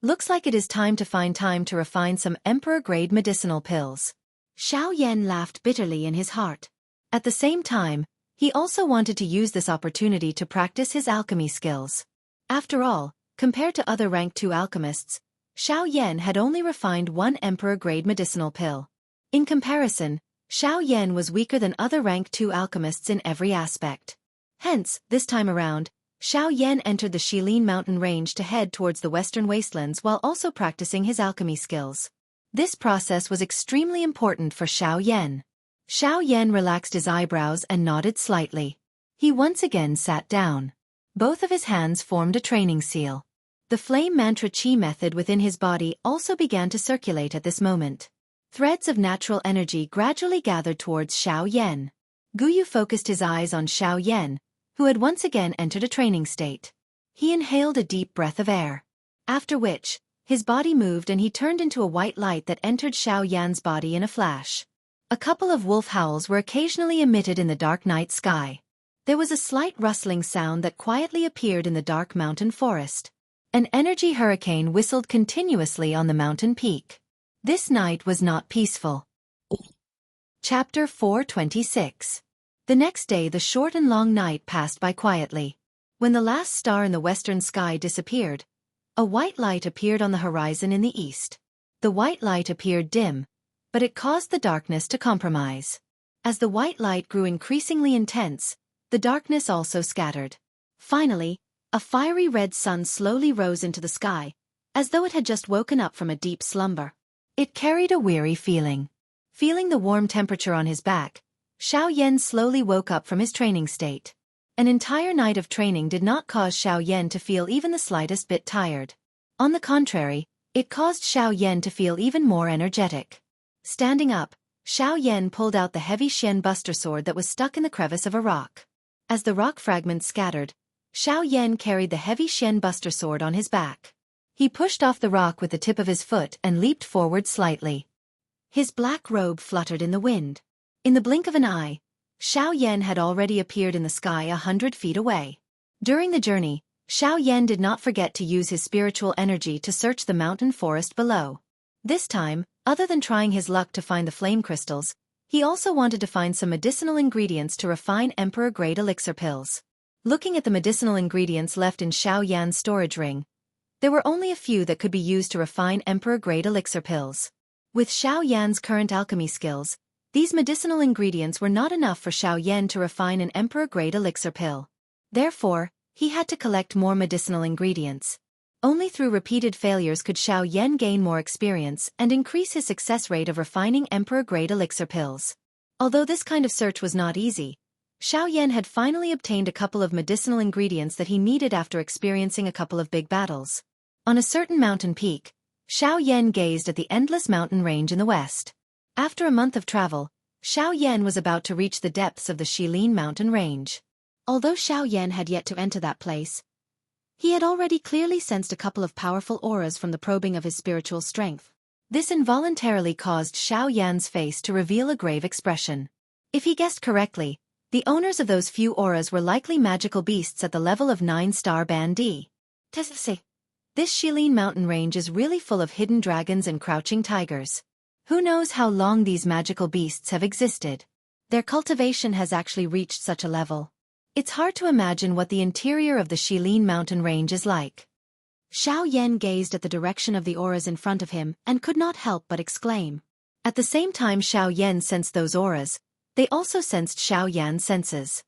Looks like it is time to find time to refine some emperor-grade medicinal pills. Xiaoyan laughed bitterly in his heart. At the same time, he also wanted to use this opportunity to practice his alchemy skills. After all, compared to other rank 2 alchemists, Xiaoyan had only refined 1 emperor-grade medicinal pill. In comparison, Xiaoyan was weaker than other rank 2 alchemists in every aspect. Hence, this time around, Xiaoyan entered the Shilin mountain range to head towards the western wastelands while also practicing his alchemy skills. This process was extremely important for Xiaoyan. Xiaoyan relaxed his eyebrows and nodded slightly. He once again sat down. Both of his hands formed a training seal. The flame mantra chi method within his body also began to circulate at this moment. Threads of natural energy gradually gathered towards Xiaoyan. Guyu focused his eyes on Xiaoyan, who had once again entered a training state. He inhaled a deep breath of air. After which, his body moved and he turned into a white light that entered Xiaoyan's body in a flash. A couple of wolf howls were occasionally emitted in the dark night sky. There was a slight rustling sound that quietly appeared in the dark mountain forest. An energy hurricane whistled continuously on the mountain peak. This night was not peaceful. Chapter 426. The next day the short and long night passed by quietly. When the last star in the western sky disappeared, a white light appeared on the horizon in the east. The white light appeared dim, but it caused the darkness to compromise. As the white light grew increasingly intense, the darkness also scattered. Finally, a fiery red sun slowly rose into the sky, as though it had just woken up from a deep slumber. It carried a weary feeling. Feeling the warm temperature on his back, Xiaoyan slowly woke up from his training state. An entire night of training did not cause Xiaoyan to feel even the slightest bit tired. On the contrary, it caused Xiaoyan to feel even more energetic. Standing up, Xiaoyan pulled out the heavy Xian buster sword that was stuck in the crevice of a rock. As the rock fragments scattered, Xiaoyan carried the heavy Xian buster sword on his back. He pushed off the rock with the tip of his foot and leaped forward slightly. His black robe fluttered in the wind. In the blink of an eye, Xiaoyan had already appeared in the sky 100 feet away. During the journey, Xiao Yan did not forget to use his spiritual energy to search the mountain forest below. This time, other than trying his luck to find the flame crystals, he also wanted to find some medicinal ingredients to refine emperor-grade elixir pills. Looking at the medicinal ingredients left in Xiao Yan's storage ring, there were only a few that could be used to refine emperor-grade elixir pills. With Xiao Yan's current alchemy skills, these medicinal ingredients were not enough for Xiao Yan to refine an emperor-grade elixir pill. Therefore, he had to collect more medicinal ingredients. Only through repeated failures could Xiao Yan gain more experience and increase his success rate of refining emperor-grade elixir pills. Although this kind of search was not easy, Xiao Yan had finally obtained a couple of medicinal ingredients that he needed after experiencing a couple of big battles. On a certain mountain peak, Xiao Yan gazed at the endless mountain range in the west. After a month of travel, Xiao Yan was about to reach the depths of the Shilin mountain range. Although Xiao Yan had yet to enter that place, he had already clearly sensed a couple of powerful auras from the probing of his spiritual strength. This involuntarily caused Xiao Yan's face to reveal a grave expression. If he guessed correctly, the owners of those few auras were likely magical beasts at the level of 9-star Band D. This Shilin mountain range is really full of hidden dragons and crouching tigers. Who knows how long these magical beasts have existed? Their cultivation has actually reached such a level. It's hard to imagine what the interior of the Shilin mountain range is like. Xiao Yan gazed at the direction of the auras in front of him and could not help but exclaim. At the same time Xiao Yan sensed those auras, they also sensed Xiao Yan's senses.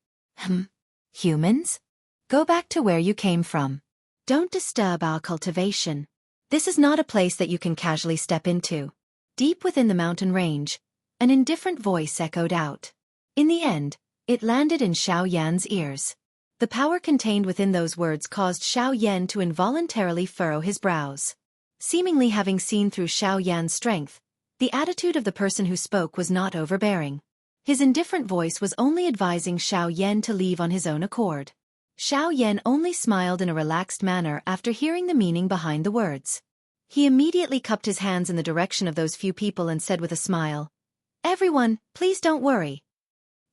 Humans? Go back to where you came from. Don't disturb our cultivation. This is not a place that you can casually step into. Deep within the mountain range, an indifferent voice echoed out. In the end, it landed in Xiao Yan's ears. The power contained within those words caused Xiao Yan to involuntarily furrow his brows. Seemingly having seen through Xiao Yan's strength, the attitude of the person who spoke was not overbearing. His indifferent voice was only advising Xiao Yan to leave on his own accord. Xiao Yan only smiled in a relaxed manner after hearing the meaning behind the words. He immediately cupped his hands in the direction of those few people and said with a smile, "Everyone, please don't worry.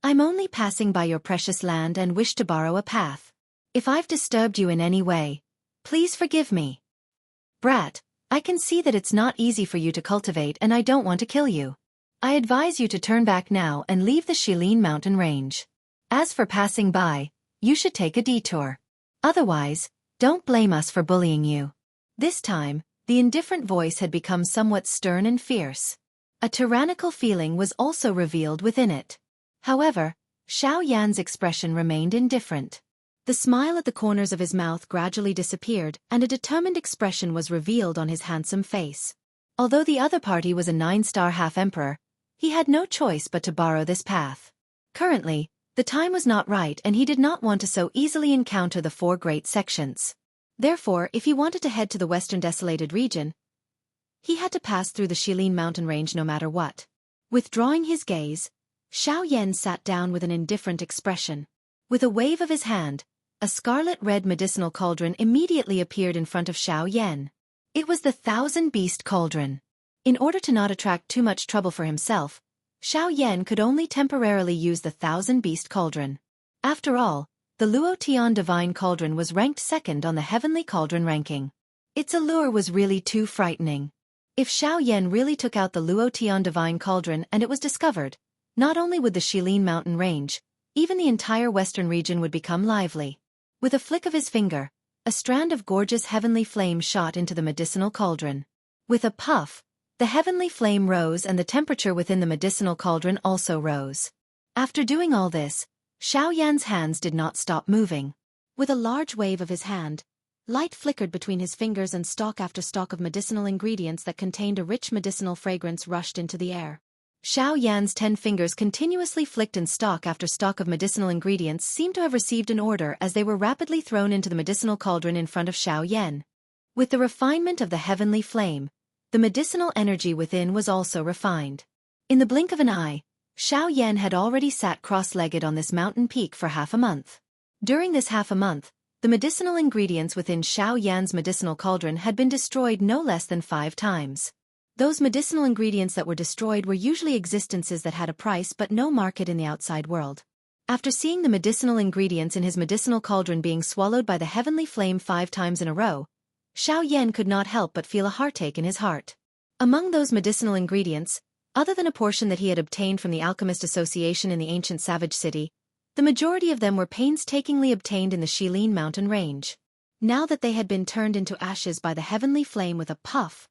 I'm only passing by your precious land and wish to borrow a path. If I've disturbed you in any way, please forgive me. Brat, I can see that it's not easy for you to cultivate and I don't want to kill you. I advise you to turn back now and leave the Shilin mountain range. As for passing by, you should take a detour. Otherwise, don't blame us for bullying you." This time, the indifferent voice had become somewhat stern and fierce. A tyrannical feeling was also revealed within it. However, Xiao Yan's expression remained indifferent. The smile at the corners of his mouth gradually disappeared and a determined expression was revealed on his handsome face. Although the other party was a 9-star half-emperor, he had no choice but to borrow this path. Currently, the time was not right and he did not want to so easily encounter the 4 great sections. Therefore, if he wanted to head to the western desolated region, he had to pass through the Shilin mountain range no matter what. Withdrawing his gaze, Xiao Yan sat down with an indifferent expression. With a wave of his hand, a scarlet-red medicinal cauldron immediately appeared in front of Xiao Yan. It was the 1,000-beast cauldron. In order to not attract too much trouble for himself, Xiao Yan could only temporarily use the 1,000-beast cauldron. After all, the Luo Tian Divine Cauldron was ranked second on the Heavenly Cauldron ranking. Its allure was really too frightening. If Xiao Yan really took out the Luo Tian Divine Cauldron and it was discovered, not only would the Shilin mountain range, even the entire western region would become lively. With a flick of his finger, a strand of gorgeous heavenly flame shot into the medicinal cauldron. With a puff, the heavenly flame rose and the temperature within the medicinal cauldron also rose. After doing all this, Xiao Yan's hands did not stop moving. With a large wave of his hand, light flickered between his fingers and stalk after stalk of medicinal ingredients that contained a rich medicinal fragrance rushed into the air. Xiao Yan's 10 fingers continuously flicked and stalk after stalk of medicinal ingredients seemed to have received an order as they were rapidly thrown into the medicinal cauldron in front of Xiao Yan. With the refinement of the heavenly flame, the medicinal energy within was also refined. In the blink of an eye, Xiao Yan had already sat cross-legged on this mountain peak for half a month. During this half a month, the medicinal ingredients within Xiao Yan's medicinal cauldron had been destroyed no less than 5 times. Those medicinal ingredients that were destroyed were usually existences that had a price but no market in the outside world. After seeing the medicinal ingredients in his medicinal cauldron being swallowed by the heavenly flame 5 times in a row, Xiaoyan could not help but feel a heartache in his heart. Among those medicinal ingredients, other than a portion that he had obtained from the Alchemist Association in the ancient Savage City, the majority of them were painstakingly obtained in the Shilin mountain range. Now that they had been turned into ashes by the heavenly flame with a puff,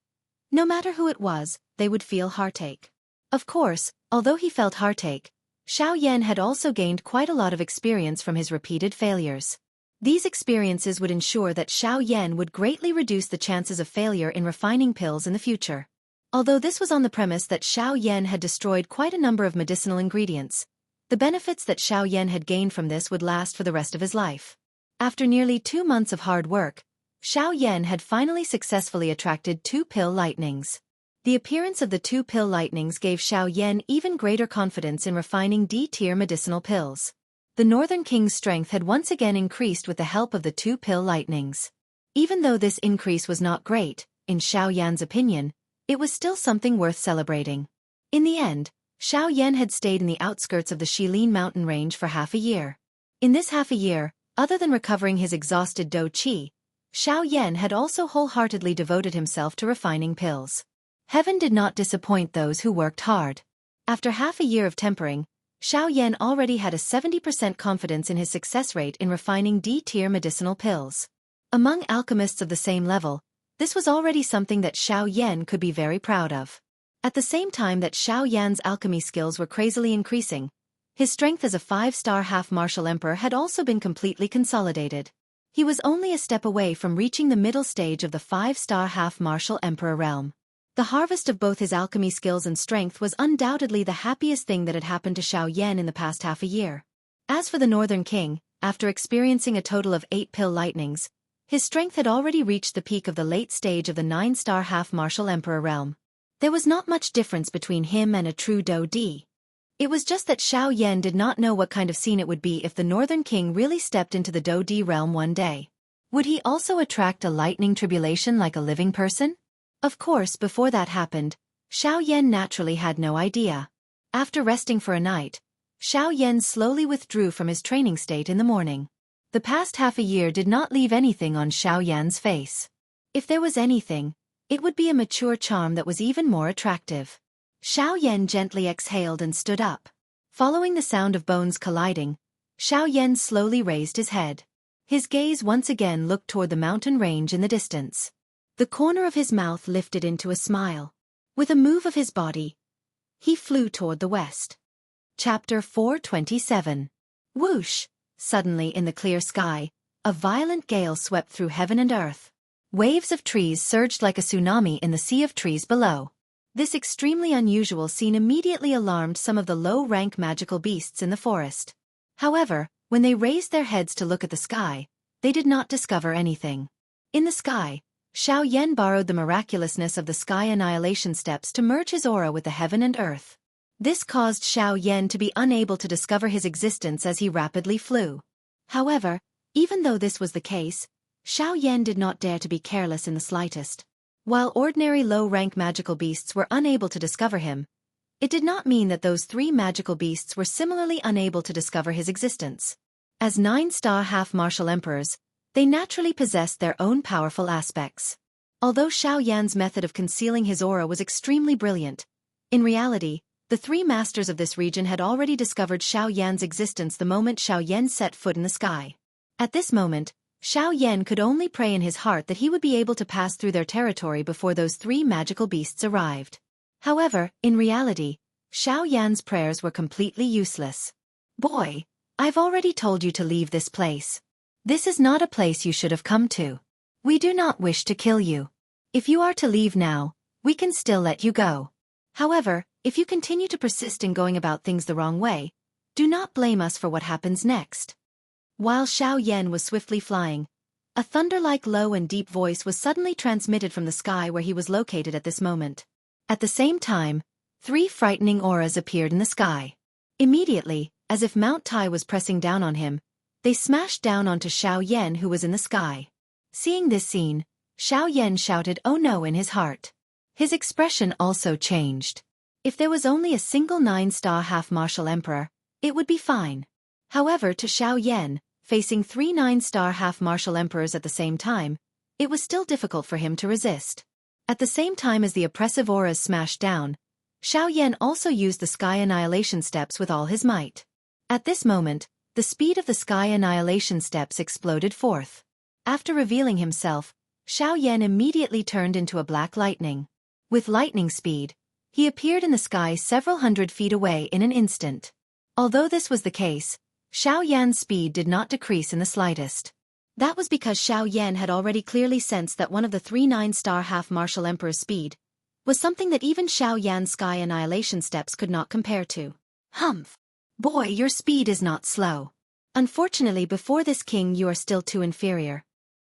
no matter who it was, they would feel heartache. Of course, although he felt heartache, Xiaoyan had also gained quite a lot of experience from his repeated failures. These experiences would ensure that Xiaoyan would greatly reduce the chances of failure in refining pills in the future. Although this was on the premise that Xiaoyan had destroyed quite a number of medicinal ingredients, the benefits that Xiaoyan had gained from this would last for the rest of his life. After nearly 2 months of hard work, Xiaoyan had finally successfully attracted 2 pill lightnings. The appearance of the 2 pill lightnings gave Xiaoyan even greater confidence in refining D-tier medicinal pills. The Northern King's strength had once again increased with the help of the 2 pill lightnings. Even though this increase was not great, in Xiaoyan's opinion, it was still something worth celebrating. In the end, Xiaoyan had stayed in the outskirts of the Shilin mountain range for half a year. In this half a year, other than recovering his exhausted Do Qi, Xiaoyan had also wholeheartedly devoted himself to refining pills. Heaven did not disappoint those who worked hard. After half a year of tempering, Xiaoyan already had a 70% confidence in his success rate in refining D-tier medicinal pills. Among alchemists of the same level, this was already something that Xiaoyan could be very proud of. At the same time that Xiaoyan's alchemy skills were crazily increasing, his strength as a 5-star half-martial emperor had also been completely consolidated. He was only a step away from reaching the middle stage of the 5-star half-martial emperor realm. The harvest of both his alchemy skills and strength was undoubtedly the happiest thing that had happened to Xiaoyan in the past half a year. As for the Northern King, after experiencing a total of 8 pill lightnings, his strength had already reached the peak of the late stage of the 9-star half-martial emperor realm. There was not much difference between him and a true Do Di. It was just that Xiaoyan did not know what kind of scene it would be if the Northern King really stepped into the Do Di realm one day. Would he also attract a lightning tribulation like a living person? Of course, before that happened, Xiaoyan naturally had no idea. After resting for a night, Xiaoyan slowly withdrew from his training state in the morning. The past half a year did not leave anything on Xiaoyan's face. If there was anything, it would be a mature charm that was even more attractive. Xiaoyan gently exhaled and stood up. Following the sound of bones colliding, Xiaoyan slowly raised his head. His gaze once again looked toward the mountain range in the distance. The corner of his mouth lifted into a smile. With a move of his body, he flew toward the west. Chapter 427. Whoosh! Suddenly in the clear sky, a violent gale swept through heaven and earth. Waves of trees surged like a tsunami in the sea of trees below. This extremely unusual scene immediately alarmed some of the low-rank magical beasts in the forest. However, when they raised their heads to look at the sky, they did not discover anything. In the sky, Xiaoyan borrowed the miraculousness of the sky annihilation steps to merge his aura with the heaven and earth. This caused Xiaoyan to be unable to discover his existence as he rapidly flew. However, even though this was the case, Xiaoyan did not dare to be careless in the slightest. While ordinary low-rank magical beasts were unable to discover him, it did not mean that those 3 magical beasts were similarly unable to discover his existence. As 9-star half-martial emperors, they naturally possessed their own powerful aspects. Although Xiaoyan's method of concealing his aura was extremely brilliant, in reality, the 3 masters of this region had already discovered Xiaoyan's existence the moment Xiaoyan set foot in the sky. At this moment, Xiaoyan could only pray in his heart that he would be able to pass through their territory before those 3 magical beasts arrived. However, in reality, Xiaoyan's prayers were completely useless. "Boy, I've already told you to leave this place. This is not a place you should have come to. We do not wish to kill you. If you are to leave now, we can still let you go. However, if you continue to persist in going about things the wrong way, do not blame us for what happens next." While Xiaoyan was swiftly flying, a thunder-like low and deep voice was suddenly transmitted from the sky where he was located at this moment. At the same time, 3 frightening auras appeared in the sky. Immediately, as if Mount Tai was pressing down on him, they smashed down onto Xiaoyan who was in the sky. Seeing this scene, Xiaoyan shouted "Oh no" in his heart. His expression also changed. If there was only a single 9-star half-martial emperor, it would be fine. However, to Xiao Yan, facing 3 9-star half-martial emperors at the same time, it was still difficult for him to resist. At the same time as the oppressive auras smashed down, Xiao Yan also used the Sky Annihilation Steps with all his might. At this moment, the speed of the Sky Annihilation Steps exploded forth. After revealing himself, Xiao Yan immediately turned into a black lightning. With lightning speed, he appeared in the sky several hundred feet away in an instant. Although this was the case, Xiao Yan's speed did not decrease in the slightest. That was because Xiao Yan had already clearly sensed that one of the 3 9-star half-martial emperor's speed was something that even Xiao Yan's Sky Annihilation Steps could not compare to. Humph! Boy, your speed is not slow. Unfortunately, before this king you are still too inferior.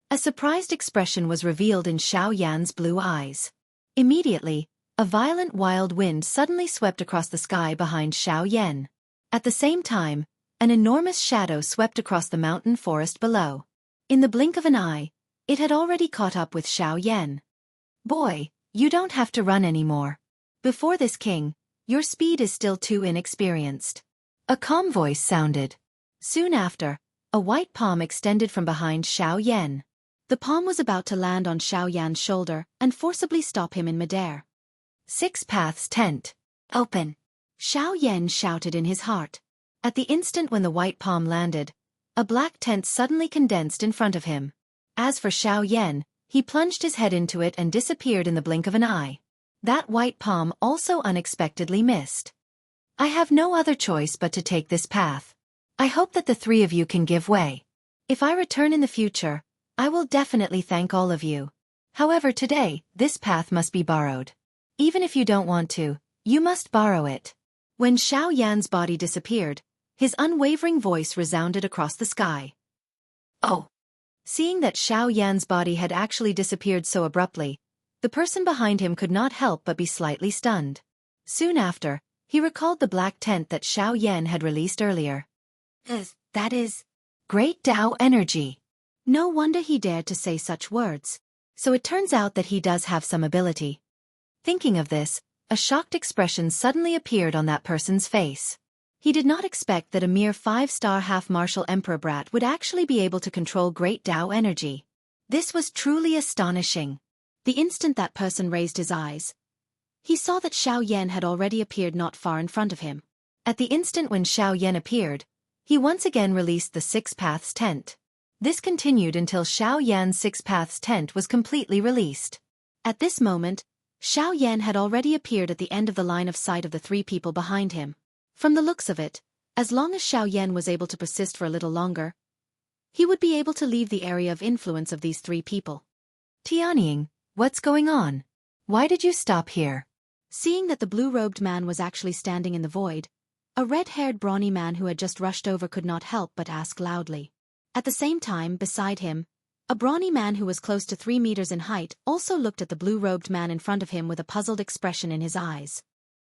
A surprised expression was revealed in Xiao Yan's blue eyes. Immediately, a violent wild wind suddenly swept across the sky behind Xiao Yan. At the same time, an enormous shadow swept across the mountain forest below. In the blink of an eye, it had already caught up with Xiao Yan. Boy, you don't have to run anymore. Before this king, your speed is still too inexperienced. A calm voice sounded. Soon after, a white palm extended from behind Xiao Yan. The palm was about to land on Xiao Yan's shoulder and forcibly stop him in midair. 6 Paths Tent. Open! Xiao Yan shouted in his heart. At the instant when the white palm landed, a black tent suddenly condensed in front of him. As for Xiao Yan, he plunged his head into it and disappeared in the blink of an eye. That white palm also unexpectedly missed. I have no other choice but to take this path. I hope that the 3 of you can give way. If I return in the future, I will definitely thank all of you. However, today, this path must be borrowed. Even if you don't want to, you must borrow it. When Xiao Yan's body disappeared, his unwavering voice resounded across the sky. Oh! Seeing that Xiao Yan's body had actually disappeared so abruptly, the person behind him could not help but be slightly stunned. Soon after, he recalled the black tent that Xiao Yan had released earlier. That is great Tao energy. No wonder he dared to say such words. So it turns out that he does have some ability. Thinking of this, a shocked expression suddenly appeared on that person's face. He did not expect that a mere 5-star half-martial emperor brat would actually be able to control great Tao energy. This was truly astonishing. The instant that person raised his eyes, he saw that Xiao Yan had already appeared not far in front of him. At the instant when Xiao Yan appeared, he once again released the 6 Paths tent. This continued until Xiao Yan's 6 Paths tent was completely released. At this moment, Xiao Yan had already appeared at the end of the line of sight of the 3 people behind him. From the looks of it, as long as Xiao Yan was able to persist for a little longer, he would be able to leave the area of influence of these 3 people. Tianying, what's going on? Why did you stop here? Seeing that the blue-robed man was actually standing in the void, a red-haired brawny man who had just rushed over could not help but ask loudly. At the same time, beside him, a brawny man who was close to 3 meters in height also looked at the blue-robed man in front of him with a puzzled expression in his eyes.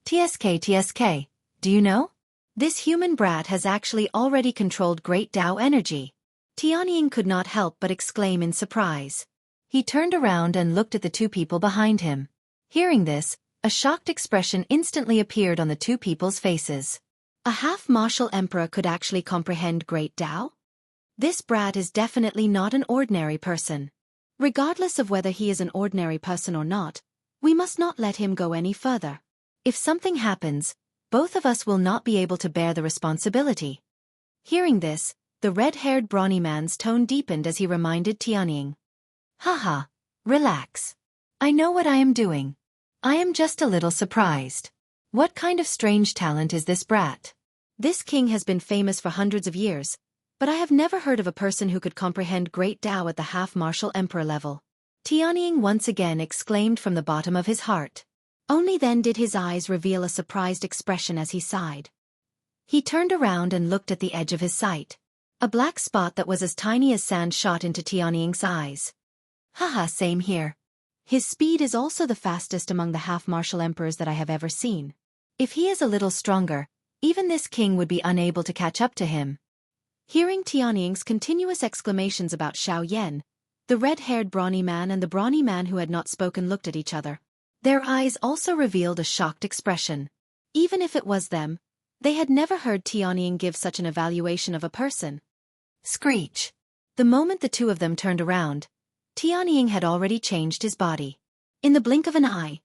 TSK, do you know? This human brat has actually already controlled great Tao energy. Tianying could not help but exclaim in surprise. He turned around and looked at the 2 people behind him. Hearing this, a shocked expression instantly appeared on the 2 people's faces. A half-martial emperor could actually comprehend great Tao? This brat is definitely not an ordinary person. Regardless of whether he is an ordinary person or not, we must not let him go any further. If something happens, both of us will not be able to bear the responsibility. Hearing this, the red-haired brawny man's tone deepened as he reminded Tianying. Haha, relax. I know what I am doing. I am just a little surprised. What kind of strange talent is this brat? This king has been famous for hundreds of years, but I have never heard of a person who could comprehend great Tao at the half-martial emperor level. Tianying once again exclaimed from the bottom of his heart. Only then did his eyes reveal a surprised expression as he sighed. He turned around and looked at the edge of his sight. A black spot that was as tiny as sand shot into Tianying's eyes. Haha, same here. His speed is also the fastest among the half-martial emperors that I have ever seen. If he is a little stronger, even this king would be unable to catch up to him. Hearing Tianying's continuous exclamations about Xiao Yan, the red-haired brawny man and the brawny man who had not spoken looked at each other. Their eyes also revealed a shocked expression. Even if it was them, They had never heard Tianying give such an evaluation of a person. Screech. The moment the two of them turned around, Tianying had already changed his body. In the blink of an eye,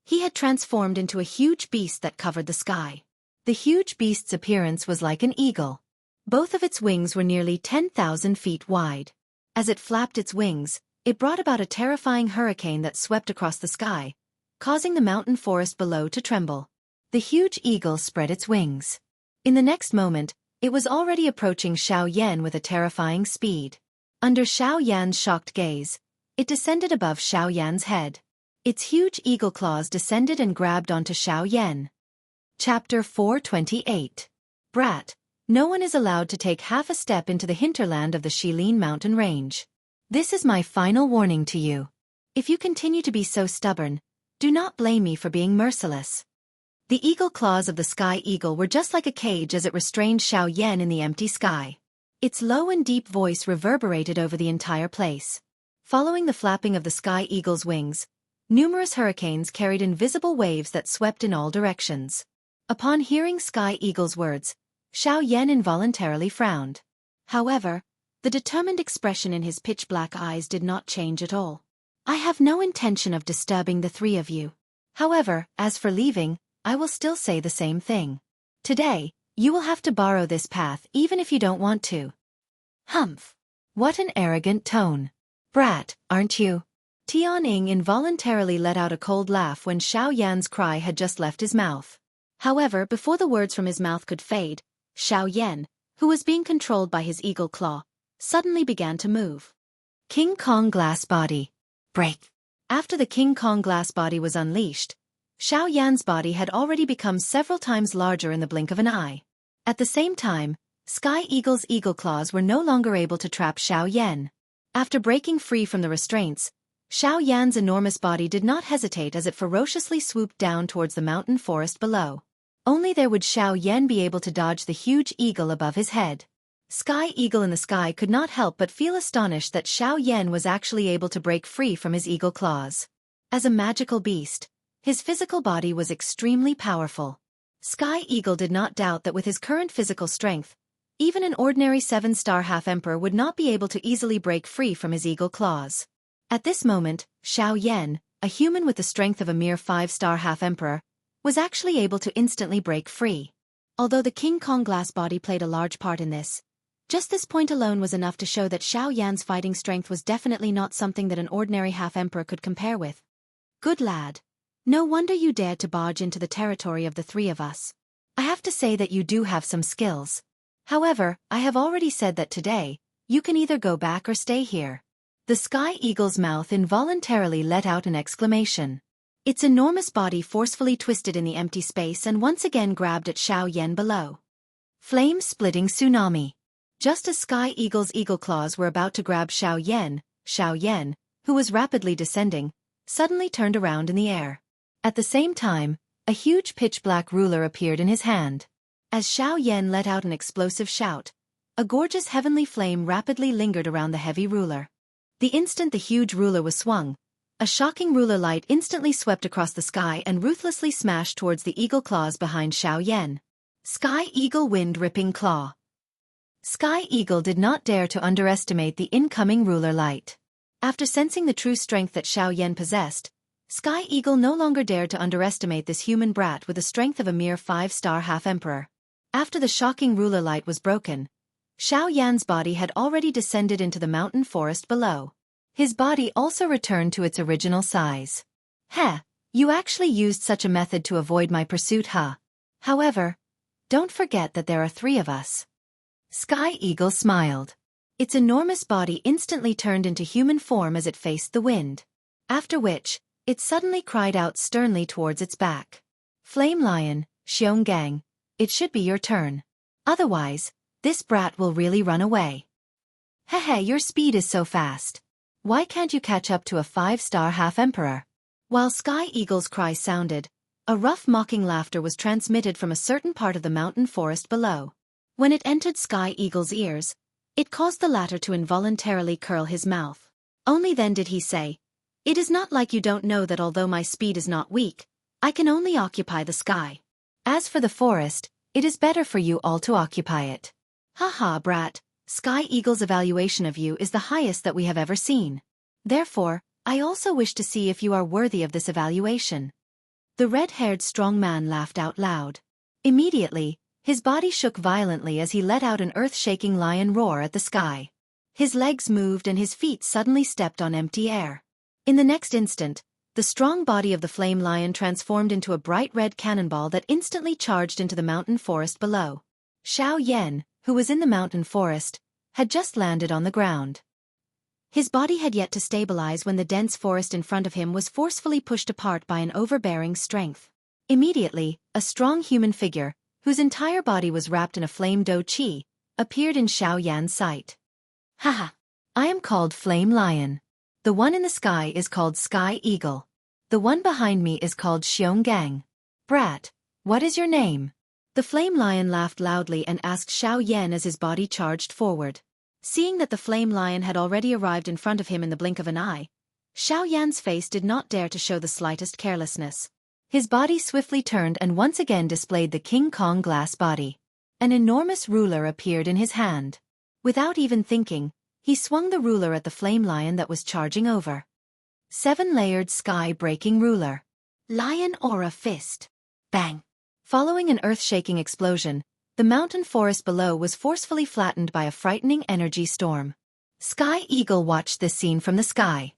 he had transformed into a huge beast that covered the sky. The huge beast's appearance was like an eagle. Both of its wings were nearly 10,000 feet wide. As it flapped its wings, it brought about a terrifying hurricane that swept across the sky, causing the mountain forest below to tremble. The huge eagle spread its wings. In the next moment, it was already approaching Xiaoyan with a terrifying speed. Under Xiaoyan's shocked gaze, it descended above Xiaoyan's head. Its huge eagle claws descended and grabbed onto Xiaoyan. Chapter 428. Brat, no one is allowed to take half a step into the hinterland of the Shilin mountain range. This is my final warning to you. If you continue to be so stubborn, do not blame me for being merciless. The eagle claws of the sky eagle were just like a cage as it restrained Xiaoyan in the empty sky. Its low and deep voice reverberated over the entire place. Following the flapping of the sky eagle's wings, numerous hurricanes carried invisible waves that swept in all directions. Upon hearing Sky Eagle's words, Xiaoyan involuntarily frowned. However, the determined expression in his pitch-black eyes did not change at all. I have no intention of disturbing the three of you. However, as for leaving, I will still say the same thing. Today, you will have to borrow this path even if you don't want to. Humph! What an arrogant tone. Brat, aren't you? Tianying involuntarily let out a cold laugh when Xiaoyan's cry had just left his mouth. However, before the words from his mouth could fade, Xiaoyan, who was being controlled by his eagle claw, suddenly began to move. King Kong Glass Body. Break. After the King Kong Glass Body was unleashed, Xiaoyan's body had already become several times larger in the blink of an eye. At the same time, Sky Eagle's eagle claws were no longer able to trap Xiaoyan. After breaking free from the restraints, Xiaoyan's enormous body did not hesitate as it ferociously swooped down towards the mountain forest below. Only there would Xiaoyan be able to dodge the huge eagle above his head. Sky Eagle in the sky could not help but feel astonished that Xiaoyan was actually able to break free from his eagle claws. As a magical beast, his physical body was extremely powerful. Sky Eagle did not doubt that with his current physical strength, even an ordinary 7-star half-emperor would not be able to easily break free from his eagle claws. At this moment, Xiaoyan, a human with the strength of a mere 5-star half-emperor, was actually able to instantly break free. Although the King Kong Glass Body played a large part in this, just this point alone was enough to show that Xiaoyan's fighting strength was definitely not something that an ordinary half-emperor could compare with. Good lad. No wonder you dared to barge into the territory of the three of us. I have to say that you do have some skills. However, I have already said that today, you can either go back or stay here. The Sky Eagle's mouth involuntarily let out an exclamation. Its enormous body forcefully twisted in the empty space and once again grabbed at Xiaoyan below. Flame-splitting tsunami. Just as Sky Eagle's eagle claws were about to grab Xiaoyan, who was rapidly descending, suddenly turned around in the air. At the same time, a huge pitch-black ruler appeared in his hand. As Xiaoyan let out an explosive shout, a gorgeous heavenly flame rapidly lingered around the heavy ruler. The instant the huge ruler was swung, a shocking ruler light instantly swept across the sky and ruthlessly smashed towards the eagle claws behind Xiaoyan. Sky Eagle Wind-Ripping Claw. Sky Eagle did not dare to underestimate the incoming ruler light. After sensing the true strength that Xiaoyan possessed, Sky Eagle no longer dared to underestimate this human brat with the strength of a mere 5-star half-emperor. After the shocking ruler light was broken, Xiaoyan's body had already descended into the mountain forest below. His body also returned to its original size. Heh, you actually used such a method to avoid my pursuit, huh? However, don't forget that there are three of us. Sky Eagle smiled. Its enormous body instantly turned into human form as it faced the wind. After which, it suddenly cried out sternly towards its back. Flame Lion, Xionggang, it should be your turn. Otherwise, this brat will really run away. Hehe, your speed is so fast. Why can't you catch up to a 5-star half-emperor? While Sky Eagle's cry sounded, a rough mocking laughter was transmitted from a certain part of the mountain forest below. When it entered Sky Eagle's ears, it caused the latter to involuntarily curl his mouth. Only then did he say, "It is not like you don't know that although my speed is not weak, I can only occupy the sky. As for the forest, It is better for you all to occupy it. Haha, brat, Sky Eagle's evaluation of you is the highest that we have ever seen. Therefore, I also wish to see if you are worthy of this evaluation. The red-haired strong man laughed out loud. Immediately, his body shook violently as he let out an earth-shaking lion roar at the sky. His legs moved and his feet suddenly stepped on empty air. In the next instant, the strong body of the flame lion transformed into a bright red cannonball that instantly charged into the mountain forest below. Xianxia, who was in the mountain forest, had just landed on the ground. His body had yet to stabilize when the dense forest in front of him was forcefully pushed apart by an overbearing strength. Immediately, a strong human figure, whose entire body was wrapped in a flame do qi, appeared in Xianxia's sight. Haha! I am called Flame Lion. The one in the sky is called Sky Eagle. The one behind me is called Xionggang. Brat, what is your name? The Flame Lion laughed loudly and asked Xianxia as his body charged forward. Seeing that the Flame Lion had already arrived in front of him in the blink of an eye, Xianxia's face did not dare to show the slightest carelessness. His body swiftly turned and once again displayed the King Kong glass body. An enormous ruler appeared in his hand. Without even thinking, he swung the ruler at the Flame Lion that was charging over. 7-layered sky-breaking ruler. Lion Aura Fist. Bang! Following an earth-shaking explosion, the mountain forest below was forcefully flattened by a frightening energy storm. Sky Eagle watched this scene from the sky.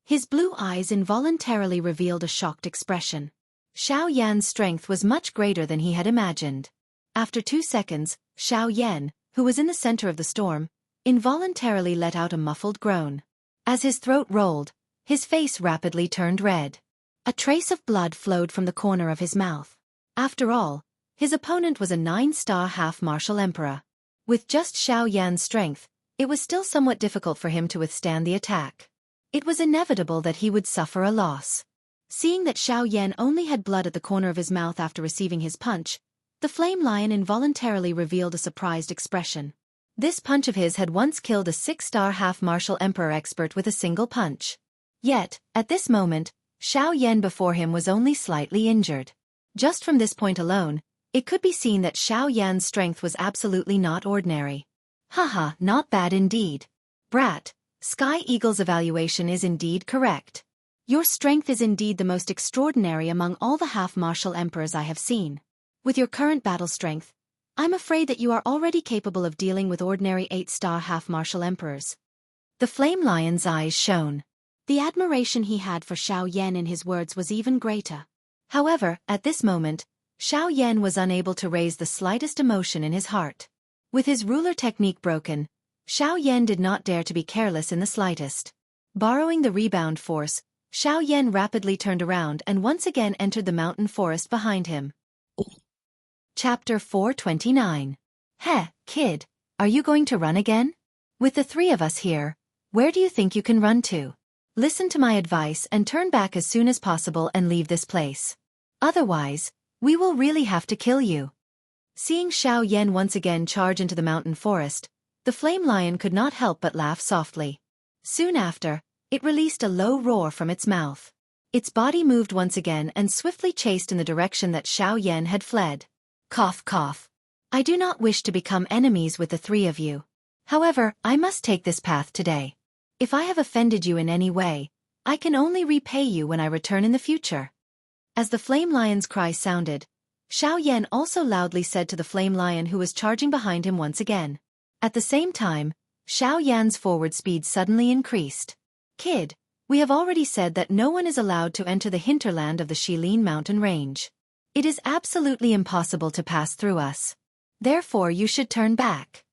His blue eyes involuntarily revealed a shocked expression. Xianxia's strength was much greater than he had imagined. After 2 seconds, Xianxia, who was in the center of the storm, involuntarily let out a muffled groan. As his throat rolled, his face rapidly turned red. A trace of blood flowed from the corner of his mouth. After all, his opponent was a 9-star half-martial emperor. With just Xianxia's strength, it was still somewhat difficult for him to withstand the attack. It was inevitable that he would suffer a loss. Seeing that Xianxia only had blood at the corner of his mouth after receiving his punch, the Flame Lion involuntarily revealed a surprised expression. This punch of his had once killed a 6-star half-martial emperor expert with a single punch. Yet, at this moment, Xianxia before him was only slightly injured. Just from this point alone, it could be seen that Xianxia's strength was absolutely not ordinary. Haha, not bad indeed. Brat, Sky Eagle's evaluation is indeed correct. Your strength is indeed the most extraordinary among all the half-martial emperors I have seen. With your current battle strength, I'm afraid that you are already capable of dealing with ordinary 8-star half-martial emperors. The Flame Lion's eyes shone. The admiration he had for Xianxia in his words was even greater. However, at this moment, Xianxia was unable to raise the slightest emotion in his heart. With his ruler technique broken, Xianxia did not dare to be careless in the slightest. Borrowing the rebound force, Xianxia rapidly turned around and once again entered the mountain forest behind him. Chapter 429. Heh, kid, are you going to run again? With the 3 of us here, where do you think you can run to? Listen to my advice and turn back as soon as possible and leave this place. Otherwise, we will really have to kill you. Seeing Xianxia once again charge into the mountain forest, the Flame Lion could not help but laugh softly. Soon after, it released a low roar from its mouth. Its body moved once again and swiftly chased in the direction that Xianxia had fled. Cough cough. I do not wish to become enemies with the 3 of you. However, I must take this path today. If I have offended you in any way, I can only repay you when I return in the future. As the Flame Lion's cry sounded, Xianxia also loudly said to the Flame Lion who was charging behind him once again. At the same time, Xianxia's forward speed suddenly increased. Kid, we have already said that no one is allowed to enter the hinterland of the Shilin mountain range. It is absolutely impossible to pass through us. Therefore you should turn back.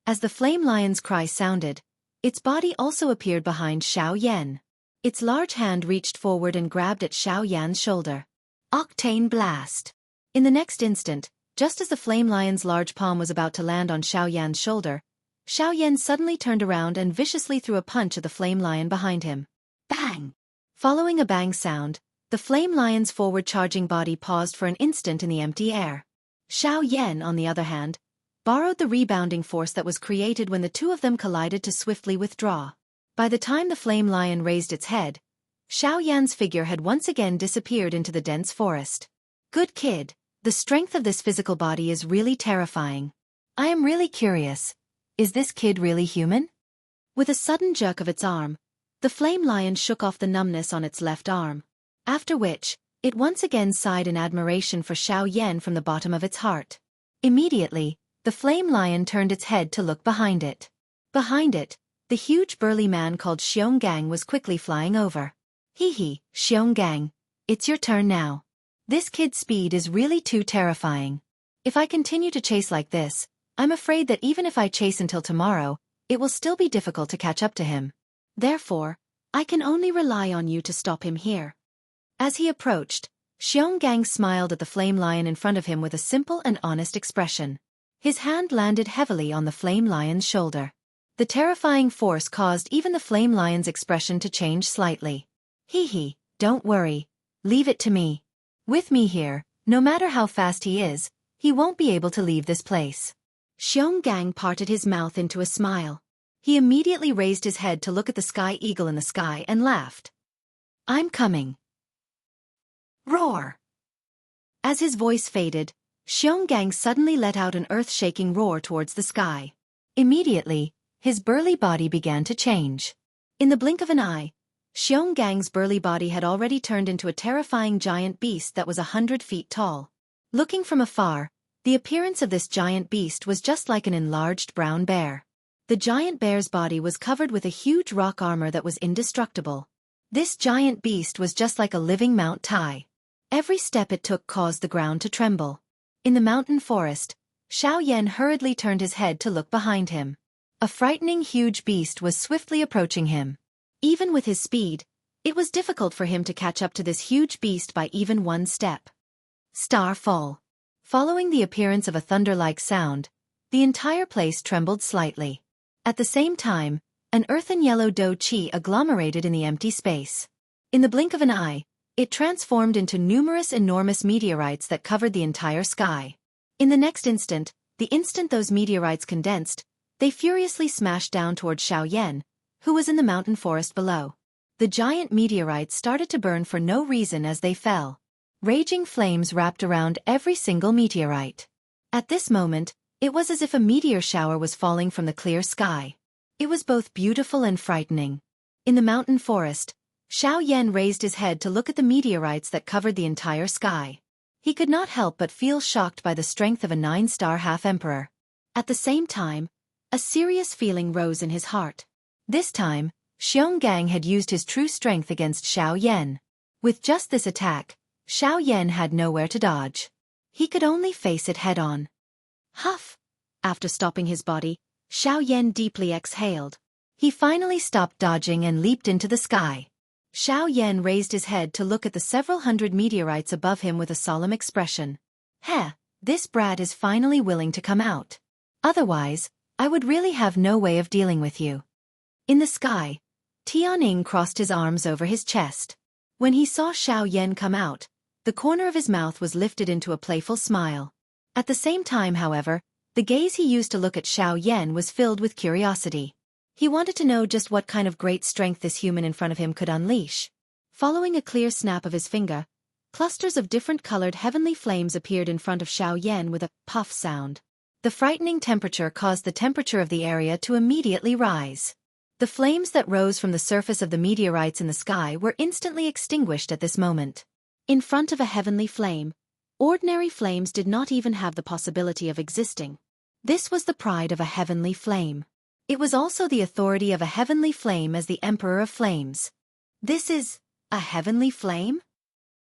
As the Flame Lion's cry sounded, its body also appeared behind Xianxia. Its large hand reached forward and grabbed at Xianxia's shoulder. Octane Blast. In the next instant, just as the Flame Lion's large palm was about to land on Xianxia's shoulder, Xianxia suddenly turned around and viciously threw a punch at the Flame Lion behind him. Bang! Following a bang sound, the Flame Lion's forward-charging body paused for an instant in the empty air. Xianxia, on the other hand, borrowed the rebounding force that was created when the 2 of them collided to swiftly withdraw. By the time the Flame Lion raised its head, Xianxia's figure had once again disappeared into the dense forest. Good kid, The strength of this physical body is really terrifying. I am really curious. Is this kid really human? With a sudden jerk of its arm, the flame lion shook off the numbness on its left arm. After which, it once again sighed in admiration for Xiaoyan from the bottom of its heart. Immediately, the flame lion turned its head to look behind it. Behind it, the huge burly man called Xionggang was quickly flying over. Hee, Xionggang, it's your turn now. This kid's speed is really too terrifying. If I continue to chase like this, I'm afraid that even if I chase until tomorrow, it will still be difficult to catch up to him. Therefore, I can only rely on you to stop him here. As he approached, Xionggang smiled at the flame lion in front of him with a simple and honest expression. His hand landed heavily on the flame lion's shoulder. The terrifying force caused even the flame lion's expression to change slightly. Hee, don't worry. Leave it to me. With me here, no matter how fast he is, he won't be able to leave this place. Xionggang parted his mouth into a smile. He immediately raised his head to look at the sky eagle in the sky and laughed. I'm coming. Roar! As his voice faded, Xionggang suddenly let out an earth-shaking roar towards the sky. Immediately, his burly body began to change. In the blink of an eye, Xiongang's burly body had already turned into a terrifying giant beast that was 100 feet tall. Looking from afar, the appearance of this giant beast was just like an enlarged brown bear. The giant bear's body was covered with a huge rock armor that was indestructible. This giant beast was just like a living Mount Tai. Every step it took caused the ground to tremble. In the mountain forest, Xiaoyan hurriedly turned his head to look behind him. A frightening huge beast was swiftly approaching him. Even with his speed, it was difficult for him to catch up to this huge beast by even one step. Starfall. Following the appearance of a thunder-like sound, the entire place trembled slightly. At the same time, an earthen yellow dough qi agglomerated in the empty space. In the blink of an eye, it transformed into numerous enormous meteorites that covered the entire sky. In the next instant those meteorites condensed, they furiously smashed down toward Xiaoyan, who was in the mountain forest below. The giant meteorites started to burn for no reason as they fell. Raging flames wrapped around every single meteorite. At this moment, it was as if a meteor shower was falling from the clear sky. It was both beautiful and frightening. In the mountain forest, Xiaoyan raised his head to look at the meteorites that covered the entire sky. He could not help but feel shocked by the strength of a 9-star half-emperor. At the same time, a serious feeling rose in his heart. This time, Xionggang had used his true strength against Xiaoyan. With just this attack, Xiaoyan had nowhere to dodge. He could only face it head-on. Huff! After stopping his body, Xiaoyan deeply exhaled. He finally stopped dodging and leaped into the sky. Xiaoyan raised his head to look at the several hundred meteorites above him with a solemn expression. Heh, this brat is finally willing to come out. Otherwise, I would really have no way of dealing with you. In the sky, Tianning crossed his arms over his chest. When he saw Xiaoyan come out, the corner of his mouth was lifted into a playful smile. At the same time, however, the gaze he used to look at Xiaoyan was filled with curiosity. He wanted to know just what kind of great strength this human in front of him could unleash. Following a clear snap of his finger, clusters of different-colored heavenly flames appeared in front of Xiaoyan with a puff sound. The frightening temperature caused the temperature of the area to immediately rise. The flames that rose from the surface of the meteorites in the sky were instantly extinguished at this moment. In front of a heavenly flame, ordinary flames did not even have the possibility of existing. This was the pride of a heavenly flame. It was also the authority of a heavenly flame as the Emperor of Flames. This is a heavenly flame?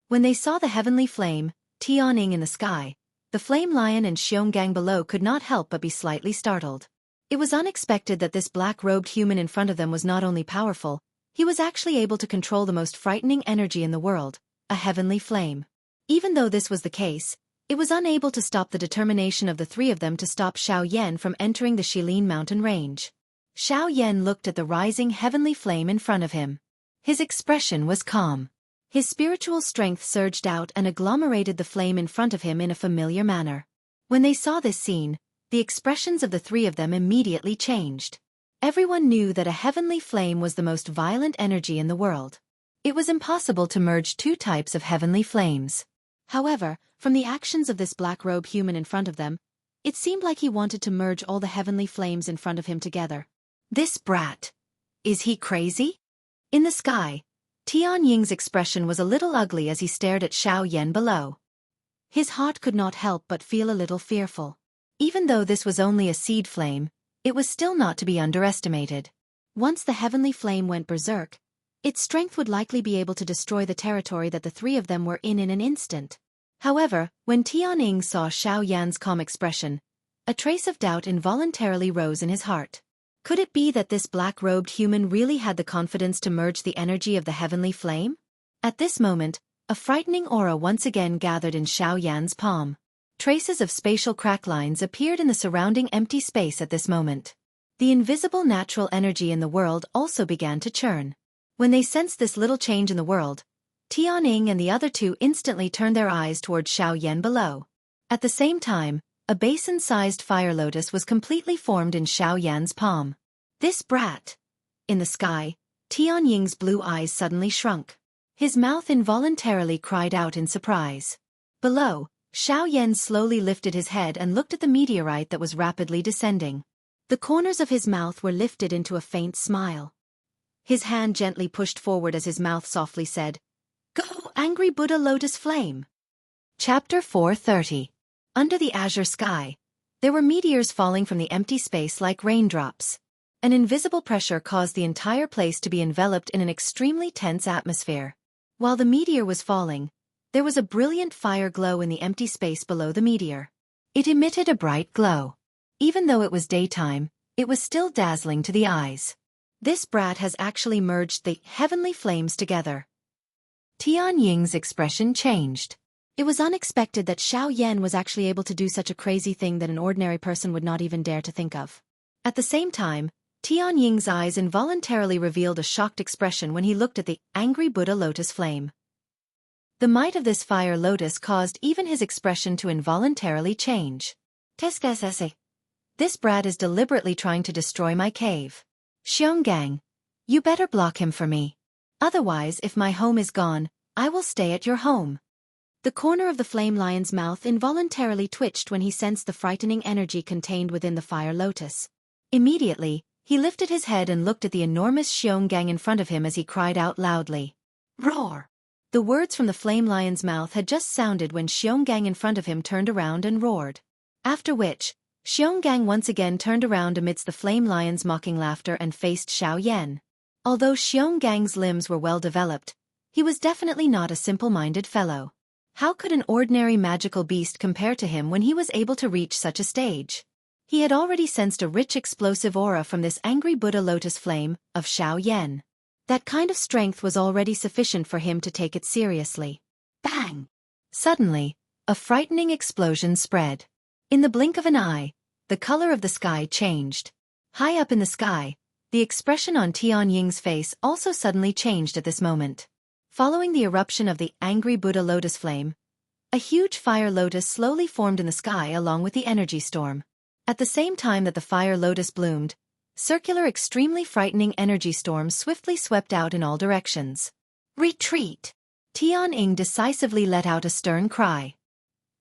When they saw the heavenly flame, Tianning in the sky, the flame lion and Xionggang below could not help but be slightly startled. It was unexpected that this black-robed human in front of them was not only powerful, he was actually able to control the most frightening energy in the world, a heavenly flame. Even though this was the case, it was unable to stop the determination of the three of them to stop Xiaoyan from entering the Shilin mountain range. Xiaoyan looked at the rising heavenly flame in front of him. His expression was calm. His spiritual strength surged out and agglomerated the flame in front of him in a familiar manner. When they saw this scene, the expressions of the three of them immediately changed. Everyone knew that a heavenly flame was the most violent energy in the world. It was impossible to merge two types of heavenly flames. However, from the actions of this black-robed human in front of them, it seemed like he wanted to merge all the heavenly flames in front of him together. This brat. Is he crazy? In the sky, Tianying's expression was a little ugly as he stared at Xiaoyan below. His heart could not help but feel a little fearful. Even though this was only a seed flame, it was still not to be underestimated. Once the heavenly flame went berserk, its strength would likely be able to destroy the territory that the three of them were in an instant. However, when Tianying saw Xiaoyan's calm expression, a trace of doubt involuntarily rose in his heart. Could it be that this black-robed human really had the confidence to merge the energy of the heavenly flame? At this moment, a frightening aura once again gathered in Xiaoyan's palm. Traces of spatial crack lines appeared in the surrounding empty space at this moment. The invisible natural energy in the world also began to churn. When they sensed this little change in the world, Tianying and the other two instantly turned their eyes toward Xiaoyan below. At the same time, a basin-sized fire lotus was completely formed in Xiaoyan's palm. This brat. In the sky, Tianying's blue eyes suddenly shrunk. His mouth involuntarily cried out in surprise. Below, Xiaoyan slowly lifted his head and looked at the meteorite that was rapidly descending. The corners of his mouth were lifted into a faint smile. His hand gently pushed forward as his mouth softly said, "Go, angry Buddha lotus flame." Chapter 430. Under the azure sky, there were meteors falling from the empty space like raindrops. An invisible pressure caused the entire place to be enveloped in an extremely tense atmosphere. While the meteor was falling, there was a brilliant fire glow in the empty space below the meteor. It emitted a bright glow. Even though it was daytime, it was still dazzling to the eyes. This brat has actually merged the heavenly flames together. Tianying's expression changed. It was unexpected that Xiaoyan was actually able to do such a crazy thing that an ordinary person would not even dare to think of. At the same time, Tianying's eyes involuntarily revealed a shocked expression when he looked at the angry Buddha lotus flame. The might of this fire lotus caused even his expression to involuntarily change. Teskasese. This brat is deliberately trying to destroy my cave. Xionggang, you better block him for me. Otherwise, if my home is gone, I will stay at your home. The corner of the flame lion's mouth involuntarily twitched when he sensed the frightening energy contained within the fire lotus. Immediately, he lifted his head and looked at the enormous Xionggang in front of him as he cried out loudly. Roar! The words from the flame lion's mouth had just sounded when Xionggang in front of him turned around and roared. After which, Xionggang once again turned around amidst the flame lion's mocking laughter and faced Xiaoyan. Although Xiongang's limbs were well developed, he was definitely not a simple-minded fellow. How could an ordinary magical beast compare to him when he was able to reach such a stage? He had already sensed a rich explosive aura from this angry Buddha lotus flame of Xiaoyan. That kind of strength was already sufficient for him to take it seriously. Bang! Suddenly, a frightening explosion spread. In the blink of an eye, the color of the sky changed. High up in the sky, the expression on Tianying's face also suddenly changed at this moment. Following the eruption of the angry Buddha lotus flame, a huge fire lotus slowly formed in the sky along with the energy storm. At the same time that the fire lotus bloomed, circular extremely frightening energy storms swiftly swept out in all directions. Retreat! Tianying decisively let out a stern cry.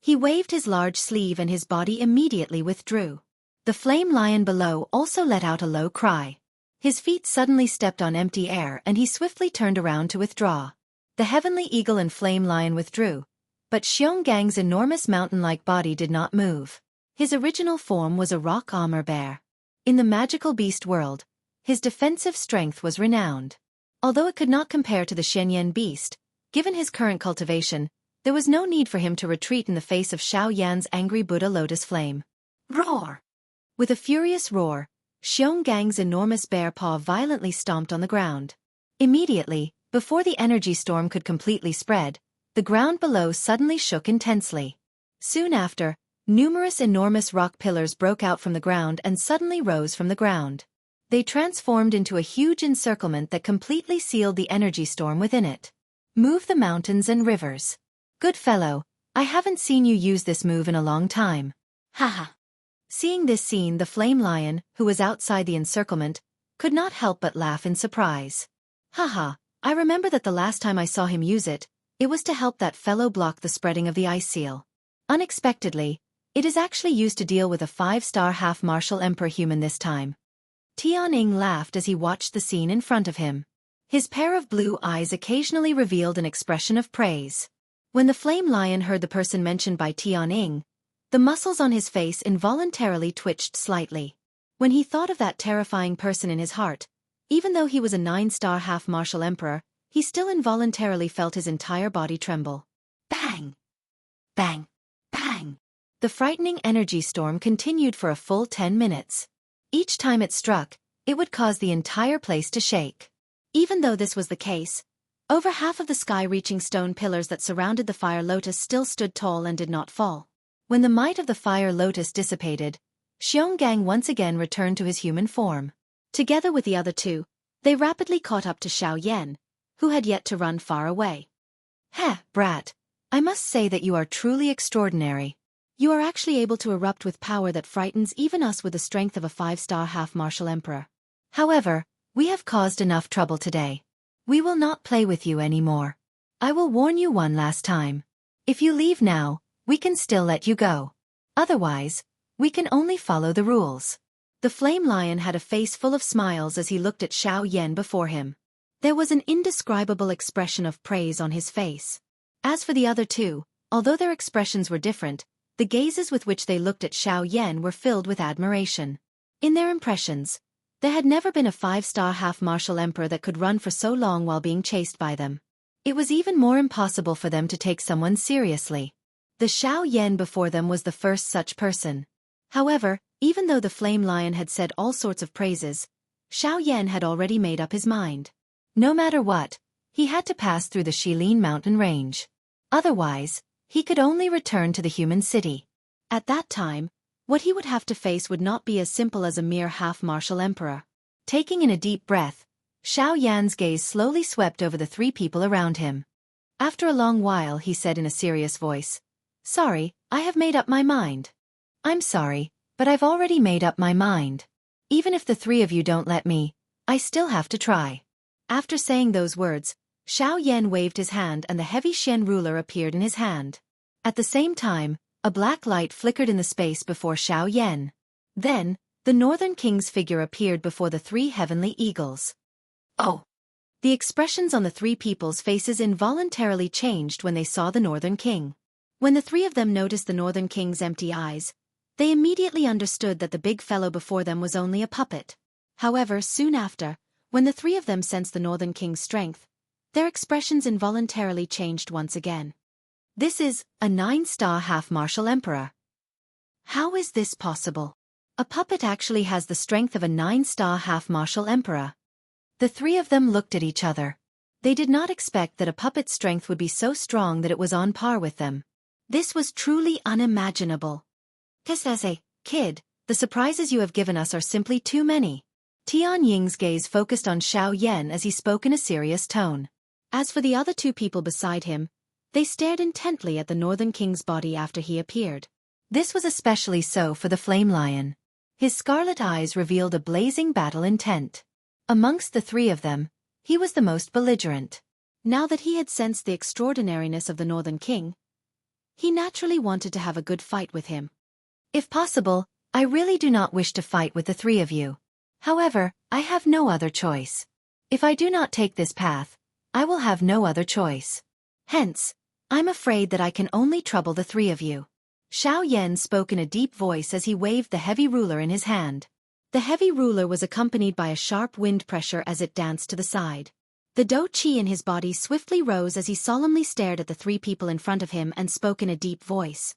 He waved his large sleeve and his body immediately withdrew. The flame lion below also let out a low cry. His feet suddenly stepped on empty air and he swiftly turned around to withdraw. The heavenly eagle and flame lion withdrew, but Xiongang's enormous mountain-like body did not move. His original form was a rock armor bear. In the magical beast world, his defensive strength was renowned. Although it could not compare to the Shenyan beast, given his current cultivation, there was no need for him to retreat in the face of Xiaoyan's angry Buddha lotus flame. Roar! With a furious roar, Xiongang's enormous bear paw violently stomped on the ground. Immediately, before the energy storm could completely spread, the ground below suddenly shook intensely. Soon after, numerous enormous rock pillars broke out from the ground and suddenly rose from the ground. They transformed into a huge encirclement that completely sealed the energy storm within it. Move the mountains and rivers. Good fellow, I haven't seen you use this move in a long time. Haha. Seeing this scene, the flame lion, who was outside the encirclement, could not help but laugh in surprise. Haha, I remember that the last time I saw him use it, It was to help that fellow block the spreading of the ice seal. Unexpectedly, it is actually used to deal with a 5-star half-martial emperor human this time. Tianying laughed as he watched the scene in front of him. His pair of blue eyes occasionally revealed an expression of praise. When the flame lion heard the person mentioned by Tianying, the muscles on his face involuntarily twitched slightly. When he thought of that terrifying person in his heart, even though he was a 9-star half-martial emperor, he still involuntarily felt his entire body tremble. Bang! Bang! Bang! The frightening energy storm continued for a full 10 minutes. Each time it struck, it would cause the entire place to shake. Even though this was the case, over half of the sky-reaching stone pillars that surrounded the fire lotus still stood tall and did not fall. When the might of the fire lotus dissipated, Xianxia once again returned to his human form. Together with the other two, they rapidly caught up to Xiaoyan, who had yet to run far away. Heh, brat, I must say that you are truly extraordinary. You are actually able to erupt with power that frightens even us with the strength of a 5-star half-martial emperor. However, we have caused enough trouble today. We will not play with you anymore. I will warn you one last time. If you leave now, we can still let you go. Otherwise, we can only follow the rules. The flame lion had a face full of smiles as he looked at Xiaoyan before him. There was an indescribable expression of praise on his face. As for the other two, although their expressions were different, the gazes with which they looked at Xiaoyan were filled with admiration. In their impressions, there had never been a 5-star half-martial emperor that could run for so long while being chased by them. It was even more impossible for them to take someone seriously. The Xiaoyan before them was the first such person. However, even though the flame lion had said all sorts of praises, Xiaoyan had already made up his mind. No matter what, he had to pass through the Shilin mountain range. Otherwise, he could only return to the human city. At that time, what he would have to face would not be as simple as a mere half-martial emperor. Taking in a deep breath, Xiaoyan's gaze slowly swept over the three people around him. After a long while he said in a serious voice, "Sorry, I have made up my mind." "I'm sorry, but I've already made up my mind. Even if the three of you don't let me, I still have to try." After saying those words, Xiaoyan waved his hand and the heavy Shen ruler appeared in his hand. At the same time, a black light flickered in the space before Xiaoyan. Then, the Northern King's figure appeared before the three heavenly eagles. Oh! The expressions on the three people's faces involuntarily changed when they saw the Northern King. When the three of them noticed the Northern King's empty eyes, they immediately understood that the big fellow before them was only a puppet. However, soon after, when the three of them sensed the Northern King's strength, their expressions involuntarily changed once again. This is a 9-star half-martial emperor. How is this possible? A puppet actually has the strength of a 9-star half-martial emperor. The three of them looked at each other. They did not expect that a puppet's strength would be so strong that it was on par with them. This was truly unimaginable. Kisase, kid, the surprises you have given us are simply too many. Tianying's gaze focused on Xiaoyan as he spoke in a serious tone. As for the other two people beside him, they stared intently at the Northern King's body after he appeared. This was especially so for the flame lion. His scarlet eyes revealed a blazing battle intent. Amongst the three of them, he was the most belligerent. Now that he had sensed the extraordinariness of the Northern King, he naturally wanted to have a good fight with him. If possible, I really do not wish to fight with the three of you. However, I have no other choice. If I do not take this path, I will have no other choice. Hence, I'm afraid that I can only trouble the three of you. Xiaoyan spoke in a deep voice as he waved the heavy ruler in his hand. The heavy ruler was accompanied by a sharp wind pressure as it danced to the side. The dou qi in his body swiftly rose as he solemnly stared at the three people in front of him and spoke in a deep voice.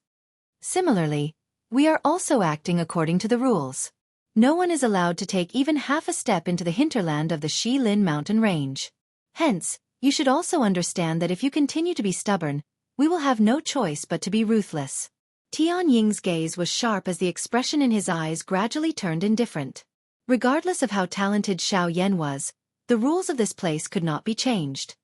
Similarly, we are also acting according to the rules. No one is allowed to take even half a step into the hinterland of the Shilin mountain range. Hence, you should also understand that if you continue to be stubborn, we will have no choice but to be ruthless. Tianying's gaze was sharp as the expression in his eyes gradually turned indifferent. Regardless of how talented Xiaoyan was, the rules of this place could not be changed.